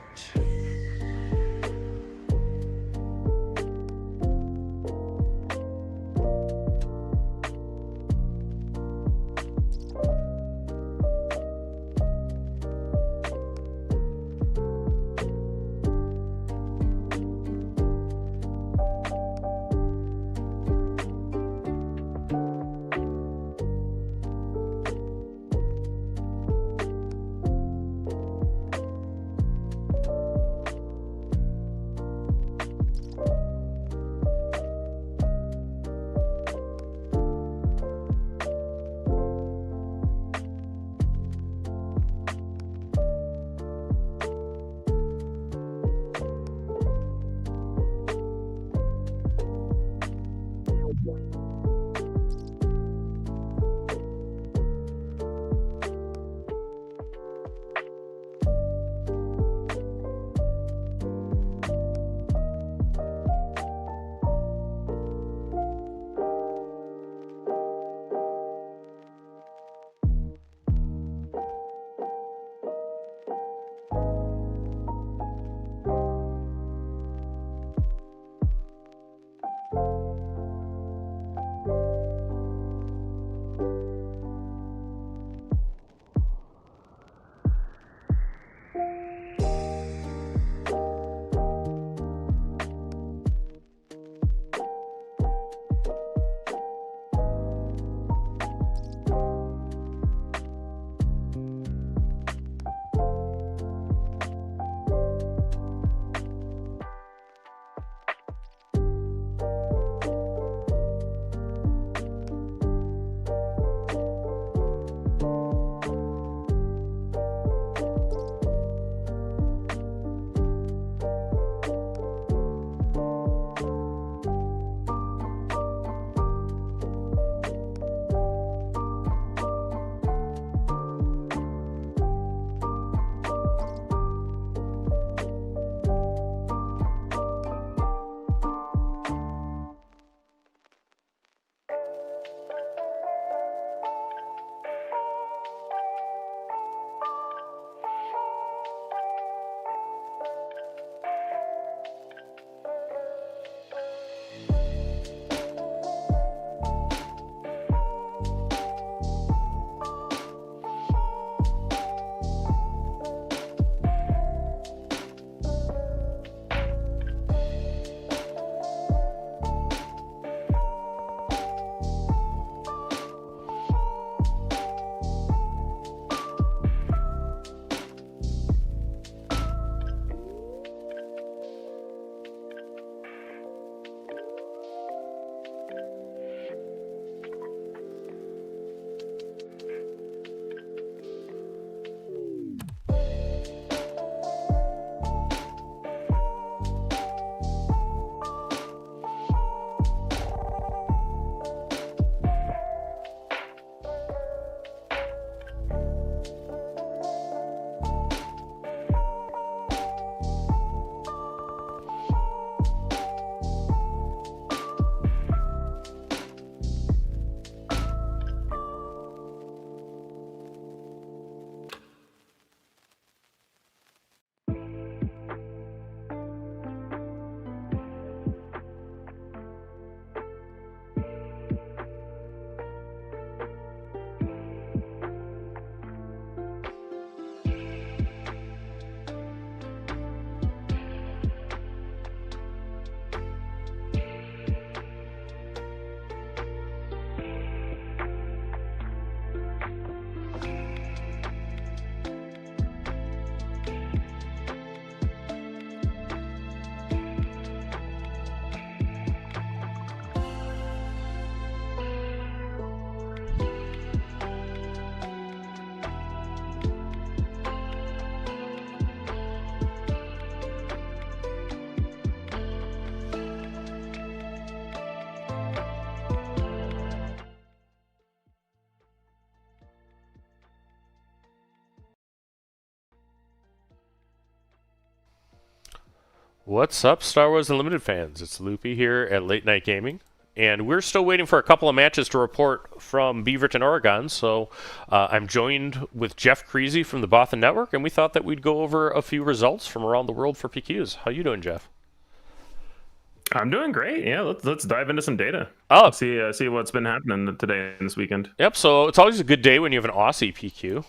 H: What's up, Star Wars Unlimited fans? It's Loopee here at Late Night Gaming, and we're still waiting for a couple of matches to report from Beaverton, Oregon. So I'm joined with Jeff Creasy from the Bothan Network, and we thought that we'd go over a few results from around the world for PQs. How you doing, Jeff?
K: I'm doing great. Yeah, let's dive into some data.
H: Oh,
K: see what's been happening today and this weekend.
H: Yep. So it's always a good day when you have an Aussie PQ.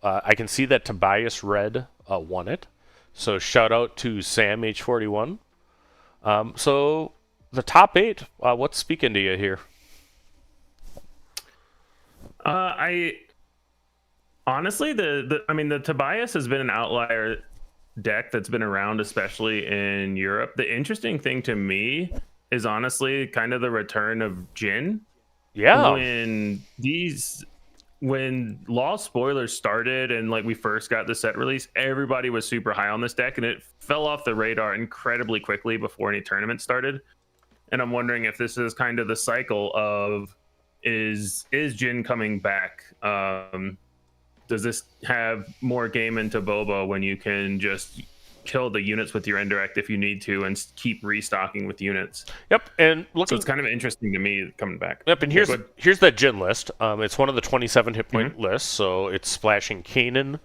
H: I can see that Tobias Red won it. So shout out to Sam H41. So the top 8. What's speaking to you here?
K: I honestly the Tobias has been an outlier deck that's been around, especially in Europe. The interesting thing to me is honestly kind of the return of Jin.
H: Yeah.
K: When Law Spoilers started and like we first got the set release, everybody was super high on this deck, and it fell off the radar incredibly quickly before any tournament started. And I'm wondering if this is kind of the cycle of is Jin coming back? Does this have more game into Boba when you can just kill the units with your indirect if you need to and keep restocking with units?
H: Yep, and
K: so it's kind of interesting to me coming back.
H: Yep, and here's that Jin list. It's one of the 27 hit point lists, so it's splashing Kanan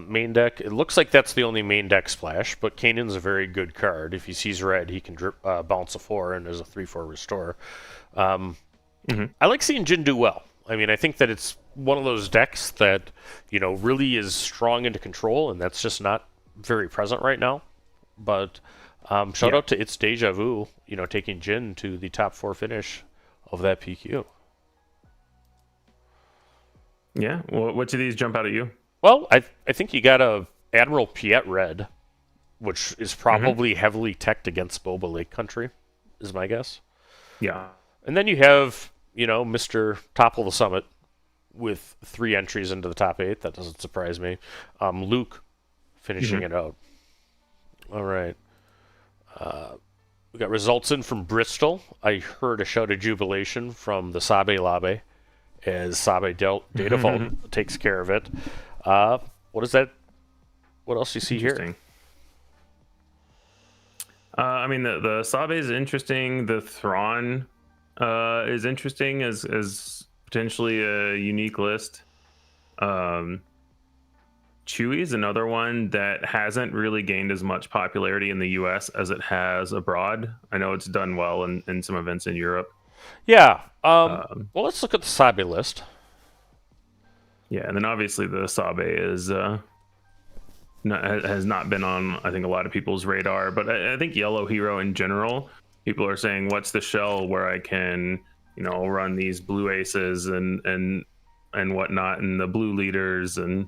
H: main deck. It looks like that's the only main deck splash, but Kanan's a very good card. If he sees red, he can bounce a 4 and there's a 3/4 restore. I like seeing Jin do well. I mean, I think that it's one of those decks that, really is strong into control, and that's just not very present right now. But shout out to It's Deja Vu, taking Jin to the top 4 finish of that PQ.
K: Yeah, well, which of these jump out at you?
H: Well, I think you got a Admiral Piet Red, which is probably heavily teched against Boba Lake Country, is my guess.
K: Yeah.
H: And then you have, Mr. Topple the Summit with 3 entries into the top 8. That doesn't surprise me. Luke finishing it out. All right. We got results in from Bristol. I heard a shout of jubilation from the Sabe Labe as Sabe Data Vault takes care of it. What is that? What else do you see here?
K: The Sabe is interesting. The Thrawn is interesting as potentially a unique list. Chewie is another one that hasn't really gained as much popularity in the US as it has abroad. I know it's done well in some events in Europe.
H: Yeah. Well, let's look at the Sabe list.
K: Yeah, and then obviously the Sabe has not been on, I think, a lot of people's radar. But I think Yellow Hero in general, people are saying, what's the shell where I can, run these blue aces and whatnot, and the blue leaders, and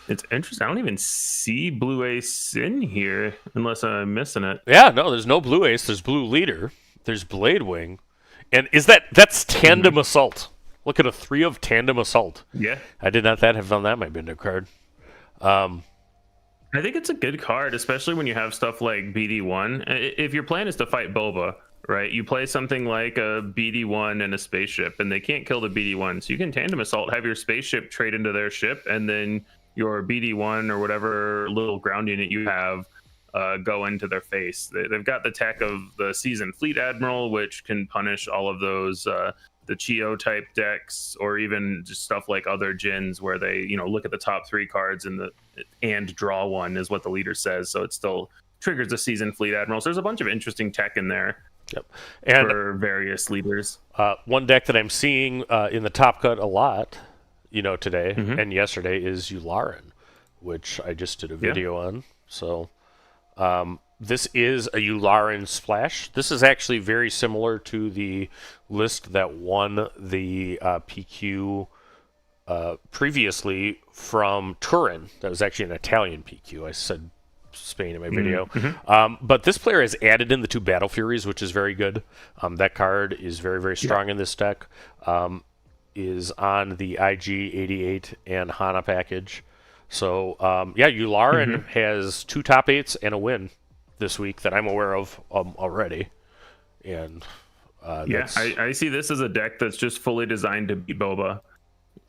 K: it's interesting. I don't even see blue ace in here unless I'm missing it.
H: Yeah, no, there's no blue ace. There's blue leader. There's Blade Wing, and that's tandem assault. Look at a 3 of tandem assault.
K: Yeah,
H: I did not have found that in my Binder card.
K: I think it's a good card, especially when you have stuff like BD1. If your plan is to fight Boba, right? You play something like a BD1 and a spaceship, and they can't kill the BD1, so you can tandem assault, have your spaceship trade into their ship, and then your BD1 or whatever little ground unit you have go into their face. They've got the tech of the Seasoned Fleet Admiral, which can punish all of those the Chio type decks, or even just stuff like other Jins where they look at the top 3 cards and draw one is what the leader says, so it still triggers the Seasoned Fleet Admirals. There's a bunch of interesting tech in there.
H: Yep. And
K: for various leaders.
H: One deck that I'm seeing in the top cut a lot, today and yesterday is Yularen, which I just did a video on. So this is a Yularen splash. This is actually very similar to the list that won the PQ previously from Turin. That was actually an Italian PQ. I said Spain in my video. But this player has added in the 2 Battle Furies, which is very good. That card is very, very strong in this deck. Is on the IG-88 and Hana package. So, Yularen has 2 top 8s and a win this week that I'm aware of already. And
K: I see this as a deck that's just fully designed to beat Boba.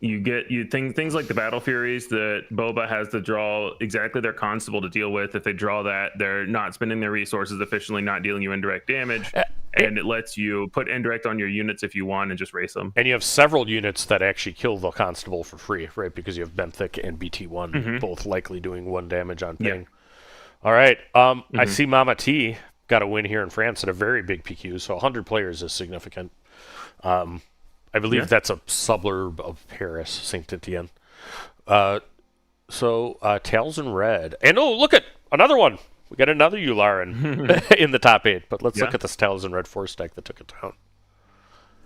K: Things like the Battle Furies that Boba has to draw exactly their Constable to deal with. If they draw that, they're not spending their resources efficiently, not dealing you indirect damage. and it lets you put indirect on your units if you want and just race them.
H: And you have several units that actually kill the constable for free, right? Because you have Benthic and BT1 both likely doing 1 damage on ping. All right. I see Mama T got a win here in France at a very big PQ, so 100 players is significant. I believe that's a suburb of Paris, Saint Etienne. So Tails in red. And look at another one. We got another Yularen in the top 8, but let's look at this Tails in red 4 stack that took it down.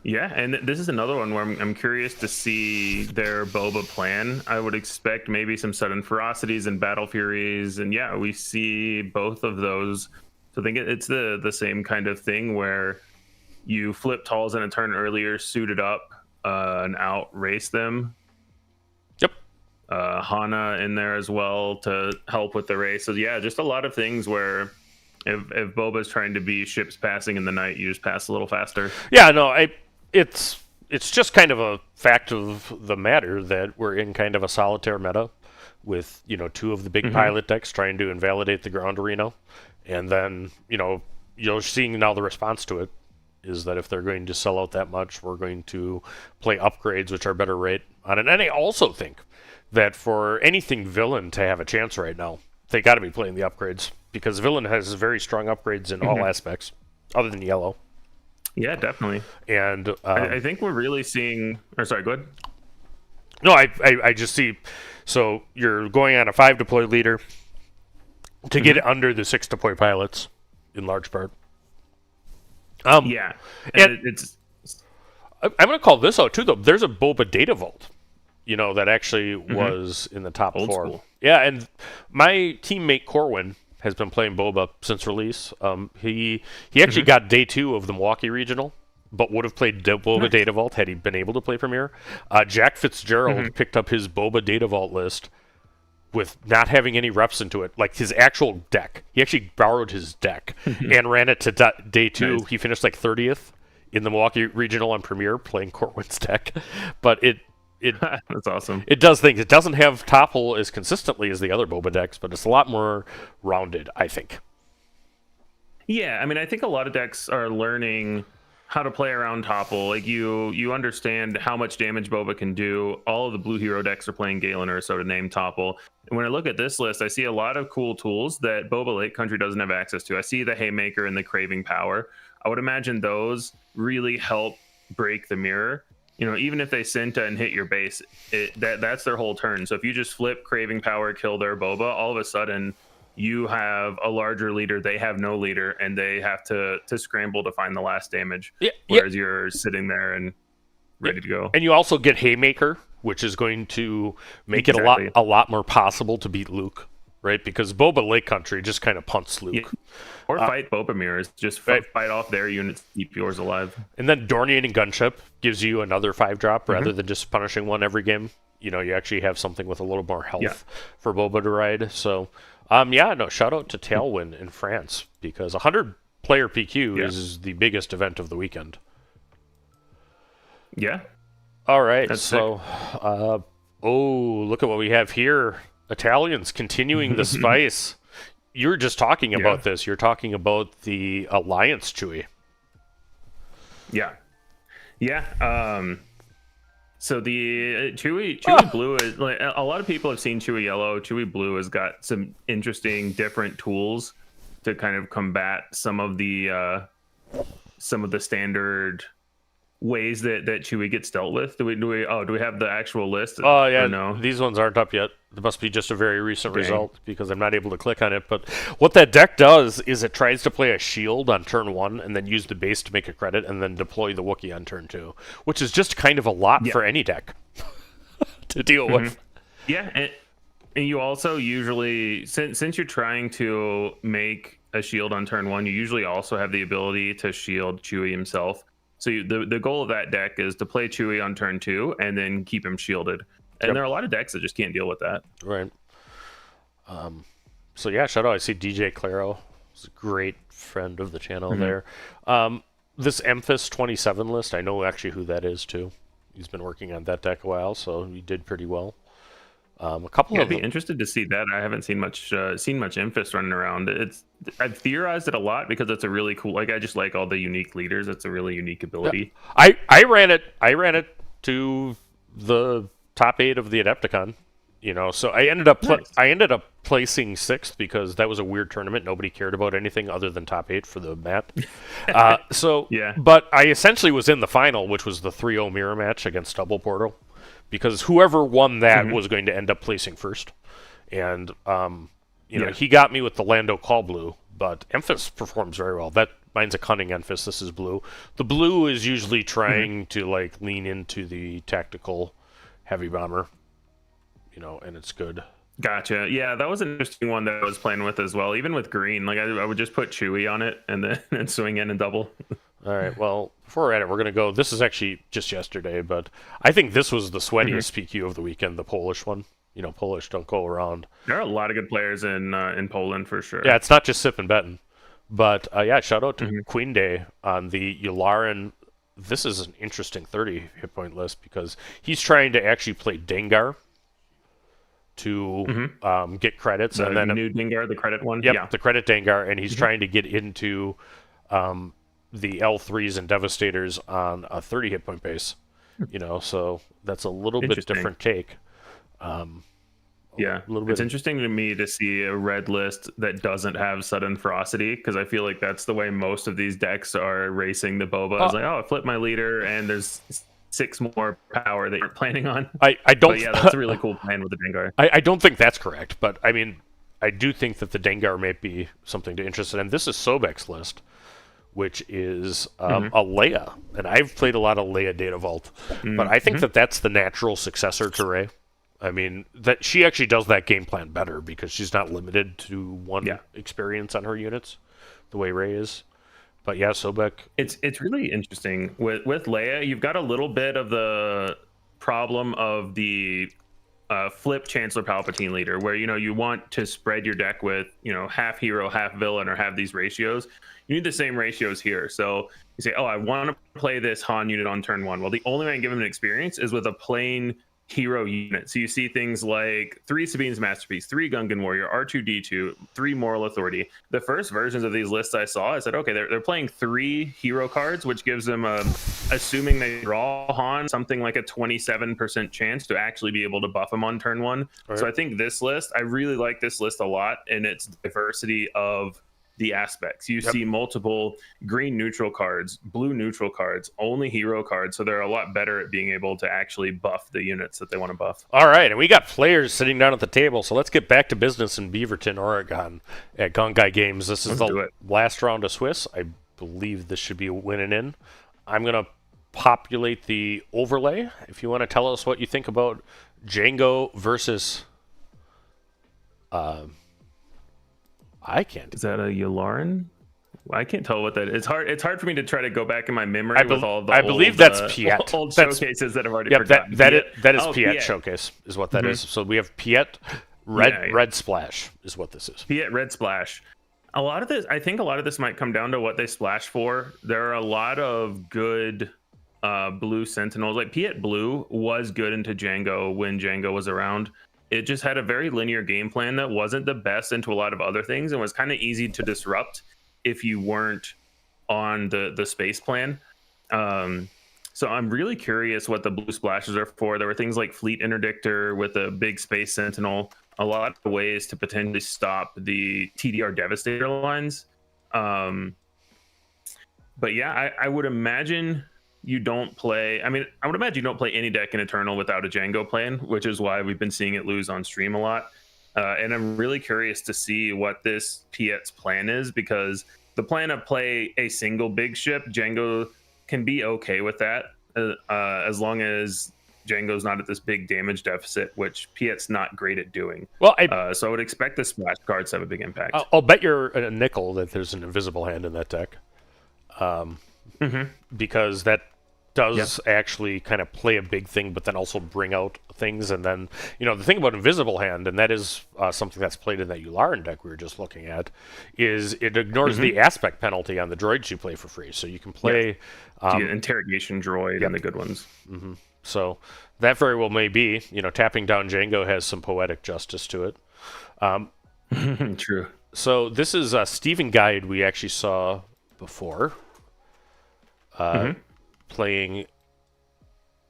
K: Yeah, and this is another one where I'm curious to see their Boba plan. I would expect maybe some sudden ferocities and battle furies, and we see both of those. So I think it's the same kind of thing where you flip Talz in a turn earlier, suit it up, and outrace them.
H: Yep.
K: Hana in there as well to help with the race. So just a lot of things where if Boba's trying to be ships passing in the night, you just pass a little faster.
H: Yeah, no, it's just kind of a fact of the matter that we're in kind of a solitaire meta with 2 of the big pilot decks trying to invalidate the ground arena, and then you're seeing now the response to it is that if they're going to sell out that much, we're going to play upgrades, which are better rate on it. And I also think that for anything villain to have a chance right now, they got to be playing the upgrades, because villain has very strong upgrades in all aspects, other than yellow.
K: Yeah, definitely.
H: And
K: I think we're really seeing. Or sorry, go ahead.
H: No, I just see. So you're going on a 5 deploy leader to get under the 6 deploy pilots, in large part.
K: And
H: it's. I'm going to call this out too, though. There's a Boba data vault, that actually was in the top
K: Old
H: 4.
K: school.
H: Yeah, and my teammate Corwin has been playing Boba since release. He actually got day 2 of the Milwaukee Regional, but would have played Boba Data Vault had he been able to play Premier. Jack Fitzgerald picked up his Boba Data Vault list with not having any reps into it, like his actual deck. He actually borrowed his deck and ran it to day 2. Nice. He finished like 30th in the Milwaukee Regional on Premier playing Corwin's deck, but
K: that's awesome.
H: It does things. It doesn't have topple as consistently as the other Boba decks, but it's a lot more rounded, I think.
K: Yeah, I mean, I think a lot of decks are learning how to play around topple. Like you understand how much damage Boba can do. All of the blue hero decks are playing Galen or so to name topple. And when I look at this list, I see a lot of cool tools that Boba Lake Country doesn't have access to. I see the Haymaker and the Craving Power. I would imagine those really help break the mirror. Even if they Cinta and hit your base, that's their whole turn. So if you just flip Craving Power, kill their Boba, all of a sudden you have a larger leader, they have no leader, and they have to scramble to find the last damage. Whereas you're sitting there and ready to go.
H: And you also get Haymaker, which is going to make it a lot more possible to beat Luke, right? Because Boba Lake Country just kind of punts Luke.
K: Yeah. Or fight Boba mirrors. Just fight off their units to keep yours alive.
H: And then Dorniating Gunship gives you another 5-drop rather than just punishing one every game. You actually have something with a little more health for Boba to ride. So, shout out to Tailwind in France, because 100-player PQ is the biggest event of the weekend.
K: Yeah.
H: All right.
K: That's
H: so, look at what we have here. Italians continuing the spice. You were just talking about this. You're talking about the Alliance Chewy.
K: Yeah. So the Chewy Blue is like a lot of people have seen Chewy Yellow. Chewy Blue has got some interesting different tools to kind of combat some of the standard ways that Chewy gets dealt with. Do we have the actual list?
H: Oh yeah,
K: no,
H: these ones aren't up yet. It must be just a very recent result because I'm not able to click on it. But what that deck does is it tries to play a shield on turn 1 and then use the base to make a credit and then deploy the Wookiee on turn 2, which is just kind of a lot for any deck to deal with.
K: Yeah, and you also usually, since you're trying to make a shield on turn 1, you usually also have the ability to shield Chewie himself. So the goal of that deck is to play Chewie on turn 2 and then keep him shielded. And there are a lot of decks that just can't deal with that.
H: Right. So yeah, shout out. I see DJ Claro. He's a great friend of the channel there. This Emphas 27 list, I know actually who that is too. He's been working on that deck a while, so he did pretty well. A couple
K: I'd
H: of
K: be
H: them.
K: interested to see that. I haven't seen much Infest running around. I've theorized it a lot because it's a really cool. Like I just like all the unique leaders. It's a really unique ability.
H: Yeah. I ran it to the top 8 of the Adepticon. So I ended up placing 6th because that was a weird tournament. Nobody cared about anything other than top 8 for the map.
K: Yeah.
H: But I essentially was in the final, which was the 3-0 mirror match against Double Portal, because whoever won that was going to end up placing first. And he got me with the Lando Call Blue, but Emphas performs very well. Mine's a cunning Emphas. This is blue. The blue is usually trying to lean into the tactical heavy bomber. And it's good.
K: Gotcha. Yeah, that was an interesting one that I was playing with as well. Even with green, I would just put Chewie on it and then swing in and double.
H: All right. Well, before we're at it, we're gonna go. This is actually just yesterday, but I think this was the sweatiest PQ of the weekend, the Polish one. Polish don't go around.
K: There are a lot of good players in Poland for sure.
H: Yeah, it's not just Sip and Benton, but shout out to Queen Day on the Yularen. This is an interesting 30 hit point list because he's trying to actually play Dengar to get credits, and then
K: new Dengar, the credit one.
H: Yep,
K: yeah,
H: the credit Dengar, and he's trying to get into the L3s and Devastators on a 30 hit point base. So that's a little bit different take.
K: It's interesting to me to see a red list that doesn't have sudden ferocity, because I feel like that's the way most of these decks are racing the boba. It's I flip my leader and there's 6 more power that you're planning on.
H: I don't.
K: But yeah, that's a really cool plan with the Dengar.
H: I don't think that's correct, but I mean, I do think that the Dengar may be something to interest in. This is Sobek's list, which is a Leia, and I've played a lot of Leia Data Vault, but I think that that's the natural successor to Rey. I mean, that she actually does that game plan better because she's not limited to one experience on her units, the way Rey is. But yeah, Sobek.
K: It's really interesting with Leia. You've got a little bit of the problem of the flip Chancellor Palpatine leader, where you want to spread your deck with half hero, half villain, or have these ratios. You need the same ratios here. So you say, I want to play this Han unit on turn 1. Well, the only way I can give him an experience is with a plain hero unit. So you see things like 3 Sabine's Masterpiece, 3 Gungan Warrior, R2D2, 3 Moral Authority. The first versions of these lists I saw, I said, okay, they're playing 3 hero cards, which gives them, assuming they draw Han, something like a 27% chance to actually be able to buff him on turn 1. Right. So I think this list, I really like this list a lot, and its diversity of the aspects. You see multiple green neutral cards, blue neutral cards, only hero cards, so they're a lot better at being able to actually buff the units that they want to buff.
H: All right, and we got players sitting down at the table, so let's get back to business in Beaverton, Oregon at Gongai Games. This is the last round of Swiss. I believe this should be winning in. I'm going to populate the overlay. If you want to tell us what you think about Django versus... I can't.
K: Is that a Yularen? I can't tell what that is. It's hard for me to try to go back in my memory with all the
H: believe that's Piet.
K: Old showcases that have already forgotten.
H: That is Piet showcase is what that is. So we have Piet Red Splash is what this is.
K: Piet Red Splash. I think a lot of this might come down to what they splash for. There are a lot of good blue Sentinels. Like Piet Blue was good into Django when Django was around. It just had a very linear game plan that wasn't the best into a lot of other things and was kind of easy to disrupt if you weren't on the space plan. So I'm really curious what the blue splashes are for. There were things like Fleet Interdictor with a big space sentinel, a lot of ways to potentially stop the TDR Devastator lines. But yeah, I would imagine you don't play... I would imagine you don't play any deck in Eternal without a Django plan, which is why we've been seeing it lose on stream a lot. And I'm really curious to see what this Piet's plan is, because the plan of play a single big ship, Django can be okay with that, as long as Django's not at this big damage deficit, which Piet's not great at doing.
H: Well,
K: so I would expect the splash cards to have a big impact.
H: I'll bet you're a nickel that there's an invisible hand in that deck. Because that does actually kind of play a big thing, but then also bring out things. And then, the thing about Invisible Hand, and that is something that's played in that Yularen deck we were just looking at, is it ignores the aspect penalty on the droids you play for free. So you can play...
K: the interrogation droid and the good ones.
H: So that very well may be. Tapping down Django has some poetic justice to it.
K: True.
H: So this is Stephen Guide we actually saw before playing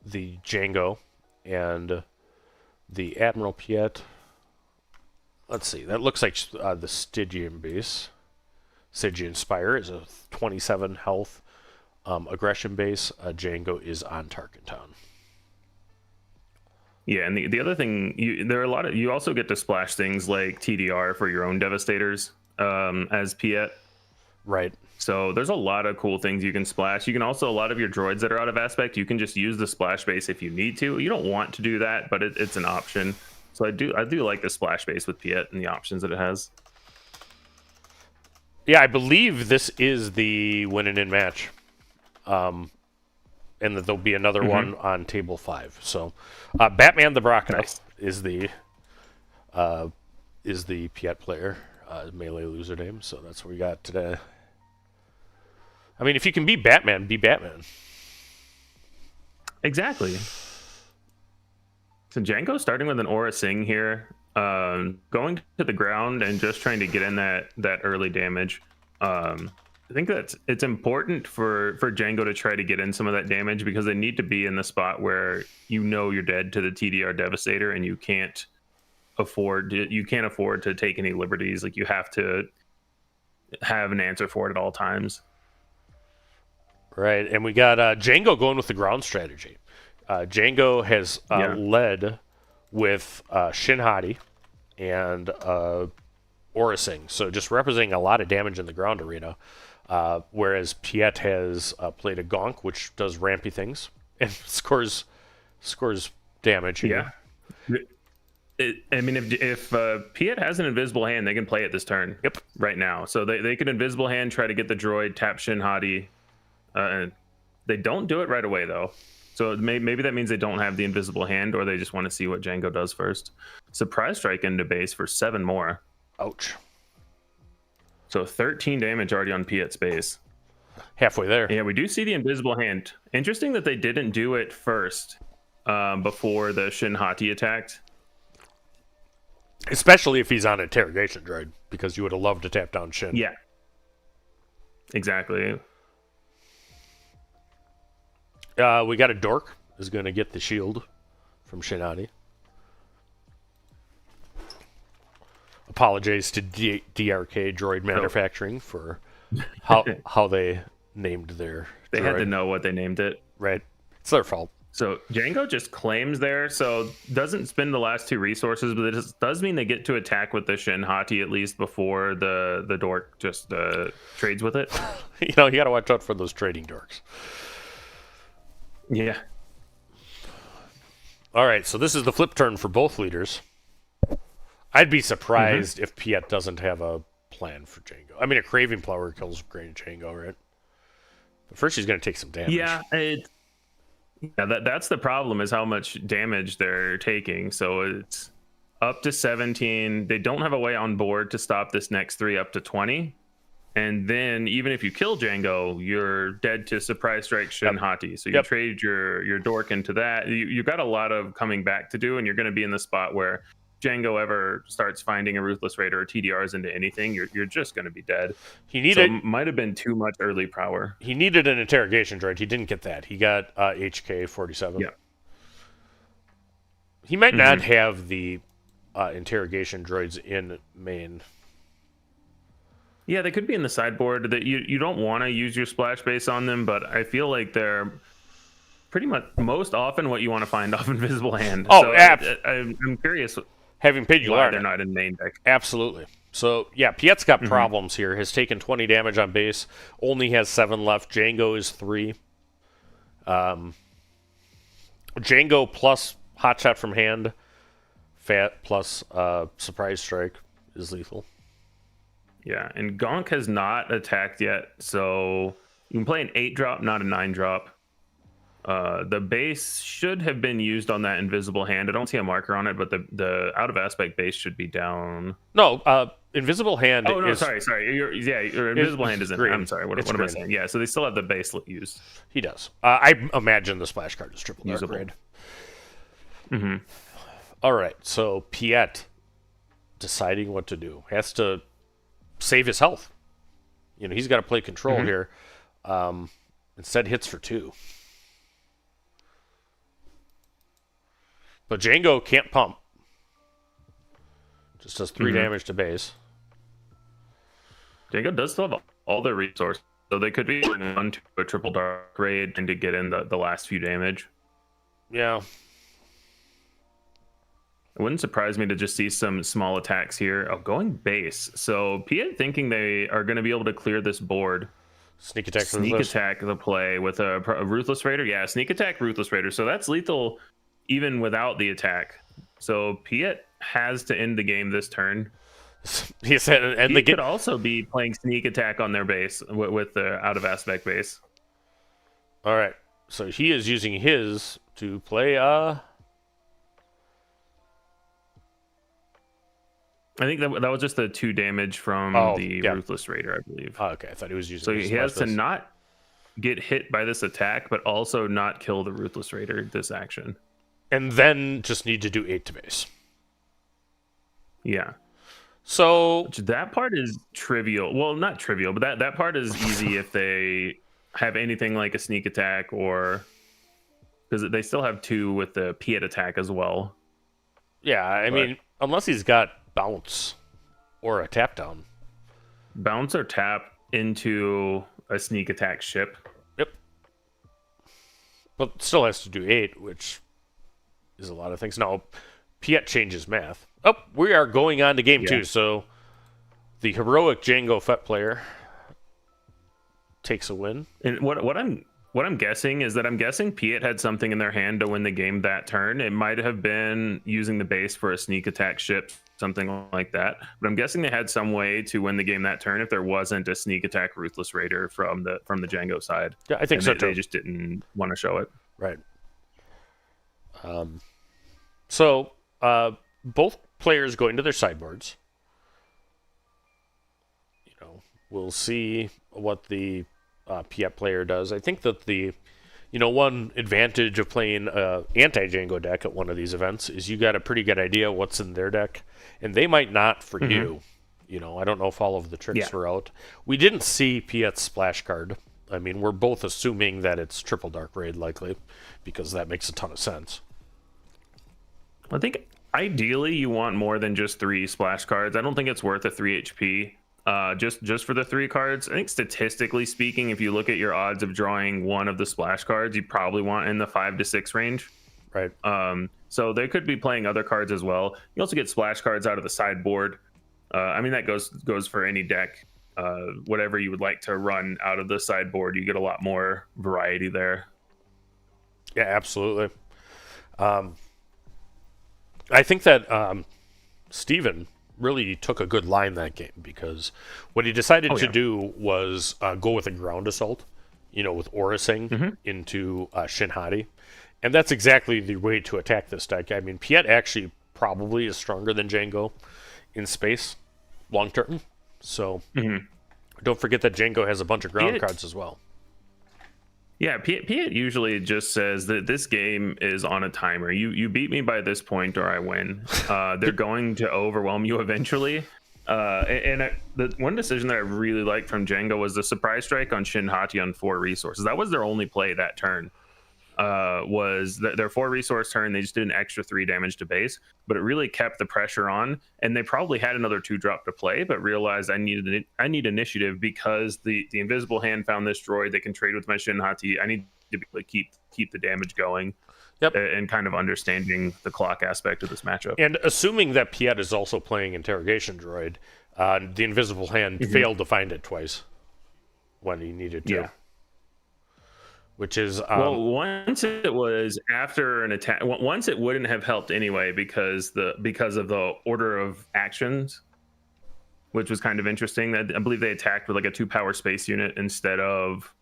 H: the Django and the Admiral Piet. Let's see. That looks like the Stygian base. Stygian Spire is a 27 health aggression base. Django is on Tarkentown.
K: Yeah, and the other thing, you also get to splash things like TDR for your own Devastators as Piet.
H: Right.
K: So there's a lot of cool things you can splash. You can also, a lot of your droids that are out of aspect, you can just use the splash base if you need to. You don't want to do that, but it's an option. So I do like the splash base with Piet and the options that it has.
H: Yeah, I believe this is the win and in match. And that there'll be another one on table 5. So Batman the Bracco is the Piet player, melee loser name. So that's what we got today. I mean, if you can be Batman, be Batman.
K: Exactly. So Django starting with an Aura Sing here, going to the ground and just trying to get in that early damage. I think it's important for Django to try to get in some of that damage because they need to be in the spot where you're dead to the TDR Devastator and you can't afford to take any liberties. Like, you have to have an answer for it at all times.
H: Right, and we got Django going with the ground strategy. Django has led with Shin Hati and Aura Sing, so just representing a lot of damage in the ground arena. Whereas Piet has played a Gonk, which does rampy things and scores damage.
K: Yeah. If Piet has an invisible hand, they can play it this turn.
H: Yep.
K: Right now, so they can invisible hand, try to get the droid, tap Shin Hati. They don't do it right away though, so maybe that means they don't have the invisible hand, or they just want to see what Django does first. Surprise strike into base for 7 more.
H: Ouch.
K: So 13 damage already on Piet's base.
H: Halfway there.
K: Yeah, we do see the invisible hand. Interesting that they didn't do it first before the Shin Hati attacked.
H: Especially if he's on interrogation droid, because you would have loved to tap down Shin.
K: Yeah. Exactly.
H: We got a Dork is going to get the shield from Shin Hati. Apologize to DRK Droid Manufacturing for how they named their
K: They
H: droid.
K: had to know what they named it.
H: Right. It's their fault.
K: So Django just claims there, so doesn't spend the last 2 resources, but it does mean they get to attack with the Shin Hati at least before the Dork just trades with it.
H: You got to watch out for those trading Dorks.
K: Yeah.
H: All right, so this is the flip turn for both leaders. I'd be surprised if Piet doesn't have a plan for Django. I mean, a Craving Plower kills Grain Django, right? But first, he's going to take some damage.
K: Yeah, that's the problem, is how much damage they're taking. So it's up to 17. They don't have a way on board to stop this next 3 up to 20. And then even if you kill Django, you're dead to Surprise Strike Shin Hati. So you trade your Dork into that. You got a lot of coming back to do, and you're going to be in the spot where Django ever starts finding a Ruthless Raider or TDRs into anything, you're just going to be dead. Might have been too much early power.
H: He needed an interrogation droid. He didn't get that. He got HK-47.
K: Yeah.
H: He might not have the interrogation droids in main.
K: Yeah, they could be in the sideboard. That you don't want to use your splash base on them, but I feel like they're pretty much most often what you want to find off Invisible Hand.
H: Oh,
K: so I'm curious.
H: Having Pidular,
K: they're not in main deck.
H: Absolutely. So yeah, Piet's got problems here. Has taken 20 damage on base. Only has 7 left. Django is 3. Django plus Hotshot from hand. Fat plus Surprise Strike is lethal.
K: Yeah, and Gonk has not attacked yet, so you can play an 8-drop, not a 9-drop. The base should have been used on that invisible hand. I don't see a marker on it, but the out of aspect base should be down.
H: No, invisible hand.
K: Oh no,
H: is,
K: sorry. Your invisible hand is in.
H: green.
K: I'm sorry. What am I saying? Yeah, so they still have the base used.
H: He does. I imagine the splash card is triple dark
K: Usable.
H: red.
K: Mm-hmm.
H: All right, so Piet deciding what to do. Has to save his health. You know, he's got to play control here. Instead, hits for 2. But Django can't pump. Just does 3 damage to base.
K: Django does still have all their resources, so they could be on to a triple dark raid and to get in the last few damage.
H: Yeah.
K: It wouldn't surprise me to just see some small attacks here. Oh, going base. So Piet thinking they are going to be able to clear this board.
H: Sneak attack.
K: Sneak attack the play with a Ruthless Raider. Yeah, sneak attack, Ruthless Raider. So that's lethal even without the attack. So Piet has to end the game this turn.
H: He said, and
K: he could also be playing sneak attack on their base with the out of aspect base.
H: All right, so he is using his to play.
K: I think that was just the 2 damage from the Ruthless Raider, I believe.
H: Oh, okay, I thought he was using.
K: So he has to not get hit by this attack, but also not kill the Ruthless Raider this action.
H: And then just need to do 8 to base.
K: Yeah.
H: So
K: that part is trivial. Well, not trivial, but that part is easy if they have anything like a sneak attack, or because they still have 2 with the Piet attack as well.
H: Yeah, I mean, unless he's got bounce or a tap down.
K: Bounce or tap into a sneak attack ship.
H: Yep. But still has to do 8, which is a lot of things. Now, Piet changes math. Oh, we are going on to game 2. So the heroic Django Fett player takes a win.
K: And what I'm guessing is that I'm guessing Piet had something in their hand to win the game that turn. It might have been using the base for a sneak attack ship, something like that. But I'm guessing they had some way to win the game that turn if there wasn't a sneak attack Ruthless Raider from the Django side.
H: Yeah, I think so too.
K: They just didn't want to show it.
H: Right. So both players go into their sideboards. You know, we'll see what the Piet player does. I think that the one advantage of playing anti-Django deck at one of these events is you got a pretty good idea what's in their deck, and they might not for you. You know, I don't know if all of the tricks were out. We didn't see Piet's splash card. I mean, we're both assuming that it's triple dark raid likely, because that makes a ton of sense.
K: I think ideally you want more than just 3 splash cards. I don't think it's worth a 3 HP. Just for the 3 cards. I think statistically speaking, if you look at your odds of drawing one of the splash cards, you probably want in the 5 to 6 range.
H: Right.
K: So they could be playing other cards as well. You also get splash cards out of the sideboard. I mean, that goes for any deck. Whatever you would like to run out of the sideboard, you get a lot more variety there.
H: Yeah, absolutely. I think that Steven really took a good line that game, because what he decided to do was go with a ground assault, with Orasing into Shinhati. And that's exactly the way to attack this deck. I mean, Piet actually probably is stronger than Django in space long term. So don't forget that Django has a bunch of ground cards as well.
K: Yeah, Piet usually just says that this game is on a timer. You beat me by this point or I win. They're going to overwhelm you eventually. The one decision that I really liked from Django was the surprise strike on Shinhati on 4 resources. That was their only play that turn. Was their 4 resource turn. They just did an extra 3 damage to base, but it really kept the pressure on. And they probably had another 2-drop to play, but realized I need initiative because the invisible hand found this droid. They can trade with my Shinhati. I need to be able to keep the damage going.
H: Yep.
K: And kind of understanding the clock aspect of this matchup.
H: And assuming that Piet is also playing interrogation droid, the invisible hand failed to find it twice when he needed to.
K: Yeah.
H: Which is
K: well, once it was after an attack. Once it wouldn't have helped anyway because of the order of actions, which was kind of interesting. That I believe they attacked with like a 2-power space unit instead of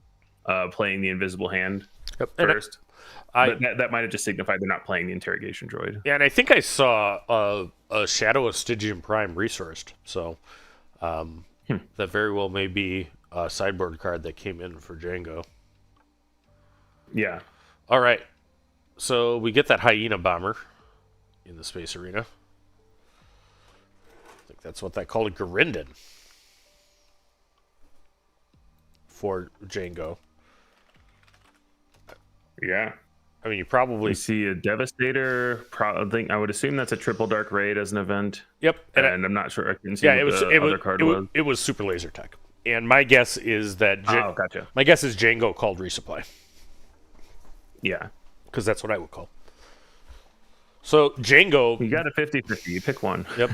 K: playing the invisible hand first. But that might have just signified they're not playing the interrogation droid.
H: Yeah, and I think I saw a Shadow of Stygian Prime resourced, so that very well may be a sideboard card that came in for Django.
K: Yeah.
H: All right. So we get that hyena bomber. in the space arena. I think that's what they call it, Garindin. For Django.
K: Yeah.
H: I mean, you probably
K: see a Devastator. I would assume that's a triple dark raid as an event.
H: Yep.
K: And I'm not sure. I can see what the other card was.
H: It was super laser tech. And my guess is that
K: gotcha.
H: My guess is Django called resupply.
K: Yeah.
H: Because that's what I would call. So Django,
K: you got a 50-50. You pick one.
H: Yep.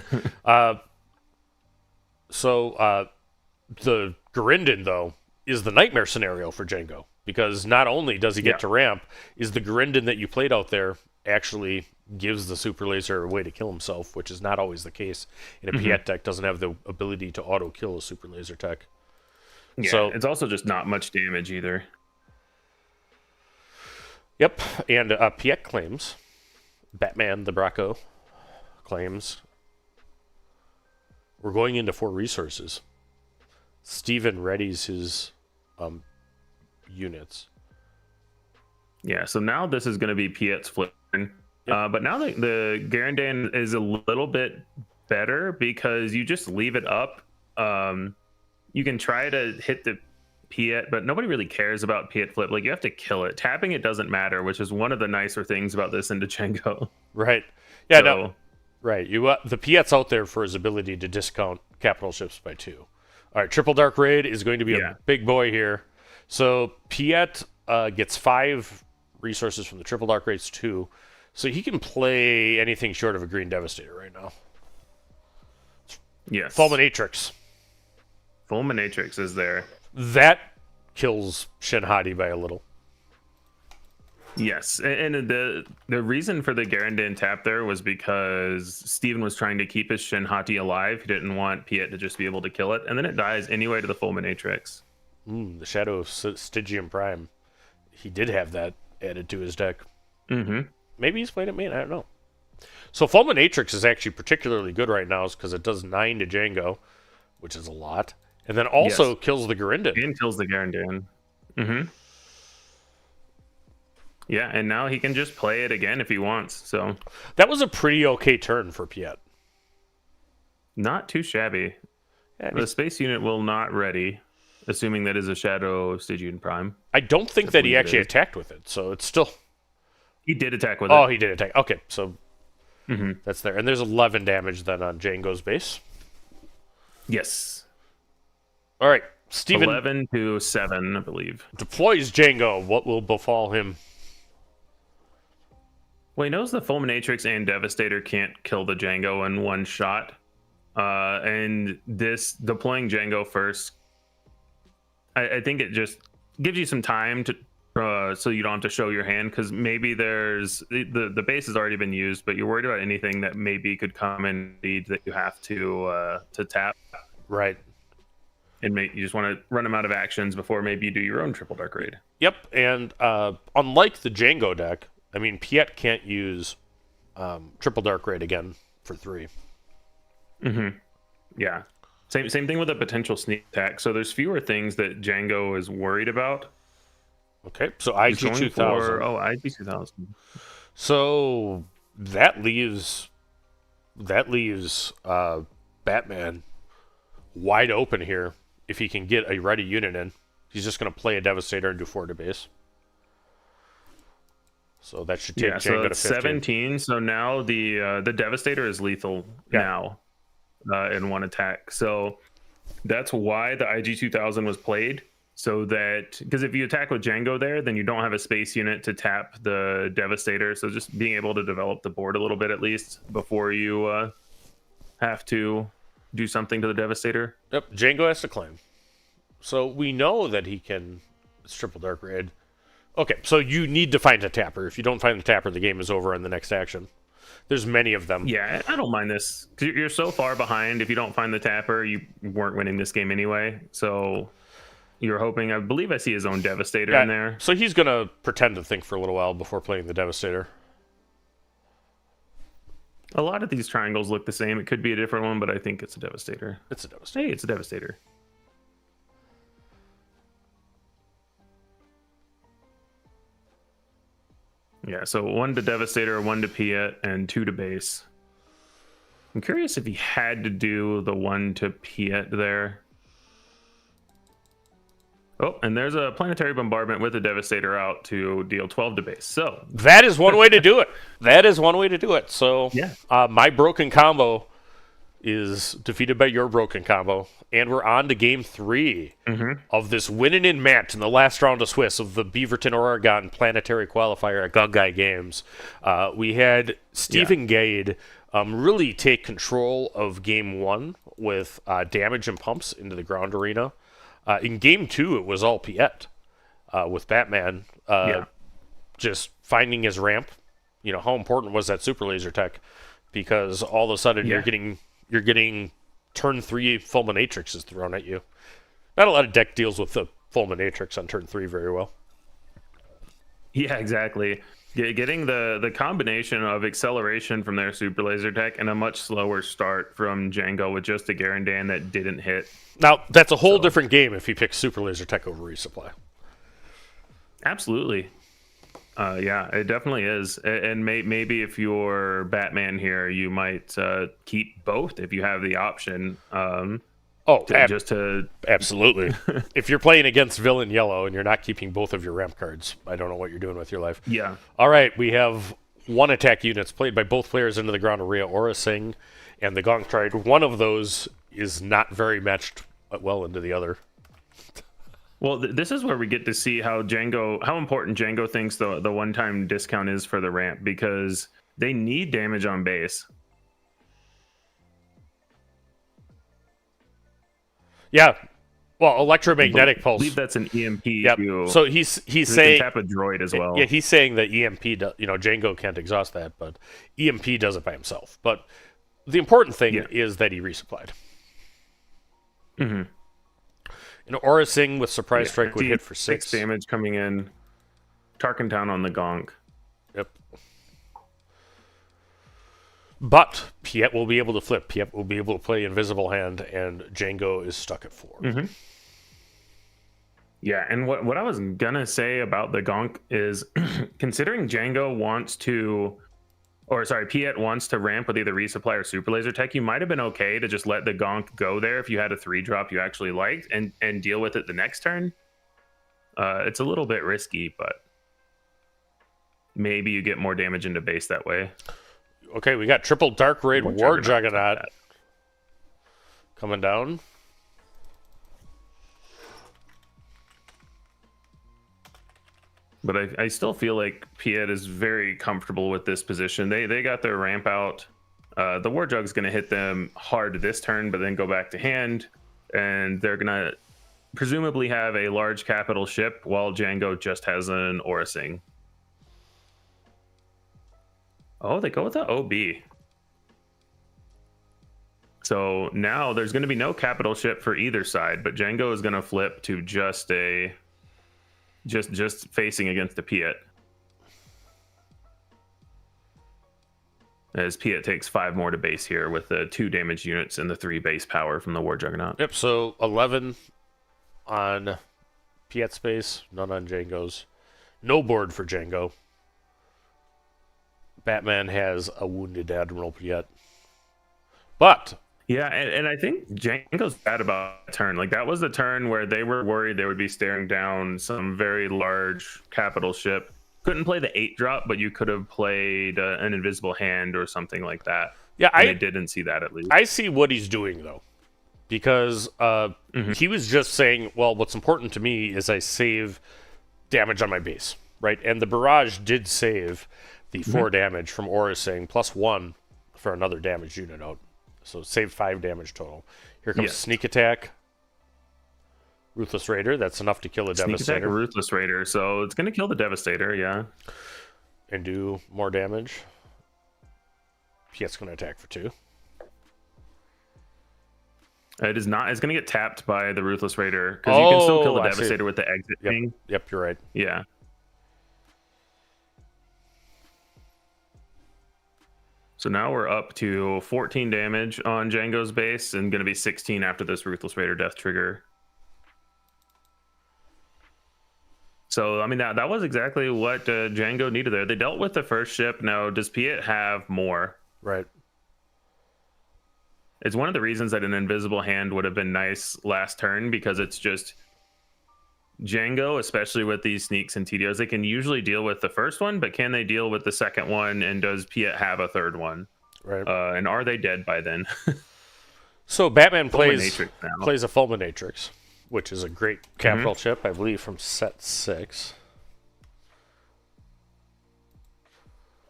H: The Garindin, though, is the nightmare scenario for Django. Because not only does he get to ramp, is the Garindin that you played out there actually gives the super laser a way to kill himself, which is not always the case. In a Piet deck, doesn't have the ability to auto-kill a super laser tech.
K: Yeah, so it's also just not much damage either.
H: Yep, and Piet claims, Batman the Braco claims, we're going into 4 resources. Steven readies his units.
K: Yeah, so now this is going to be Piet's flip. But now the Garandin is a little bit better because you just leave it up. You can try to hit the Piet, but nobody really cares about Piet flip. Like, you have to kill it. Tapping it doesn't matter, which is one of the nicer things about this into Django.
H: Right. Yeah, no. Right. The Piet's out there for his ability to discount capital ships by 2. All right, Triple Dark Raid is going to be a big boy here. So Piet gets 5 resources from the Triple Dark Raids 2. So he can play anything short of a Green Devastator right now.
K: Yes.
H: Fulminatrix.
K: Fulminatrix is there.
H: That kills Shinhati by a little.
K: Yes, and the reason for the Garandin tap there was because Steven was trying to keep his Shinhati alive. He didn't want Piet to just be able to kill it, and then it dies anyway to the Fulminatrix.
H: The Shadow of Stygian Prime. He did have that added to his deck.
K: Mm-hmm.
H: Maybe he's played it main, I don't know. So Fulminatrix is actually particularly good right now because it does 9 to Django, which is a lot. And then also kills the Garindin.
K: And kills the Garandin. Mm-hmm. Yeah, and now he can just play it again if he wants. So
H: that was a pretty okay turn for Piet.
K: Not too shabby. Yeah, the space unit will not ready, assuming that is a Shadow of Stygian Prime.
H: I don't think that he actually attacked with it, so it's still...
K: He did attack with it.
H: Oh, he did attack. Okay, so that's there. And there's 11 damage then on Django's base.
K: Yes.
H: All right, Steven...
K: 11 to 7, I believe.
H: Deploys Django. What will befall him?
K: Well, he knows the Fulminatrix and Devastator can't kill the Django in one shot. And this deploying Django first, I think it just gives you some time to so you don't have to show your hand, because maybe there's the base has already been used, but you're worried about anything that maybe could come in need that you have to tap.
H: Right.
K: And you just want to run them out of actions before maybe you do your own Triple Dark Raid.
H: Yep, and unlike the Django deck, I mean, Piet can't use Triple Dark Raid again for 3.
K: Mm-hmm. Yeah. Same thing with a potential sneak attack. So there's fewer things that Django is worried about.
H: Okay, so IG-2000.
K: Oh, IG-2000.
H: So that leaves Batman wide open here. If he can get a ready unit in, he's just going to play a Devastator and do 4 to base. So that should take Django to 15.
K: 17. So now the Devastator is lethal now in one attack. So that's why the IG-2000 was played. So that, because if you attack with Django there, then you don't have a space unit to tap the Devastator. So just being able to develop the board a little bit at least before you have to do something to the Devastator.
H: Yep, Django has to claim. So we know that he can Triple Dark Raid. Okay, so you need to find a tapper. If you don't find the tapper, the game is over in the next action. There's many of them.
K: Yeah, I don't mind this. Because you're so far behind. If you don't find the tapper, you weren't winning this game anyway. So you're hoping, I believe I see his own Devastator in there.
H: So he's going to pretend to think for a little while before playing the Devastator.
K: A lot of these triangles look the same. It could be a different one, but I think it's a Devastator.
H: It's a Devastator.
K: Hey, it's a Devastator. Yeah, so 1 to Devastator, 1 to Piet, and 2 to base. I'm curious if he had to do the 1 to Piet there. Oh, and there's a Planetary Bombardment with a Devastator out to deal 12 to base. So
H: that is one way to do it. That is one way to do it. So
K: yeah,
H: my broken combo is defeated by your broken combo, and we're on to game 3 of this winning in match in the last round of Swiss of the Beaverton, Oregon Planetary Qualifier at Gongai Games. We had Stephen Gade really take control of game 1 with damage and pumps into the ground arena. In game 2, it was all Piet with Batman just finding his ramp. You know, how important was that super laser tech? Because all of a sudden you're getting turn 3 fulminatrixes thrown at you. Not a lot of deck deals with the fulminatrix on turn 3 very well.
K: Yeah, exactly. Getting the combination of acceleration from their super laser tech and a much slower start from Django with just a Garandan that didn't hit.
H: Now, that's a whole different game if he picks super laser tech over resupply.
K: Absolutely. Yeah, it definitely is. And maybe if you're Batman here, you might keep both if you have the option.
H: Absolutely. If you're playing against villain yellow and you're not keeping both of your ramp cards, I don't know what you're doing with your life.
K: Yeah.
H: All right, we have 1 attack units played by both players into the ground area, Aura Singh and the Gong Tride. One of those is not very matched well into the other.
K: Well, this is where we get to see how important Django thinks the one-time discount is for the ramp, because they need damage on base.
H: Yeah, well, electromagnetic pulse.
K: I believe that's an EMP.
H: Yep. So he's saying
K: tap a droid as well.
H: Yeah, he's saying that EMP, Django can't exhaust that, but EMP does it by himself. But the important thing is that he resupplied.
K: Mm-hmm.
H: And Aura Singh with Surprise Strike would hit for 6
K: damage coming in. Tarkentown on the Gonk.
H: Yep. But Piet will be able to flip. Piet will be able to play Invisible Hand, and Django is stuck at 4.
K: Mm-hmm. Yeah, and what I was gonna say about the Gonk is, considering Django Piet wants to ramp with either resupply or super laser tech, you might have been okay to just let the Gonk go there if you had a 3-drop you actually liked and deal with it the next turn. It's a little bit risky, but maybe you get more damage into base that way.
H: Okay, we got triple Dark Raid War Juggernaut coming down.
K: But I still feel like Piet is very comfortable with this position. They got their ramp out. The War Jug's going to hit them hard this turn, but then go back to hand. And they're going to presumably have a large capital ship while Django just has an Aura Singh. Oh, they go with the OB. So now there's going to be no capital ship for either side, but Django is going to flip to just facing against the Piet. As Piet takes 5 more to base here with the 2 damage units and the 3 base power from the War Juggernaut.
H: Yep, so 11 on Piet's base, none on Django's. No board for Django. Batman has a wounded Admiral Piet. But
K: yeah, and I think Django's bad about that turn. Like, that was the turn where they were worried they would be staring down some very large capital ship. Couldn't play the 8-drop, but you could have played an Invisible Hand or something like that.
H: Yeah,
K: I didn't see that, at least.
H: I see what he's doing, though. Because he was just saying, well, what's important to me is I save damage on my base, right? And the Barrage did save the 4 damage from Aura Singh, plus 1 for another damage unit out. So save 5 damage total. Here comes Sneak Attack. Ruthless Raider. That's enough to kill a Devastator.
K: Sneak Attack, Ruthless Raider. So it's going to kill the Devastator, yeah.
H: And do more damage. Piet's going to attack for 2.
K: It is not. It's going to get tapped by the Ruthless Raider, because you can still kill the Devastator with the exit thing.
H: Yep, you're right.
K: Yeah. So now we're up to 14 damage on Django's base, and going to be 16 after this Ruthless Raider death trigger. So, I mean, that was exactly what Django needed there. They dealt with the first ship. Now, does Piet have more?
H: Right.
K: It's one of the reasons that an invisible hand would have been nice last turn, because it's just Django, especially with these sneaks and TDOs, they can usually deal with the first one, but can they deal with the second one? And does Piet have a third one?
H: Right.
K: And are they dead by then?
H: So Batman plays
K: Fulminatrix
H: a Fulminatrix, which is a great capital chip, I believe, from set 6.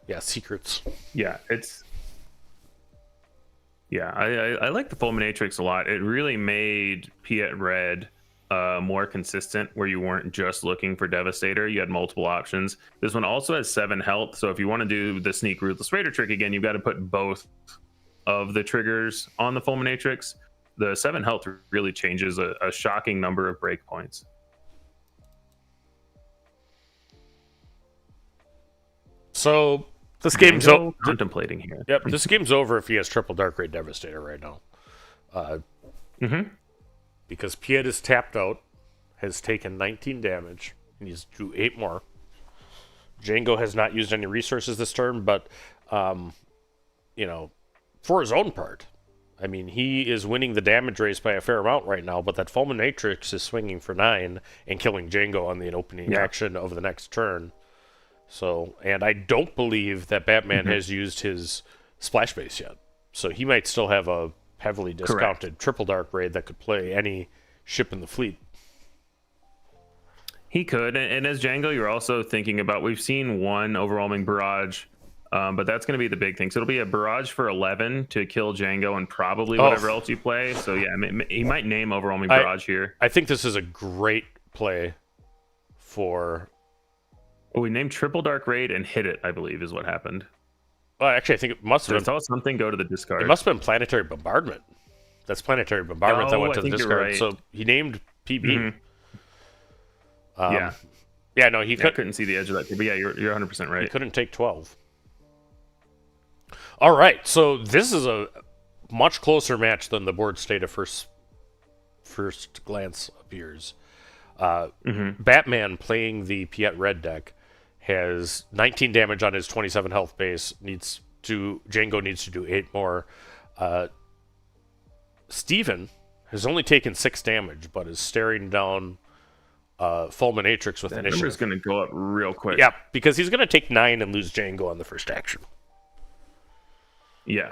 H: Yeah, secrets.
K: Yeah, it's... Yeah, I like the Fulminatrix a lot. It really made Piet Red more consistent, where you weren't just looking for Devastator. You had multiple options. This one also has 7 health, so if you want to do the Sneak Ruthless Raider trick again, you've got to put both of the triggers on the Fulminatrix. The 7 health really changes a shocking number of breakpoints.
H: So this game's over.
K: Contemplating here.
H: Yep, this game's over if he has triple Dark Ray Devastator right now. Because Piet is tapped out, has taken 19 damage, and he's drew 8 more. Django has not used any resources this turn, but you know, for his own part, I mean, he is winning the damage race by a fair amount right now, but that Fulminatrix is swinging for 9 and killing Django on the opening action of the next turn. So, and I don't believe that Batman has used his splash base yet. So he might still have a heavily discounted triple Dark Raid that could play any ship in the fleet.
K: He could, and as Django, you're also thinking about, we've seen one Overwhelming Barrage, but that's going to be the big thing. So it'll be a Barrage for 11 to kill Django and probably whatever else you play. So yeah, he might name Overwhelming Barrage here.
H: I think this is a great play for...
K: Well, we named Triple Dark Raid and hit it, I believe, is what happened.
H: Well, actually, I think it must have been...
K: I saw something go to the discard.
H: It must have been Planetary Bombardment. That's Planetary Bombardment that went to the discard. Right. So he named PB. Yeah, no, he
K: couldn't see the edge of that. But yeah, you're 100% right.
H: He couldn't take 12. All right, so this is a much closer match than the board state at first glance appears. Batman, playing the Piet Red deck, has 19 damage on his 27 health base. Django needs to do 8 more. Steven has only taken 6 damage, but is staring down Fulminatrix with initiative.
K: Number's going to go up real quick.
H: Yeah, because he's going to take 9 and lose Django on the first action.
K: Yeah.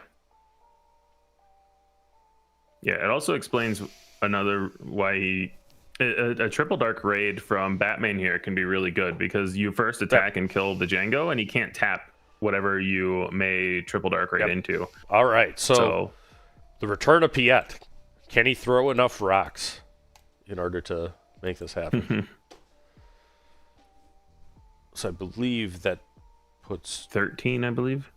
K: Yeah, it also explains why a triple Dark Raid from Batman here can be really good, because you first attack and kill the Django, and he can't tap whatever you may triple Dark Raid into.
H: All right, so the return of Piet. Can he throw enough rocks in order to make this happen? So I believe that puts
K: 13, I believe.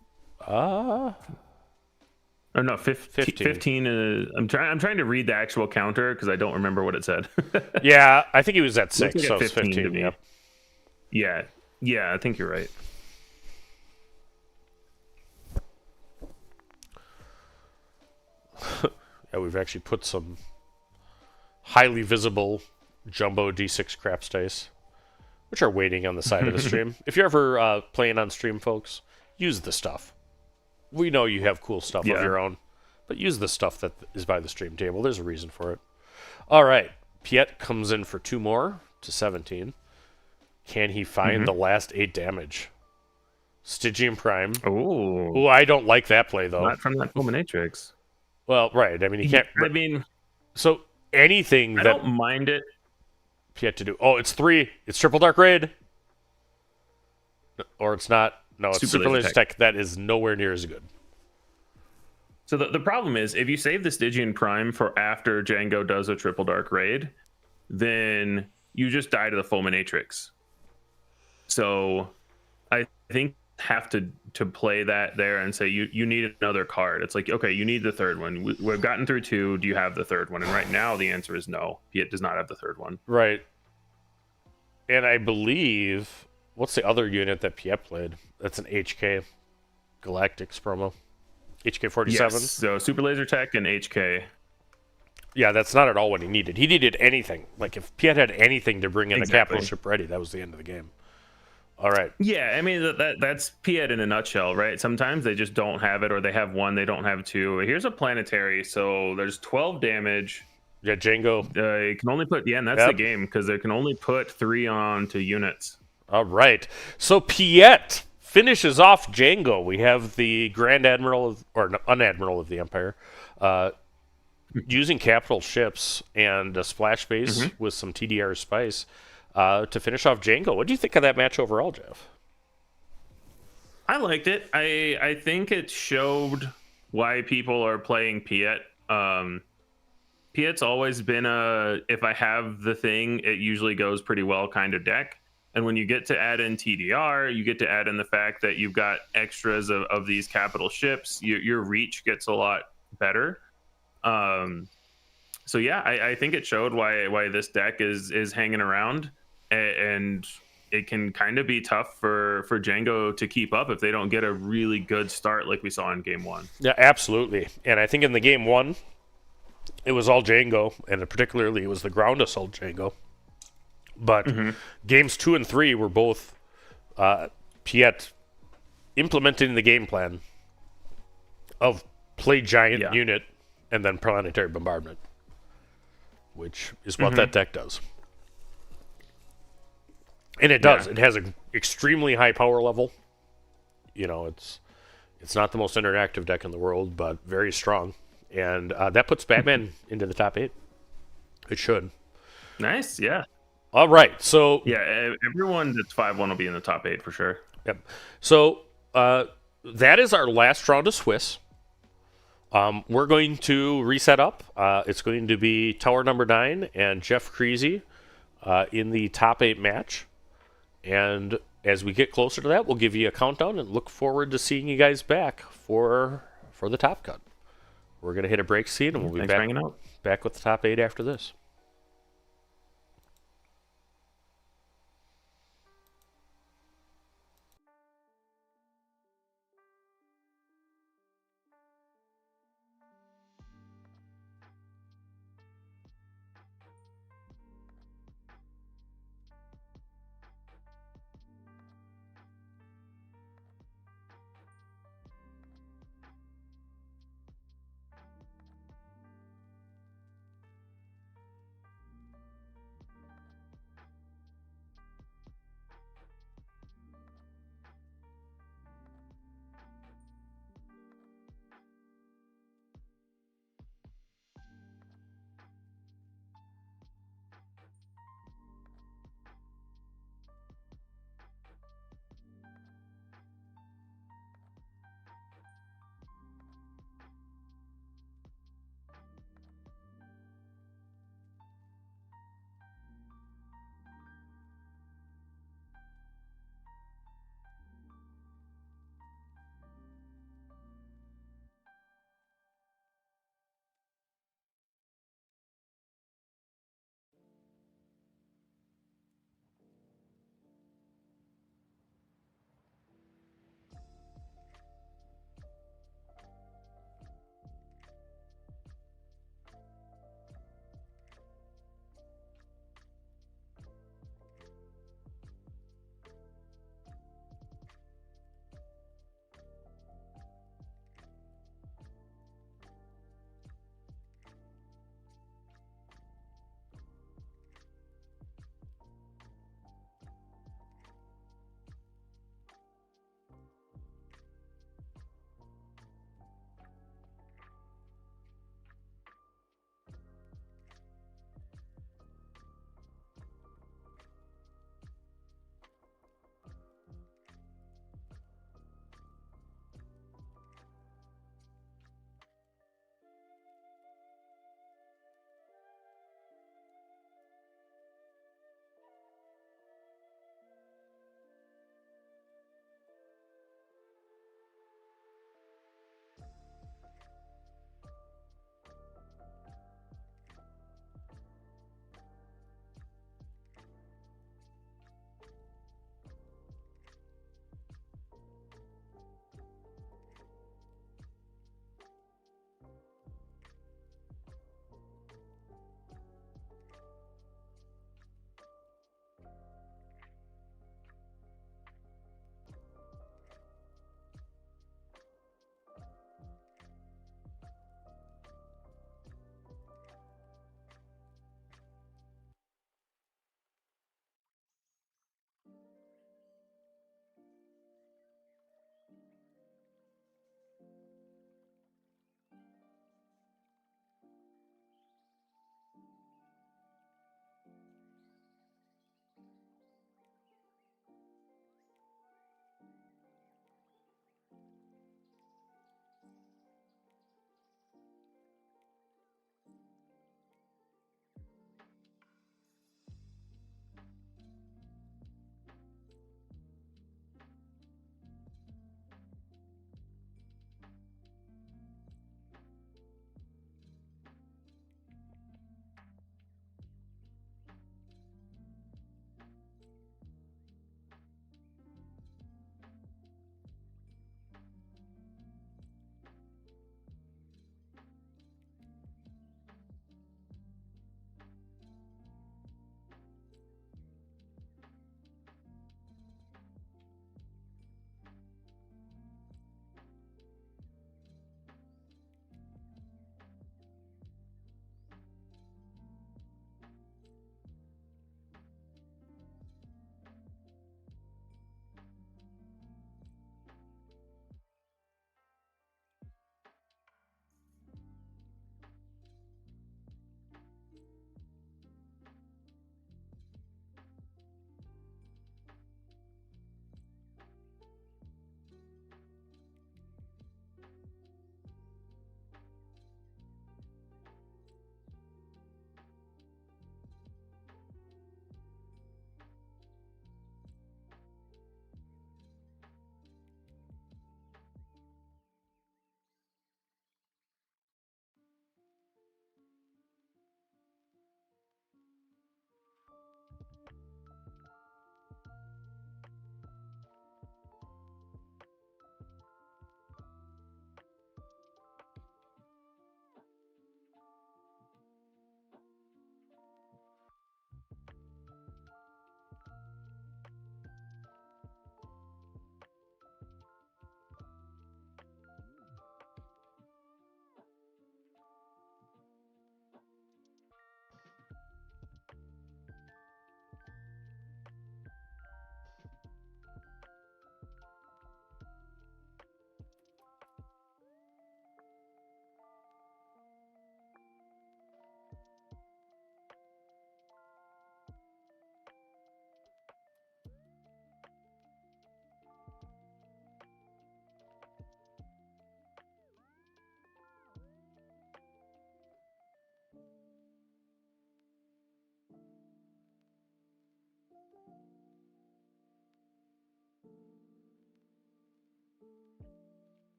K: Oh no, 15 is, I'm trying to read the actual counter because I don't remember what it said.
H: Yeah, I think he was at 6, so it's 15.
K: Yep. Yeah, I think you're right.
H: Yeah, we've actually put some highly visible jumbo D6 craps dice, which are waiting on the side of the stream. If you're ever playing on stream, folks, use the stuff. We know you have cool stuff of your own, but use the stuff that is by the stream table. There's a reason for it. All right. Piet comes in for 2 more to 17. Can he find the last 8 damage? Stygian Prime.
K: Ooh,
H: I don't like that play, though.
K: Not from that Fulminatrix.
H: Well, right. I mean, he can't... So anything
K: I don't mind it.
H: Piet to do... Oh, it's 3. It's Triple Dark Raid. Or it's not... No, it's Super Laser Tech. That is nowhere near as good.
K: So the problem is, if you save the Stygian Prime for after Django does a Triple Dark Raid, then you just die to the Fulminatrix. So I think have to play that there and say you need another card. It's like, okay, you need the third one. We've gotten through 2. Do you have the third one? And right now the answer is no. Piet does not have the third one.
H: Right. And I believe... What's the other unit that Piet played? That's an HK Galactics promo. HK 47.
K: Yes, so Super Laser Tech and HK.
H: Yeah, that's not at all what he needed. He needed anything. Like, if Piet had anything to bring in a capital ship ready, that was the end of the game. All right.
K: Yeah, I mean, that's Piet in a nutshell, right? Sometimes they just don't have it, or they have one, they don't have two. Here's a planetary, so there's 12 damage.
H: Yeah, Django.
K: You can only put, and that's the game, because they can only put 3 onto units.
H: All right. So Piet finishes off Django. We have the Grand Admiral, or Unadmiral of the Empire, using capital ships and a splash base with some TDR spice to finish off Django. What do you think of that match overall, Jeff?
K: I liked it. I think it showed why people are playing Piet. Piet's always been if I have the thing, it usually goes pretty well kind of deck. And when you get to add in TDR, you get to add in the fact that you've got extras of these capital ships. Your reach gets a lot better. So yeah, I think it showed why this deck is hanging around, and it can kind of be tough for Django to keep up if they don't get a really good start like we saw in game 1.
H: Yeah, absolutely. And I think in the game 1, it was all Django, and particularly it was the ground assault Django. But games 2 and 3 were both Piet implementing the game plan of play giant unit and then planetary bombardment, which is what that deck does. And it does. It has an extremely high power level. You know, it's not the most interactive deck in the world, but very strong. And that puts Batman into the top 8. It should.
K: Nice, yeah.
H: All right, so...
K: Yeah, everyone that's 5-1 will be in the top 8 for sure.
H: Yep. So that is our last round of Swiss. We're going to reset up. It's going to be Tower number 9 and Jeff Creasy in the top 8 match. And as we get closer to that, we'll give you a countdown and look forward to seeing you guys back for the top cut. We're going to hit a break scene, and we'll be back with the top 8 after this.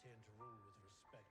F: tend to rule with respect.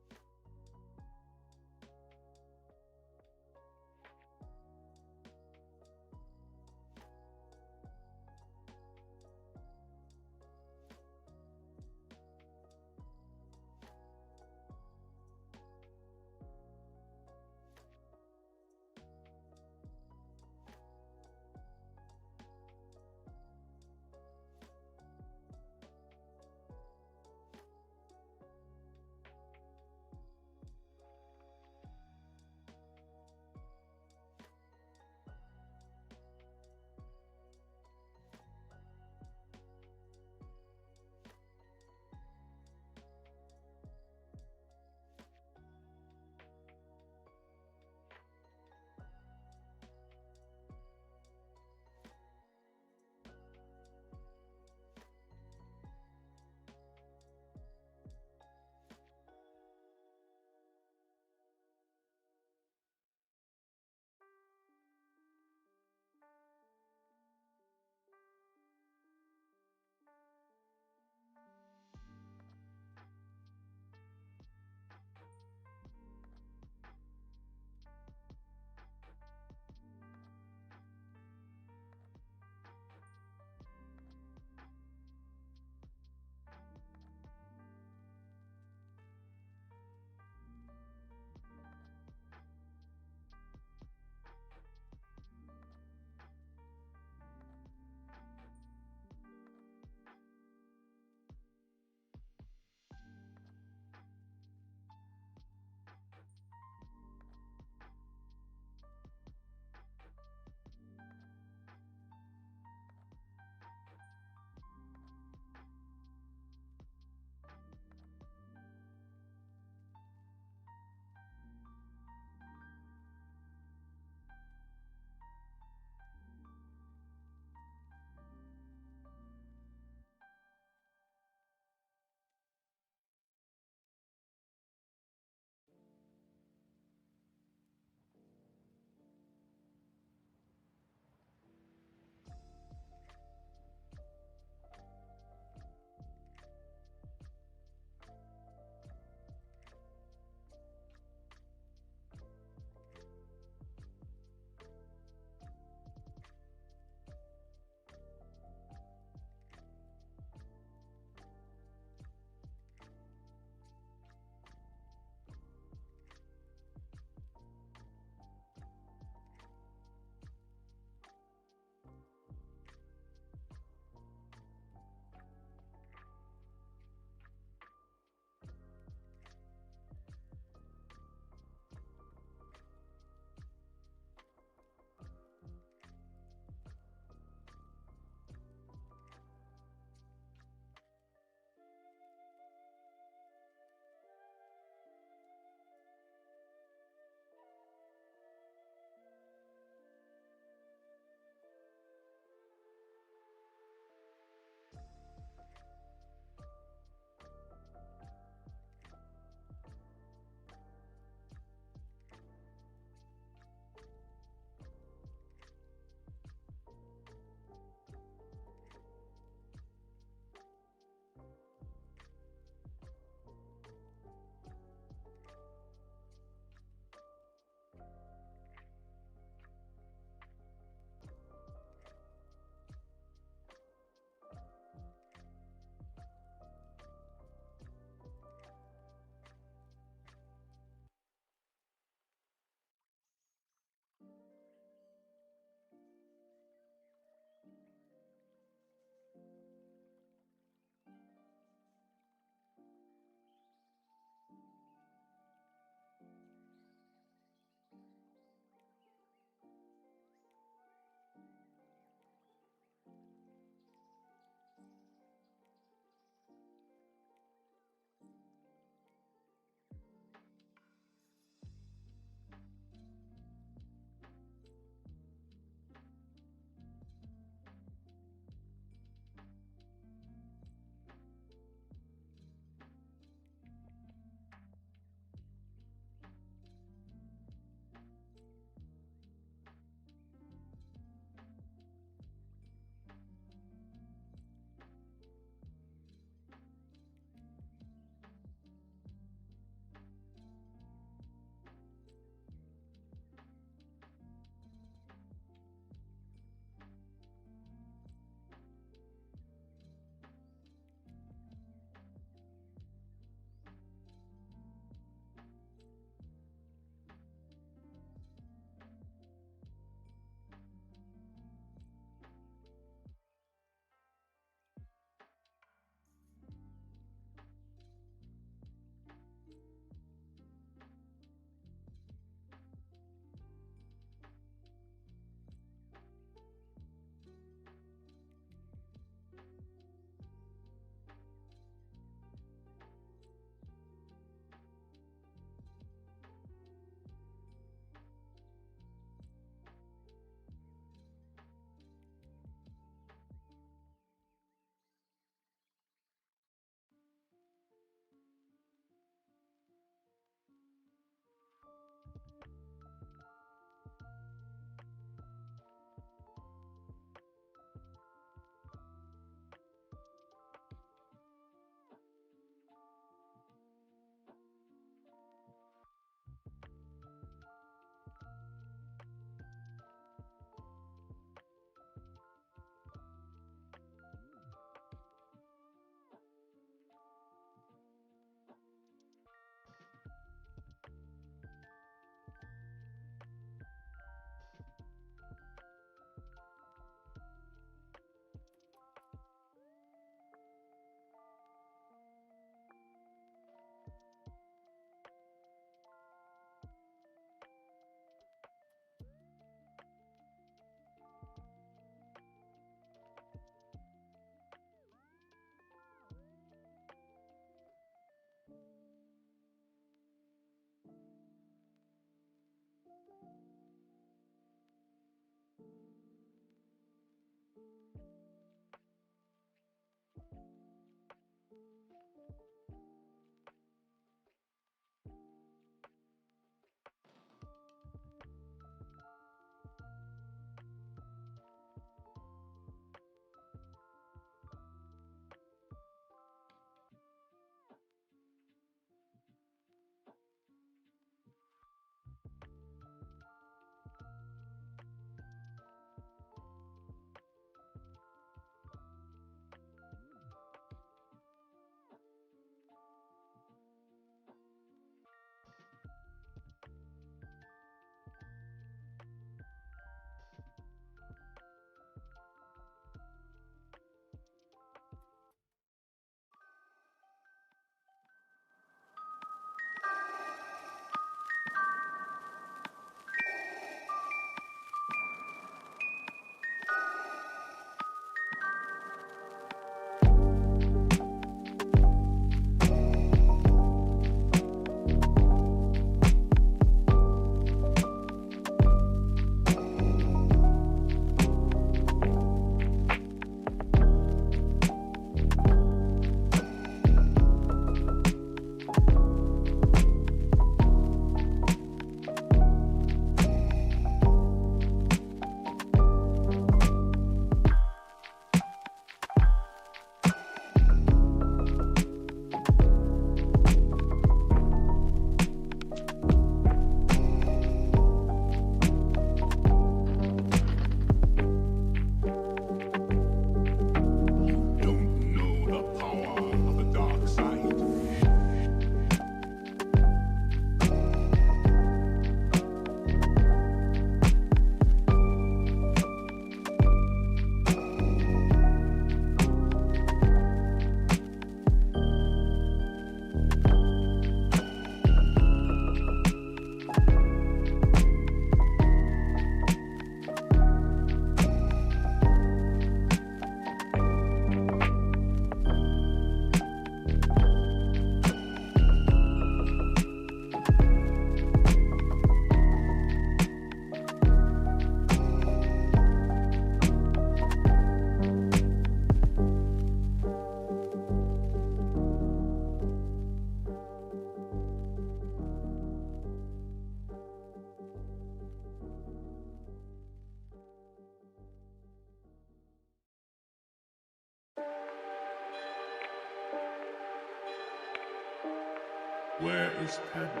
D: Where is Padme?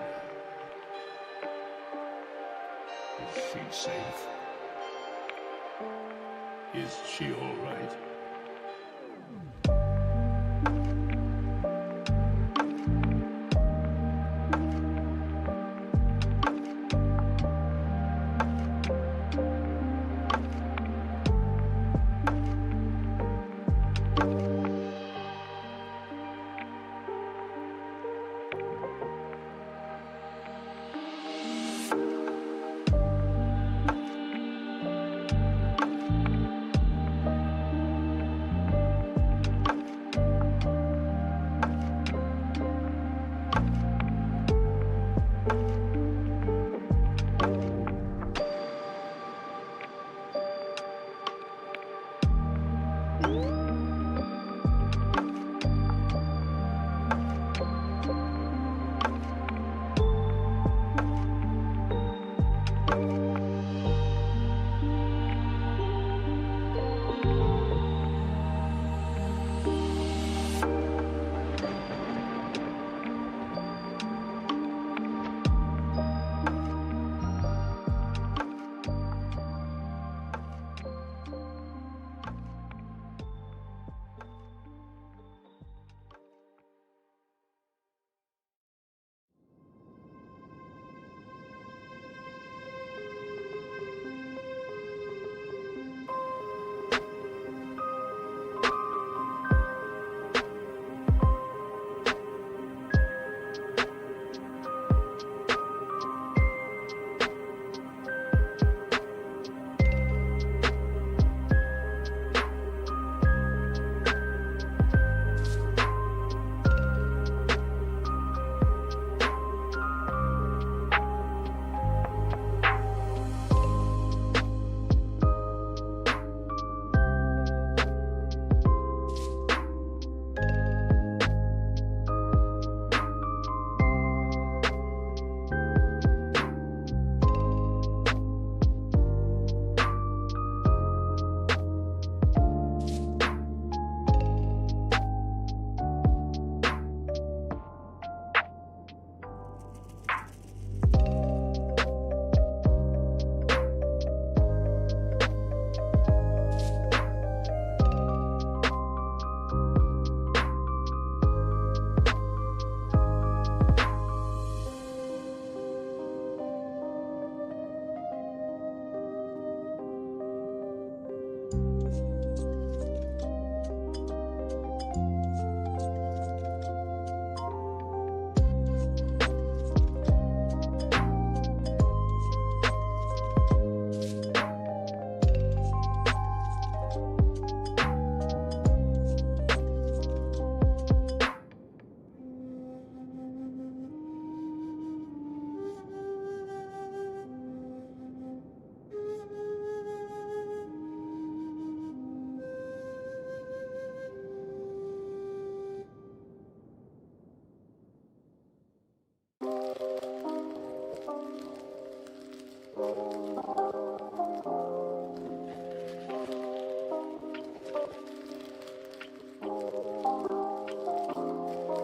D: Is she safe? Is she all right?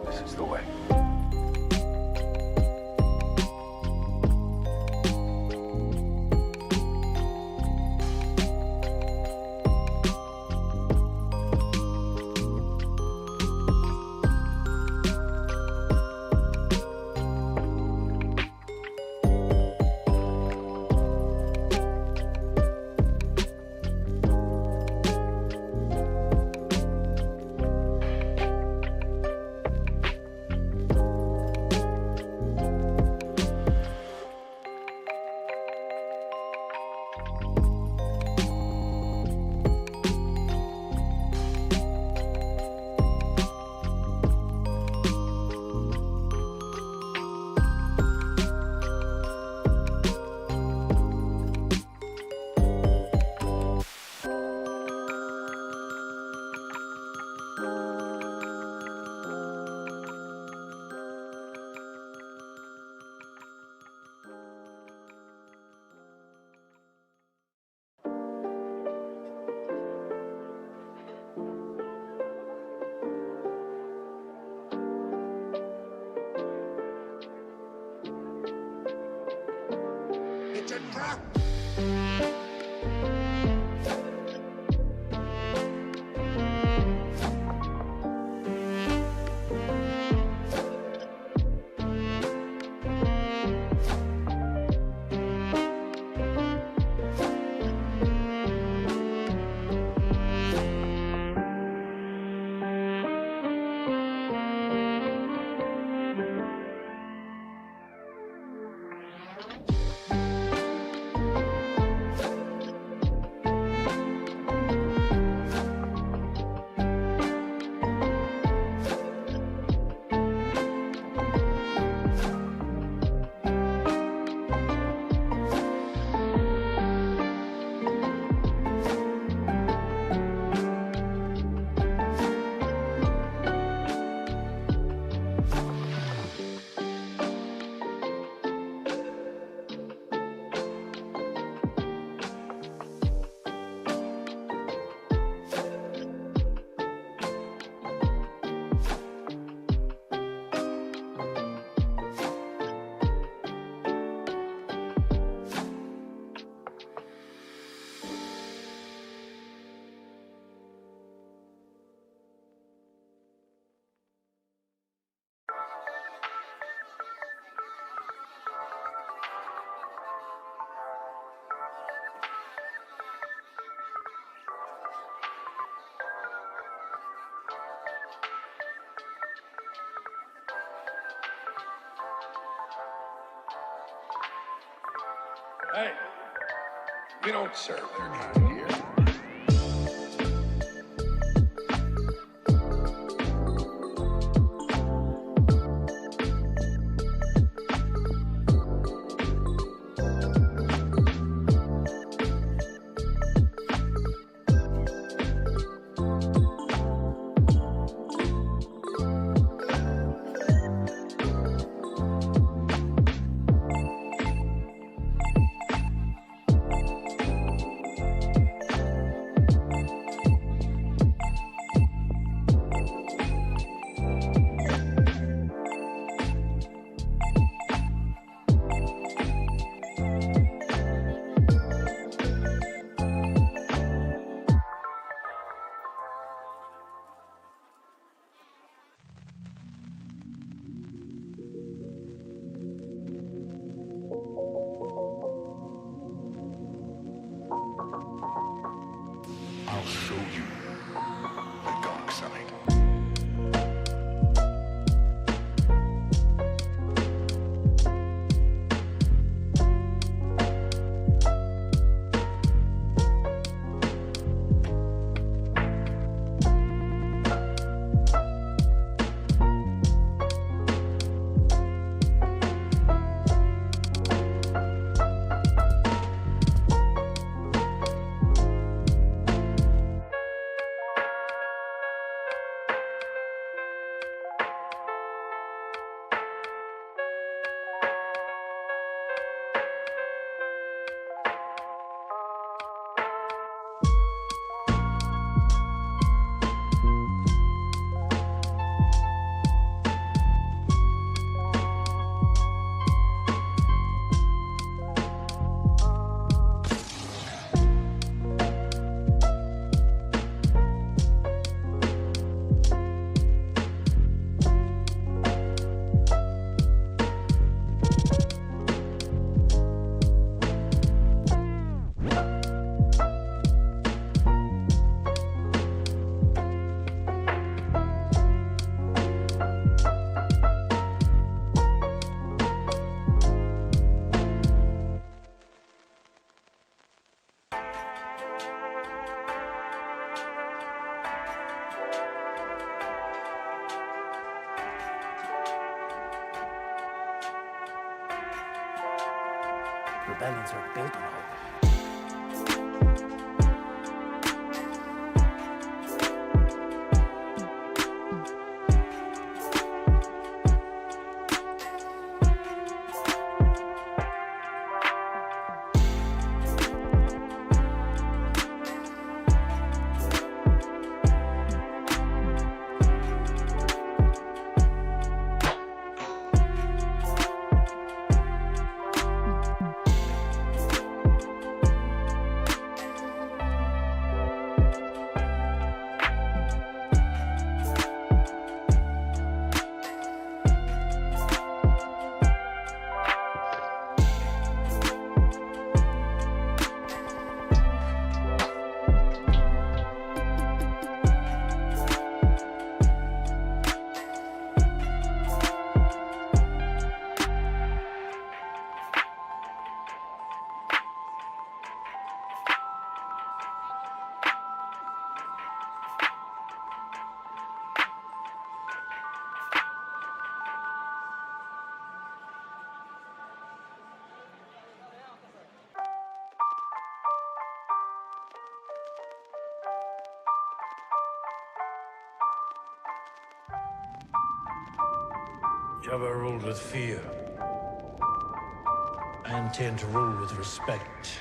D: This is the way.
C: Hey, we don't serve their kind here.
D: I'll show you the dark side.
F: Rebellions are built on hope.
D: Jabba ruled with fear. I intend to rule with respect.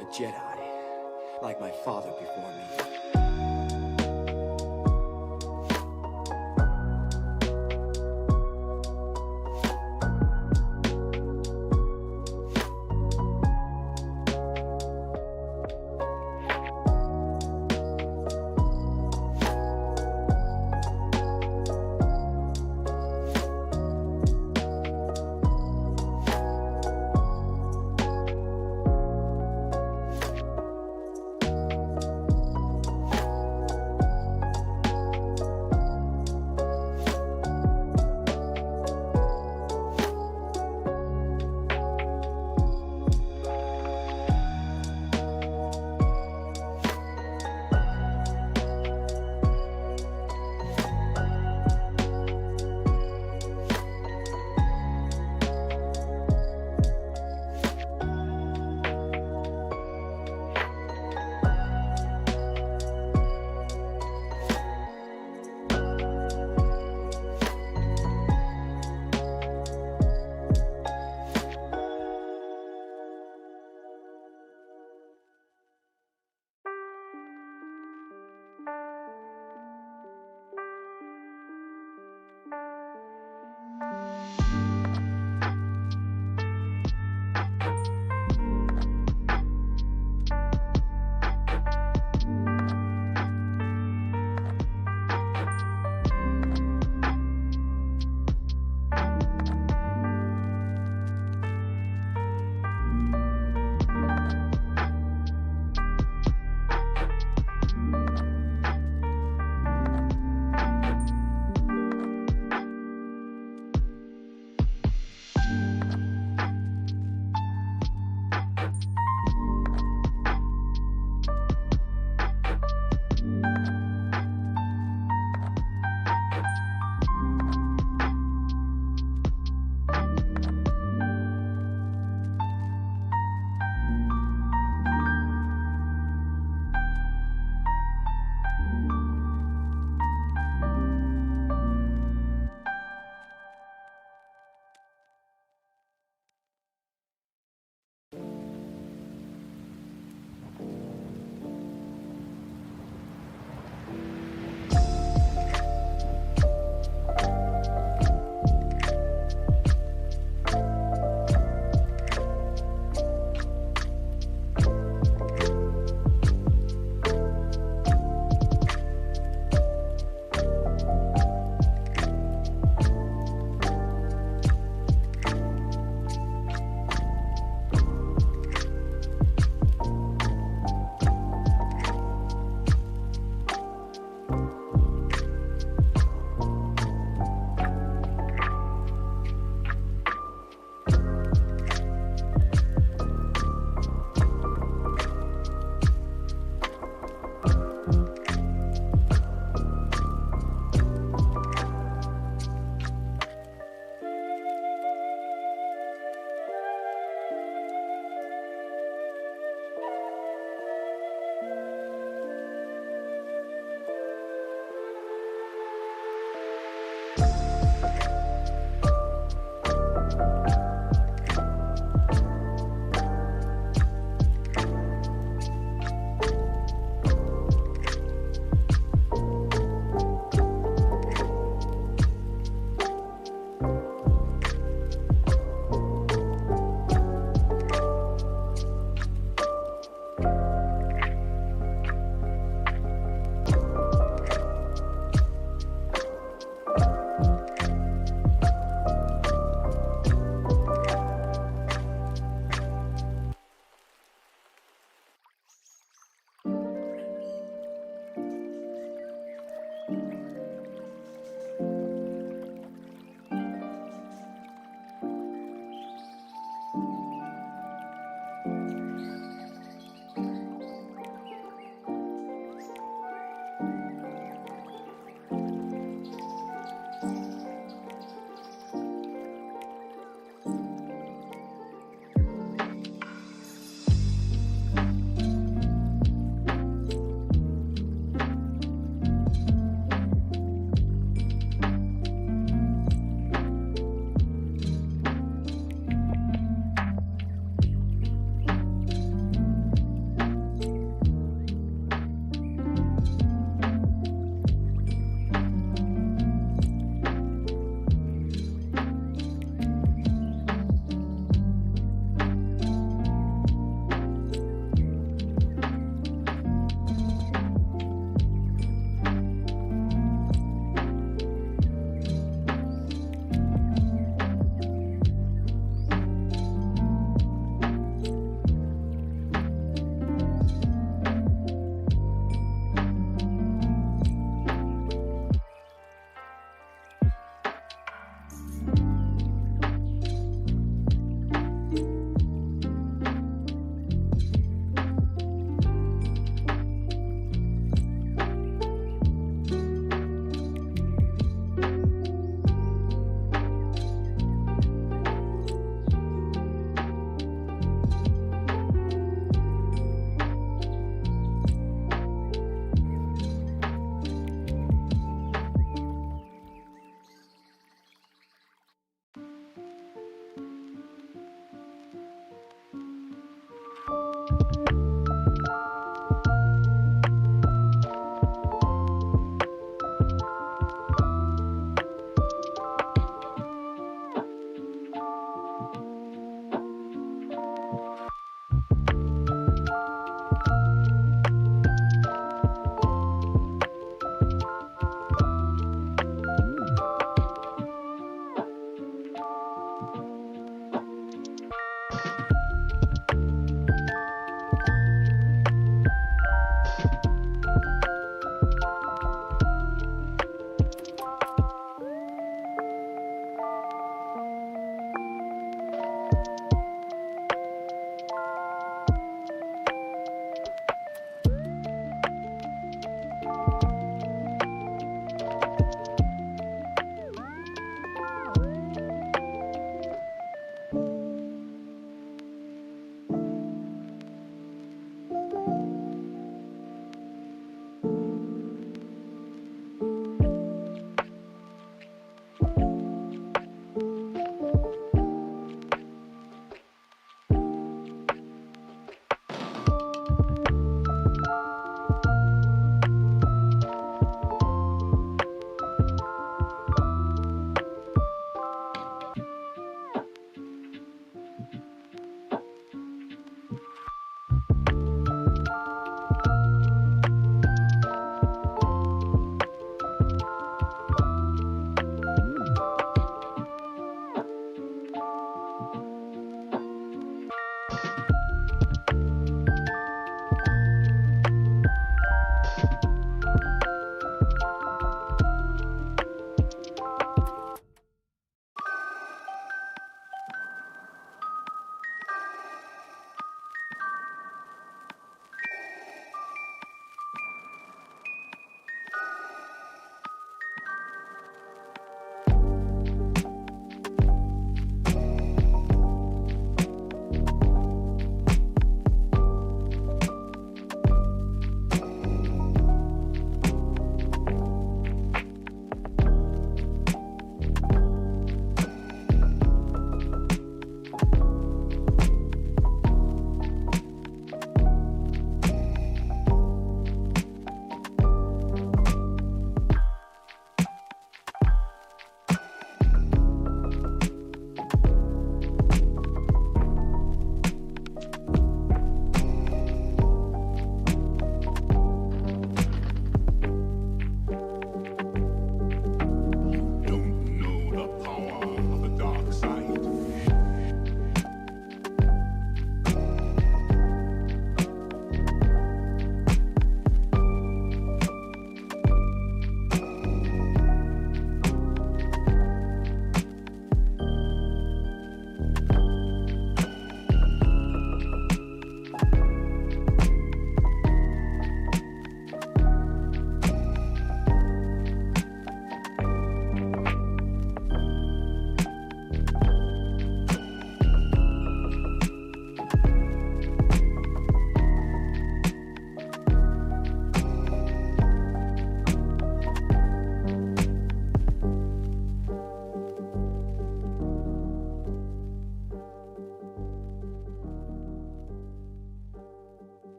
G: a Jedi, like my father before me.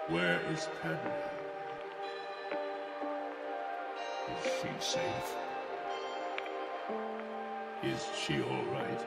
D: Where is Padme? Is she safe? Is she all right?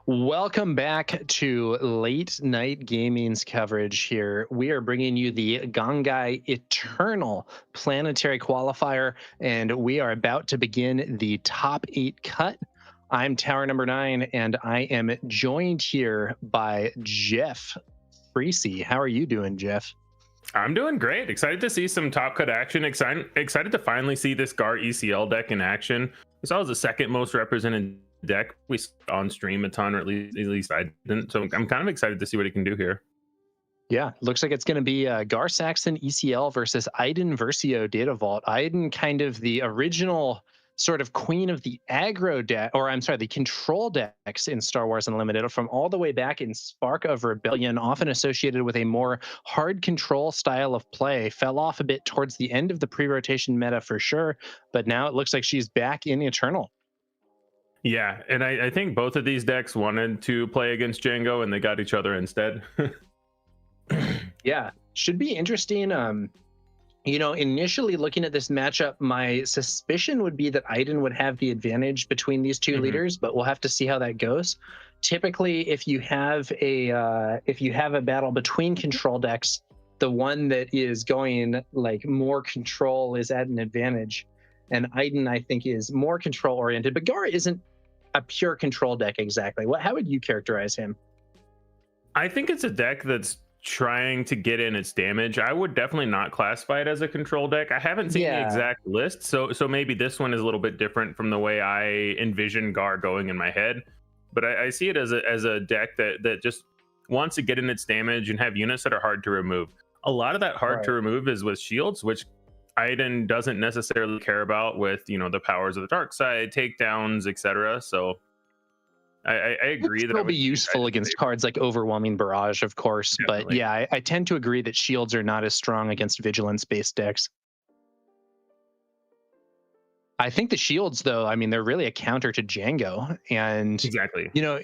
J: Welcome back to Late Night Gaming's coverage here. We are bringing you the Gongai Eternal Planetary Qualifier, and we are about to begin the top 8 cut. I'm Tower_9, and I am joined here by Jeff Freesey. How are you doing, Jeff?
K: I'm doing great. Excited to see some top cut action. Excited to finally see this Gar ECL deck in action. This was the second most represented deck we saw on stream a ton, or at least I didn't. So I'm kind of excited to see what he can do here.
J: Yeah, looks like it's going to be Gar Saxon ECL versus Iden Versio Data Vault. Iden, kind of the original sort of queen of the aggro deck, or I'm sorry, the control decks in Star Wars Unlimited from all the way back in Spark of Rebellion, often associated with a more hard control style of play. Fell off a bit towards the end of the pre-rotation meta for sure, but now it looks like she's back in Eternal.
K: Yeah, and I think both of these decks wanted to play against Django, and they got each other instead.
J: Yeah, should be interesting. You know, initially looking at this matchup, my suspicion would be that Iden would have the advantage between these two leaders, but we'll have to see how that goes. Typically, if you have a battle between control decks, the one that is going like more control is at an advantage. And Iden, I think, is more control oriented, but Gar isn't a pure control deck exactly. How would you characterize him?
K: I think it's a deck that's trying to get in its damage. I would definitely not classify it as a control deck. I haven't seen the exact list, so maybe this one is a little bit different from the way I envision Gar going in my head. But I see it as a deck that just wants to get in its damage and have units that are hard to remove. A lot of that hard to remove is with shields, which Iden doesn't necessarily care about with, you know, the powers of the dark side, takedowns, etc. So I agree that it would
J: be useful against cards like Overwhelming Barrage, of course. Definitely. But yeah, I tend to agree that shields are not as strong against vigilance-based decks. I think the shields, though, I mean, they're really a counter to Django. And, you know,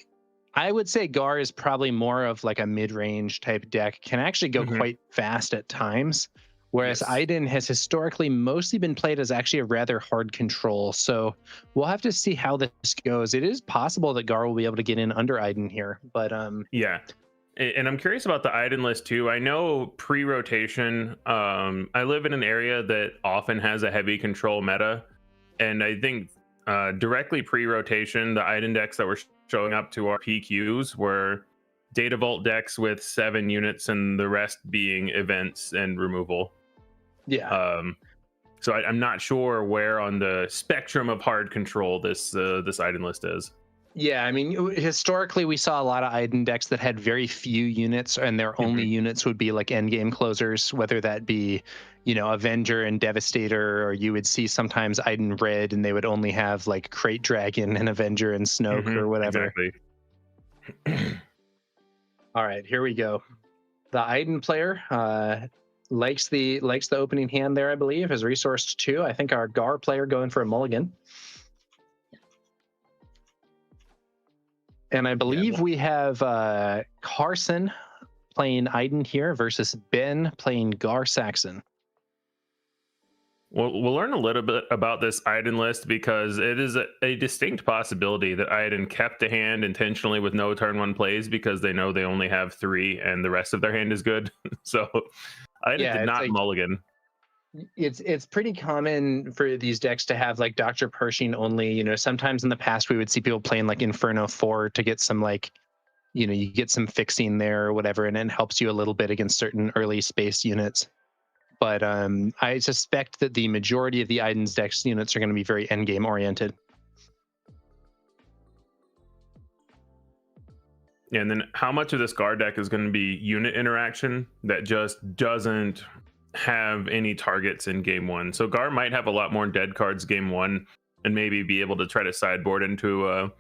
J: I would say Gar is probably more of like a mid-range type deck, can actually go quite fast at times. Whereas Iden has historically mostly been played as actually a rather hard control. So we'll have to see how this goes. It is possible that Gar will be able to get in under Iden here, but
K: yeah. And I'm curious about the Iden list too. I know pre-rotation, I live in an area that often has a heavy control meta. And I think directly pre-rotation, the Iden decks that were showing up to our PQs were Data Vault decks with 7 units and the rest being events and removal.
J: Yeah.
K: So I'm not sure where on the spectrum of hard control this Iden list is.
J: Yeah, I mean, historically we saw a lot of Iden decks that had very few units, and their only units would be like endgame closers, whether that be, you know, Avenger and Devastator, or you would see sometimes Iden Red and they would only have like Crate Dragon and Avenger and Snoke or whatever.
K: Exactly.
J: All right, here we go. The Iden player likes the opening hand there, I believe, has resourced 2. I think our Gar player going for a mulligan. And I believe we have Carson playing Iden here versus Ben playing Gar Saxon.
K: We'll learn a little bit about this Iden list because it is a distinct possibility that Iden kept a hand intentionally with no turn 1 plays because they know they only have 3 and the rest of their hand is good. So Iden did not mulligan.
J: It's pretty common for these decks to have like Dr. Pershing only. You know, sometimes in the past we would see people playing like Inferno 4 to get some like, you know, you get some fixing there or whatever, and it helps you a little bit against certain early space units. But I suspect that the majority of the Iden's decks units are going to be very endgame oriented.
K: Yeah, and then how much of this Gar deck is going to be unit interaction that just doesn't have any targets in game 1? So Gar might have a lot more dead cards game 1 and maybe be able to try to sideboard into a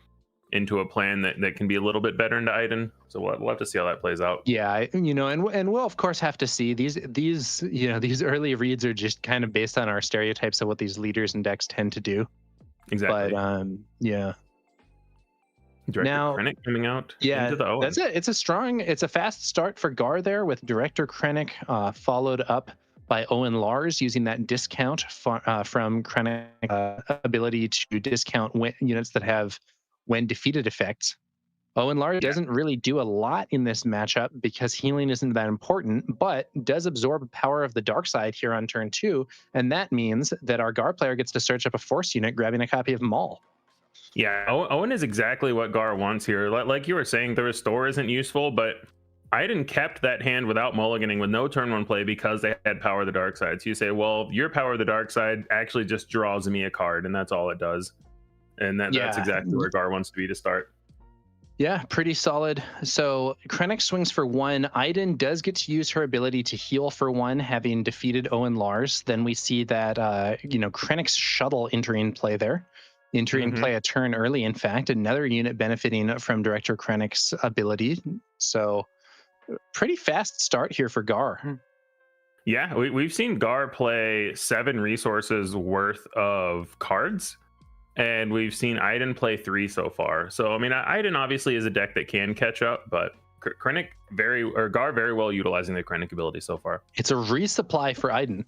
K: plan that can be a little bit better into Iden. So we'll have to see how that plays out.
J: Yeah, you know, and we'll of course have to see these you know, these early reads are just kind of based on our stereotypes of what these leaders and decks tend to do.
K: Exactly.
J: But yeah.
K: Director Krennic coming out.
J: Yeah,
K: into the Owen.
J: That's it. It's a fast start for Gar there with Director Krennic followed up by Owen Lars using that discount from Krennic ability to discount units that have when defeated effects. Owen Lars doesn't really do a lot in this matchup because healing isn't that important, but does absorb power of the dark side here on turn 2, and that means that our Gar player gets to search up a force unit, grabbing a copy of Maul.
K: Yeah, Owen is exactly what Gar wants here. Like you were saying, the restore isn't useful, but Iden kept that hand without mulliganing with no turn 1 play because they had power of the dark side. So you say, well, your power of the dark side actually just draws me a card, and that's all it does. And that's exactly where Gar wants to be to start.
J: Yeah, pretty solid. So Krennic swings for 1. Iden does get to use her ability to heal for 1, having defeated Owen Lars. Then we see that, Krennic's shuttle entering play there. Entering play a turn early, in fact. Another unit benefiting from Director Krennic's ability. So pretty fast start here for Gar.
K: Yeah, we've seen Gar play 7 resources worth of cards. And we've seen Iden play 3 so far. So, I mean, Iden obviously is a deck that can catch up, but Gar very well utilizing the Krennic ability so far.
J: It's a resupply for Iden.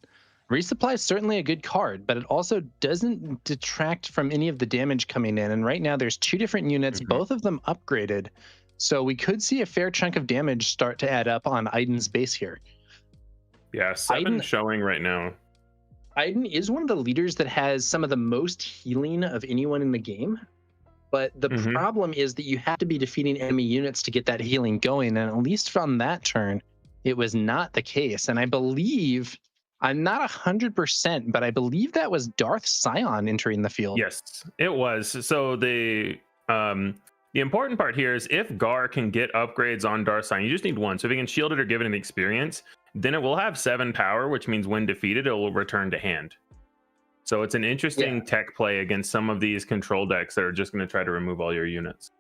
J: Resupply is certainly a good card, but it also doesn't detract from any of the damage coming in. And right now there's 2 different units, both of them upgraded. So we could see a fair chunk of damage start to add up on Iden's base here.
K: Yeah, 7 showing right now.
J: Iden is one of the leaders that has some of the most healing of anyone in the game. But the problem is that you have to be defeating enemy units to get that healing going. And at least from that turn, it was not the case. And I believe, I'm not 100%, but I believe that was Darth Scion entering the field.
K: Yes, it was. So the important part here is if Gar can get upgrades on Darth Scion, you just need 1. So if he can shield it or give it an experience, then it will have 7 power, which means when defeated, it will return to hand. So it's an interesting tech play against some of these control decks that are just going to try to remove all your units.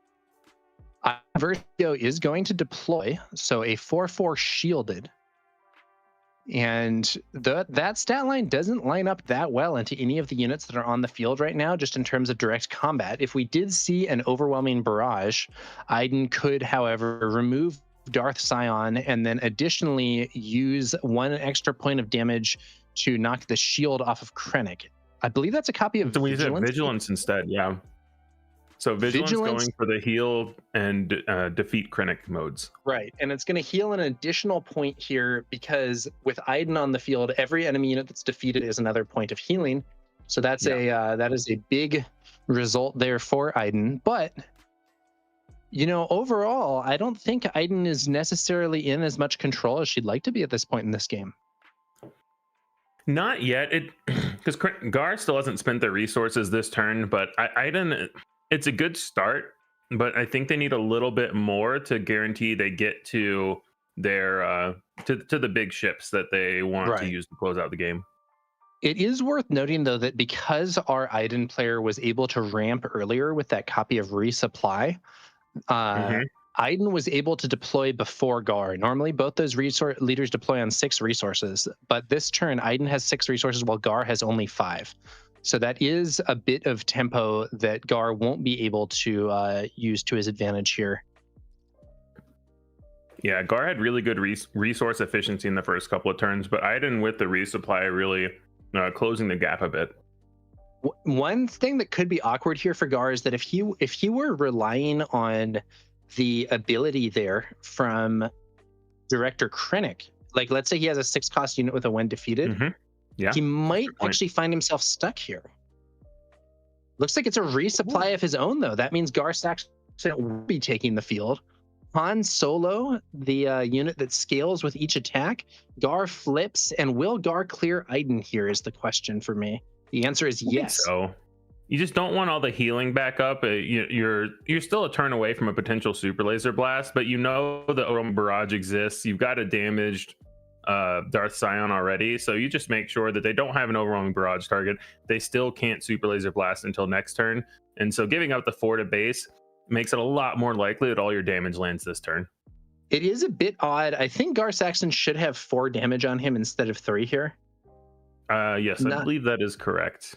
J: Versio is going to deploy, so a 4/4 shielded. And that stat line doesn't line up that well into any of the units that are on the field right now, just in terms of direct combat. If we did see an overwhelming barrage, Iden could, however, remove Darth Scion and then additionally use 1 extra point of damage to knock the shield off of Krennic. I believe that's a copy of
K: Vigilance. So we said Vigilance instead, yeah. So Vigilance going for the heal and defeat Krennic modes.
J: Right, and it's going to heal an additional point here because with Iden on the field, every enemy unit that's defeated is another point of healing. So that's that is a big result there for Iden. But overall, I don't think Iden is necessarily in as much control as she'd like to be at this point in this game.
K: Not yet, because Gar still hasn't spent their resources this turn, but Iden, it's a good start, but I think they need a little bit more to guarantee they get to their to the big ships that they want to use to close out the game.
J: It is worth noting, though, that because our Iden player was able to ramp earlier with that copy of Resupply, Iden was able to deploy before Gar. Normally, both those resource leaders deploy on 6 resources, but this turn, Iden has 6 resources while Gar has only 5. So that is a bit of tempo that Gar won't be able to use to his advantage here.
K: Yeah, Gar had really good resource efficiency in the first couple of turns, but Iden with the resupply really closing the gap a bit.
J: One thing that could be awkward here for Gar is that if he were relying on the ability there from Director Krennic, like let's say he has a 6-cost unit with a when defeated, he might actually find himself stuck here. Looks like it's a resupply of his own, though. That means Gar Saxon will be taking the field. Han Solo, the unit that scales with each attack, Gar flips, and will Gar clear Iden here is the question for me. The answer is yes.
K: So you just don't want all the healing back up. You're still a turn away from a potential super laser blast, but the Overwhelming Barrage exists. You've got a damaged Darth Scion already, so you just make sure that they don't have an Overwhelming Barrage target. They still can't super laser blast until next turn, and so giving up the 4 to base makes it a lot more likely that all your damage lands this turn.
J: It is a bit odd. I think Gar Saxon should have 4 damage on him instead of 3 here.
K: Yes, I believe that is correct.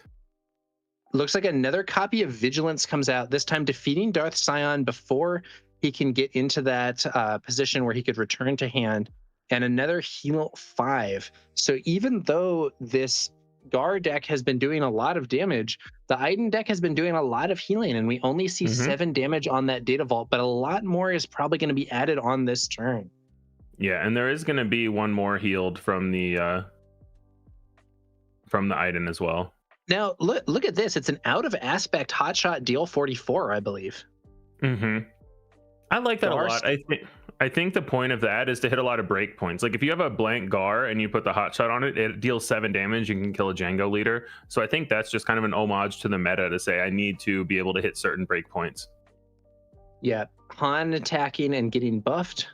J: Looks like another copy of Vigilance comes out, this time defeating Darth Scion before he can get into that position where he could return to hand, and another heal 5. So even though this Gar deck has been doing a lot of damage. The Iden deck has been doing a lot of healing, and we only see 7 damage on that data vault, but a lot more is probably going to be added on this turn.
K: Yeah, and there is going to be one more healed from the Iden as well.
J: Now, look at this. It's an out of aspect hotshot deal 44, I believe.
K: I like that a lot. I think the point of that is to hit a lot of break points. Like if you have a blank Gar and you put the hotshot on it, it deals 7 damage. You can kill a Django leader. So I think that's just kind of an homage to the meta to say I need to be able to hit certain break points.
J: Yeah, Han attacking and getting buffed.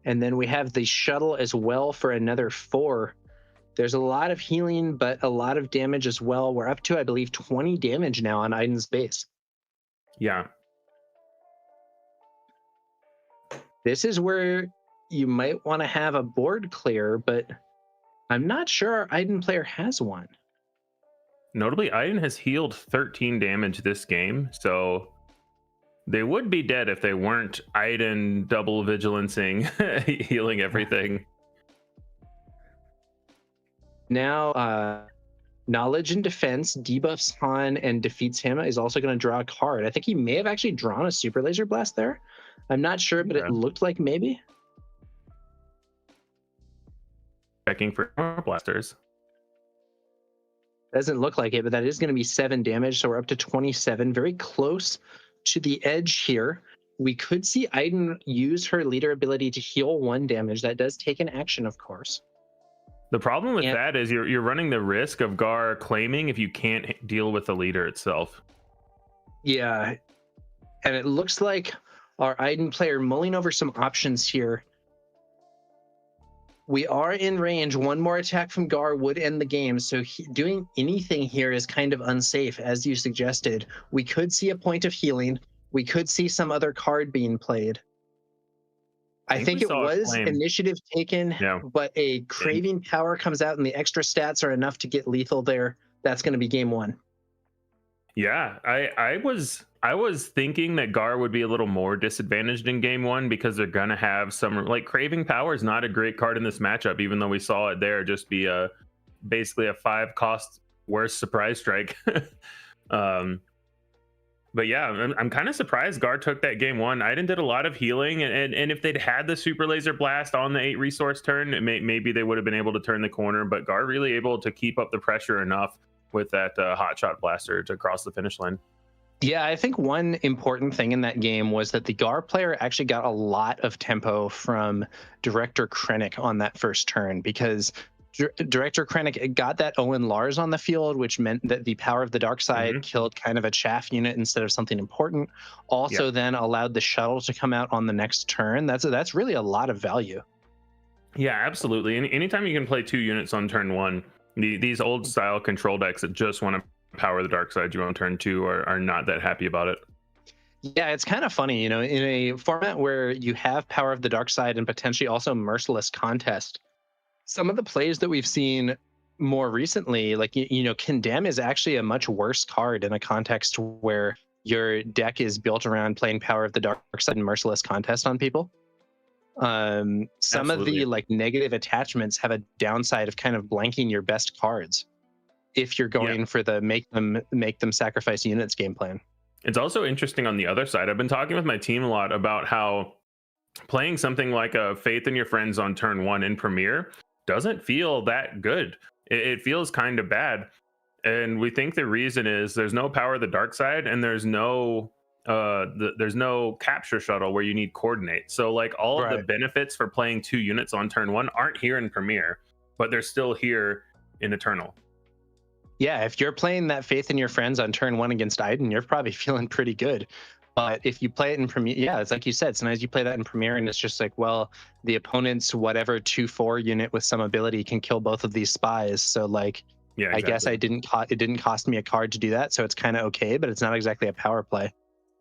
J: And then we have the shuttle as well for another 4. There's a lot of healing, but a lot of damage as well. We're up to, I believe, 20 damage now on Iden's base.
K: Yeah.
J: This is where you might want to have a board clear, but I'm not sure our Iden player has one.
K: Notably, Iden has healed 13 damage this game, so they would be dead if they weren't Iden double vigilancing, healing everything.
J: Now, Knowledge and Defense debuffs Han and defeats him is also going to draw a card. I think he may have actually drawn a Super Laser Blast there. I'm not sure, but it looked like maybe.
K: Checking for more blasters.
J: Doesn't look like it, but that is going to be 7 damage, so we're up to 27. Very close to the edge here. We could see Iden use her leader ability to heal 1 damage. That does take an action, of course.
K: The problem with that is you're running the risk of Gar claiming if you can't deal with the leader itself.
J: Yeah, and it looks like our Iden player mulling over some options here. We are in range. 1 more attack from Gar would end the game, so doing anything here is kind of unsafe, as you suggested. We could see a point of healing. We could see some other card being played. I think it was initiative taken, but a craving power comes out and the extra stats are enough to get lethal there. That's going to be game 1.
K: Yeah, I was thinking that Gar would be a little more disadvantaged in game 1 because they're gonna have some, like, craving power is not a great card in this matchup, even though we saw it there just be basically a 5 cost worse surprise strike. But yeah, I'm kind of surprised Gar took that game 1. Iden did a lot of healing, and if they'd had the Super Laser Blast on the 8 resource turn, maybe they would have been able to turn the corner. But Gar really able to keep up the pressure enough with that hotshot blaster to cross the finish line.
J: Yeah, I think one important thing in that game was that the Gar player actually got a lot of tempo from Director Krennic on that first turn, because Director Krennic got that Owen Lars on the field, which meant that the power of the dark side killed kind of a chaff unit instead of something important. Also then allowed the shuttle to come out on the next turn. That's really a lot of value.
K: Yeah, absolutely. Anytime you can play 2 units on turn 1, these old style control decks that just want to power the dark side you on turn 2 are not that happy about it.
J: Yeah, it's kind of funny, in a format where you have power of the dark side and potentially also merciless contest. Some of the plays that we've seen more recently, like, Condemn is actually a much worse card in a context where your deck is built around playing power of the dark side and merciless contest on people. Some of the negative attachments have a downside of kind of blanking your best cards if you're going for the make them sacrifice units game plan.
K: It's also interesting on the other side. I've been talking with my team a lot about how playing something like a Faith in Your Friends on turn 1 in Premiere doesn't feel that good. It feels kind of bad. And we think the reason is there's no power of the dark side, and there's no capture shuttle where you need coordinate. So like all of the benefits for playing 2 units on turn 1 aren't here in Premiere, but they're still here in Eternal.
J: Yeah, if you're playing that Faith in Your Friends on turn 1 against Iden, you're probably feeling pretty good. But if you play it in Premiere, it's like you said, sometimes you play that in Premiere and it's just like, well, the opponent's whatever 2/4 unit with some ability can kill both of these spies. So like, I guess it didn't cost me a card to do that, so it's kind of okay, but it's not exactly a power play.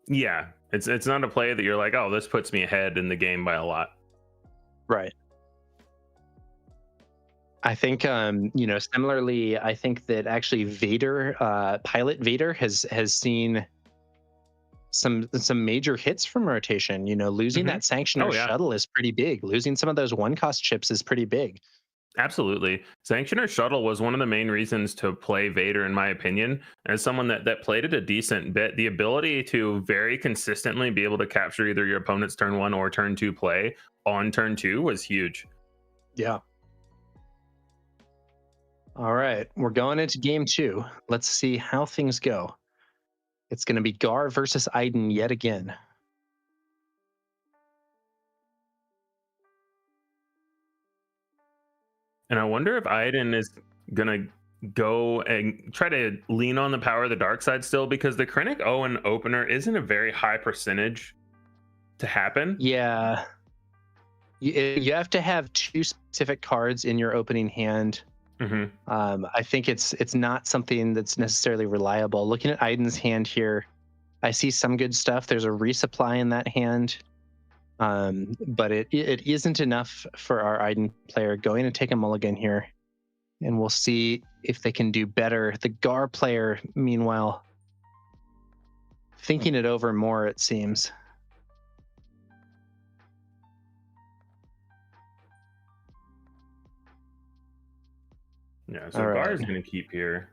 K: Yeah, it's not a play that you're like, oh, this puts me ahead in the game by a lot.
J: Right. I think, similarly, I think that actually VIktor, Pilot VIktor has seen some major hits from rotation. Losing that Sanctioner shuttle is pretty big. Losing some of those 1-cost chips is pretty big.
K: Absolutely. Sanctioner Shuttle was one of the main reasons to play VIktor, in my opinion. As someone that played it a decent bit, the ability to very consistently be able to capture either your opponent's turn 1 or turn 2 play on turn 2 was huge.
J: Yeah. All right, we're going into game 2. Let's see how things go. It's going to be Gar versus Aiden yet again.
K: And I wonder if Aiden is going to go and try to lean on the power of the dark side still, because the Krennic Owen opener isn't a very high percentage to happen.
J: Yeah. You have to have 2 specific cards in your opening hand. I think it's not something that's necessarily reliable. Looking at Aiden's hand here, I see some good stuff. There's a resupply in that hand. But it isn't enough for our Aiden player. Going to take a mulligan here, and we'll see if they can do better. The Gar player, meanwhile, thinking it over more, it seems.
K: Yeah, so Gar is going to keep here.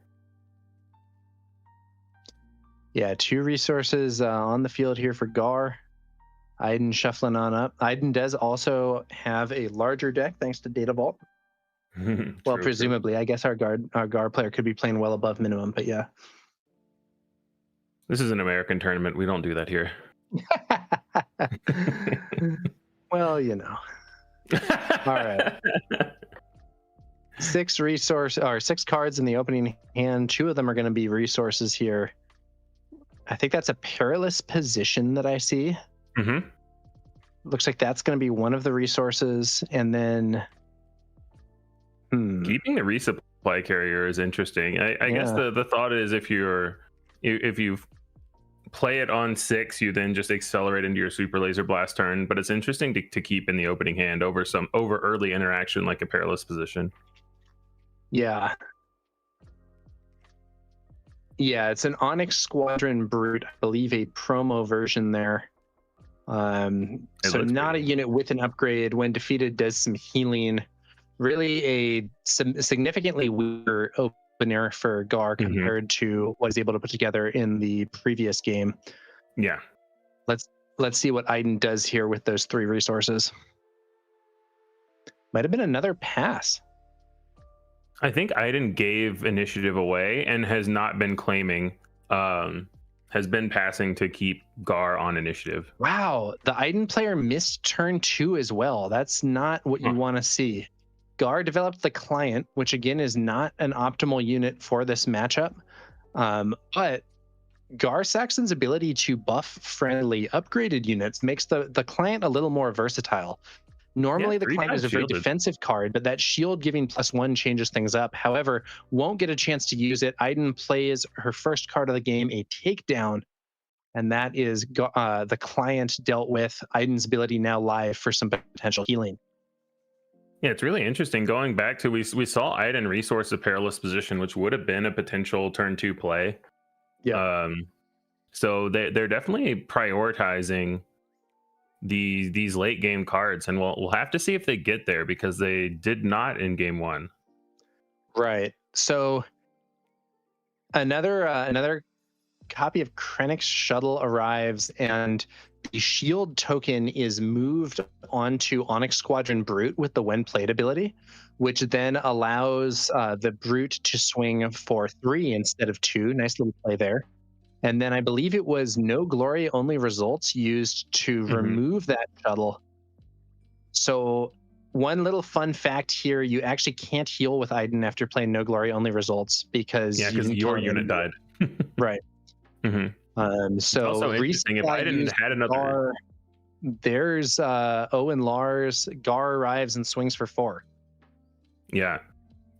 J: Yeah, 2 resources on the field here for Gar. Aiden shuffling on up. Aiden does also have a larger deck thanks to Data Vault. Well, presumably, I guess our Gar player could be playing well above minimum, but yeah.
K: This is an American tournament. We don't do that here.
J: Well, you know. All right. 6 cards in the opening hand. 2 of them are going to be resources here. I think that's a perilous position that I see. Looks like that's going to be one of the resources, and then
K: keeping the resupply carrier is interesting. I guess the thought is if you play it on 6, you then just accelerate into your super laser blast turn. But it's interesting to keep in the opening hand over early interaction like a perilous position.
J: Yeah, it's an Onyx Squadron Brute, I believe a promo version there. So not a unit with an upgrade. When defeated, does some healing. Really a significantly weaker opener for Gar compared to what he's able to put together in the previous game.
K: Yeah.
J: Let's see what Aiden does here with those 3 resources. Might have been another pass.
K: I think Aiden gave initiative away and has not been claiming, has been passing to keep Gar on initiative.
J: Wow, the Aiden player missed turn 2 as well. That's not what you want to see. Gar developed the Client, which again is not an optimal unit for this matchup. But Gar Saxon's ability to buff friendly upgraded units makes the Client a little more versatile. Normally, the Client is a very defensive card, but that shield giving +1 changes things up. However, won't get a chance to use it. Aiden plays her first card of the game, a Takedown, and that is the Client dealt with. Aiden's ability now live for some potential healing.
K: Yeah, it's really interesting. Going back to, we saw Aiden resource a perilous position, which would have been a potential turn 2 play.
J: Yeah.
K: So they're definitely prioritizing these late game cards, and we'll have to see if they get there, because they did not in game 1.
J: Right. So another copy of Krennic's Shuttle arrives, and the shield token is moved onto Onyx Squadron Brute with the when played ability, which then allows the Brute to swing for 3 instead of 2. Nice little play there. And then I believe it was no glory, only results used to remove that shuttle. So one little fun fact here, you actually can't heal with Aiden after playing no glory, only results, because
K: your unit died.
J: Right. So
K: also interesting, if Aiden had another...
J: There's Owen Lars, Gar arrives and swings for 4.
K: Yeah.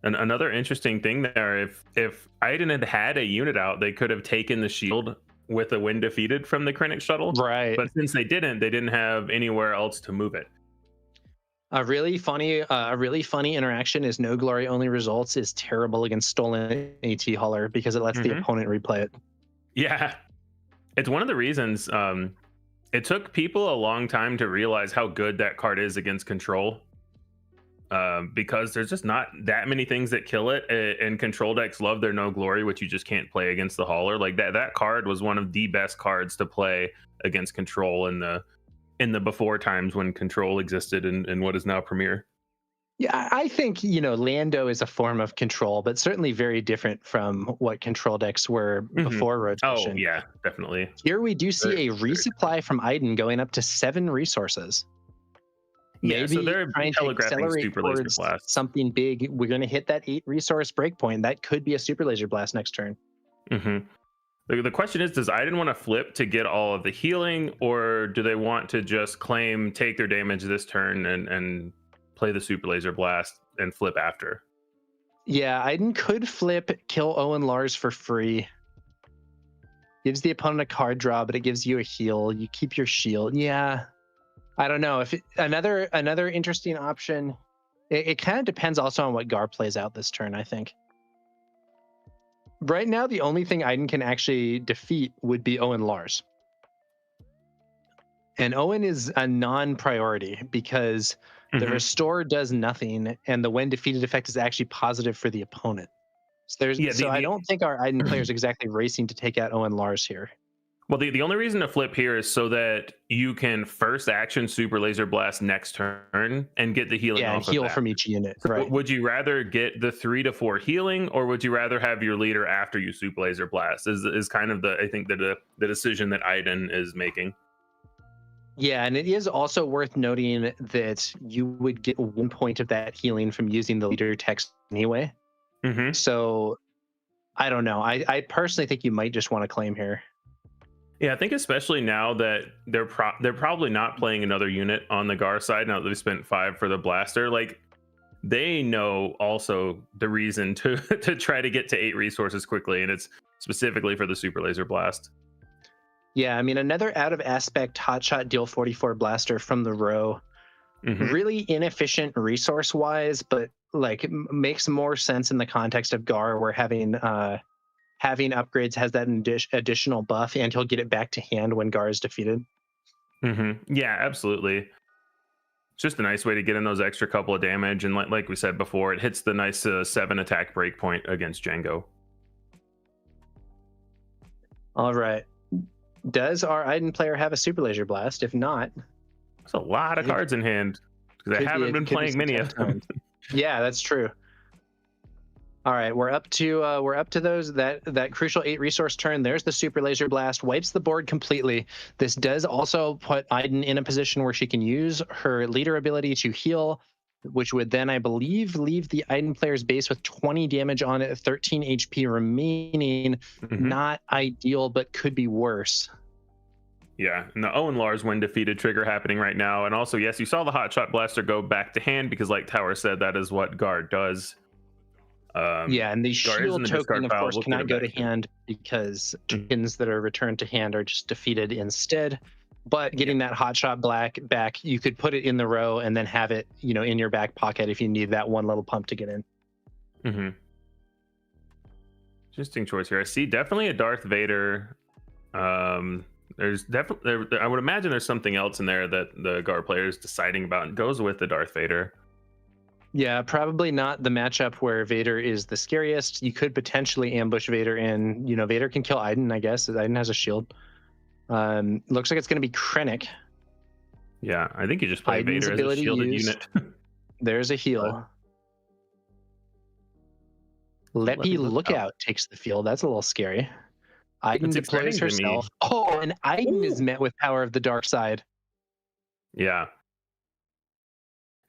K: And another interesting thing there, if Aiden had a unit out, they could have taken the shield with a win defeated from the Krennic shuttle.
J: Right.
K: But since they didn't have anywhere else to move it.
J: A really funny interaction is no glory only results is terrible against stolen AT hauler, because it lets the opponent replay it.
K: Yeah. It's one of the reasons it took people a long time to realize how good that card is against control. because there's just not that many things that kill it. And control decks love their No Glory, which you just can't play against the Hauler. Like that card was one of the best cards to play against Control in the before times when Control existed in what is now Premier.
J: Yeah, I think, Lando is a form of control, but certainly very different from what control decks were before rotation.
K: Oh, yeah, definitely.
J: Here we do see a resupply from Iden going up to 7 resources.
K: Yeah, so they're
J: trying to accelerate
K: Super Laser
J: towards
K: Blast.
J: something big. We're going to hit that 8 resource breakpoint. That could be a Super Laser Blast next turn.
K: The question is, does Iden want to flip to get all of the healing, or do they want to just claim, take their damage this turn and play the Super Laser Blast and flip after?
J: Yeah, Iden could flip, kill Owen Lars for free. Gives the opponent a card draw, but it gives you a heal. You keep your shield. Yeah, I don't know. Another interesting option. It kind of depends also on what Gar plays out this turn, I think. Right now, the only thing Iden can actually defeat would be Owen Lars. And Owen is a non-priority because the restore does nothing, and the when defeated effect is actually positive for the opponent. So I don't think our Iden player is exactly racing to take out Owen Lars here.
K: Well, the only reason to flip here is so that you can first action Super Laser Blast next turn and get the healing off
J: and heal from each unit. Right.
K: Would you rather get the 3 to 4 healing, or would you rather have your leader after you Super Laser Blast? Is kind of I think the decision that Iden is making.
J: Yeah, and it is also worth noting that you would get 1 point of that healing from using the leader text anyway. So I don't know. I personally think you might just want to claim here.
K: Yeah, I think especially now that they're probably not playing another unit on the Gar side now that they spent 5 for the blaster. Like, they know also the reason to try to get to 8 resources quickly, and it's specifically for the Super Laser Blast.
J: Yeah, I mean, another out of aspect hotshot deal 44 blaster from the row. Really inefficient resource wise, but like makes more sense in the context of Gar, where having upgrades has that additional buff, and he'll get it back to hand when Gar is defeated.
K: Yeah, absolutely. It's just a nice way to get in those extra couple of damage, and like we said before, it hits the nice 7 attack breakpoint against Django.
J: All right. Does our Iden player have a Super Laser Blast? If not,
K: there's a lot of cards in hand because I haven't been playing many of them.
J: Yeah, that's true. All right, we're up to those that crucial 8 resource turn. There's the Super Laser Blast, wipes the board completely. This does also put Iden in a position where she can use her leader ability to heal, which would then, I believe, leave the Iden player's base with 20 damage on it, 13 HP remaining. Not ideal, but could be worse.
K: Yeah, and the Owen Lars when defeated trigger happening right now. And also, yes, you saw the Hotshot Blaster go back to hand because, like Tower said, that is what Gar does.
J: Yeah, and the shield token, of course, cannot go to hand because tokens that are returned to hand are just defeated instead. But getting that Hotshot back, you could put it in the row and then have it, in your back pocket if you need that one little pump to get in.
K: Interesting choice here. I see definitely a Darth Vader. There's definitely, I would imagine there's something else in there that the Gar player is deciding about and goes with the Darth Vader.
J: Yeah, probably not the matchup where Vader is the scariest. You could potentially ambush Vader, and Vader can kill Iden, I guess. Iden has a shield. Looks like it's going to be Krennic.
K: Yeah, I think you just play
J: Iden's
K: Vader as a shielded unit.
J: There's a heal. Loopee Lookout takes the field. That's a little scary. Iden deploys herself. Oh, and Iden is met with Power of the Dark Side.
K: Yeah.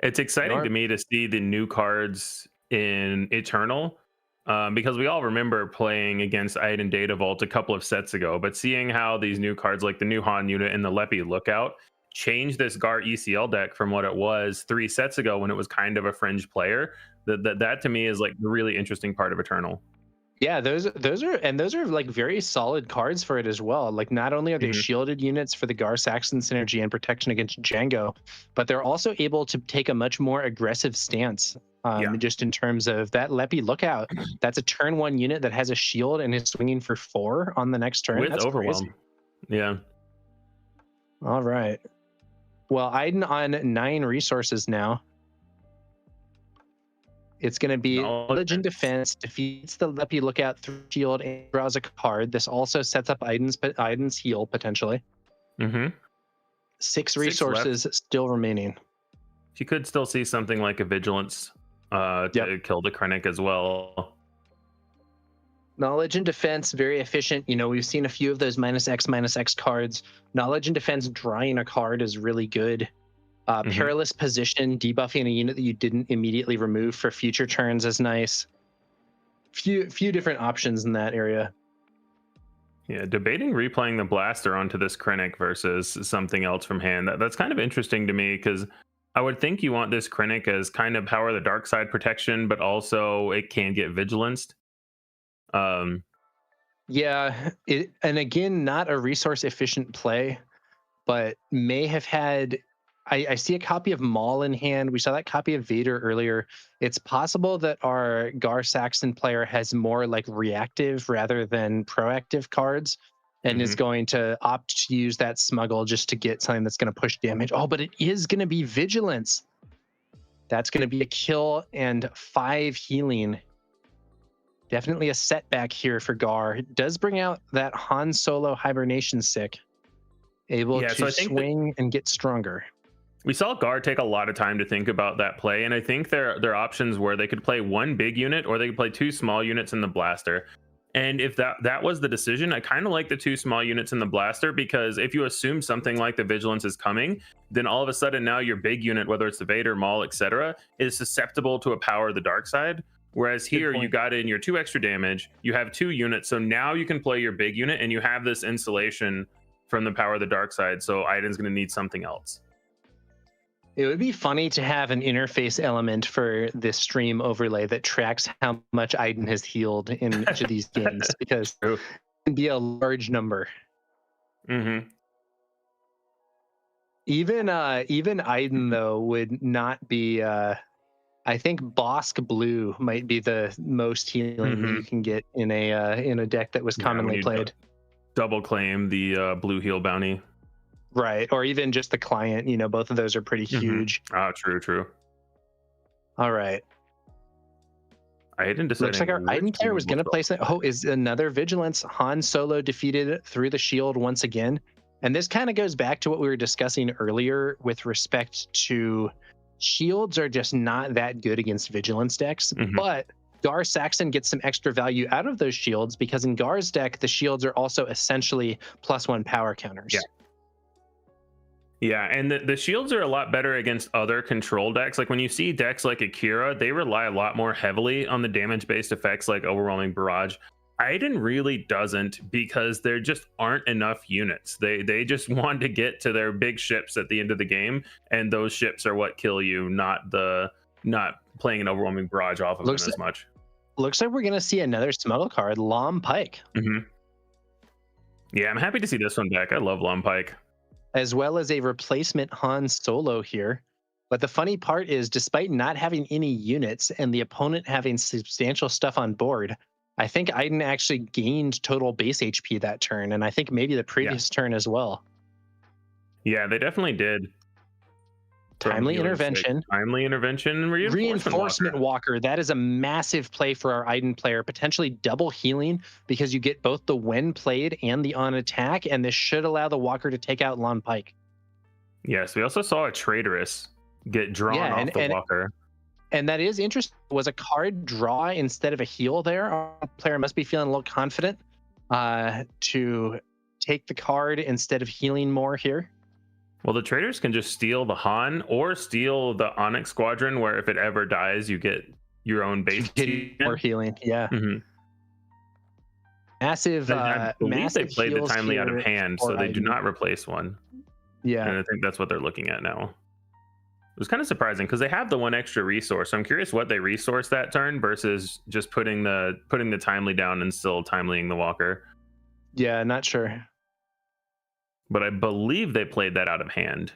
K: It's exciting to me to see the new cards in Eternal, because we all remember playing against Iden Data Vault a couple of sets ago, but seeing how these new cards like the new Han unit and the Loopee Lookout change this Gar ECL deck from what it was 3 sets ago when it was kind of a fringe player, that to me is like the really interesting part of Eternal.
J: Yeah, those are like very solid cards for it as well. Like, not only are they shielded units for the Gar Saxon synergy and protection against Django, but they're also able to take a much more aggressive stance. Just in terms of that Loopee Lookout, that's a turn 1 unit that has a shield and is swinging for 4 on the next turn.
K: With
J: that's
K: Overwhelm.
J: Crazy.
K: Yeah.
J: All right. Well, Iden on 9 resources now. It's going to be knowledge and defense, defeats the Loopee lookout through shield and draws a card. This also sets up Aiden's heal potentially.
K: Mm-hmm.
J: 6 resources still remaining.
K: You could still see something like a vigilance to kill the Krennic as well.
J: Knowledge and defense, very efficient. You know, we've seen a few of those -X cards. Knowledge and defense drawing a card is really good. Perilous position, debuffing a unit that you didn't immediately remove for future turns is nice. Few different options in that area.
K: Yeah, debating replaying the blaster onto this Krennic versus something else from hand. That's kind of interesting to me, because I would think you want this Krennic as kind of power the dark side protection, but also it can get vigilanced.
J: Yeah, and again, not a resource efficient play, but may have had. I see a copy of Maul in hand. We saw that copy of VIktor earlier. It's possible that our Gar Saxon player has more like reactive rather than proactive cards, and is going to opt to use that smuggle just to get something that's going to push damage. Oh, but it is going to be vigilance. That's going to be a kill and 5 healing. Definitely a setback here for Gar. It does bring out that Han Solo hibernation sick, able to swing and get stronger.
K: We saw Gar take a lot of time to think about that play, and I think their options were they could play 1 big unit or they could play 2 small units in the blaster. And if that was the decision, I kind of like the 2 small units in the blaster, because if you assume something like the vigilance is coming, then all of a sudden now your big unit, whether it's the VIktor, Maul, etc., is susceptible to a power of the dark side. Whereas here you got in your 2 extra damage, you have 2 units, so now you can play your big unit and you have this insulation from the power of the dark side. So Aiden's going to need something else.
J: It would be funny to have an interface element for this stream overlay that tracks how much Aiden has healed in each of these games, because it can be a large number. Even Aiden though would not be. I think Bosk Blue might be the most healing that you can get in a deck that was commonly played.
K: Double claim the blue heal bounty.
J: Right, or even just the client, you know, both of those are pretty huge.
K: True.
J: All right.
K: Aiden decided.
J: Looks like our Aiden player was going to place it. Oh, is another vigilance. Han Solo defeated through the shield once again. And this kind of goes back to what we were discussing earlier with respect to shields are just not that good against vigilance decks. But Gar Saxon gets some extra value out of those shields, because in Gar's deck, the shields are also essentially +1 power counters.
K: Yeah, and the shields are a lot better against other control decks. Like when you see decks like Akira, they rely a lot more heavily on the damage-based effects like Overwhelming Barrage. Aiden really doesn't, because there just aren't enough units. They just want to get to their big ships at the end of the game, and those ships are what kill you, not playing an Overwhelming Barrage off of them as much.
J: Looks like we're going to see another smuggle card, Lom Pike.
K: Yeah, I'm happy to see this one back. I love Lom Pike.
J: As well as a replacement Han Solo here. But the funny part is, despite not having any units and the opponent having substantial stuff on board, I think Aiden actually gained total base HP that turn, and I think maybe the previous turn as well.
K: Yeah, they definitely did.
J: Timely intervention.
K: Timely intervention and
J: reinforcement walker. That is a massive play for our Aiden player. Potentially double healing, because you get both the when played and the on attack, and this should allow the walker to take out Lon Pike.
K: Yes, we also saw a traitoress get drawn off the walker.
J: And that is interesting. Was a card draw instead of a heal there? Our player must be feeling a little confident to take the card instead of healing more here.
K: Well, the traders can just steal the Han or steal the Onyx Squadron, where if it ever dies, you get your own base.
J: More healing, yeah. Massive.
K: I believe they played the timely out of hand, so they do not replace one.
J: Yeah,
K: and I think that's what they're looking at now. It was kind of surprising because they have the 1 extra resource. So I'm curious what they resource that turn versus just putting the timely down and still timelying the walker.
J: Yeah, not sure.
K: But I believe they played that out of hand,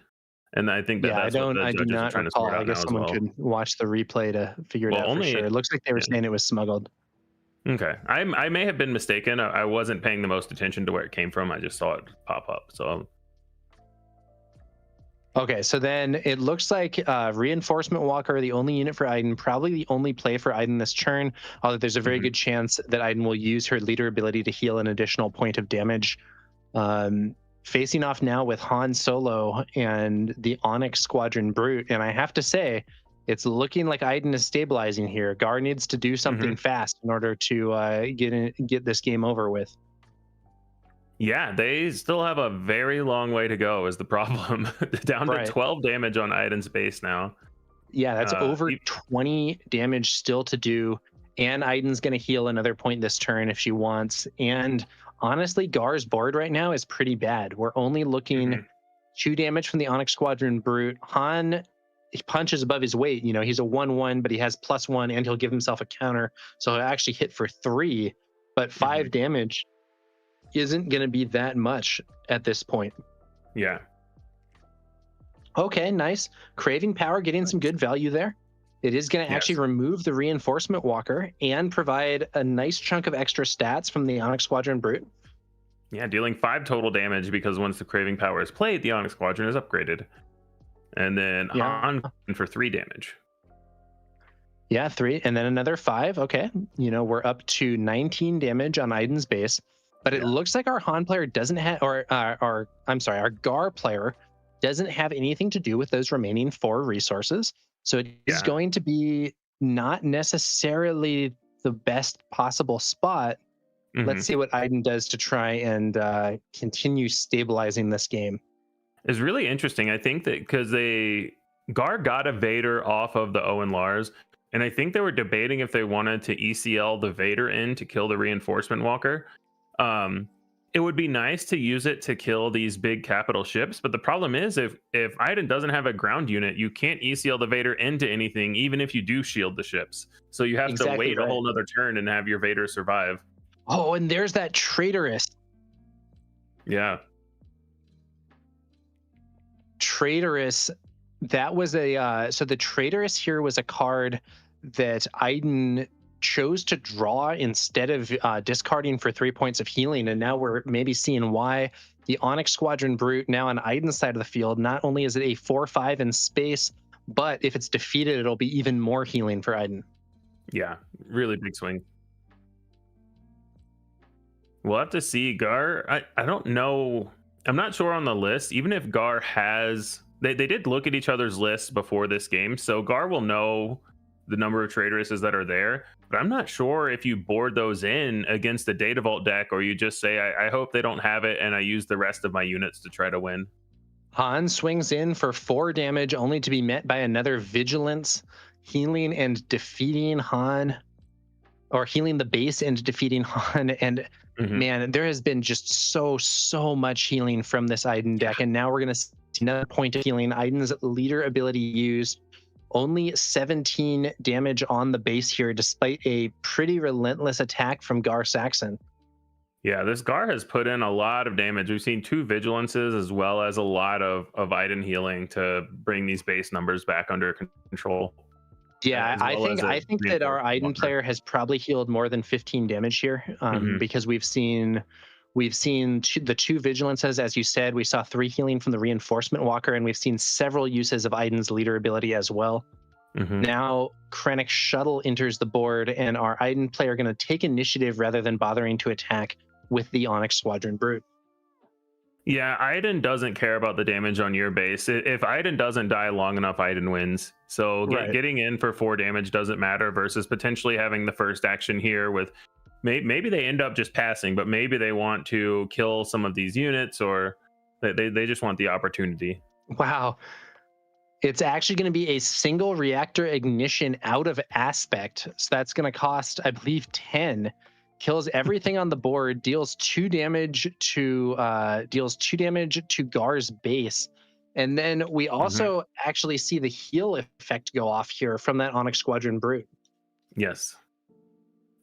K: and I think that's what the judges are trying to sort out.
J: I guess someone could watch the replay to figure it out for sure. It looks like they were saying it was smuggled.
K: Okay, I may have been mistaken. I wasn't paying the most attention to where it came from. I just saw it pop up. So
J: Okay, so then it looks like Reinforcement Walker, the only unit for Iden, probably the only play for Iden this turn, although there's a very good chance that Iden will use her leader ability to heal an additional point of damage. Facing off now with Han Solo and the Onyx Squadron Brute, and I have to say, it's looking like Iden is stabilizing here. Gar needs to do something fast in order to get this game over with.
K: Yeah, they still have a very long way to go is the problem. Down to 12 damage on Iden's base now.
J: Yeah, that's over 20 damage still to do. And Iden's going to heal another point this turn if she wants. And honestly, Gar's board right now is pretty bad. We're only looking 2 damage from the Onyx Squadron Brute. Han punches above his weight. You know, he's a 1/1, but he has +1 and he'll give himself a counter. So he'll actually hit for 3, but 5 damage isn't going to be that much at this point.
K: Yeah.
J: Okay, nice. Craving Power getting some good value there. It is going to actually remove the Reinforcement Walker and provide a nice chunk of extra stats from the Onyx Squadron Brute.
K: Yeah, dealing 5 total damage because once the Craving Power is played, the Onyx Squadron is upgraded. And then Han for 3 damage.
J: Yeah, 3, and then another 5. Okay, you know, we're up to 19 damage on Iden's base. But it looks like our Han player doesn't have, or our Gar player doesn't have anything to do with those remaining 4 resources. So it is going to be not necessarily the best possible spot. Let's see what Iden does to try and continue stabilizing this game.
K: It's really interesting. I think that because Gar got a Vader off of the Owen Lars, and I think they were debating if they wanted to ECL the Vader in to kill the Reinforcement Walker. It would be nice to use it to kill these big capital ships, but the problem is if Iden doesn't have a ground unit, you can't ECL the Vader into anything, even if you do shield the ships. So you have to wait a whole nother turn and have your Vader survive.
J: Oh, and there's that Traitorous.
K: Yeah.
J: Traitorous. That was so the Traitorous here was a card that Iden chose to draw instead of discarding for 3 points of healing, and now we're maybe seeing why the Onyx Squadron Brute now on Iden's side of the field, not only is it a 4/5 in space, but if it's defeated, it'll be even more healing for Iden.
K: Yeah, really big swing. We'll have to see. Gar, I don't know. I'm not sure on the list. Even if Gar has, they did look at each other's lists before this game, so Gar will know the number of Traitoresses that are there, but I'm not sure if you board those in against the Data Vault deck, or you just say, I hope they don't have it, and I use the rest of my units to try to win.
J: Han swings in for 4 damage, only to be met by another Vigilance, healing and defeating Han, or healing the base and defeating Han. And man, there has been just so much healing from this Iden deck, and now we're going to see another point of healing. Iden's leader ability used. Only 17 damage on the base here, despite a pretty relentless attack from Gar Saxon.
K: Yeah, this Gar has put in a lot of damage. We've seen 2 Vigilances as well as a lot of Iden healing to bring these base numbers back under control.
J: Yeah, I think that our Iden player has probably healed more than 15 damage here, because we've seen the 2 Vigilances, as you said. We saw 3 healing from the Reinforcement Walker, and we've seen several uses of Iden's leader ability as well. Now, Krennic Shuttle enters the board, and our Iden player going to take initiative rather than bothering to attack with the Onyx Squadron Brute.
K: Yeah, Iden doesn't care about the damage on your base. If Iden doesn't die long enough, Iden wins. So getting in for 4 damage doesn't matter versus potentially having the first action here with maybe they end up just passing, but maybe they want to kill some of these units, or they just want the opportunity.
J: Wow. It's actually going to be a single reactor ignition out of aspect. So that's going to cost, I believe, 10. Kills everything on the board, deals 2 damage to Gar's base. And then we also actually see the heal effect go off here from that Onyx Squadron Brute.
K: Yes.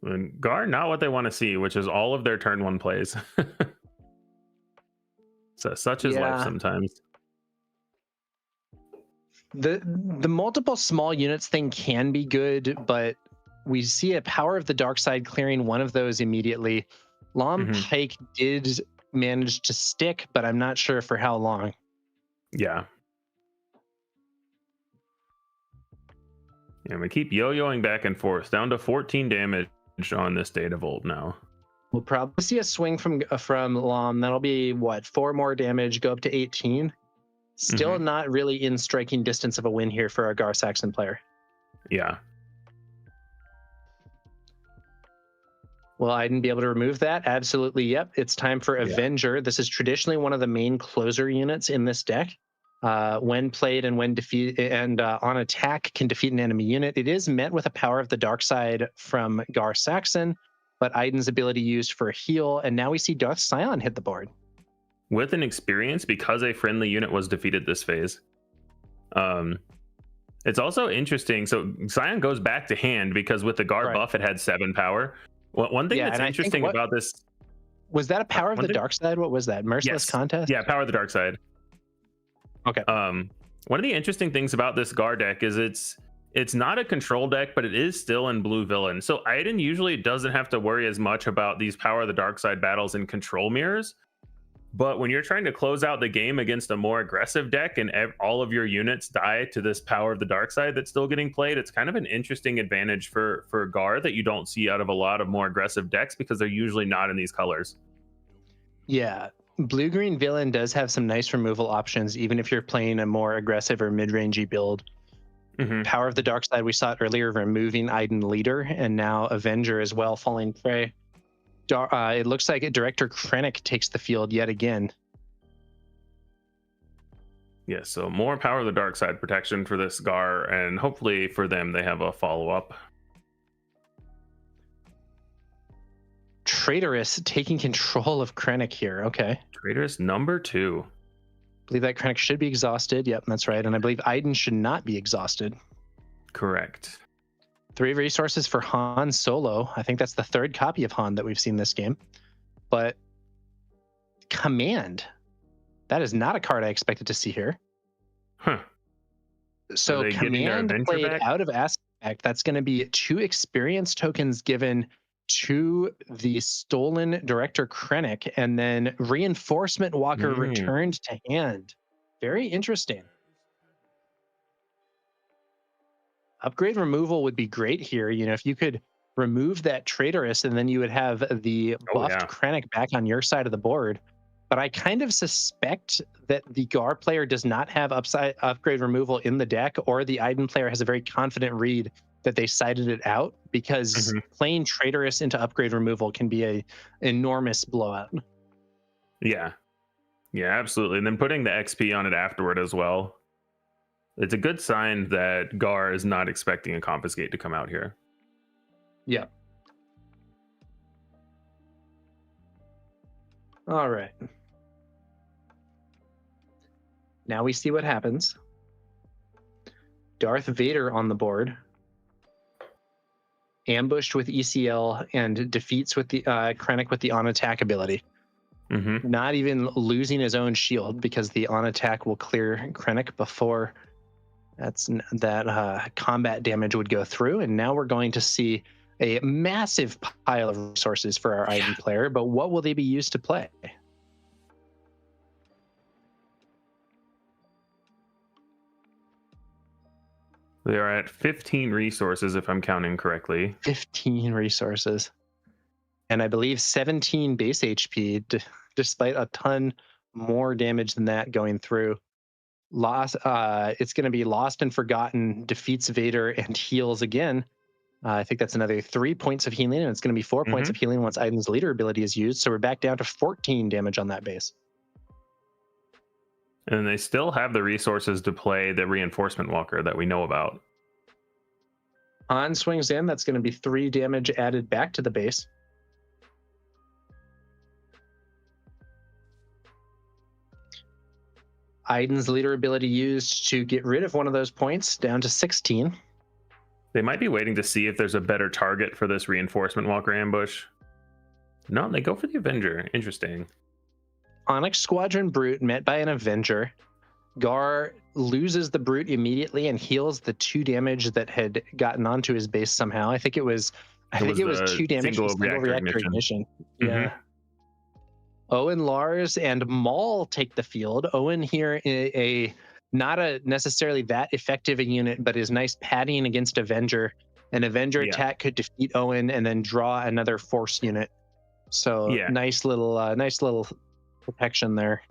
K: And Gar, not what they want to see, which is all of their turn 1 plays. So such is life sometimes.
J: The multiple small units thing can be good, but we see a Power of the Dark Side clearing one of those immediately. Lom Pike did manage to stick, but I'm not sure for how long.
K: Yeah. Yeah, we keep yo-yoing back and forth, down to 14 damage on this Data Volt now.
J: We'll probably see a swing from Lom. That'll be what, 4 more damage, go up to 18. Still not really in striking distance of a win here for our Gar Saxon player.
K: Yeah.
J: Will Iden be able to remove that? Absolutely. Yep. It's time for Avenger. This is traditionally one of the main closer units in this deck. When played and when on attack can defeat an enemy unit. It is met with a Power of the Dark Side from Gar Saxon, but Iden's ability used for a heal, and now we see Darth Scion hit the board.
K: With an experience because a friendly unit was defeated this phase. It's also interesting. So Scion goes back to hand because with the Gar buff, it had 7 power. One thing that's interesting about this...
J: Was that a Power of the Dark Side? What was that? Merciless Contest?
K: Yeah, Power of the Dark Side.
J: Okay.
K: One of the interesting things about this Gar deck is it's not a control deck, but it is still in blue villain. So Iden usually doesn't have to worry as much about these Power of the Dark Side battles in control mirrors. But when you're trying to close out the game against a more aggressive deck and all of your units die to this Power of the Dark Side that's still getting played, it's kind of an interesting advantage for Gar that you don't see out of a lot of more aggressive decks because they're usually not in these colors.
J: Yeah. Blue-green villain does have some nice removal options, even if you're playing a more aggressive or mid-rangey build. Power of the Dark Side, we saw it earlier, removing Iden Leader, and now Avenger as well, falling prey. It looks like Director Krennic takes the field yet again.
K: Yeah, so more Power of the Dark Side protection for this Gar, and hopefully for them they have a follow-up.
J: Traitorous taking control of Krennic here. Okay.
K: Traitorous number 2.
J: I believe that Krennic should be exhausted. Yep, that's right. And I believe Iden should not be exhausted.
K: Correct.
J: 3 resources for Han Solo. I think that's the 3rd copy of Han that we've seen this game. But Command. That is not a card I expected to see here.
K: Huh.
J: So Command played out of Aspect. That's going to be 2 experience tokens given to the stolen Director Krennic, and then Reinforcement Walker returned to hand. Very interesting. Upgrade removal would be great here. You know, if you could remove that Traitorous, and then you would have the buffed Krennic back on your side of the board. But I kind of suspect that the Gar player does not have upgrade removal in the deck, or the Iden player has a very confident read that they sided it out, because playing Traitorous into upgrade removal can be a enormous blowout.
K: Yeah, absolutely. And then putting the XP on it afterward as well. It's a good sign that Gar is not expecting a Confiscate to come out here.
J: Yeah. All right. Now we see what happens. Darth Vader on the board. Ambushed with ECL and defeats with the Krennic with the on-attack ability. Not even losing his own shield, because the on-attack will clear Krennic before that combat damage would go through. And now we're going to see a massive pile of resources for our Iden player, but what will they be used to play?
K: They are at 15 resources, if I'm counting correctly.
J: 15 resources. And I believe 17 base HP, despite a ton more damage than that going through. It's going to be Lost and Forgotten, defeats Vader, and heals again. I think that's another 3 points of healing, and it's going to be 4 points of healing once Iden's Leader ability is used. So we're back down to 14 damage on that base.
K: And they still have the resources to play the Reinforcement Walker that we know about.
J: Han swings in. That's going to be 3 damage added back to the base. Iden's Leader ability used to get rid of one of those points, down to 16.
K: They might be waiting to see if there's a better target for this Reinforcement Walker ambush. No, they go for the Avenger. Interesting.
J: Onyx Squadron Brute met by an Avenger. Gar loses the Brute immediately and heals the 2 damage that had gotten onto his base somehow. I think it was 2 damage from single reactor ignition. Yeah. Owen, Lars, and Maul take the field. Owen here, a Not a necessarily that effective a unit, but is nice padding against Avenger. An Avenger attack could defeat Owen and then draw another force unit. So nice little protection there.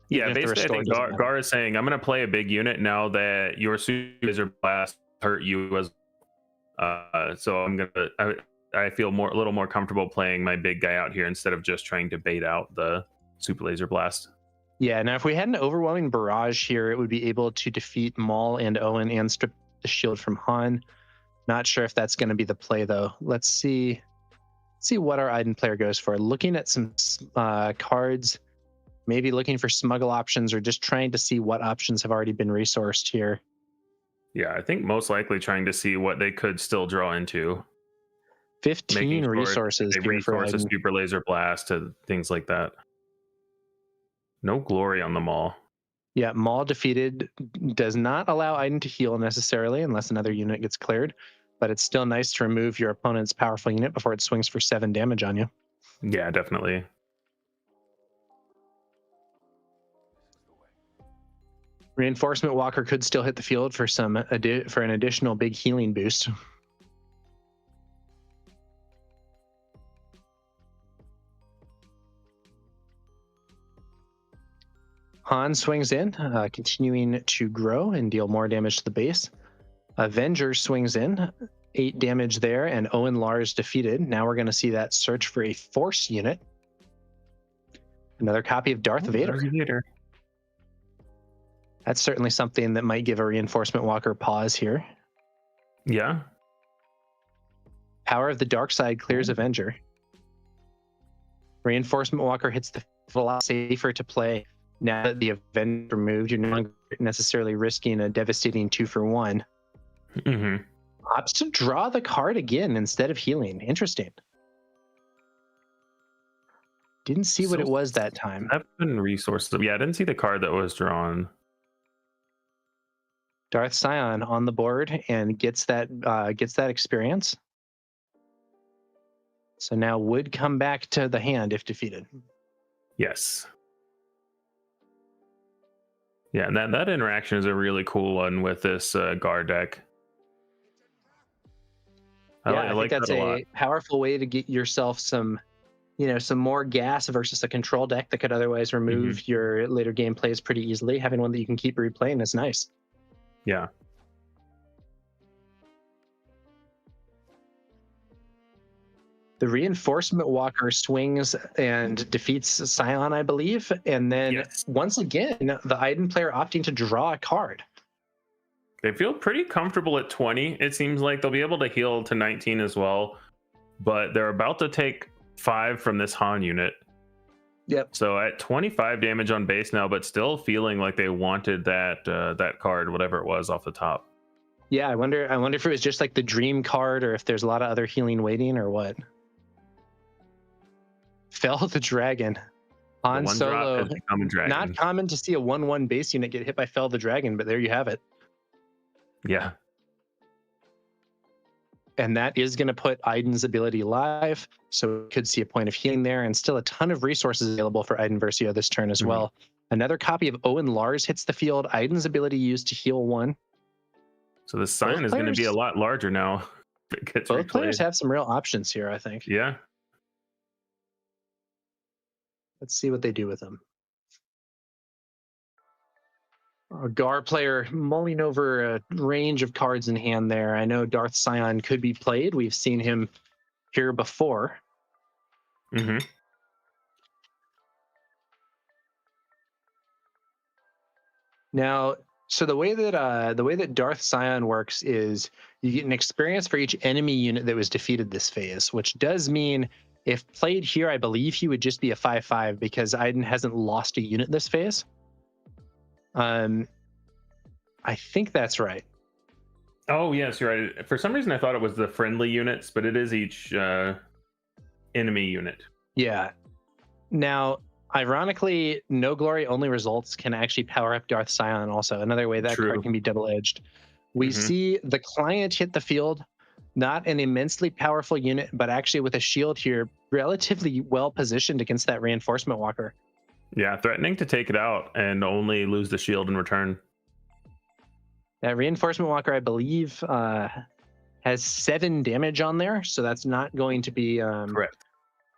K: Yeah, basically, I think Gar is saying, I'm going to play a big unit now that your Super Laser Blast hurt you as. So I feel a little more comfortable playing my big guy out here instead of just trying to bait out the Super Laser Blast.
J: Yeah, now if we had an overwhelming barrage here, it would be able to defeat Maul and Owen and strip the shield from Han. Not sure if that's going to be the play though. Let's see what our Iden player goes for. Looking at some cards, maybe looking for smuggle options or just trying to see what options have already been resourced here.
K: Yeah, I think most likely trying to see what they could still draw into.
J: 15
K: sure
J: resources.
K: They resource a Super Laser Blast to things like that. No glory on the Maul.
J: Yeah, Maul defeated does not allow Iden to heal necessarily unless another unit gets cleared, but it's still nice to remove your opponent's powerful unit before it swings for 7 damage on you.
K: Yeah, definitely.
J: Reinforcement Walker could still hit the field for an additional big healing boost. Han swings in, continuing to grow and deal more damage to the base. Avenger swings in, 8 damage there, and Owen Lars defeated. Now we're going to see that search for a force unit. Another copy of Darth Vader. That's certainly something that might give a Reinforcement Walker pause here.
K: Yeah.
J: Power of the Dark Side clears Avenger. Reinforcement Walker hits the field a lot safer to play. Now that the Avenger removed, you're not necessarily risking a devastating 2-for-1.
K: Mm-hmm.
J: Opts to draw the card again instead of healing. Interesting. Didn't see what it was that time.
K: 7 resources. Yeah, I didn't see the card that was drawn.
J: Darth Scion on the board and gets that experience. So now would come back to the hand if defeated.
K: Yes. Yeah, and that interaction is a really cool one with this Gar deck.
J: I think that's a powerful way to get yourself some more gas versus a control deck that could otherwise remove your later game plays pretty easily. Having one that you can keep replaying is nice.
K: Yeah.
J: The Reinforcement Walker swings and defeats Scion, I believe. And then once again, the Iden player opting to draw a card.
K: They feel pretty comfortable at 20. It seems like they'll be able to heal to 19 as well. But they're about to take 5 from this Han unit.
J: Yep.
K: So at 25 damage on base now, but still feeling like they wanted that card, whatever it was, off the top.
J: Yeah, I wonder if it was just like the dream card or if there's a lot of other healing waiting or what. Fell the Dragon. Han Solo. Not common to see a 1/1 base unit get hit by Fell the Dragon, but there you have it.
K: Yeah.
J: And that is going to put Iden's ability live, so we could see a point of healing there, and still a ton of resources available for Iden Versio this turn as well. Another copy of Owen Lars hits the field. Iden's ability used to heal 1.
K: So the Scion is going to be a lot larger now.
J: Both players have some real options here, I think.
K: Yeah.
J: Let's see what they do with them. A Gar player mulling over a range of cards in hand there. I know Darth Scion could be played. We've seen him here before.
K: Mm-hmm.
J: Now, so the way that Darth Scion works is you get an experience for each enemy unit that was defeated this phase, which does mean if played here, I believe he would just be a 5/5 because Iden hasn't lost a unit this phase. I think that's right.
K: Oh, yes, you're right. For some reason, I thought it was the friendly units, but it is each enemy unit.
J: Yeah. Now, ironically, no glory only results can actually power up Darth Scion also. Another way that card can be double-edged. We see the client hit the field. Not an immensely powerful unit, but actually with a shield here, relatively well positioned against that Reinforcement Walker.
K: Yeah, threatening to take it out and only lose the shield in return.
J: Reinforcement Walker, I believe, has 7 damage on there, so that's not going to be
K: Correct.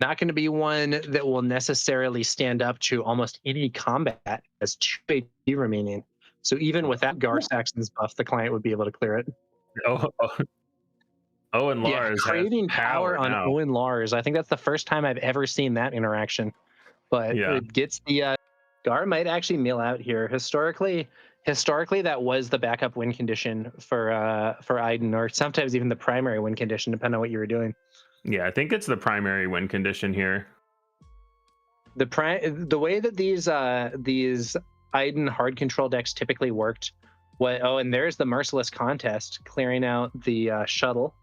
J: not going to be one that will necessarily stand up to almost any combat. As 2 AP remaining, so even without Gar Saxon's buff, the client would be able to clear it.
K: Owen Lars
J: creating
K: has
J: power on
K: now.
J: Owen Lars. I think that's the first time I've ever seen that interaction. But it gets the Gar might actually mill out here. Historically, that was the backup win condition for Iden, or sometimes even the primary win condition, depending on what you were doing.
K: Yeah, I think it's the primary win condition here.
J: The way that these Iden hard control decks typically worked. And there's the Merciless Contest clearing out the shuttle.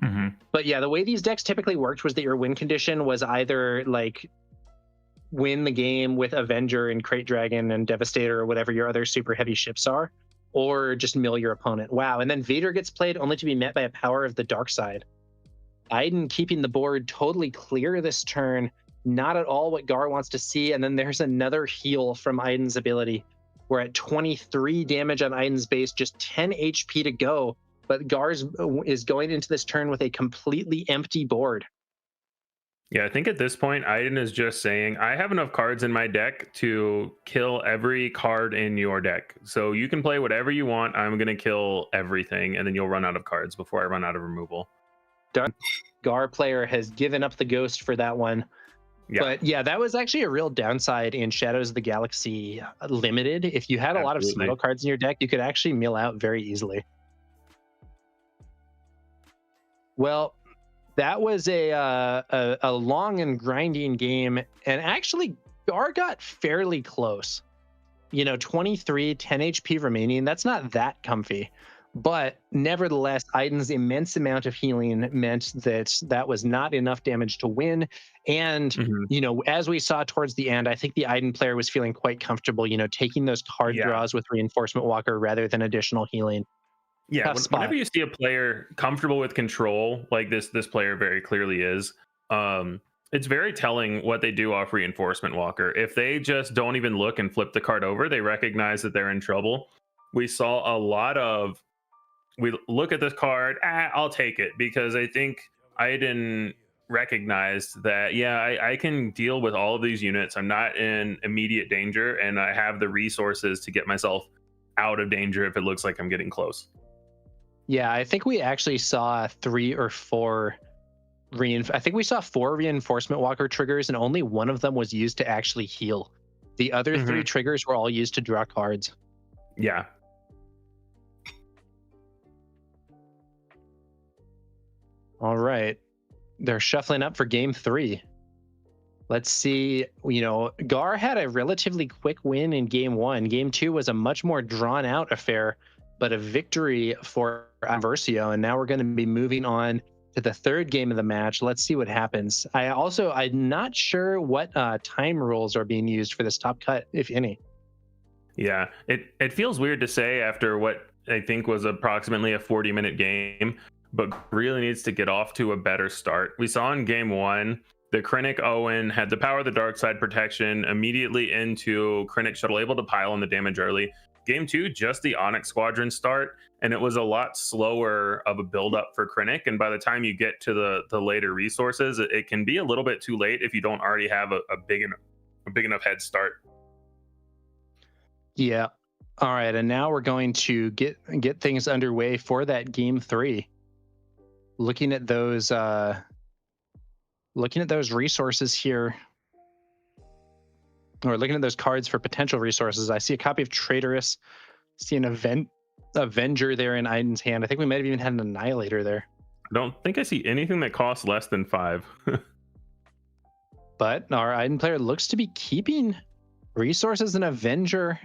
K: Mm-hmm.
J: But yeah, the way these decks typically worked was that your win condition was either like win the game with Avenger and Crate Dragon and Devastator or whatever your other super heavy ships are, or just mill your opponent. Wow. And then VIktor gets played only to be met by a power of the dark side. Iden keeping the board totally clear this turn, not at all what Gar wants to see. And then there's another heal from Iden's ability. We're at 23 damage on Iden's base, just 10 HP to go. But Gar's is going into this turn with a completely empty board.
K: Yeah, I think at this point, Iden is just saying, I have enough cards in my deck to kill every card in your deck. So you can play whatever you want. I'm going to kill everything, and then you'll run out of cards before I run out of removal.
J: Gar player has given up the ghost for that one. Yeah. But yeah, that was actually a real downside in Shadows of the Galaxy Limited. If you had a lot of Smite cards in your deck, you could actually mill out very easily. Well, that was a long and grinding game, and actually Gar got fairly close. 23, 10 HP remaining. That's not that comfy. But nevertheless, Iden's immense amount of healing meant that was not enough damage to win. And, as we saw towards the end, I think the Iden player was feeling quite comfortable, taking those card draws with Reinforcement Walker rather than additional healing.
K: Yeah, whenever you see a player comfortable with control, like this player very clearly is, it's very telling what they do off Reinforcement Walker. If they just don't even look and flip the card over, they recognize that they're in trouble. We saw a lot of, we look at this card, I'll take it, because I think Iden recognized that, I can deal with all of these units. I'm not in immediate danger, and I have the resources to get myself out of danger if it looks like I'm getting close.
J: Yeah, I think we actually saw 3 or 4 I think we saw 4 Reinforcement Walker triggers, and only one of them was used to actually heal. The other 3 triggers were all used to draw cards.
K: Yeah.
J: All right. They're shuffling up for game 3. Let's see. Gar had a relatively quick win in game 1. Game 2 was a much more drawn out affair, but a victory for Versio. And now we're going to be moving on to the 3rd game of the match. Let's see what happens. I'm not sure what time rules are being used for this top cut, if any.
K: Yeah, it feels weird to say after what I think was approximately a 40-minute game, but really needs to get off to a better start. We saw in game 1, the Krennic Owen had the power of the dark side protection immediately into Krennic Shuttle, able to pile on the damage early. Game 2, just the Onyx Squadron start, and it was a lot slower of a build-up for Krennic, and by the time you get to the later resources, it can be a little bit too late if you don't already have a big enough head start.
J: Yeah. All right, and now we're going to get things underway for that game 3. Looking at those resources here, or looking at those cards for potential resources, I see a copy of Traitorous, see an Avenger there in Iden's hand. I think we might have even had an Annihilator there.
K: I don't think I see anything that costs less than 5.
J: But our Iden player looks to be keeping resources and Avenger.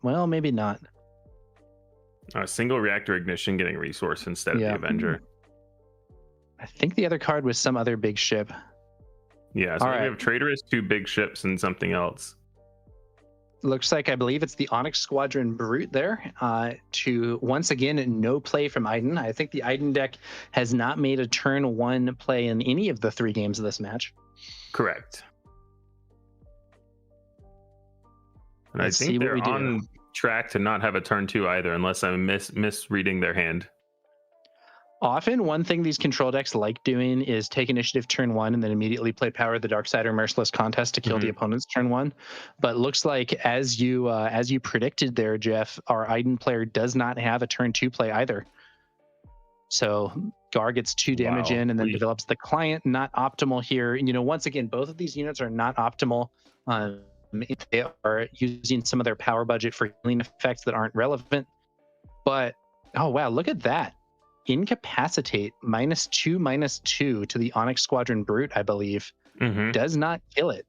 J: Well, maybe not.
K: A single reactor ignition getting resource instead of the Avenger.
J: I think the other card was some other big ship.
K: Yeah, so we have Traitorous, 2 big ships, and something else.
J: Looks like, I believe it's the Onyx Squadron Brute there. To once again, no play from Iden. I think the Iden deck has not made a turn 1 play in any of the 3 games of this match.
K: Correct. And I think they're on track to not have a turn 2 either, unless I'm misreading their hand.
J: Often, one thing these control decks like doing is take initiative turn 1 and then immediately play Power of the Dark Side or Merciless Contest to kill the opponent's turn 1. But looks like, as you predicted there, Jeff, our Iden player does not have a turn 2 play either. So Gar gets 2 damage in and then develops the client. Not optimal here. You know, once again, both of these units are not optimal. They are using some of their power budget for healing effects that aren't relevant. But, oh wow, look at that. Incapacitate -2/-2 to the Onyx Squadron Brute, I believe, does not kill it,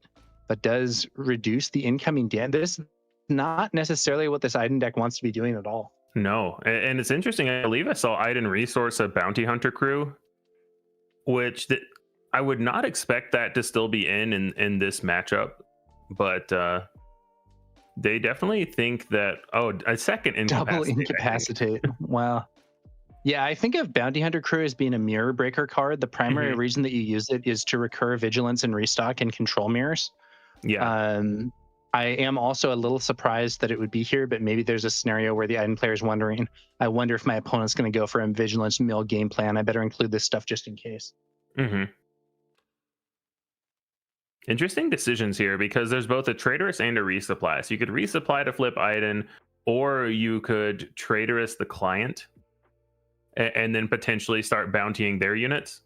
J: but does reduce the incoming damage. This is not necessarily what this Iden deck wants to be doing at all.
K: No, and it's interesting. I believe I saw Iden resource a Bounty Hunter crew, which I would not expect that to still be in this matchup, but they definitely think that, a second
J: Double incapacitate. Wow. Yeah, I think of Bounty Hunter Crew as being a mirror breaker card. The primary reason that you use it is to recur vigilance and restock and control mirrors.
K: Yeah.
J: I am also a little surprised that it would be here, but maybe there's a scenario where the Iden player is wondering, I wonder if my opponent's going to go for a vigilance mill game plan. I better include this stuff just in case.
K: Interesting decisions here, because there's both a traitorous and a resupply. So you could resupply to flip Iden, or you could traitorous the client and then potentially start bountying their units.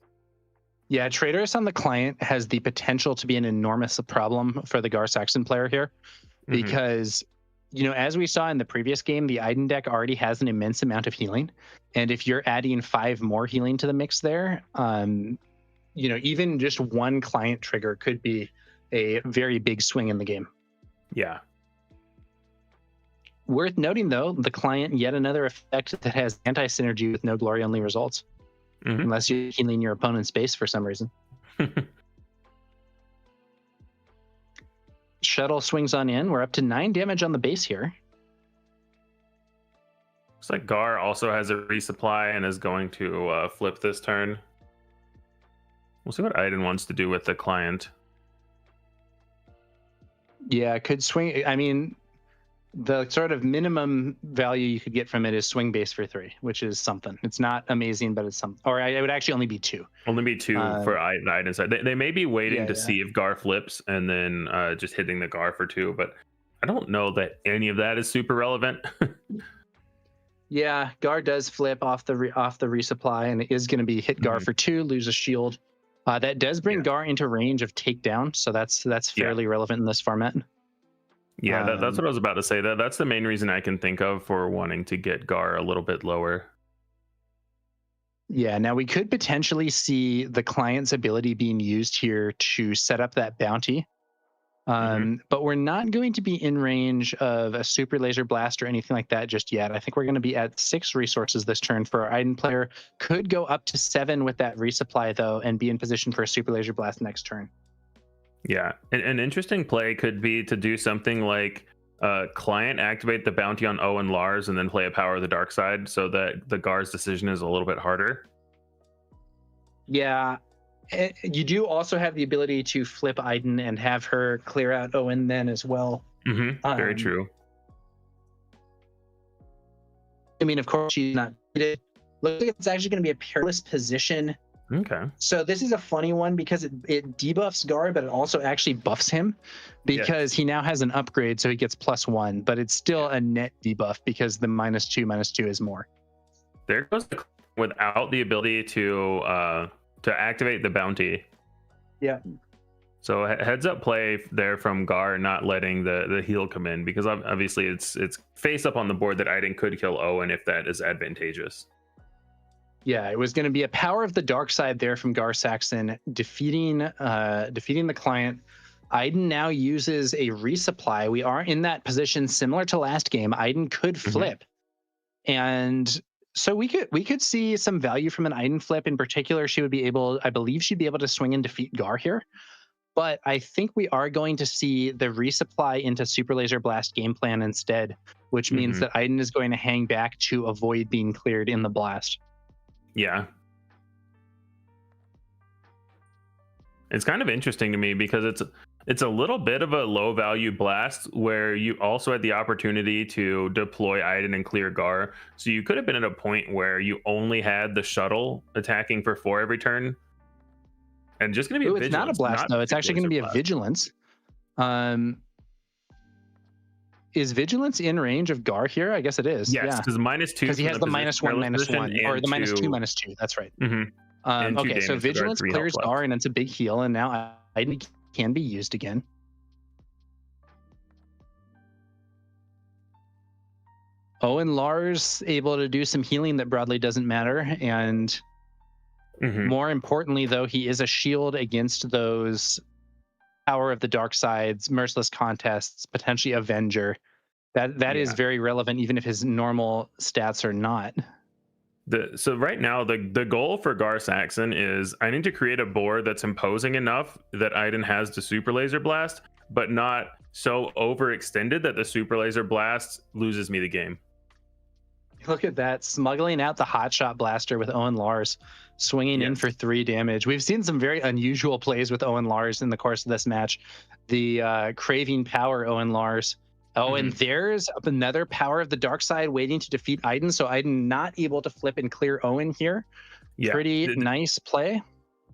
J: Yeah, traitorous on the client has the potential to be an enormous problem for the Gar Saxon player here, because, you know, as we saw in the previous game, the Iden deck already has an immense amount of healing, and if you're adding 5 more healing to the mix there, you know, even just one client trigger could be a very big swing in the game.
K: Yeah.
J: Worth noting, though, the client, yet another effect that has anti-synergy with no glory-only results. Unless you're healing your opponent's base for some reason. Shuttle swings on in. We're up to 9 damage on the base here.
K: Looks like Gar also has a resupply and is going to flip this turn. We'll see what Iden wants to do with the client.
J: Yeah, could swing. I mean, the sort of minimum value you could get from it is swing base for 3, which is something. It's not amazing, but it's something. Or it would actually only be 2.
K: Only be 2 for the Iden side. They may be waiting to see if Gar flips and then just hitting the Gar for 2, but I don't know that any of that is super relevant.
J: Yeah, Gar does flip off the resupply, and it is going to be hit Gar for 2, lose a shield. That does bring Gar into range of takedown, so that's fairly relevant in this format.
K: Yeah, that's what I was about to say. That's the main reason I can think of for wanting to get Gar a little bit lower.
J: Yeah, now we could potentially see the client's ability being used here to set up that bounty. But we're not going to be in range of a super laser blast or anything like that just yet. I think we're going to be at 6 resources this turn for our Iden player. Could go up to 7 with that resupply, though, and be in position for a super laser blast next turn.
K: Yeah, an interesting play could be to do something like client activate the bounty on O and Lars and then play a Power of the Dark Side so that the Gar's decision is a little bit harder.
J: Yeah, you do also have the ability to flip Iden and have her clear out Owen then as well.
K: Very true.
J: I mean, of course, she's not. Looks like it's actually going to be a perilous position.
K: Okay.
J: So this is a funny one because it debuffs Gar, but it also actually buffs him because he now has an upgrade, so he gets +1. But it's still a net debuff because the -2/-2 is more.
K: There goes the without the ability to activate the bounty.
J: Yeah.
K: So heads up play there from Gar, not letting the heal come in, because obviously it's face up on the board that Iden could kill Owen if that is advantageous.
J: Yeah, it was going to be a Power of the Dark Side there from Gar Saxon, defeating the client. Iden now uses a resupply. We are in that position similar to last game. Iden could flip, and so we could see some value from an Iden flip. In particular, I believe she'd be able to swing and defeat Gar here. But I think we are going to see the resupply into Super Laser Blast game plan instead, which means that Iden is going to hang back to avoid being cleared in the blast.
K: Yeah. It's kind of interesting to me because it's It's a little bit of a low value blast where you also had the opportunity to deploy Iden and clear Gar. So you could have been at a point where you only had the shuttle attacking for 4 every turn. And just going to be
J: Ooh,
K: a
J: it's not a blast, though. It's actually going to be a vigilance. Is vigilance in range of Gar here? I guess it is.
K: Yes, because -2.
J: Because he has the -1/-1, or the
K: -2.
J: -2/-2. That's right.
K: Mm-hmm.
J: Okay, so vigilance clears Gar, and it's a big heal, and now Iden can be used again. Owen Lars able to do some healing that broadly doesn't matter, and more importantly, though, he is a shield against those Power of the Dark Sides, Merciless Contests, potentially Avenger. That is very relevant, even if his normal stats are not.
K: So right now, the goal for Gar Saxon is I need to create a board that's imposing enough that Iden has the Super Laser Blast, but not so overextended that the Super Laser Blast loses me the game.
J: Look at that, smuggling out the Hotshot Blaster with Owen Lars, swinging in for 3 damage. We've seen some very unusual plays with Owen Lars in the course of this match. The Craving Power Owen Lars. Oh, and there's another Power of the Dark Side waiting to defeat Iden, so Iden not able to flip and clear Owen here. Yeah. Pretty nice play.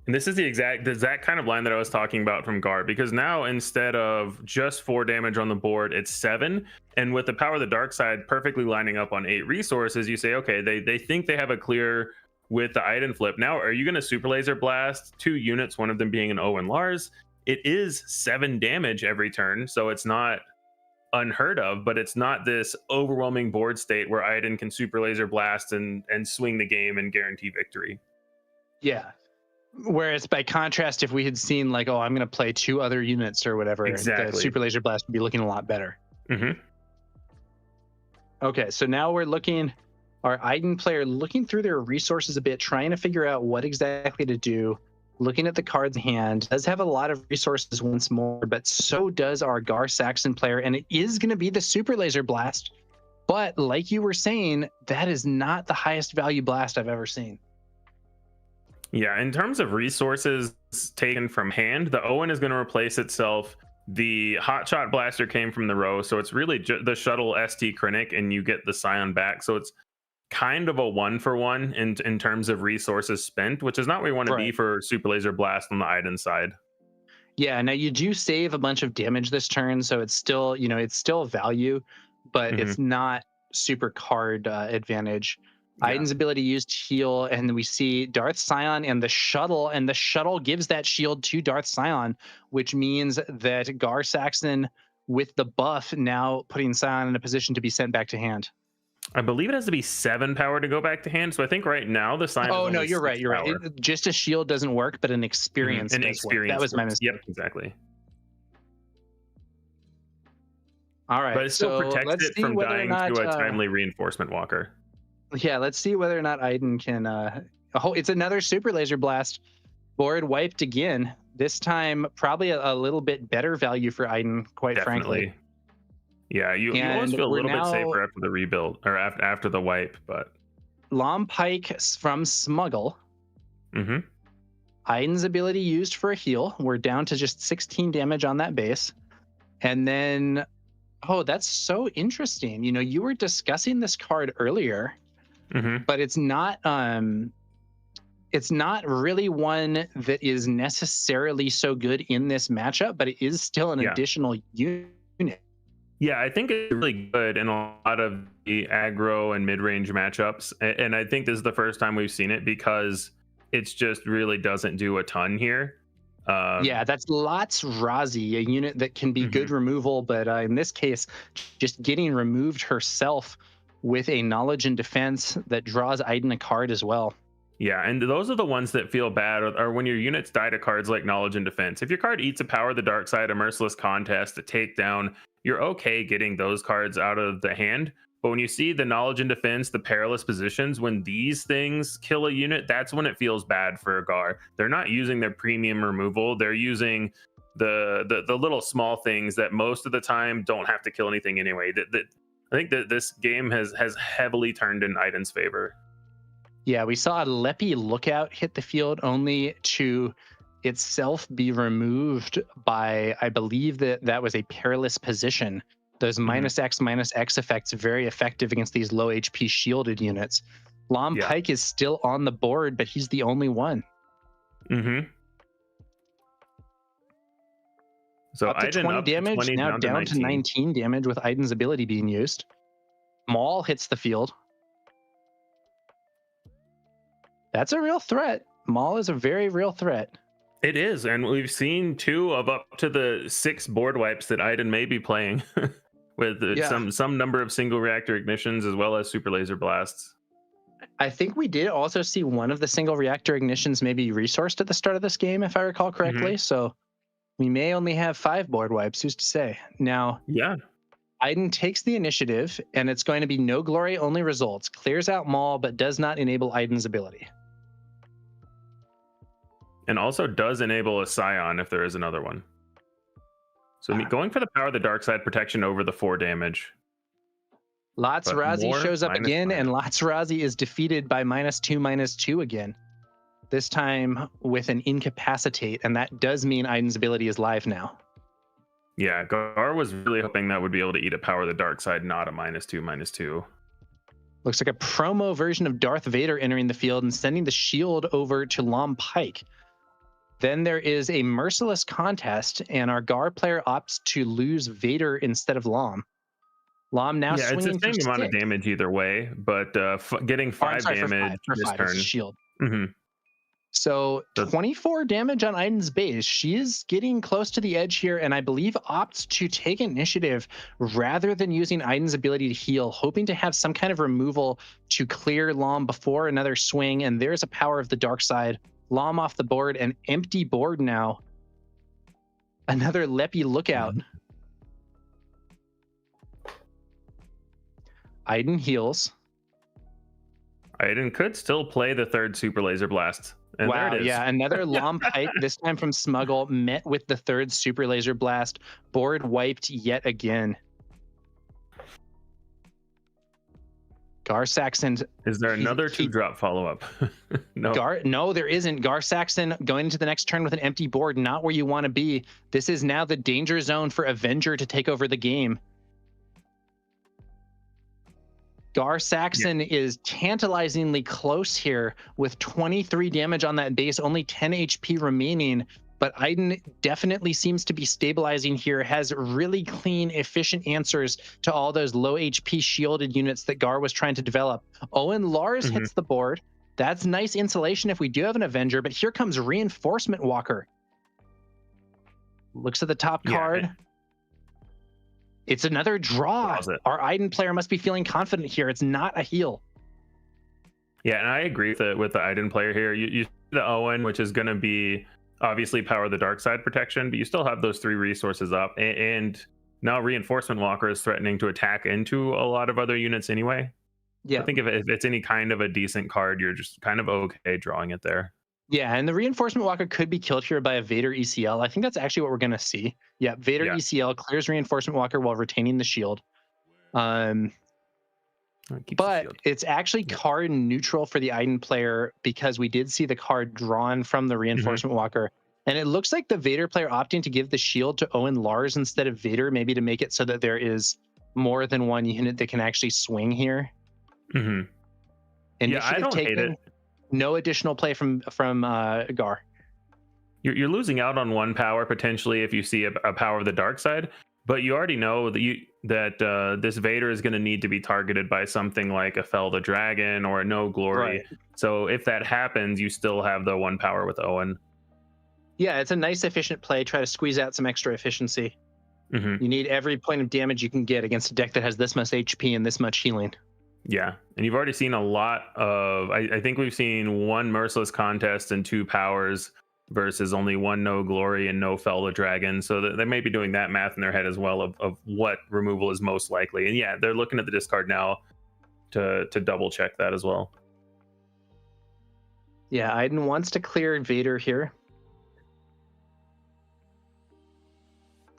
K: And this is the exact kind of line that I was talking about from Gar, because now instead of just 4 damage on the board, it's 7. And with the Power of the Dark Side perfectly lining up on 8 resources, you say, okay, they think they have a clear with the Iden flip. Now, are you going to Super Laser Blast 2 units, one of them being an Owen Lars? It is 7 damage every turn, so it's not unheard of, but it's not this overwhelming board state where Iden can Super Laser Blast and swing the game and guarantee victory.
J: Yeah. Whereas by contrast, if we had seen like, oh, I'm going to play 2 other units or whatever, the Super Laser Blast would be looking a lot better. Okay, so now we're looking, our Iden player looking through their resources a bit, trying to figure out what exactly to do. Looking at the cards in hand, does have a lot of resources once more, but so does our Gar Saxon player, and it is going to be the Super Laser Blast. But like you were saying, that is not the highest value blast I've ever seen.
K: Yeah, in terms of resources taken from hand, the Owen is going to replace itself. The Hotshot Blaster came from the row, so it's really the Shuttle ST Krennic, and you get the Scion back. So it's kind of a 1-for-1 in terms of resources spent, which is not where you want to be for Super Laser Blast on the Iden side.
J: Yeah, now you do save a bunch of damage this turn, so it's still, it's still value, but it's not super card advantage. Iden's ability used to heal, and we see Darth Scion and the shuttle gives that shield to Darth Scion, which means that Gar Saxon with the buff now putting Scion in a position to be sent back to hand.
K: I believe it has to be 7 power to go back to hand. So I think right now the Scion.
J: Oh no, you're right. You're right. Just a shield doesn't work, but an experience.
K: An experience.
J: That was my mistake.
K: Yep, exactly.
J: All right,
K: but it still protects it from dying to a timely reinforcement walker.
J: Yeah, let's see whether or not Iden can. It's another Super Laser Blast. Board wiped again. This time, probably a little bit better value for Iden, quite frankly.
K: Yeah, you always feel a little bit safer after the rebuild or after the wipe, but
J: Lom Pike from Smuggle. Iden's ability used for a heal. We're down to just 16 damage on that base, and then that's so interesting. You were discussing this card earlier. But it's not really one that is necessarily so good in this matchup, but it is still an additional unit.
K: Yeah, I think it's really good in a lot of the aggro and mid-range matchups. And I think this is the first time we've seen it because it's just really doesn't do a ton here.
J: Yeah, that's Lots Razi, a unit that can be good removal, but in this case, just getting removed herself with a knowledge and defense that draws Iden a card as well.
K: Yeah, and those are the ones that feel bad, or when your units die to cards like knowledge and defense. If your card eats a Power of the Dark Side, a Merciless Contest, a Takedown, you're okay getting those cards out of the hand. But when you see the knowledge and defense, the perilous positions, when these things kill a unit, that's when it feels bad for Gar. They're not using their premium removal. They're using the little small things that most of the time don't have to kill anything anyway. I think that this game has heavily turned in Iden's favor.
J: Yeah, we saw a Leppy Lookout hit the field only to itself be removed by, I believe that was a perilous position. Those -X effects very effective against these low HP shielded units. Lom Pike is still on the board, but he's the only one.
K: So
J: up to
K: Iden
J: 20
K: up to
J: damage,
K: 20,
J: now down to 19 damage with Iden's ability being used. Maul hits the field. That's a real threat. Maul is a very real threat.
K: It is, and we've seen 2 of up to the 6 board wipes that Iden may be playing with some number of single reactor ignitions as well as super laser blasts.
J: I think we did also see one of the single reactor ignitions maybe resourced at the start of this game, if I recall correctly. So we may only have 5 board wipes, who's to say? Now, Iden takes the initiative, and it's going to be no glory, only results. Clears out Maul, but does not enable Iden's ability.
K: And also does enable a Scion if there is another one. So going for the power of the dark side protection over the 4 damage.
J: Latsrazi shows up again, and Latsrazi is defeated by -2/-2 again. This time with an incapacitate, and that does mean Iden's ability is live now.
K: Yeah, Gar was really hoping that would be able to eat a power of the dark side, not a -2/-2.
J: Looks like a promo version of Darth Vader entering the field and sending the shield over to Lom Pike. Then there is a merciless contest, and our Gar player opts to lose Vader instead of Lom. Lom now swinging
K: it's the same amount of damage either way, but getting 5 damage this turn.
J: Shield. So 24 damage on Iden's base. She is getting close to the edge here, and I believe opts to take initiative rather than using Iden's ability to heal, hoping to have some kind of removal to clear Lom before another swing, and there's a power of the dark side. Lom off the board, an empty board now. Another Leppy lookout. Iden heals.
K: Iden could still play the 3rd super laser blast. And
J: wow,
K: there it is.
J: Yeah, another Lom Pike, this time from Smuggle, met with the 3rd super laser blast. Board wiped yet again. Gar Saxon.
K: Is there another 2-drop follow-up? No.
J: No, there isn't. Gar Saxon going into the next turn with an empty board, not where you want to be. This is now the danger zone for Avenger to take over the game. Gar Saxon is tantalizingly close here with 23 damage on that base, only 10 HP remaining. But Iden definitely seems to be stabilizing here, has really clean, efficient answers to all those low HP shielded units that Gar was trying to develop. Owen Lars hits the board. That's nice insulation if we do have an Avenger, but here comes Reinforcement Walker. Looks at the top card. It's another draw. Our Iden player must be feeling confident here. It's not a heal.
K: Yeah, and I agree with the Iden player here. You see the Owen, which is going to be obviously power the dark side protection, but you still have those 3 resources up. And now Reinforcement Walker is threatening to attack into a lot of other units anyway.
J: Yeah.
K: I think if it's any kind of a decent card, you're just kind of okay drawing it there.
J: Yeah, and the Reinforcement Walker could be killed here by a Vader ECL. I think that's actually what we're going to see. Yeah, Vader ECL clears Reinforcement Walker while retaining the shield. But it's actually card neutral for the Iden player because we did see the card drawn from the Reinforcement Walker. And it looks like the Vader player opting to give the shield to Owen Lars instead of Vader, maybe to make it so that there is more than one unit that can actually swing here.
K: Yeah, I don't hate it.
J: No additional play from Gar.
K: You're losing out on 1 power potentially if you see a power of the dark side, but you already know that this Vader is going to need to be targeted by something like a Fel the Dragon or a No Glory. Right. So if that happens, you still have the 1 power with Owen.
J: Yeah, it's a nice efficient play. Try to squeeze out some extra efficiency. You need every point of damage you can get against a deck that has this much HP and this much healing.
K: Yeah, and you've already seen a lot of... I think we've seen 1 Merciless Contest and 2 powers versus only 1 No Glory and no Fel the Dragon. So they may be doing that math in their head as well of what removal is most likely. And yeah, they're looking at the discard now to double check that as well.
J: Yeah, Iden wants to clear Vader here.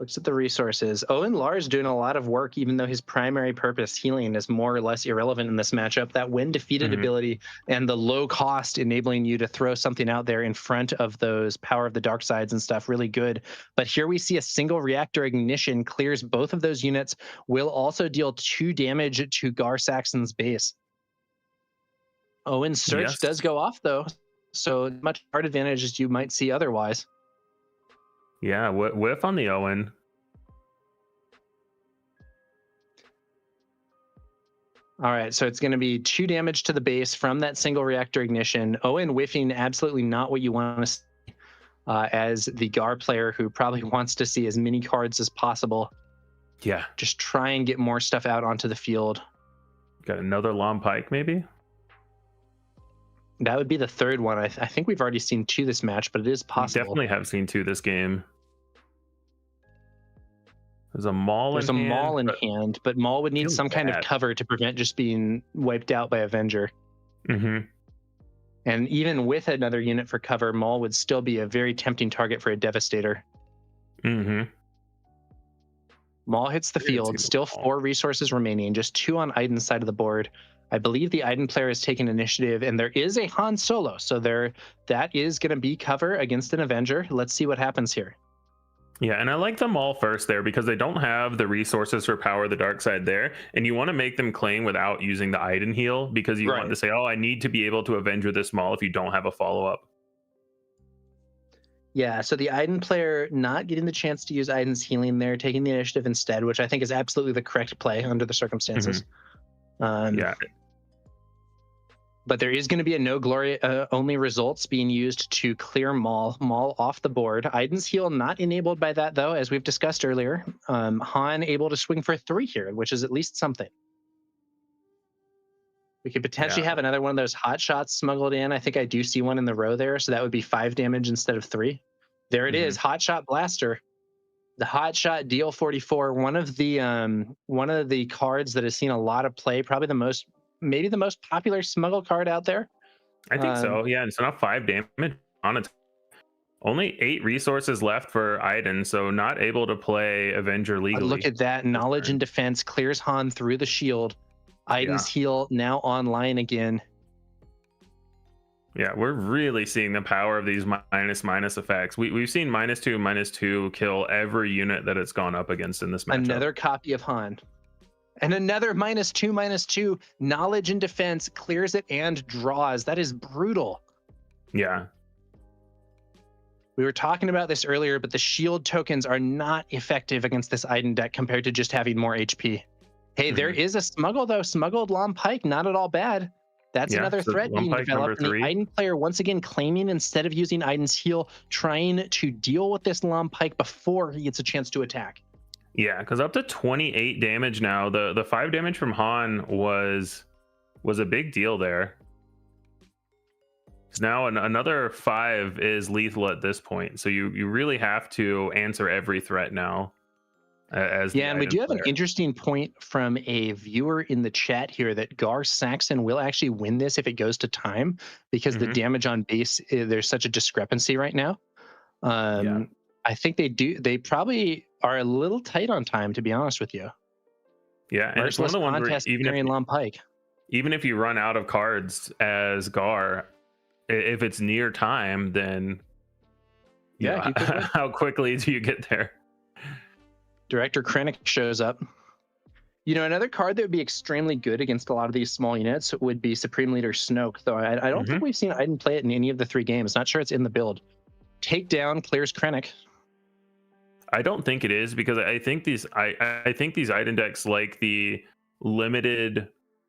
J: Looks at the resources. Owen Lars doing a lot of work, even though his primary purpose, healing, is more or less irrelevant in this matchup. That when defeated ability and the low cost enabling you to throw something out there in front of those power of the dark sides and stuff, really good. But here we see a single reactor ignition clears both of those units, will also deal 2 damage to Gar Saxon's base. Owen's search does go off, though, so much hard advantage as you might see otherwise.
K: Yeah, whiff on the Owen.
J: All right, so it's going to be 2 damage to the base from that single reactor ignition. Owen whiffing, absolutely not what you want to see as the Gar player who probably wants to see as many cards as possible.
K: Yeah.
J: Just try and get more stuff out onto the field.
K: Got another Long Pike, maybe?
J: That would be the 3rd one. I think we've already seen 2 this match, but it is possible.
K: We definitely have seen 2 this game. There's a Maul
J: in hand, but Maul would need some kind of cover to prevent just being wiped out by Avenger. And even with another unit for cover, Maul would still be a very tempting target for a Devastator. Maul hits the field, still 4 resources remaining, just 2 on Aiden's side of the board. I believe the Aiden player has taken initiative, and there is a Han Solo, so that is going to be cover against an Avenger. Let's see what happens here.
K: Yeah, and I like them all first there because they don't have the resources for power the dark side there, and you want to make them claim without using the Aiden heal because you want to say, oh, I need to be able to Avenger this Maul if you don't have a follow-up.
J: Yeah, so the Aiden player not getting the chance to use Aiden's healing there, taking the initiative instead, which I think is absolutely the correct play under the circumstances.
K: Yeah.
J: But there is going to be a no glory only results being used to clear Maul off the board. Aiden's heal not enabled by that, though, as we've discussed earlier. Han able to swing for 3 here, which is at least something. We could potentially have another one of those hot shots smuggled in. I think I do see one in the row there, so that would be 5 damage instead of 3. There it is, hot shot blaster. The hot shot deal 44, one of the cards that has seen a lot of play, probably maybe the most popular smuggle card out there.
K: I think so. Yeah, it's not 5 damage on it. Only 8 resources left for Aiden, so not able to play Avenger legally.
J: Look at that. Knowledge and defense clears Han through the shield. Aiden's heal now online again.
K: Yeah, we're really seeing the power of these minus effects. We've seen -2/-2 kill every unit that it's gone up against in this matchup.
J: Another copy of Han. And another -2/-2. Knowledge and defense clears it and draws. That is brutal.
K: Yeah.
J: We were talking about this earlier, but the shield tokens are not effective against this Aiden deck compared to just having more HP. Hey, there is a smuggle, though. Smuggled Long Pike, not at all bad. That's another threat being developed. And the Aiden player, once again, claiming instead of using Aiden's heal, trying to deal with this Long Pike before he gets a chance to attack.
K: Yeah, because up to 28 damage now. The 5 damage from Han was a big deal there. Now another 5 is lethal at this point. So you really have to answer every threat now.
J: And we do have an interesting point from a viewer in the chat here that Gar Saxon will actually win this if it goes to time because the damage on base, there's such a discrepancy right now. I think they probably are a little tight on time, to be honest with you.
K: Yeah, and it's one of the ones where even if you run out of cards as Gar, if it's near time, then how quickly do you get there?
J: Director Krennic shows up. You know, another card that would be extremely good against a lot of these small units would be Supreme Leader Snoke, though I don't think we've seen Aiden play it in any of the 3 games. Not sure it's in the build. Takedown clears Krennic.
K: I don't think it is because I think these Aiden decks like the limited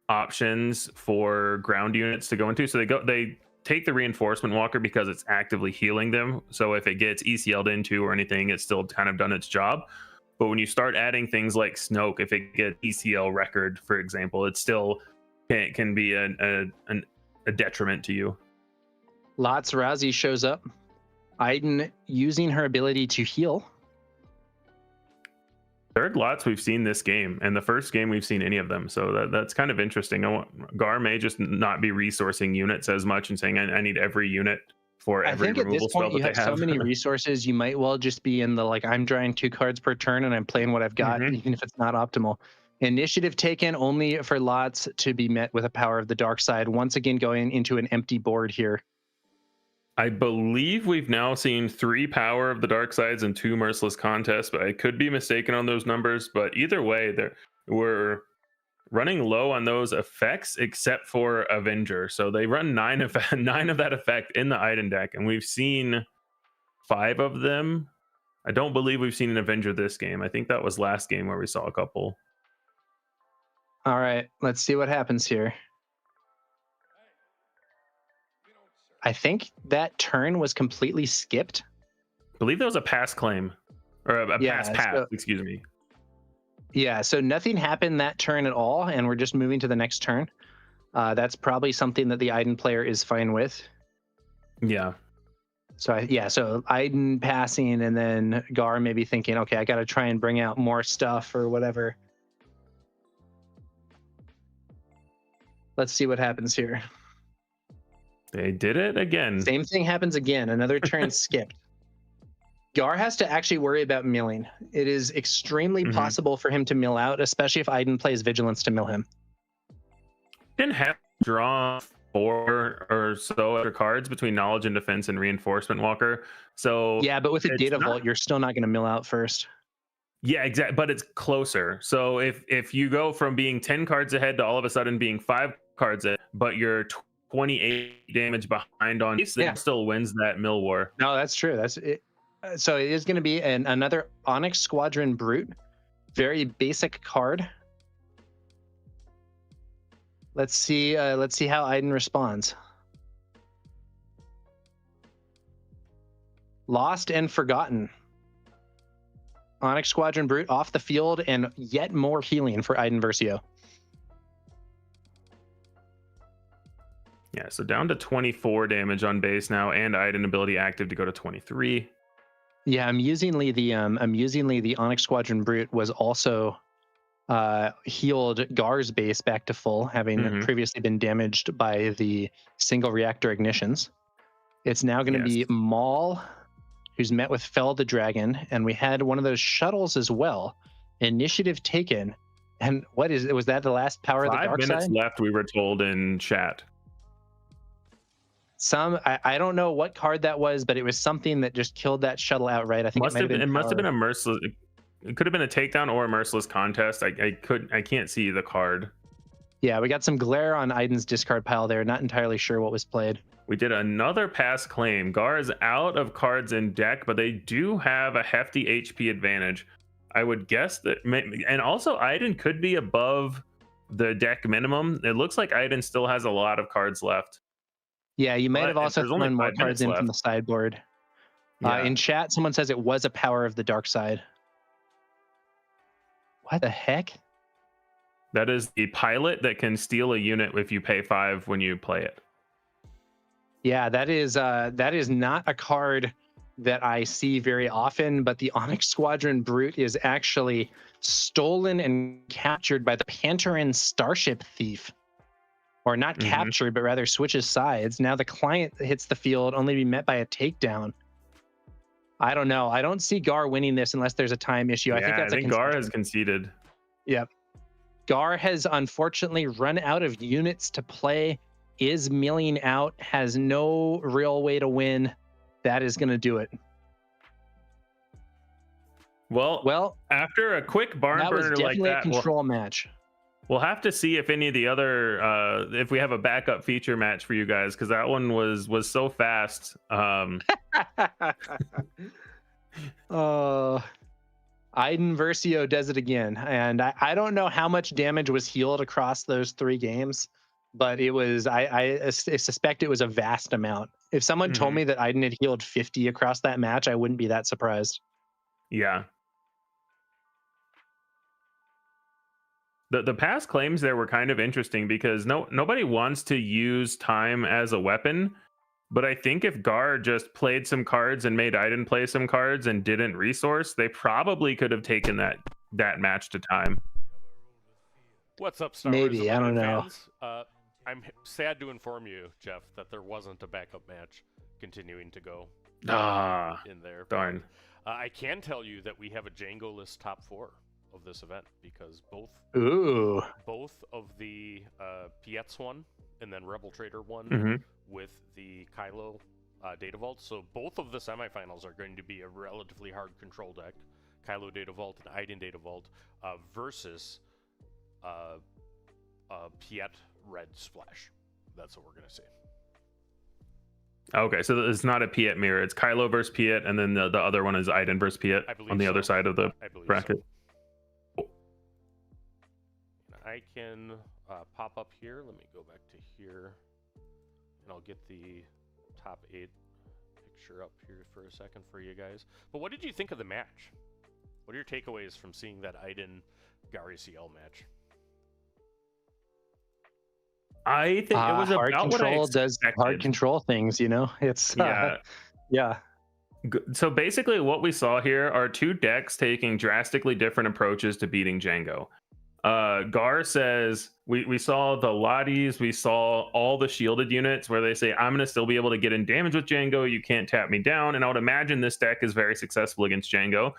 K: options for ground units to go into. So they take the Reinforcement Walker because it's actively healing them. So if it gets ECL'd into or anything, it's still kind of done its job. But when you start adding things like Snoke, if it gets ECL record, for example, it still can be a detriment to you.
J: Lots Razi shows up. Aiden using her ability to heal.
K: Third lots we've seen this game, and the first game we've seen any of them. So that's kind of interesting. Gar may just not be resourcing units as much and saying, I need every unit for
J: I
K: every
J: think at this
K: removal spell
J: point you
K: that
J: have
K: they
J: so many resources, you might well just be in the like I'm drawing 2 cards per turn and I'm playing what I've got, even if it's not optimal. Initiative taken only for lots to be met with a power of the dark side. Once again, going into an empty board here.
K: I believe we've now seen 3 Power of the Dark Sides and 2 Merciless Contests, but I could be mistaken on those numbers. But either way, we're running low on those effects except for Avenger. So they run 9 of that effect in the Iden deck, and we've seen 5 of them. I don't believe we've seen an Avenger this game. I think that was last game where we saw a couple.
J: All right, let's see what happens here. I think that turn was completely skipped.
K: I believe that was a pass claim, or a pass, excuse me.
J: Yeah, so nothing happened that turn at all, and we're just moving to the next turn. That's probably something that the Iden player is fine with.
K: Yeah.
J: So so Iden passing, and then Gar maybe thinking, okay, I got to try and bring out more stuff or whatever. Let's see what happens here.
K: They did it again.
J: Same thing happens again. Another turn skipped. Gar has to actually worry about milling. It is extremely possible for him to mill out, especially if Iden plays Vigilance to mill him.
K: Didn't have to draw 4 or so other cards between Knowledge and Defense and Reinforcement Walker. So
J: yeah, but with a Data Vault, you're still not going to mill out first.
K: Yeah, exactly. But it's closer. So if you go from being 10 cards ahead to all of a sudden being 5 cards ahead, but you're 28 damage behind on these, then still wins that mill war.
J: No, that's true. That's it. So it is going to be another Onyx Squadron Brute. Very basic card. Let's see how Iden responds. Lost and Forgotten. Onyx Squadron Brute off the field, and yet more healing for Iden Versio.
K: Yeah, so down to 24 damage on base now, and Iden ability active to go to 23.
J: Yeah, amusingly, the Onyx Squadron Brute was also healed Gar's base back to full, having previously been damaged by the single reactor ignitions. It's now going to be Maul, who's met with Fell the Dragon, and we had one of those shuttles as well. Initiative taken, and was that the last power of the dark side?
K: 5 minutes left, we were told in chat.
J: I don't know what card that was, but it was something that just killed that shuttle outright. I think
K: it must have been a merciless. It could have been a takedown or a merciless contest. I can't see the card.
J: Yeah, we got some glare on Iden's discard pile there. Not entirely sure what was played.
K: We did another pass claim. Gar is out of cards in deck, but they do have a hefty HP advantage. I would guess that, and also Iden could be above the deck minimum. It looks like Iden still has a lot of cards left.
J: Yeah, you might have also thrown more cards in from the sideboard. Yeah. In chat, someone says it was a power of the dark side. What the heck?
K: That is the pilot that can steal a unit if you pay 5 when you play it.
J: Yeah, that is not a card that I see very often, but the Onyx Squadron Brute is actually stolen and captured by the Pantarin Starship Thief. Or not captured, but rather switches sides. Now the client hits the field, only be met by a takedown. I don't know. I don't see Gar winning this unless there's a time issue.
K: Yeah, I think Gar has conceded.
J: Yep. Gar has unfortunately run out of units to play, is milling out, has no real way to win. That is going to do it.
K: Well, after a quick barn burner like that,
J: a control match.
K: We'll have to see if any of the other, if we have a backup feature match for you guys, because that one was so fast.
J: Iden Versio does it again, and I don't know how much damage was healed across those 3 games, but it was I suspect it was a vast amount. If someone told me that Iden had healed 50 across that match, I wouldn't be that surprised.
K: Yeah. The past claims there were kind of interesting because nobody wants to use time as a weapon, but I think if Gar just played some cards and made Iden play some cards and didn't resource, they probably could have taken that match to time.
H: What's up, Star
J: Maybe,
H: Wars
J: I don't know.
H: fans? I'm sad to inform you, Jeff, that there wasn't a backup match. continuing to go in there.
K: Darn.
H: I can tell you that we have a Django list top 4 of this event because both of the Pietz one and then Rebel Trader one with the Kylo Data Vault. So both of the semifinals are going to be a relatively hard control deck, Kylo Data Vault and Iden Data Vault versus Piet Red Splash. That's what we're going to see.
K: Okay, so it's not a Piet mirror. It's Kylo versus Piet, and then the other one is Iden versus Piet on the other side of the bracket.
H: So. I can pop up here. Let me go back to here, and I'll get the top 8 picture up here for a second for you guys. But what did you think of the match? What are your takeaways from seeing that Iden Gary CL match?
K: I think it was
J: hard
K: about
J: control
K: what I
J: does hard control things, you know. It's yeah.
K: So basically, what we saw here are 2 decks taking drastically different approaches to beating Django. Gar says we saw the Lotties, we saw all the shielded units where they say I'm going to still be able to get in damage with Django. You can't tap me down, and I would imagine this deck is very successful against Django.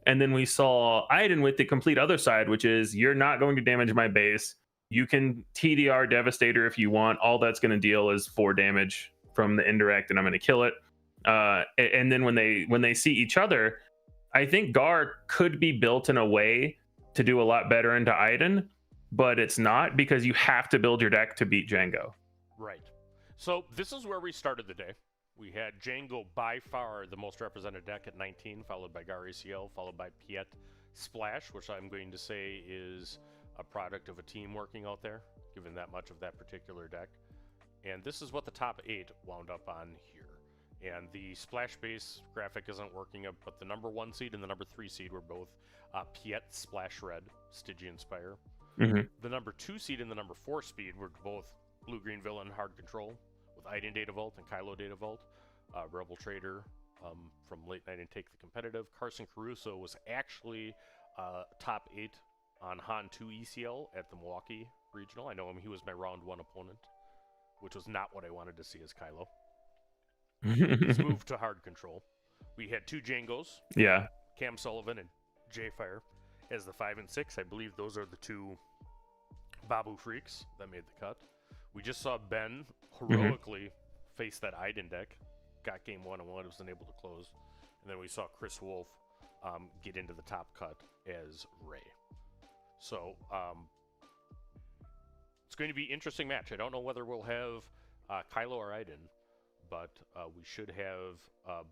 K: And then we saw Iden with the complete other side, which is you're not going to damage my base. You can TDR Devastator if you want. All that's going to deal is 4 damage from the indirect, and I'm going to kill it. And then when they see each other, I think Gar could be built in a way to do a lot better into Iden, but it's not because you have to build your deck to beat Django.
H: Right. So this is where we started the day. We had Django by far the most represented deck at 19, followed by Gar ACL, followed by Piet Splash, which I'm going to say is a product of a team working out there, given that much of that particular deck. And this is what the top 8 wound up on here. And the splash base graphic isn't working, but the number 1 seed and the number 3 seed were both Piet Splash Red, Stygian Spire. The number 2 seed and the number 4 speed were both Blue Green Villain Hard Control, with Iden Data Vault and Kylo Data Vault. Rebel Trader from Late Night and Take the Competitive. Carson Caruso was actually top 8 on Han 2 ECL at the Milwaukee Regional. I know him, he was my round 1 opponent, which was not what I wanted to see as Kylo. He's moved to hard control. We had 2 Djangos.
K: Yeah.
H: Cam Sullivan and Jay Fire as the 5 and 6. I believe those are the 2 Babu Freaks that made the cut. We just saw Ben heroically face that Iden deck. Got game 1 and 1, was unable to close. And then we saw Chris Wolf get into the top cut as Ray. So it's going to be an interesting match. I don't know whether we'll have Kylo or Iden, but we should have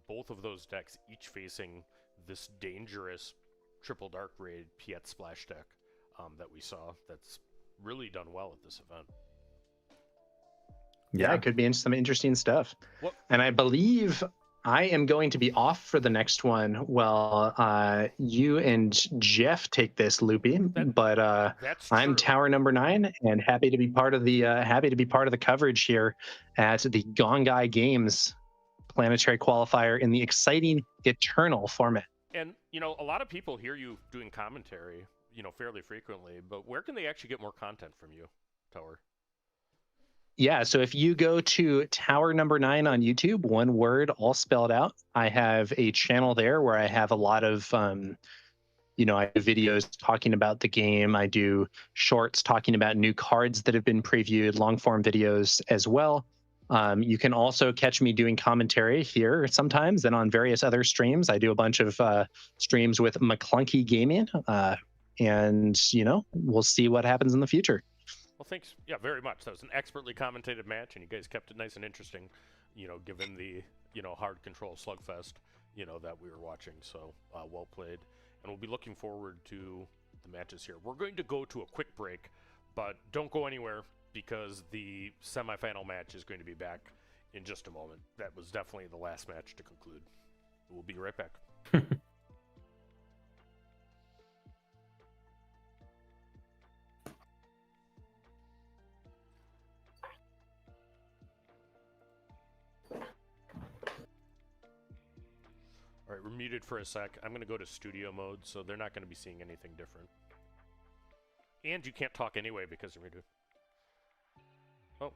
H: both of those decks each facing this dangerous triple dark raid Piet Splash deck that we saw that's really done well at this event.
J: Yeah, it could be some interesting stuff. And I believe I am going to be off for the next one while you and Jeff take this, Loopee. But I'm Tower number 9 and happy to be part of the coverage here at the Gongai Games Planetary Qualifier in the exciting Eternal format.
H: And you know, a lot of people hear you doing commentary, you know, fairly frequently. But where can they actually get more content from you, Tower?
J: Yeah, so if you go to Tower number 9 on YouTube, one word, all spelled out, I have a channel there where I have a lot of, I do videos talking about the game. I do shorts talking about new cards that have been previewed, long form videos as well. You can also catch me doing commentary here sometimes and on various other streams. I do a bunch of streams with McClunky Gaming, and, we'll see what happens in the future.
H: Well, thanks. Yeah, very much. That was an expertly commentated match, and you guys kept it nice and interesting, given the, hard control slugfest, that we were watching. So well played. And we'll be looking forward to the matches here. We're going to go to a quick break, but don't go anywhere because the semifinal match is going to be back in just a moment. That was definitely the last match to conclude. We'll be right back. All right, we're muted for a sec. I'm going to go to studio mode, so they're not going to be seeing anything different. And you can't talk anyway because you're muted. Oh.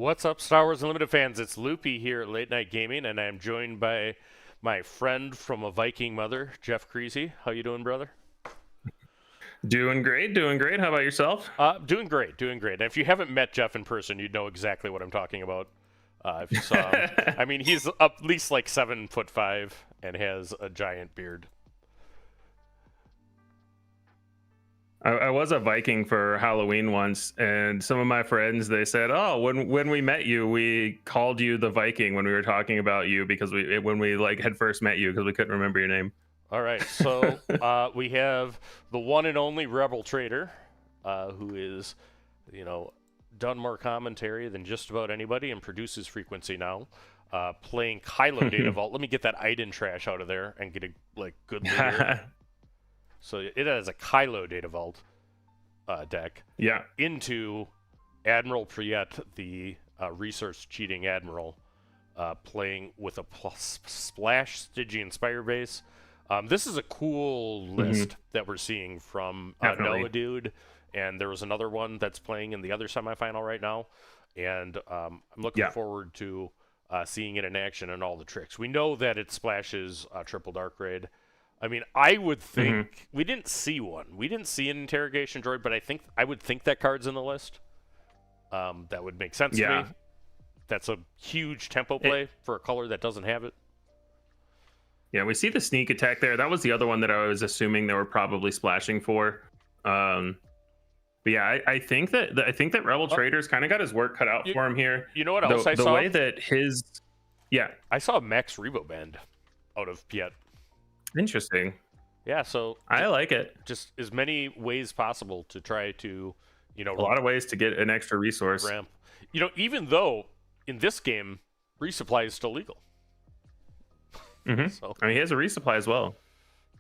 H: What's up, Star Wars Unlimited fans? It's Loopee here at Late Night Gaming, and I'm joined by my friend from a Viking mother, Jeff Creasy. How you doing, brother?
K: Doing great. How about yourself?
H: Doing great. And if you haven't met Jeff in person, you'd know exactly what I'm talking about. If you saw him. I mean, he's at least like 7'5" and has a giant beard.
K: I was a Viking for Halloween once, and some of my friends, they said, "Oh, when we met you, we called you the Viking when we were talking about you because when we like had first met you because we couldn't remember your name."
H: All right, so we have the one and only Rebel Trader, who is, done more commentary than just about anybody and produces frequency now, playing Kylo Data Vault. Let me get that Iden trash out of there and get a good leader. So it has a Kylo Data Vault deck.
K: Yeah.
H: Into Admiral Priet, the resource cheating admiral, playing with a splash Stygian Spire base. This is a cool list that we're seeing from Noah Dude, and there was another one that's playing in the other semifinal right now, and I'm looking forward to seeing it in action and all the tricks. We know that it splashes triple Dark Raid. I mean, I would think we didn't see one. We didn't see an interrogation droid, but I would think that card's in the list. That would make sense to me. That's a huge tempo play for a color that doesn't have it.
K: Yeah, we see the sneak attack there. That was the other one that I was assuming they were probably splashing for. But yeah, I think that Rebel Trader's kind of got his work cut out for him here.
H: You know what else I saw?
K: The way that I
H: saw a Max Rebo band out of Piet.
K: Interesting.
H: Yeah, so
K: I like it.
H: Just as many ways possible to try to,
K: a lot of ways to get an extra resource.
H: Ramp. Even though in this game resupply is still legal.
K: So, I mean, he has a resupply as well.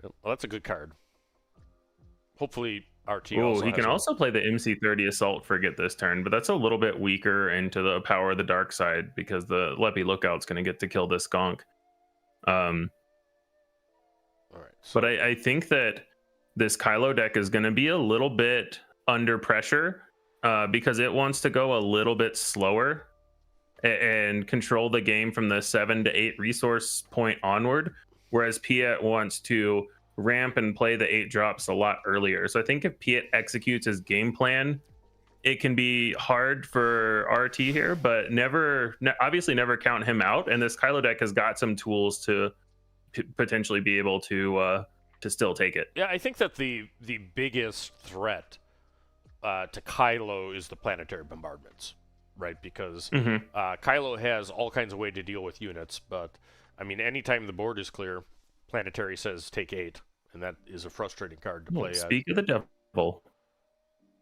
H: Well, that's a good card. Hopefully RT.
K: Oh, he can also play the MC30 Assault Frigate this turn, but that's a little bit weaker into the power of the dark side because the Leppy Lookout's going to get to kill this Gonk.
H: All right.
K: But I think that this Kylo deck is going to be a little bit under pressure because it wants to go a little bit slower and control the game from the 7 to 8 resource point onward, whereas Piet wants to ramp and play the 8 drops a lot earlier. So I think if Piet executes his game plan, it can be hard for RT here, but obviously never count him out. And this Kylo deck has got some tools to potentially be able to still take it.
H: Yeah, I think that the biggest threat to Kylo is the planetary bombardments, right? Because Kylo has all kinds of way to deal with units, but I mean, anytime the board is clear, planetary says take 8, and that is a frustrating card to play.
K: Speak of the devil.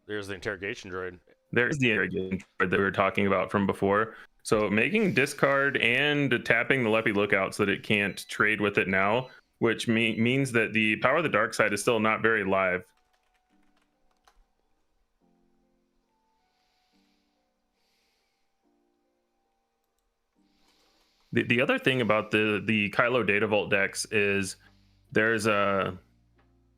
H: There's the interrogation droid.
K: There's the interrogation droid that we were talking about from before. So making discard and tapping the Leppy Lookout so that it can't trade with it now, which means that the power of the dark side is still not very live. The other thing about the Kylo Data Vault decks is there's a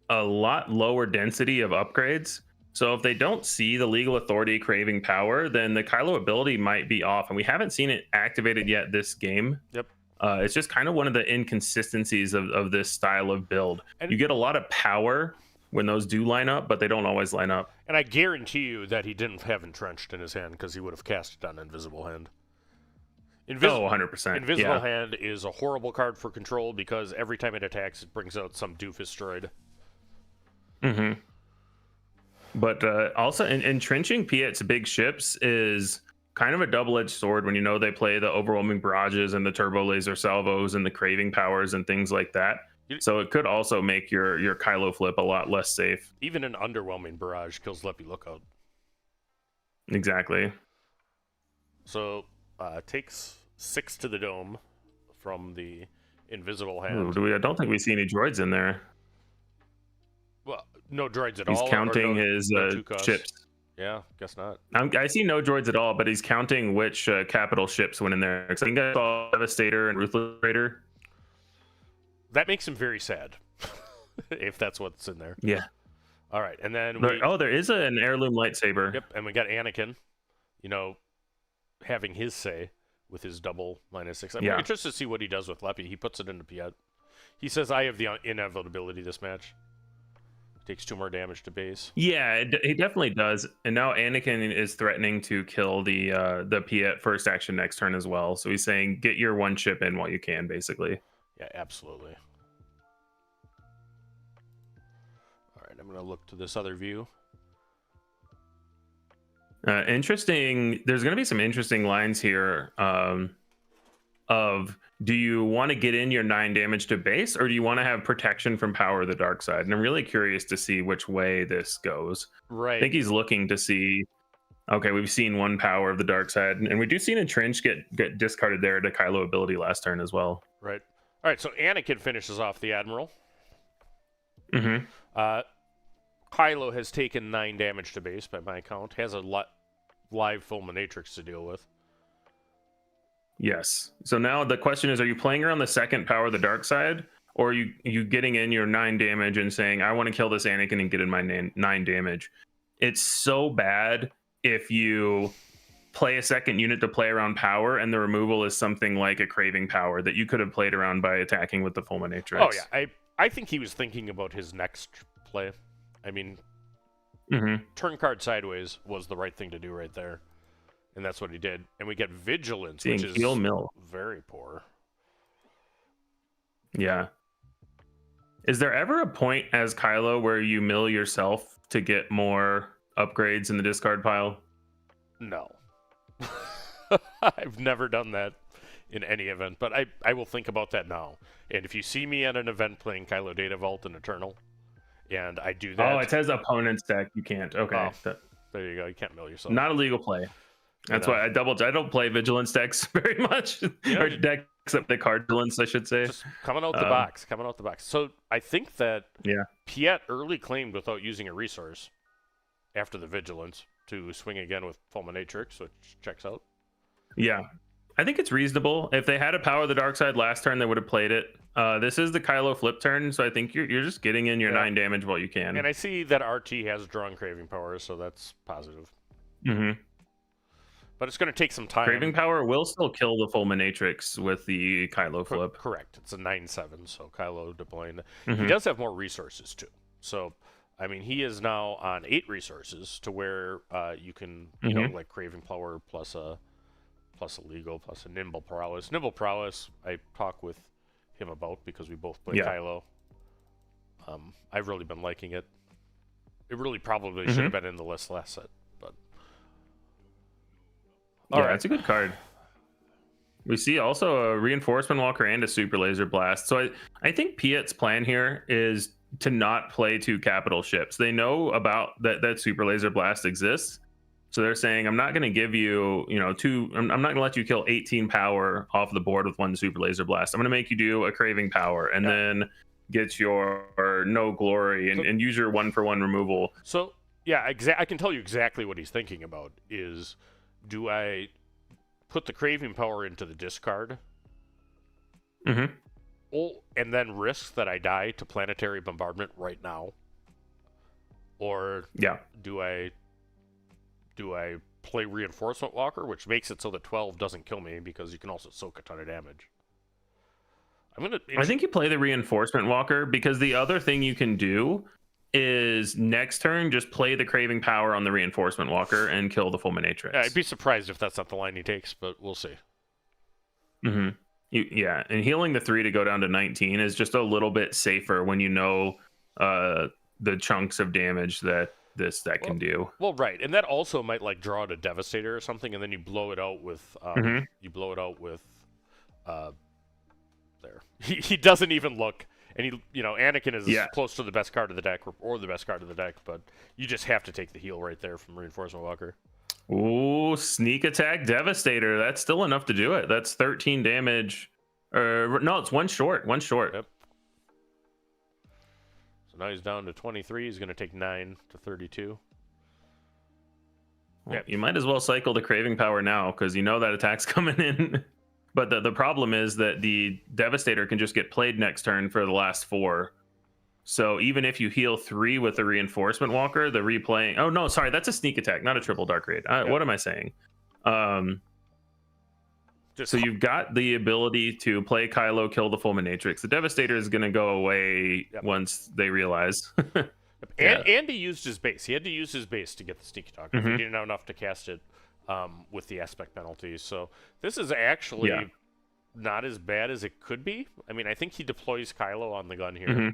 K: lot lower density of upgrades. So if they don't see the legal authority craving power, then the Kylo ability might be off. And we haven't seen it activated yet this game.
H: Yep.
K: It's just kind of one of the inconsistencies of this style of build. And you get a lot of power when those do line up, but they don't always line up.
H: And I guarantee you that he didn't have Entrenched in his hand because he would have cast it on Invisible Hand.
K: 100%.
H: Invisible Hand is a horrible card for control because every time it attacks, it brings out some doofus droid.
K: But also, entrenching Piet's big ships is kind of a double-edged sword when they play the overwhelming barrages and the turbo laser salvos and the craving powers and things like that. So it could also make your Kylo flip a lot less safe.
H: Even an underwhelming barrage kills Leppy Lookout.
K: Exactly.
H: So takes 6 to the dome from the Invisible Hand.
K: Ooh, I don't think we see any droids in there.
H: Well, no droids at
K: all. He's counting his ships.
H: Yeah, guess not.
K: I see no droids at all, but he's counting which capital ships went in there. I think I saw Devastator and Ruthless Raider.
H: That makes him very sad, if that's what's in there.
K: Yeah.
H: All right, and then
K: there is an heirloom lightsaber.
H: Yep, and we got Anakin. having his say with his double -6. I'm
K: Yeah.
H: interested to see what he does with Loopee. He puts it into Piet. He says, I have the inevitability this match. Takes 2 more damage to base.
K: Yeah, he definitely does. And now Anakin is threatening to kill the Piet first action next turn as well. So he's saying, get your 1 chip in while you can, basically.
H: Yeah, absolutely. All right, I'm going to look to this other view.
K: Interesting. There's going to be some interesting lines here of, do you want to get in your 9 damage to base, or do you want to have protection from power of the dark side? And I'm really curious to see which way this goes.
H: Right.
K: I think he's looking to see, okay, we've seen 1 power of the dark side, and we do see an Entrench get discarded there to Kylo ability last turn as well.
H: Right. All right, so Anakin finishes off the Admiral.
K: Mm-hmm.
H: Kylo has taken 9 damage to base by my count. Has a live Fulminatrix to deal with.
K: Yes. So now the question is, are you playing around the second power of the dark side, or are you getting in your 9 damage and saying, I want to kill this Anakin and get in my 9 damage? It's so bad if you play a second unit to play around power and the removal is something like a craving power that you could have played around by attacking with the Fulminatrix.
H: Oh, yeah. I think he was thinking about his next play. I mean, turn card sideways was the right thing to do right there. And that's what he did. And we get Vigilance, which is very poor.
K: Yeah. Is there ever a point as Kylo where you mill yourself to get more upgrades in the discard pile?
H: No. I've never done that in any event, but I will think about that now. And if you see me at an event playing Kylo Data Vault and Eternal, and I do that...
K: Oh, it says opponent's deck. You can't. Okay.
H: Oh, there you go. You can't mill yourself.
K: Not a legal play. That's why I don't play Vigilance decks very much. Or decks except the card Vigilance, I should say.
H: Just coming out the box. So I think that Piet early claimed without using a resource after the Vigilance to swing again with Fulminatrix, which checks out.
K: Yeah. I think it's reasonable. If they had a power of the dark side last turn, they would have played it. This is the Kylo flip turn, so I think you're just getting in your 9 damage while you can.
H: And I see that RT has drawn Craving Power, so that's positive.
K: Mm-hmm.
H: But it's going to take some time.
K: Craving Power will still kill the Fulminatrix with the Kylo flip.
H: Correct. It's a 9/7, so Kylo deploying. He does have more resources, too. So, I mean, he is now on 8 resources to where you can, you know, like Craving Power plus a legal plus a Nimble Prowess. Nimble Prowess, I talk with him about because we both play Kylo. I've really been liking it. It really probably should have been in the list last set.
K: All right, it's a good card. We see also a Reinforcement Walker and a Super Laser Blast. So I think Piet's plan here is to not play 2 capital ships. They know about that Super Laser Blast exists. So they're saying, I'm not going to give you, I'm not going to let you kill 18 power off the board with 1 Super Laser Blast. I'm going to make you do a Craving Power and then get your No Glory and use your 1-for-1 removal.
H: So, yeah, I can tell you exactly what he's thinking about is... Do I put the Craving Power into the discard? And then risk that I die to Planetary Bombardment right now? Or do I play Reinforcement Walker, which makes it so that 12 doesn't kill me because you can also soak a ton of damage? I
K: think you play the Reinforcement Walker because the other thing you can do is next turn just play the Craving Power on the Reinforcement Walker and kill the Fulminatrix.
H: Yeah, I'd be surprised if that's not the line he takes, but we'll see.
K: And healing the 3 to go down to 19 is just a little bit safer when you know the chunks of damage that that can do.
H: Well, right, and that also might like draw out a Devastator or something, and then you blow it out with there. He doesn't even look. And Anakin is close to the best card of the deck, or the best card of the deck, but you just have to take the heal right there from Reinforcement Walker.
K: Ooh, Sneak Attack Devastator. That's still enough to do it. That's 13 damage. No, it's 1 short. 1 short.
H: Yep. So now he's down to 23. He's going to take 9 to 32.
K: Well, you might as well cycle the Craving Power now, because you know that attack's coming in. But the problem is that the Devastator can just get played next turn for the last 4. So even if you heal 3 with the Reinforcement Walker, the replaying... Oh, no, sorry, that's a Sneak Attack, not a Triple Dark Raid. What am I saying? So you've got the ability to play Kylo, kill the Fulminatrix. The Devastator is going to go away once they realize.
H: And he used his base. He had to use his base to get the sneak attack. He didn't have enough to cast it with the aspect penalty. So this is actually not as bad as it could be. I mean, I think he deploys Kylo on the gun here.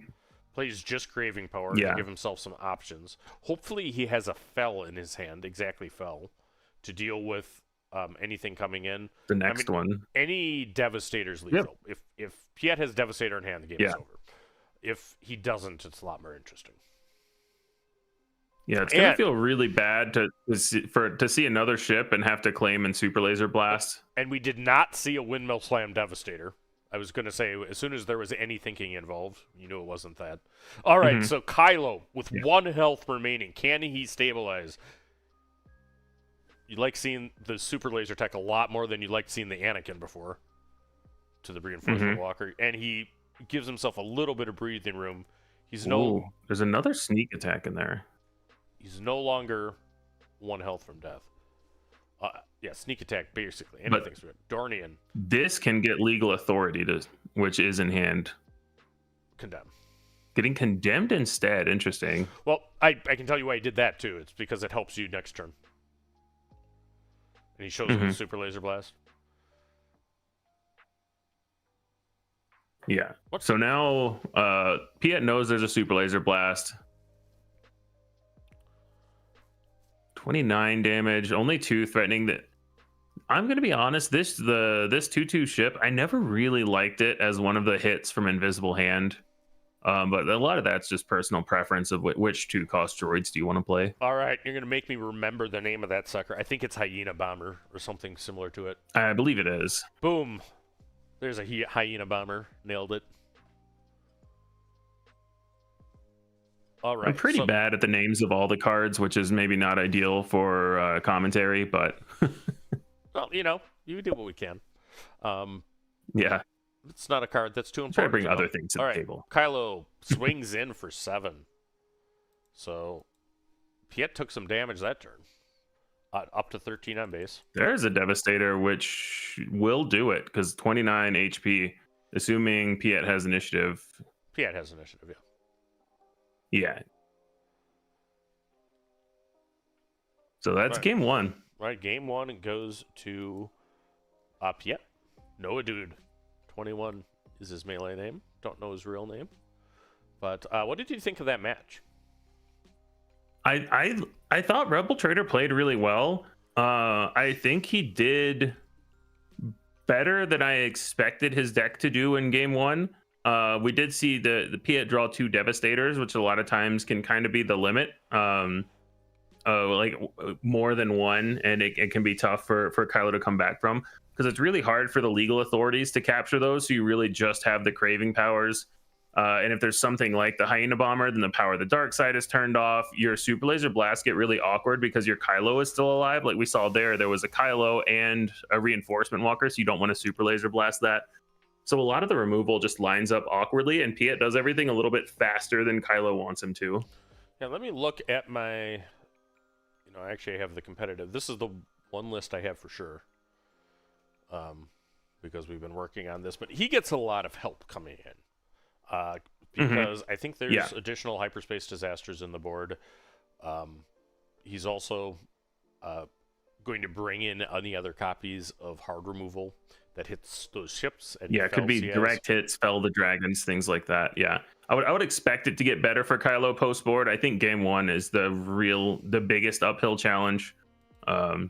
H: Plays just Craving Power to give himself some options. Hopefully he has a Fell in his hand, exactly Fell, to deal with anything coming in.
K: The next one.
H: Any Devastator's lethal. If Piet has Devastator in hand, the game is over. If he doesn't, it's a lot more interesting.
K: Yeah, it's gonna feel really bad to see another ship and have to claim and Super Laser Blast.
H: And we did not see a Windmill Slam Devastator. I was gonna say, as soon as there was any thinking involved, you knew it wasn't that. All right, so Kylo with 1 health remaining, can he stabilize? You like seeing the Super Laser Tech a lot more than you liked seeing the Anakin before, to the Reinforcement Walker, and he gives himself a little bit of breathing room. He's
K: there's another sneak attack in there.
H: He's no longer 1 health from death. Sneak attack, basically. Anything's good. Dornian.
K: This can get legal authority, which is in hand.
H: Condemn.
K: Getting condemned instead. Interesting.
H: Well, I can tell you why he did that, too. It's because it helps you next turn. And he shows him the Super Laser Blast.
K: Yeah. So now Piet knows there's a Super Laser Blast. 29 damage, only 2 threatening. That I'm going to be honest, this 2/2 ship, I never really liked it as one of the hits from Invisible Hand. But a lot of that's just personal preference of which 2-cost droids do you want to play.
H: All right, you're going to make me remember the name of that sucker. I think it's Hyena Bomber or something similar to it.
K: I believe it is.
H: Boom. There's a Hyena Bomber. Nailed it. All right.
K: I'm pretty bad at the names of all the cards, which is maybe not ideal for commentary, but...
H: Well, you do what we can.
K: Yeah.
H: It's not a card that's too important.
K: Try to bring other things to the table.
H: Kylo swings in for 7. So, Piet took some damage that turn. Up to 13 on base.
K: There's a Devastator, which will do it, because 29 HP, assuming Piet has initiative.
H: Piet has initiative, yeah.
K: Yeah. So that's game 1.
H: Right, game 1 goes to Piet. Noah Dude. 21 is his melee name. Don't know his real name. But what did you think of that match?
K: I thought Rebel Trader played really well. I think he did better than I expected his deck to do in game 1. We did see the Piet draw 2 Devastators, which a lot of times can kind of be the limit. Like more than one, and it can be tough for Kylo to come back from, because it's really hard for the legal authorities to capture those. So you really just have the Craving powers. And if there's something like the Hyena Bomber, then the power of the dark side is turned off. Your Super Laser Blast get really awkward because your Kylo is still alive. Like we saw there was a Kylo and a Reinforcement Walker, so you don't want to Super Laser Blast that. So a lot of the removal just lines up awkwardly, and Piet does everything a little bit faster than Kylo wants him to.
H: Yeah, let me look at my... I actually have the competitive. This is the one list I have for sure. Because we've been working on this. But he gets a lot of help coming in. Because I think there's additional hyperspace disasters in the board. He's also going to bring in any other copies of hard removal that hits those ships. And
K: it could be direct hits, fell the dragons, things like that. Yeah, I would expect it to get better for Kylo post board. I think game 1 is the biggest uphill challenge.
H: Yeah,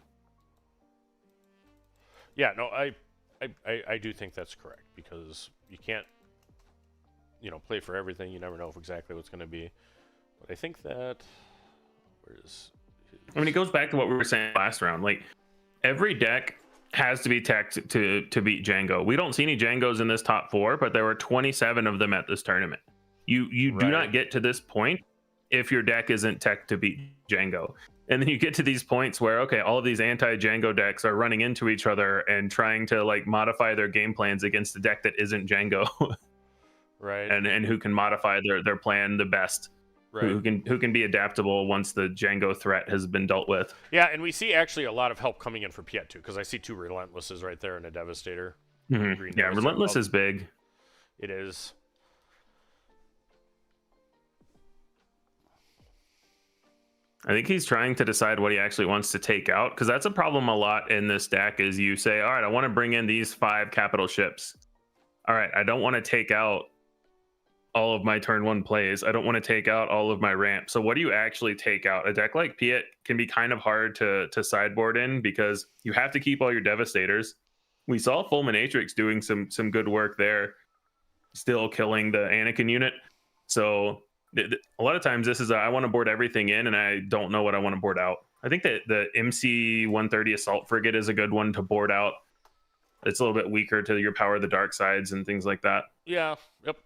H: no, I do think that's correct, because you can't play for everything. You never know exactly what's going to be. But I think that
K: it goes back to what we were saying last round. Like every deck has to be teched to beat Jango. We don't see any Jangos in this top 4, but there were 27 of them at this tournament. You do not get to this point if your deck isn't teched to beat Jango. And then you get to these points where, okay, all of these anti-Jango decks are running into each other and trying to modify their game plans against a deck that isn't Jango.
H: Right.
K: And who can modify their plan the best. who can be adaptable once the Django threat has been dealt with.
H: Yeah, and we see actually a lot of help coming in for Piet too, because I see 2 Relentlesses right there and a Devastator.
K: Mm-hmm. Yeah,
H: Devastator.
K: Relentless is big.
H: It is.
K: I think he's trying to decide what he actually wants to take out, because that's a problem a lot in this deck is you say, all right, I want to bring in these 5 capital ships. All right, I don't want to take out all of my turn 1 plays. I don't want to take out all of my ramp. So what do you actually take out? A deck like Piet can be kind of hard to sideboard in because you have to keep all your Devastators. We saw Fulminatrix doing some good work there, still killing the Anakin unit. So a lot of times this is I want to board everything in and I don't know what I want to board out. I think that the MC-130 Assault Frigate is a good one to board out. It's a little bit weaker to your Power of the Dark Sides and things like that.
H: Yeah, yep.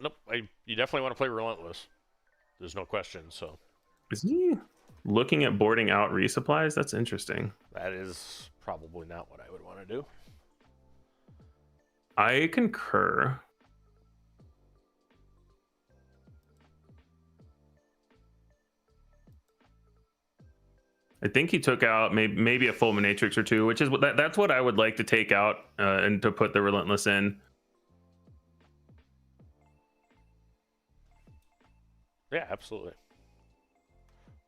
H: You definitely want to play Relentless. There's no question. So,
K: is he looking at boarding out resupplies? That's interesting.
H: That is probably not what I would want to do.
K: I concur. I think he took out maybe a Fulminatrix or 2, which is that's what I would like to take out and to put the Relentless in.
H: Yeah, absolutely.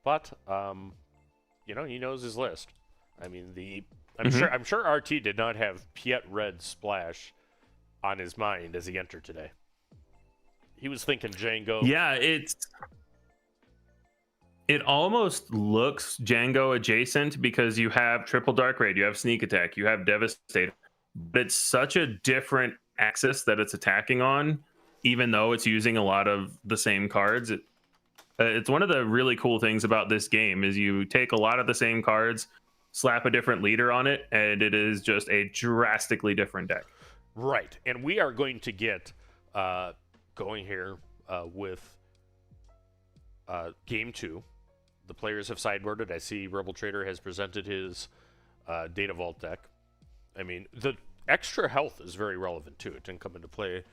H: But he knows his list. I mean, I'm sure RT did not have Piet Red Splash on his mind as he entered today. He was thinking Django.
K: Yeah, it almost looks Django adjacent because you have Triple Dark Raid, you have Sneak Attack, you have Devastator. But it's such a different axis that it's attacking on, even though it's using a lot of the same cards. It's one of the really cool things about this game is you take a lot of the same cards, slap a different leader on it, and it is just a drastically different deck.
H: Right, and we are going to get going here with Game 2. The players have sideboarded. I see Rebel Trader has presented his Data Vault deck. I mean, the extra health is very relevant too. It didn't come into play,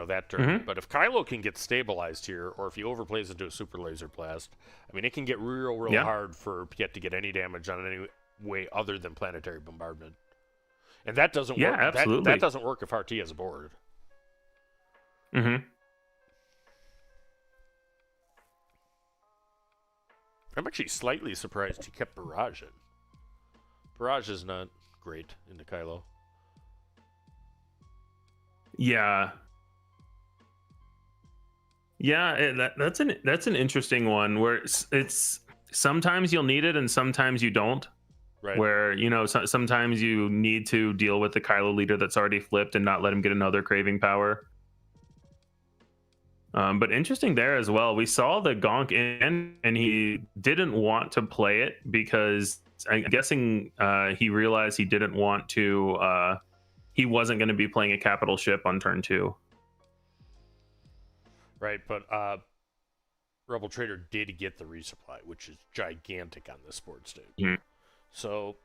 H: that turn.
K: Mm-hmm.
H: But if Kylo can get stabilized here, or if he overplays into a Super Laser Blast, I mean, it can get real hard for Piet to get any damage on any way other than Planetary Bombardment. And that doesn't work.
K: Absolutely.
H: That doesn't work if RT has a board.
K: Mm-hmm.
H: I'm actually slightly surprised he kept Barrage in. Barrage is not great into Kylo.
K: Yeah. That's an interesting one where it's sometimes you'll need it and sometimes you don't.
H: Right.
K: Where sometimes you need to deal with the Kylo leader that's already flipped and not let him get another craving power. But interesting there as well. We saw the Gonk in, and he didn't want to play it because I'm guessing he realized he didn't want to. He wasn't going to be playing a capital ship on turn 2.
H: Right, but Rebel Trader did get the resupply, which is gigantic on this board stage.
K: Mm-hmm.
H: So.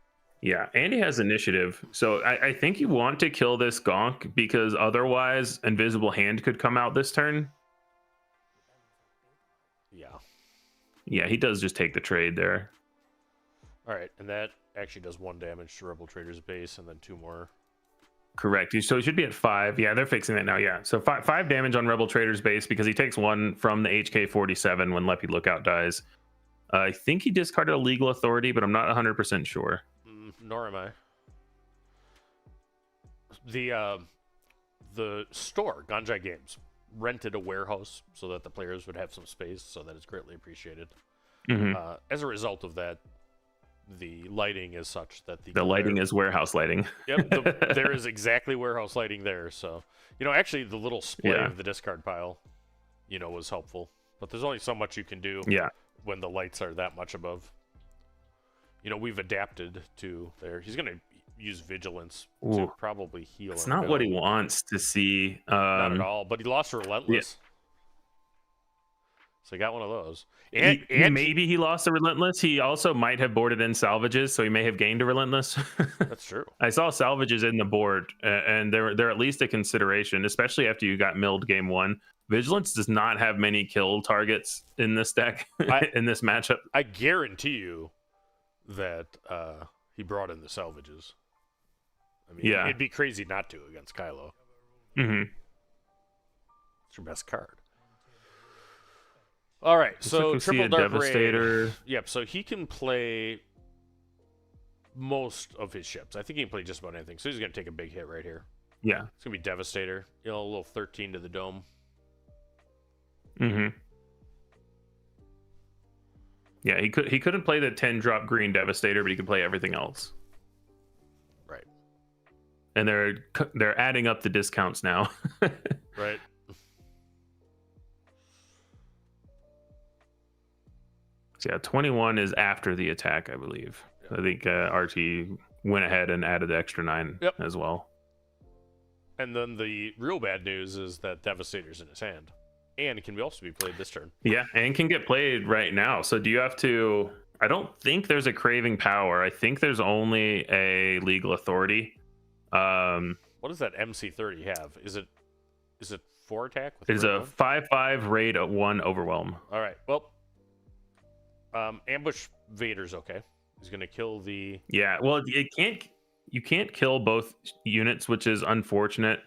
K: Yeah, and he has initiative. So I think you want to kill this Gonk because otherwise Invisible Hand could come out this turn. Yeah, he does just take the trade there.
H: All right, and that actually does 1 damage to Rebel Trader's base and then 2 more.
K: Correct. So he should be at 5. Yeah, they're fixing that now. Yeah, so 5 damage on Rebel Trader's base because he takes 1 from the HK-47 when Leppy Lookout dies. I think he discarded a Legal Authority, but I'm not 100% sure.
H: Nor am I. The store, Gongai Games, rented a warehouse so that the players would have some space, so that is greatly appreciated.
K: Mm-hmm.
H: As a result of that, the lighting is such that
K: the lighting is warehouse lighting.
H: Yep, there is exactly warehouse lighting there. So, actually the little splay of the discard pile, was helpful. But there's only so much you can do when the lights are that much above. We've adapted to there. He's going to use Vigilance to probably heal.
K: It's not what he wants to see.
H: Not at all, but he lost a Relentless. So he got one of those. And
K: maybe he lost a Relentless. He also might have boarded in salvages, so he may have gained a Relentless.
H: That's true.
K: I saw salvages in the board, and they're at least a consideration, especially after you got milled game 1. Vigilance does not have many kill targets in this deck, in this matchup.
H: I guarantee you that he brought in the salvages. I mean,
K: Yeah.
H: it'd be crazy not to against Kylo.
K: Mm-hmm.
H: It's your best card. All right, so
K: we see
H: Triple
K: a
H: Dark
K: Devastator.
H: Raid. Yep, so he can play most of his ships. I think he can play just about anything. So he's going to take a big hit right here.
K: Yeah.
H: It's going to be Devastator. You know, a little 13 to the dome.
K: Mm-hmm. Yeah, he couldn't play the 10-drop green Devastator, but he could play everything else.
H: Right.
K: And they're adding up the discounts now.
H: Right.
K: So yeah, 21 is after the attack, I believe. Yep. I think RT went ahead and added the extra 9 as well.
H: And then the real bad news is that Devastator's in his hand. And it can also be played this turn.
K: Yeah, and can get played right now. So do you have to... I don't think there's a Craving Power. I think there's only a Legal Authority.
H: What does that MC30 have? Is it 4 attack?
K: It is a 5/5 raid at 1 Overwhelm.
H: All right. Well, Ambush Vader's okay. He's going to kill the...
K: Yeah, well, you can't kill both units, which is unfortunate.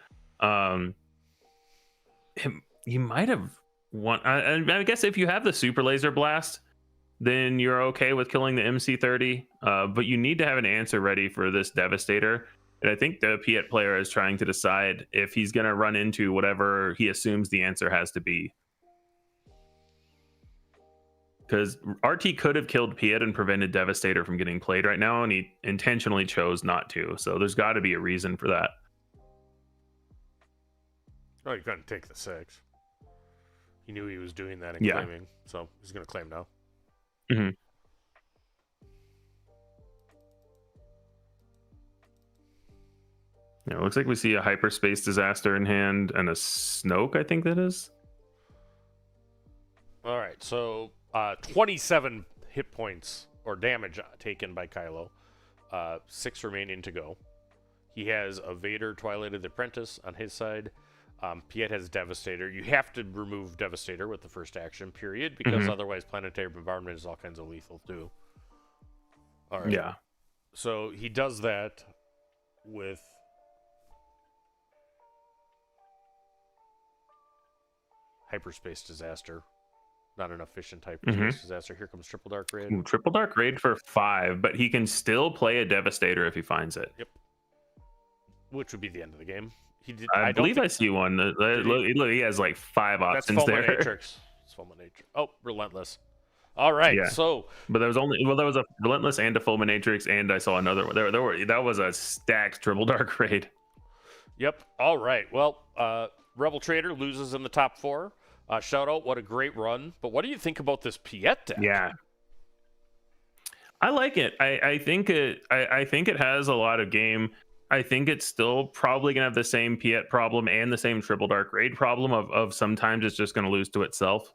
K: You might have won. I guess if you have the Super Laser Blast, then you're okay with killing the MC30. But you need to have an answer ready for this Devastator. And I think the PST player is trying to decide if he's going to run into whatever he assumes the answer has to be. Because RT could have killed PST and prevented Devastator from getting played right now, and he intentionally chose not to. So there's got to be a reason for that.
H: Oh, he couldn't take the 6. He knew he was doing that and claiming, so he's going to claim now.
K: Mm-hmm. Yeah, it looks like we see a Hyperspace Disaster in hand and a Snoke, I think that is.
H: All right, so 27 hit points or damage taken by Kylo. 6 remaining to go. He has a Vader Twilight of the Apprentice on his side. Piet has Devastator. You have to remove Devastator with the first action, period, because otherwise Planetary Bombardment is all kinds of lethal too. All right.
K: Yeah.
H: So he does that with Hyperspace Disaster. Not an efficient Hyperspace Disaster. Here comes Triple Dark Raid.
K: Ooh, Triple Dark Raid for 5, but he can still play a Devastator if he finds it.
H: Yep. Which would be the end of the game. He did.
K: I believe I see one. Look, he has like 5 options
H: That's
K: there.
H: Fulminatrix. It's Fulminatrix. Oh, Relentless. All right.
K: Yeah.
H: So,
K: but there was a Relentless and a Fulminatrix, and I saw another one. That was a stacked Triple Dark Raid.
H: Yep. All right. Well, Rebel Trader loses in the top 4. Shout out, what a great run. But what do you think about this Piet deck?
K: Yeah. I like it. I think it has a lot of game. I think it's still probably going to have the same Piet problem and the same Triple Dark Raid problem of sometimes it's just going to lose to itself.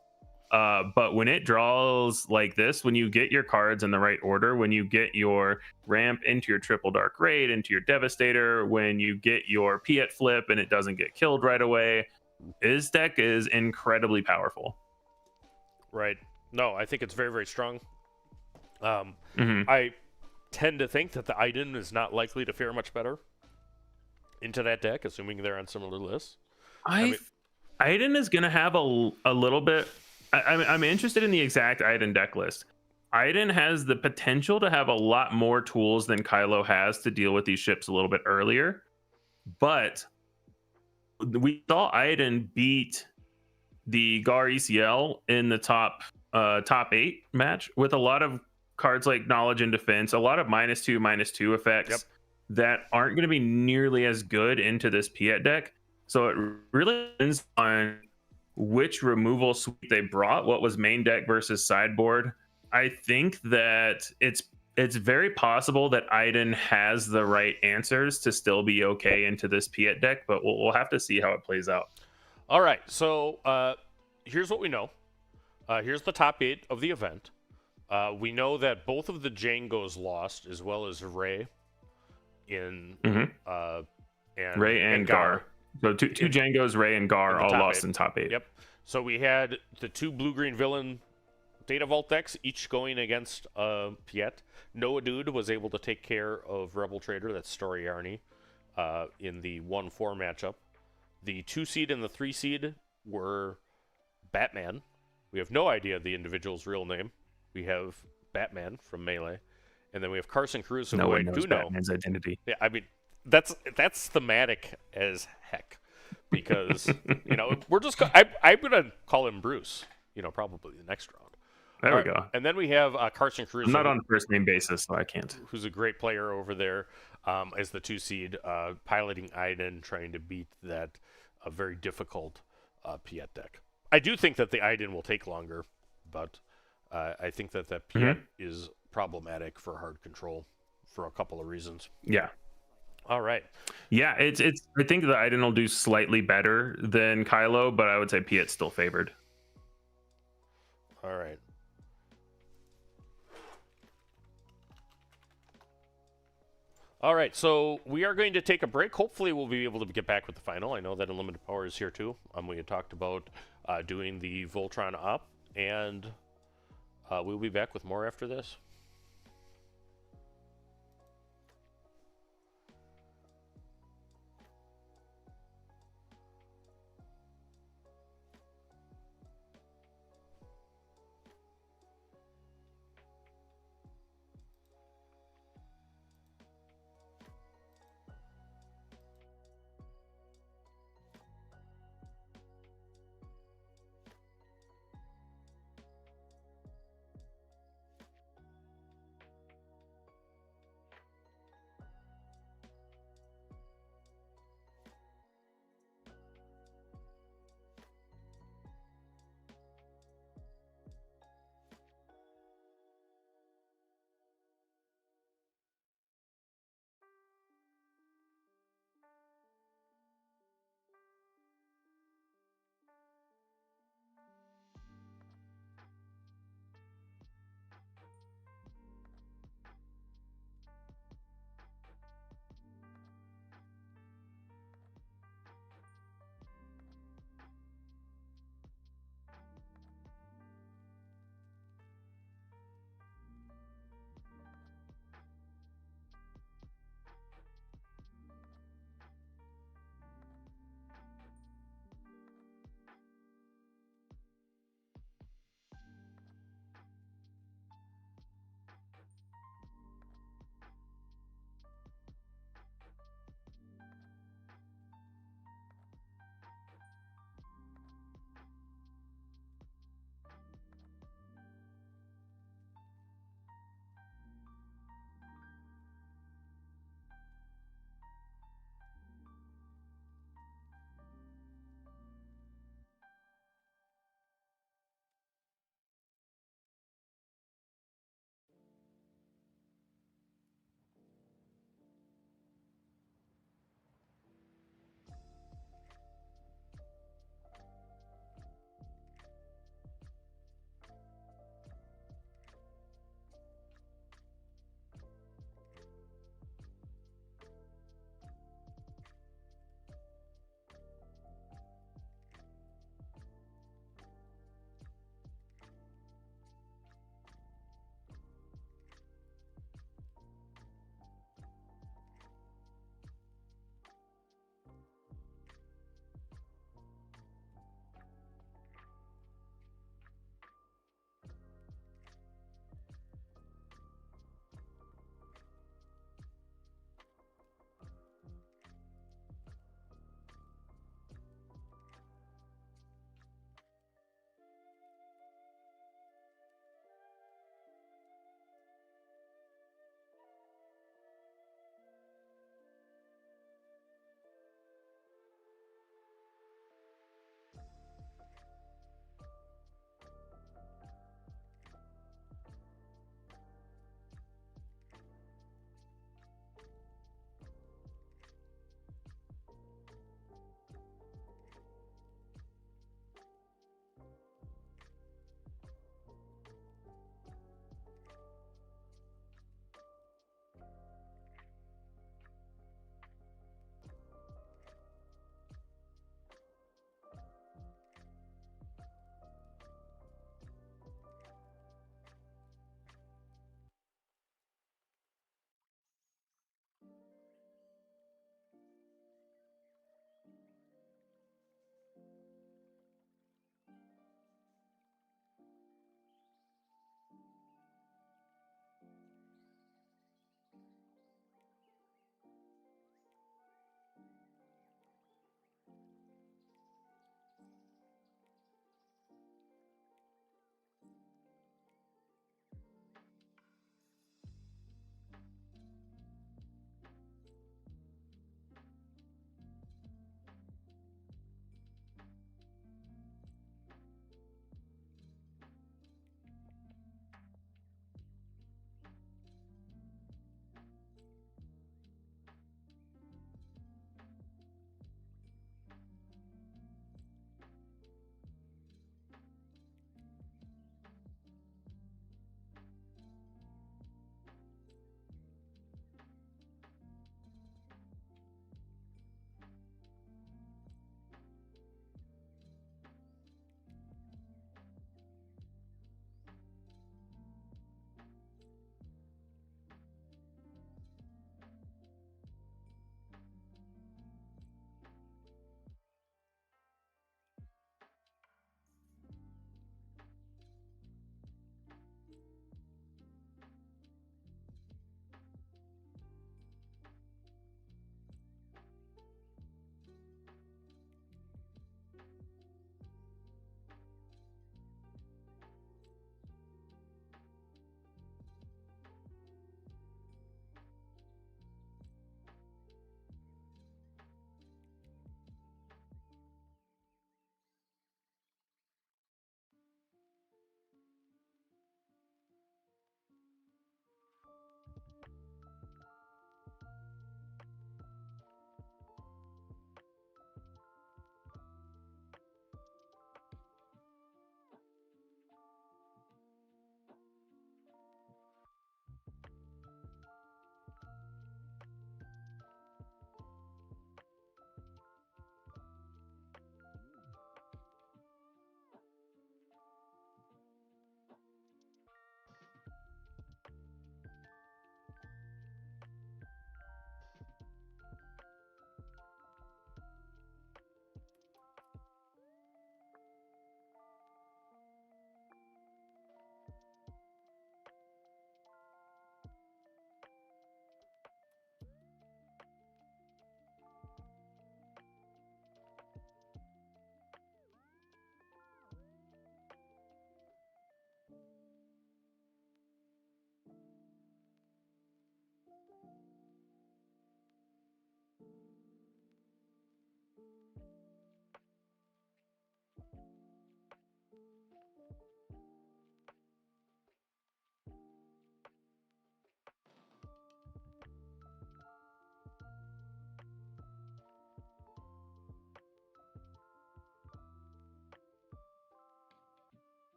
K: But when it draws like this, when you get your cards in the right order, when you get your ramp into your Triple Dark Raid, into your Devastator, when you get your Piet flip and it doesn't get killed right away, his deck is incredibly powerful.
H: Right. No, I think it's very, very strong. I tend to think that the Iden is not likely to fare much better into that deck, assuming they're on similar lists.
K: Iden is going to have a little bit... I'm interested in the exact Iden deck list. Iden has the potential to have a lot more tools than Kylo has to deal with these ships a little bit earlier. But we saw Iden beat the Gar ECL in the top 8 match with a lot of cards like Knowledge and Defense, a lot of -2/-2 effects that aren't going to be nearly as good into this Piet deck. So it really depends on which removal suite they brought, what was main deck versus sideboard. I think that it's very possible that Iden has the right answers to still be okay into this Piet deck, but we'll have to see how it plays out.
H: All right, so here's what we know. Here's the top 8 of the event. We know that both of the Jangos lost, as well as Rey and
K: Rey and Gar. So two Django's, Ray, and Gar all lost
H: 8.
K: in top 8.
H: Yep. So we had the 2 blue-green villain Data Vault decks, each going against Piet. Noah Dude was able to take care of Rebel Trader, that's Story Arnie, in the 1-4 matchup. The 2 seed and the 3 seed were Batman. We have no idea the individual's real name. We have Batman from Melee. And then we have Carson Cruz, who I do know.
K: Batman's identity.
H: Yeah, I mean, that's thematic as heck. Because, we're just... I'm going to call him Bruce, probably the next round.
K: There we go.
H: And then we have Carson Cruz.
K: I'm not on a first name basis, so I can't.
H: Who's a great player over there as the 2 seed, piloting Iden, trying to beat that very difficult Piet deck. I do think that the Iden will take longer, but I think that Piet is problematic for hard control for a couple of reasons.
K: Yeah.
H: All right.
K: Yeah, it's. I think the Iden will do slightly better than Kylo, but I would say Piet's still favored.
H: All right. All right, so we are going to take a break. Hopefully, we'll be able to get back with the final. I know that Unlimited Power is here too. We had talked about doing the Voltron op, and we'll be back with more after this.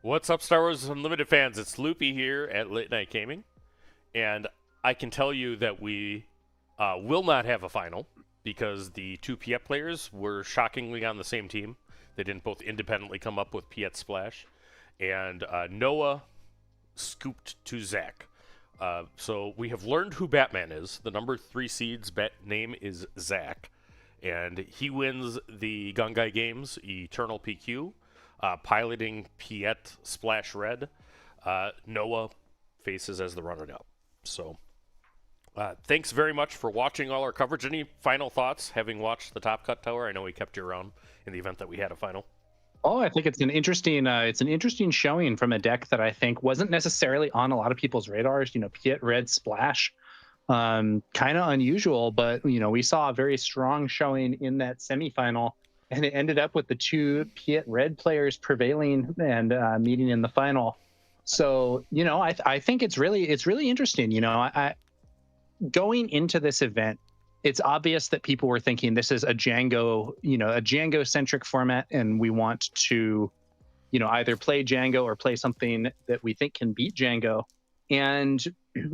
H: What's up, Star Wars Unlimited fans? It's Loopee here at Late Night Gaming, and I can tell you that we will not have a final because the two PST players were shockingly on the same team. They didn't both independently come up with PST Splash, and Noah scooped to Zach. So we have learned who Batman is. The number 3 seed's name is Zach, and he wins the Gongai Games Eternal PQ. Piloting PST Splash Red, Noah faces as the runner-up. So, thanks very much for watching all our coverage. Any final thoughts, having watched the Top Cut Tower? I know we kept you around in the event that we had a final.
J: Oh, I think it's an interesting showing from a deck that I think wasn't necessarily on a lot of people's radars. PST Red Splash, kind of unusual, but we saw a very strong showing in that semifinal. And it ended up with the two PST Red players prevailing and meeting in the final. So, I think it's really interesting. Going into this event, it's obvious that people were thinking this is a Django centric format, and we want to, either play Django or play something that we think can beat Django. And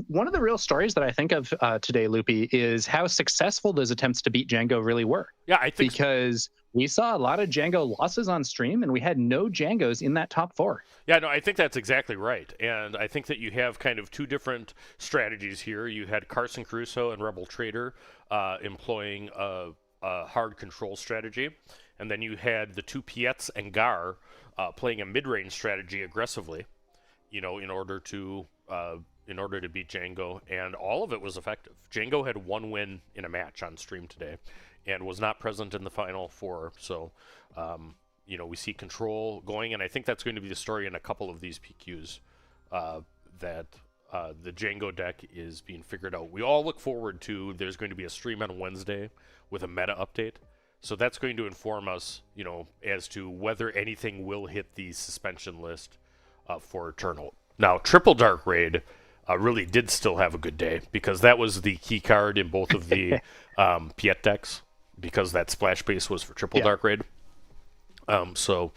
J: one of the real stories that I think of today, Loopee, is how successful those attempts to beat Django really were.
H: Yeah, I think
J: because we saw a lot of Django losses on stream, and we had no Djangos in that top 4.
H: Yeah, no, I think that's exactly right. And I think that you have kind of two different strategies here. You had Carson Crusoe and Rebel Trader employing a hard control strategy. And then you had the two PSTs and Gar playing a mid-range strategy aggressively, in order to beat Django. And all of it was effective. Django had 1 win in a match on stream today and was not present in the final 4. So, we see control going, and I think that's going to be the story in a couple of these PQs, that the Django deck is being figured out. We all look forward to, there's going to be a stream on Wednesday with a meta update. So that's going to inform us, as to whether anything will hit the suspension list for Eternal. Now, Triple Dark Raid really did still have a good day, because that was the key card in both of the PST decks, because that splash base was for Triple Dark Raid. So,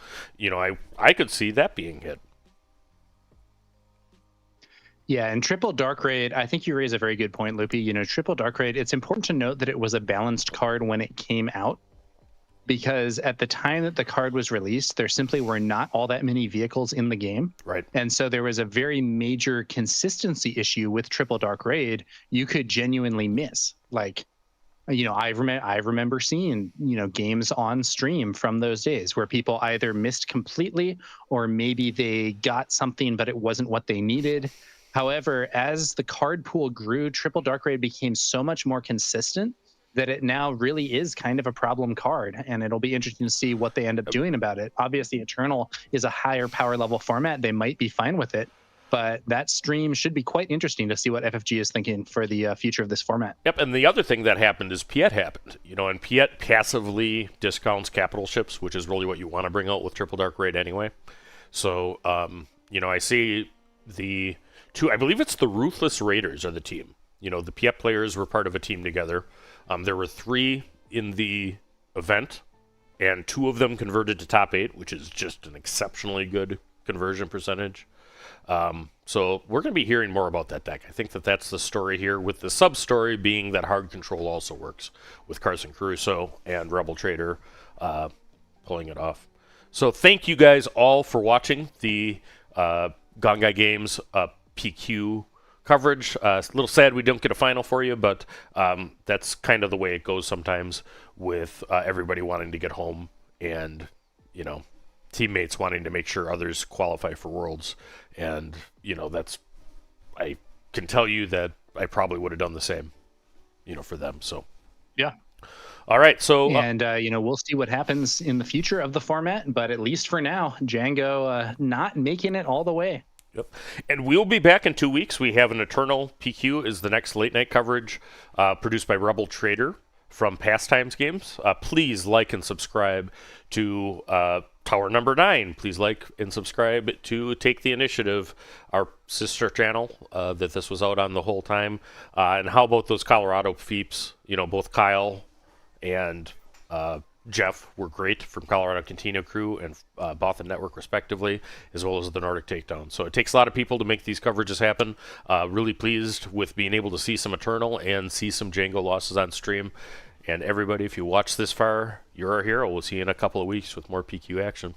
H: I could see that being hit.
J: Yeah, and Triple Dark Raid, I think you raise a very good point, Loopee. Triple Dark Raid, it's important to note that it was a balanced card when it came out, because at the time that the card was released, there simply were not all that many vehicles in the game.
H: Right.
J: And so there was a very major consistency issue with Triple Dark Raid. You could genuinely miss. I remember seeing, games on stream from those days where people either missed completely, or maybe they got something, but it wasn't what they needed. However, as the card pool grew, Triple Dark Raid became so much more consistent that it now really is kind of a problem card, and it'll be interesting to see what they end up doing about it. Obviously, Eternal is a higher power level format. They might be fine with it, but that stream should be quite interesting to see what FFG is thinking for the future of this format.
H: Yep, and the other thing that happened is PST happened. And PST passively discounts capital ships, which is really what you want to bring out with Triple Dark Raid anyway. So, I see the two, I believe it's the Ruthless Raiders are the team. The PST players were part of a team together. There were 3 in the event, and 2 of them converted to top 8, which is just an exceptionally good conversion percentage. So we're going to be hearing more about that deck. I think that that's the story here, with the sub-story being that hard control also works with Carson Crusoe and Rebel Trader pulling it off. So thank you guys all for watching the Gongai Games PQ coverage. A little sad we don't get a final for you, but that's kind of the way it goes sometimes, with everybody wanting to get home and, teammates wanting to make sure others qualify for Worlds. And, I can tell you that I probably would have done the same, for them. So,
J: yeah.
H: All right. So,
J: and, we'll see what happens in the future of the format, but at least for now, Django not making it all the way.
H: Yep. And we'll be back in 2 weeks. We have an Eternal PQ is the next late night coverage produced by Rebel Trader from Pastimes Games. Please like and subscribe to Towernumbernine. Please like and subscribe to Take the Initiative, our sister channel that this was out on the whole time. And how about those Colorado peeps? Both Kyle and Jeff were great from Colorado Cantina Crew and Bothan Network, respectively, as well as the Nordic Takedown. So it takes a lot of people to make these coverages happen. Really pleased with being able to see some Eternal and see some Django losses on stream. And everybody, if you watch this far, you're our hero. We'll see you in a couple of weeks with more PQ action.